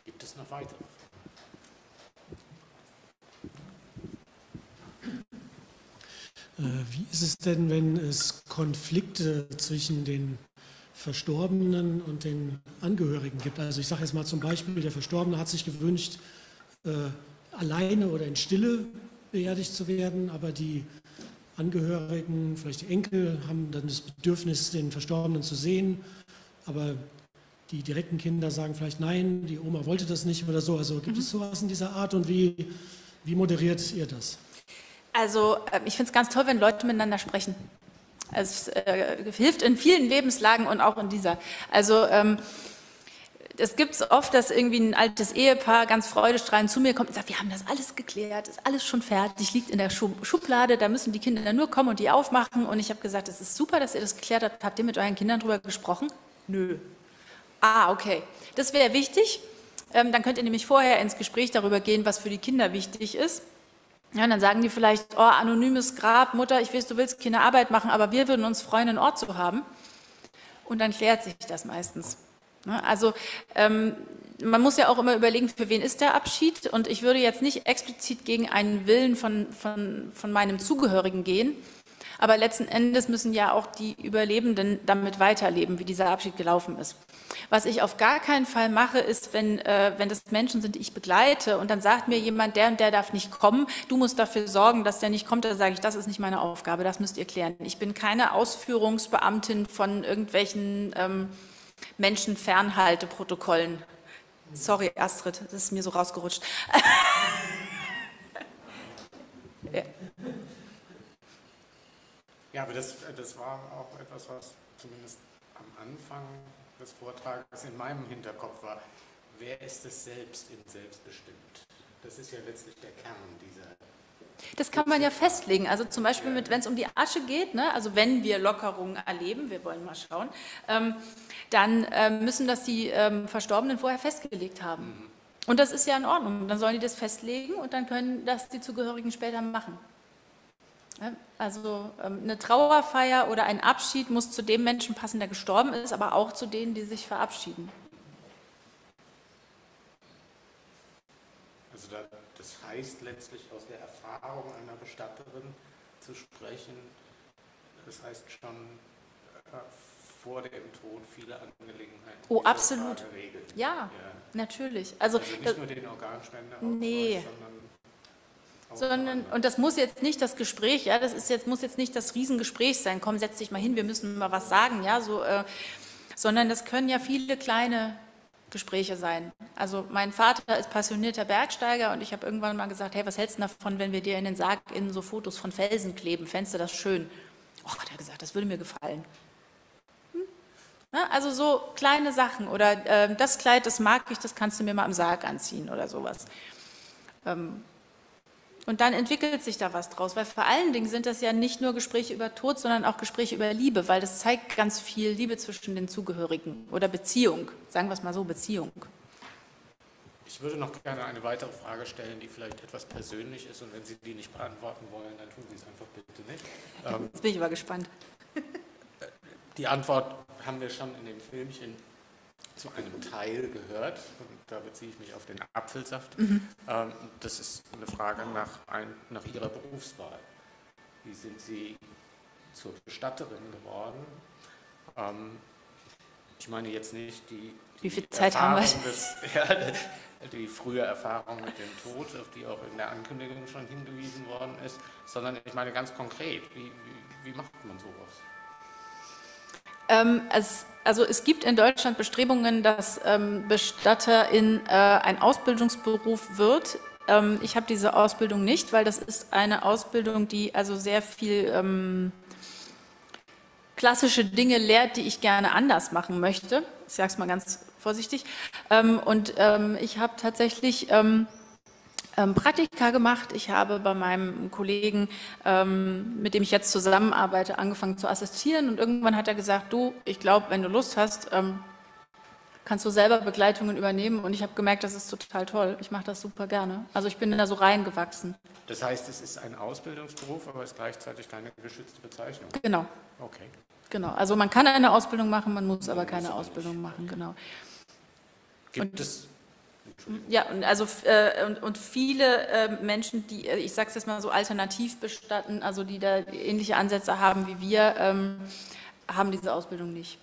Gibt es noch weitere? Wie ist es denn, wenn es Konflikte zwischen den Verstorbenen und den Angehörigen gibt? Also ich sage jetzt mal zum Beispiel, der Verstorbene hat sich gewünscht, alleine oder in Stille beerdigt zu werden, aber die Angehörigen, vielleicht die Enkel, haben dann das Bedürfnis, den Verstorbenen zu sehen, aber die direkten Kinder sagen vielleicht nein, die Oma wollte das nicht oder so. Also gibt es sowas in dieser Art und wie moderiert ihr das? Also ich finde es ganz toll, wenn Leute miteinander sprechen. Es hilft in vielen Lebenslagen und auch in dieser. Also es gibt oft, dass irgendwie ein altes Ehepaar ganz freudestrahlend zu mir kommt und sagt, wir haben das alles geklärt, ist alles schon fertig, liegt in der Schublade, da müssen die Kinder nur kommen und die aufmachen. Und ich habe gesagt, es ist super, dass ihr das geklärt habt. Habt ihr mit euren Kindern darüber gesprochen? Nö. Ah, okay. Das wäre wichtig. Dann könnt ihr nämlich vorher ins Gespräch darüber gehen, was für die Kinder wichtig ist. Ja, und dann sagen die vielleicht, oh, anonymes Grab, Mutter, ich weiß, du willst keine Arbeit machen, aber wir würden uns freuen, einen Ort zu haben. Und dann klärt sich das meistens. Also man muss ja auch immer überlegen, für wen ist der Abschied. Und ich würde jetzt nicht explizit gegen einen Willen von meinem Zugehörigen gehen. Aber letzten Endes müssen ja auch die Überlebenden damit weiterleben, wie dieser Abschied gelaufen ist. Was ich auf gar keinen Fall mache, ist, wenn das Menschen sind, die ich begleite und dann sagt mir jemand, der und der darf nicht kommen, du musst dafür sorgen, dass der nicht kommt, dann sage ich, das ist nicht meine Aufgabe, das müsst ihr klären. Ich bin keine Ausführungsbeamtin von irgendwelchen Menschenfernhalteprotokollen. Sorry, Astrid, das ist mir so rausgerutscht. Ja. Ja, aber das war auch etwas, was zumindest am Anfang des Vortrags in meinem Hinterkopf war. Wer ist es selbst in selbstbestimmt? Das ist ja letztlich der Kern dieser... Das kann man ja festlegen. Also zum Beispiel, wenn es um die Asche geht, ne, also wenn wir Lockerungen erleben, wir wollen mal schauen, dann müssen das die Verstorbenen vorher festgelegt haben. Und das ist ja in Ordnung. Dann sollen die das festlegen und dann können das die Zugehörigen später machen. Also eine Trauerfeier oder ein Abschied muss zu dem Menschen passen, der gestorben ist, aber auch zu denen, die sich verabschieden. Also das heißt letztlich aus der Erfahrung einer Bestatterin zu sprechen, das heißt schon vor dem Tod viele Angelegenheiten. Oh, absolut. Ja, natürlich. Also nicht nur den Organspender, nee. Sondern, und das muss jetzt nicht das Gespräch, ja, muss jetzt nicht das Riesengespräch sein, komm, setz dich mal hin, wir müssen mal was sagen, ja, so, sondern das können ja viele kleine Gespräche sein. Also mein Vater ist passionierter Bergsteiger und ich habe irgendwann mal gesagt, hey, was hältst du davon, wenn wir dir in den Sarg innen so Fotos von Felsen kleben, fändest du das schön? Oh, hat er gesagt, das würde mir gefallen. Na, also so kleine Sachen oder das Kleid, das mag ich, das kannst du mir mal im Sarg anziehen oder sowas. Und dann entwickelt sich da was draus, weil vor allen Dingen sind das ja nicht nur Gespräche über Tod, sondern auch Gespräche über Liebe, weil das zeigt ganz viel Liebe zwischen den Zugehörigen oder Beziehung, sagen wir es mal so, Beziehung. Ich würde noch gerne eine weitere Frage stellen, die vielleicht etwas persönlich ist und wenn Sie die nicht beantworten wollen, dann tun Sie es einfach bitte nicht. Jetzt bin ich aber gespannt. Die Antwort haben wir schon in dem Filmchen zu einem Teil gehört, und da beziehe ich mich auf den Apfelsaft. Das ist eine Frage nach Ihrer Berufswahl. Wie sind Sie zur Bestatterin geworden? Ich meine jetzt nicht Wie viel Zeit haben wir? Die frühe Erfahrung mit dem Tod, auf die auch in der Ankündigung schon hingewiesen worden ist, sondern ich meine ganz konkret, wie macht man sowas? Also es gibt in Deutschland Bestrebungen, dass Bestatter ein Ausbildungsberuf wird. ich habe diese Ausbildung nicht, weil das ist eine Ausbildung, die also sehr viel klassische Dinge lehrt, die ich gerne anders machen möchte. Ich sage es mal ganz vorsichtig. Ich habe tatsächlich Praktika gemacht. Ich habe bei meinem Kollegen, mit dem ich jetzt zusammenarbeite, angefangen zu assistieren. Und irgendwann hat er gesagt, du, ich glaube, wenn du Lust hast, kannst du selber Begleitungen übernehmen. Und ich habe gemerkt, das ist total toll. Ich mache das super gerne. Also ich bin da so reingewachsen. Das heißt, es ist ein Ausbildungsberuf, aber es ist gleichzeitig keine geschützte Bezeichnung? Genau. Okay. Genau. Also man kann eine Ausbildung machen, man muss aber keine Ausbildung machen. Genau. Gibt es... Ja, und viele Menschen, die, ich sage es jetzt mal so alternativ bestatten, also die da ähnliche Ansätze haben wie wir, haben diese Ausbildung nicht.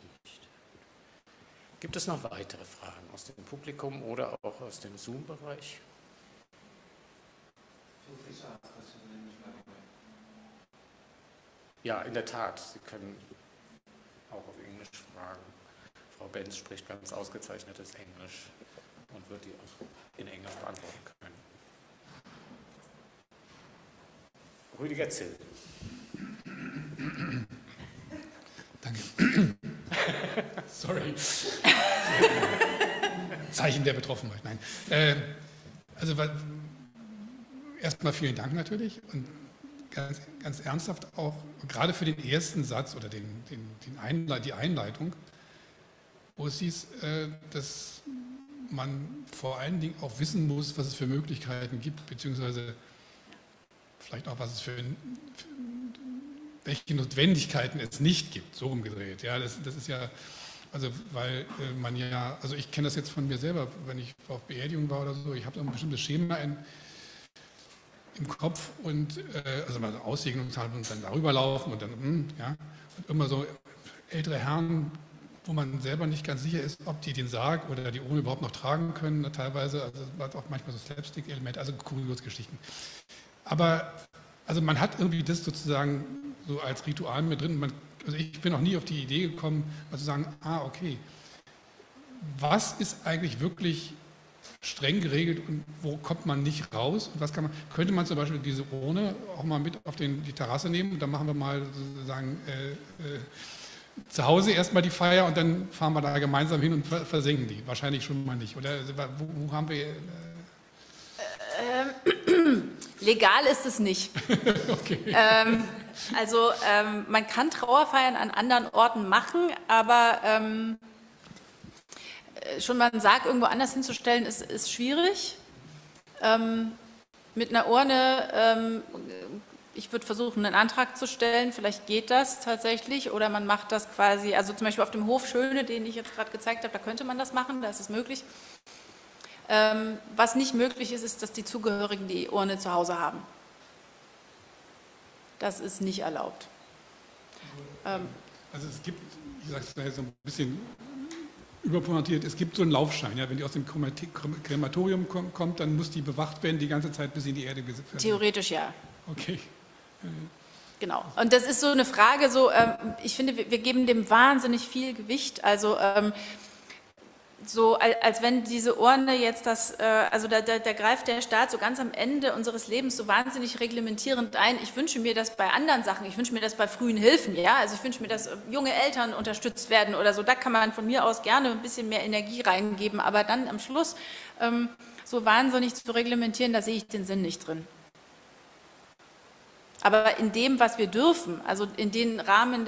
Gibt es noch weitere Fragen aus dem Publikum oder auch aus dem Zoom-Bereich? Ja, in der Tat. Sie können auch auf Englisch fragen. Frau Benz spricht ganz ausgezeichnetes Englisch und wird die auch in Englisch beantworten können. Rüdiger Zill. Danke. Sorry. Zeichen der Betroffenheit. Nein. Also erstmal vielen Dank natürlich und ganz ernsthaft auch gerade für den ersten Satz oder die Einleitung, wo es hieß, dass man vor allen Dingen auch wissen muss, was es für Möglichkeiten gibt, beziehungsweise vielleicht auch, welche Notwendigkeiten es nicht gibt, so rumgedreht. Ja, das ist ja, also weil man ja, also ich kenne das jetzt von mir selber, wenn ich auf Beerdigung war oder so, ich habe so ein bestimmtes Schema im Kopf und also mal so Aussegnungshalber und dann darüber laufen und dann, ja, und immer so ältere Herren, wo man selber nicht ganz sicher ist, ob die den Sarg oder die Urne überhaupt noch tragen können, teilweise, also es war auch manchmal so Slapstick-Elemente, also kuriose Geschichten. Aber also man hat irgendwie das sozusagen so als Ritual mit drin. Also ich bin noch nie auf die Idee gekommen, mal zu sagen, okay, was ist eigentlich wirklich streng geregelt und wo kommt man nicht raus? Und was könnte man zum Beispiel diese Urne auch mal mit auf die Terrasse nehmen und dann machen wir mal sozusagen zu Hause erstmal die Feier und dann fahren wir da gemeinsam hin und versenken die. Wahrscheinlich schon mal nicht. Oder wo haben wir... Legal ist es nicht. Okay. Man kann Trauerfeiern an anderen Orten machen, aber schon mal einen Sarg irgendwo anders hinzustellen, ist schwierig. Mit einer Urne, ich würde versuchen, einen Antrag zu stellen, vielleicht geht das tatsächlich, oder man macht das quasi, also zum Beispiel auf dem Hof Schöne, den ich jetzt gerade gezeigt habe, da könnte man das machen, da ist es möglich. Was nicht möglich ist, ist, dass die Zugehörigen die Urne zu Hause haben. Das ist nicht erlaubt. Also es gibt, ich sage es so ein bisschen überformatiert, es gibt so einen Laufschein. Ja, wenn die aus dem Krematorium kommt, dann muss die bewacht werden die ganze Zeit, bis sie in die Erde gesetzt werden. Theoretisch ja. Okay. Genau. Und das ist so eine Frage, ich finde, wir geben dem wahnsinnig viel Gewicht. Also so als wenn diese Urne jetzt da greift der Staat so ganz am Ende unseres Lebens so wahnsinnig reglementierend ein. Ich wünsche mir das bei anderen Sachen, ich wünsche mir das bei frühen Hilfen, ja, also ich wünsche mir, dass junge Eltern unterstützt werden oder so, da kann man von mir aus gerne ein bisschen mehr Energie reingeben, aber dann am Schluss so wahnsinnig zu reglementieren, da sehe ich den Sinn nicht drin. Aber in dem, was wir dürfen, also in den Rahmen,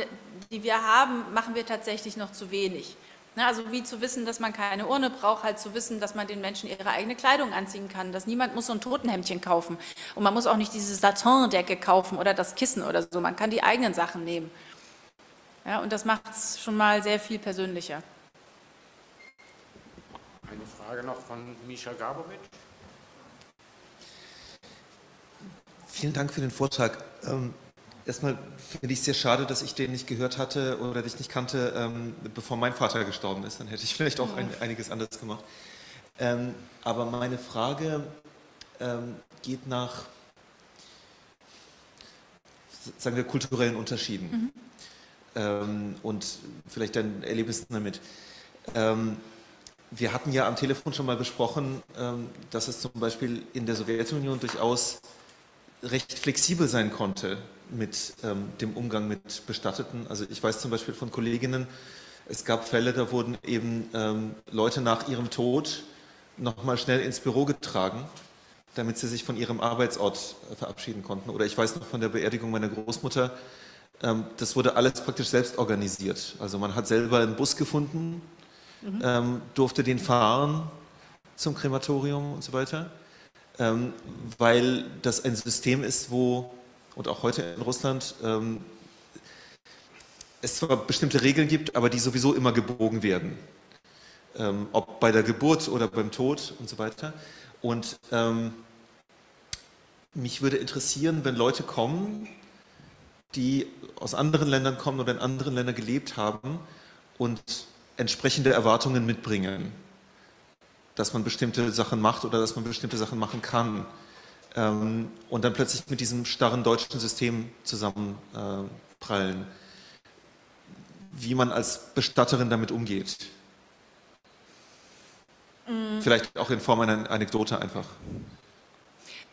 die wir haben, machen wir tatsächlich noch zu wenig. Also wie zu wissen, dass man keine Urne braucht, halt zu wissen, dass man den Menschen ihre eigene Kleidung anziehen kann, dass niemand muss so ein Totenhemdchen kaufen und man muss auch nicht diese Satin-Decke kaufen oder das Kissen oder so, man kann die eigenen Sachen nehmen. Ja, und das macht es schon mal sehr viel persönlicher. Eine Frage noch von Misha Gabowitsch. Vielen Dank für den Vortrag. Erstmal finde ich es sehr schade, dass ich den nicht gehört hatte oder dich nicht kannte, bevor mein Vater gestorben ist. Dann hätte ich vielleicht auch einiges anders gemacht. Aber meine Frage geht nach, sagen wir, kulturellen Unterschieden und vielleicht deinen Erlebnissen damit. wir hatten ja am Telefon schon mal besprochen, dass es zum Beispiel in der Sowjetunion durchaus recht flexibel sein konnte mit dem Umgang mit Bestatteten. Also ich weiß zum Beispiel von Kolleginnen, es gab Fälle, da wurden eben Leute nach ihrem Tod nochmal schnell ins Büro getragen, damit sie sich von ihrem Arbeitsort verabschieden konnten. Oder ich weiß noch von der Beerdigung meiner Großmutter, das wurde alles praktisch selbst organisiert. Also man hat selber einen Bus gefunden, durfte den fahren zum Krematorium und so weiter, weil das ein System ist, wo, und auch heute in Russland, es zwar bestimmte Regeln gibt, aber die sowieso immer gebogen werden. Ob bei der Geburt oder beim Tod und so weiter. Und mich würde interessieren, wenn Leute kommen, die aus anderen Ländern kommen oder in anderen Ländern gelebt haben und entsprechende Erwartungen mitbringen, dass man bestimmte Sachen macht oder dass man bestimmte Sachen machen kann und dann plötzlich mit diesem starren deutschen System zusammenprallen, wie man als Bestatterin damit umgeht. Vielleicht auch in Form einer Anekdote einfach.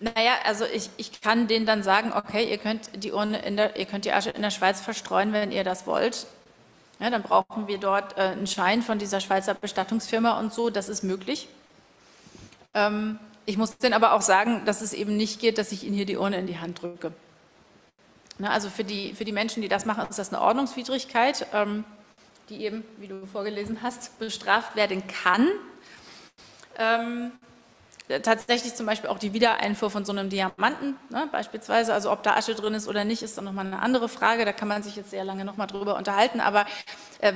Naja, also ich kann denen dann sagen, okay, ihr könnt die Asche in der Schweiz verstreuen, wenn ihr das wollt. Ja, dann brauchen wir dort einen Schein von dieser Schweizer Bestattungsfirma und so, das ist möglich. Ich muss denen aber auch sagen, dass es eben nicht geht, dass ich ihnen hier die Urne in die Hand drücke. Na, also für die Menschen, die das machen, ist das eine Ordnungswidrigkeit, die eben, wie du vorgelesen hast, bestraft werden kann. Tatsächlich zum Beispiel auch die Wiedereinfuhr von so einem Diamanten, ne, beispielsweise, also ob da Asche drin ist oder nicht, ist dann nochmal eine andere Frage, da kann man sich jetzt sehr lange nochmal drüber unterhalten, aber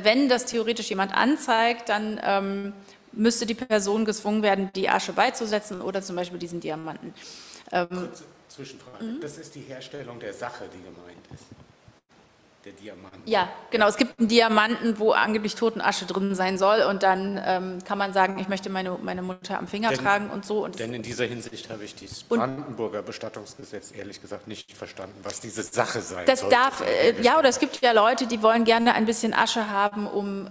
wenn das theoretisch jemand anzeigt, dann müsste die Person gezwungen werden, die Asche beizusetzen oder zum Beispiel diesen Diamanten. Kurze Zwischenfrage, das ist die Herstellung der Sache, die gemeint ist. Der Diamanten. Ja, genau. Es gibt einen Diamanten, wo angeblich Totenasche drin sein soll und dann kann man sagen, ich möchte meine Mutter am Finger tragen und so. Und denn in dieser Hinsicht habe ich dieses Brandenburger Bestattungsgesetz ehrlich gesagt nicht verstanden, was diese Sache sein soll. Ja, oder es gibt ja Leute, die wollen gerne ein bisschen Asche haben, um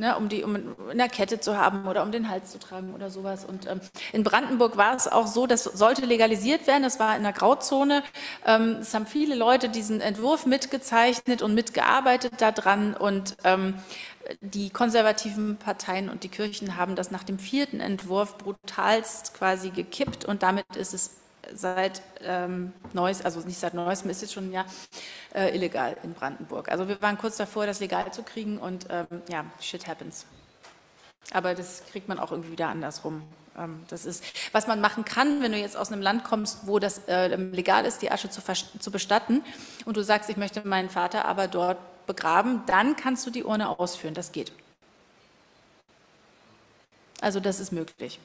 in der Kette zu haben oder um den Hals zu tragen oder sowas. Und in Brandenburg war es auch so, das sollte legalisiert werden, das war in der Grauzone. Es haben viele Leute diesen Entwurf mitgezeichnet und mitgearbeitet daran und die konservativen Parteien und die Kirchen haben das nach dem 4. Entwurf brutalst quasi gekippt und damit ist es seit Neues, also nicht seit Neuestem, ist jetzt schon ein Jahr illegal in Brandenburg. Also wir waren kurz davor, das legal zu kriegen und ja, shit happens. Aber das kriegt man auch irgendwie wieder andersrum. Das ist, was man machen kann, wenn du jetzt aus einem Land kommst, wo das legal ist, die Asche zu bestatten und du sagst, ich möchte meinen Vater aber dort begraben, dann kannst du die Urne ausführen, das geht. Also das ist möglich.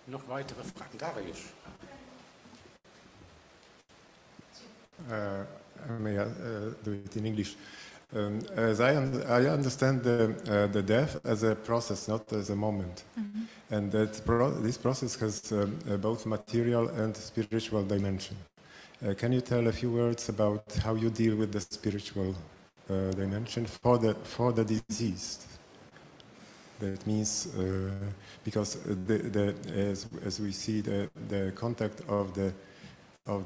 Noch weitere Fragen, Darius? May I do it in English? As I understand the death as a process, not as a moment. And that this process has both material and spiritual dimension. Can you tell a few words about how you deal with the spiritual dimension for the deceased? That means, because as we see, the contact of the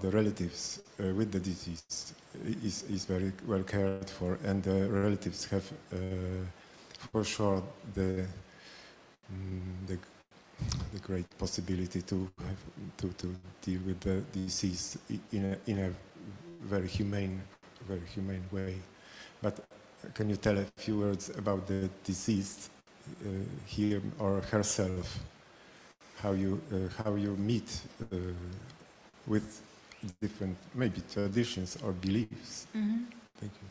relatives with the deceased is very well cared for, and the relatives have for sure the great possibility to deal with the deceased in a very humane way. But can you tell a few words about the deceased, him or herself, how you meet with different maybe traditions or beliefs? Thank you.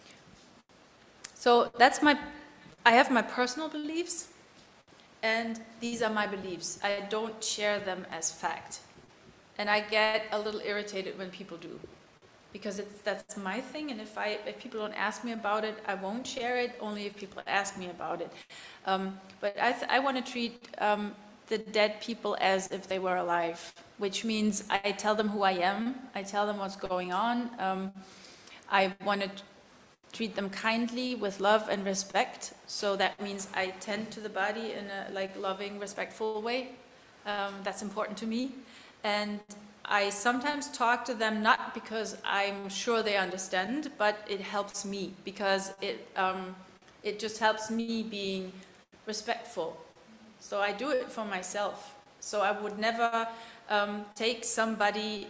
So I have my personal beliefs, and these are my beliefs. I don't share them as fact, and I get a little irritated when people do, because that's my thing. And if people don't ask me about it, I won't share it. Only if people ask me about it. But I want to treat the dead people as if they were alive, which means I tell them who I am, I tell them what's going on. I want to treat them kindly with love and respect. So that means I tend to the body in a loving, respectful way. That's important to me. And I sometimes talk to them not because I'm sure they understand, but it helps me because it just helps me being respectful. So I do it for myself. So I would never take somebody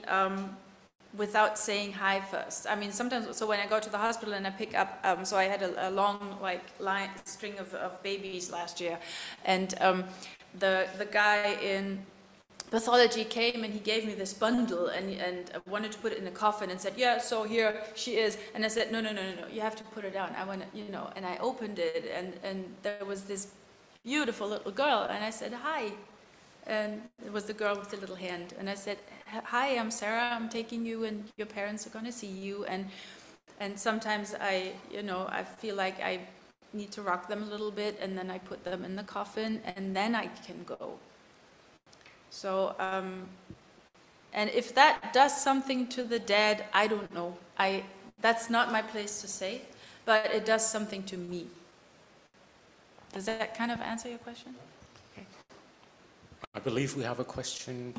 without saying hi first. I mean, sometimes, so when I go to the hospital and I pick up, so I had a long string of babies last year, and the guy in pathology came and he gave me this bundle and wanted to put it in a coffin and said, yeah, so here she is. And I said, no, you have to put her down. I want to, and I opened it and there was this beautiful little girl and I said, hi. And it was the girl with the little hand. And I said, hi, I'm Sarah, I'm taking you and your parents are going to see you. And sometimes I feel like I need to rock them a little bit and then I put them in the coffin and then I can go. So, and if that does something to the dead, I don't know. That's not my place to say, but it does something to me. Does that kind of answer your question? Okay. I believe we have a question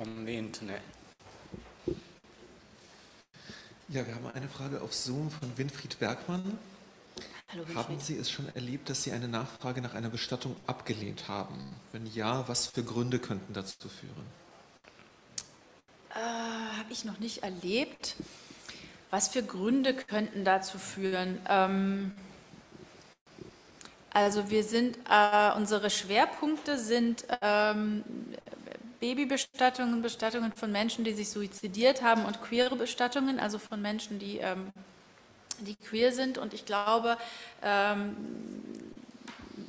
on the Internet. Ja, wir haben eine Frage auf Zoom von Winfried Bergmann. Hallo Winfried. Haben Sie es schon erlebt, dass Sie eine Nachfrage nach einer Bestattung abgelehnt haben? Wenn ja, was für Gründe könnten dazu führen? Habe ich noch nicht erlebt. Was für Gründe könnten dazu führen? Also wir sind, unsere Schwerpunkte sind Babybestattungen, Bestattungen von Menschen, die sich suizidiert haben und queere Bestattungen, also von Menschen, die queer sind. Und ich glaube,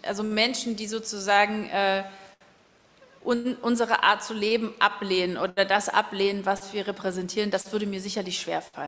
also Menschen, die sozusagen unsere Art zu leben ablehnen oder das ablehnen, was wir repräsentieren, das würde mir sicherlich schwerfallen.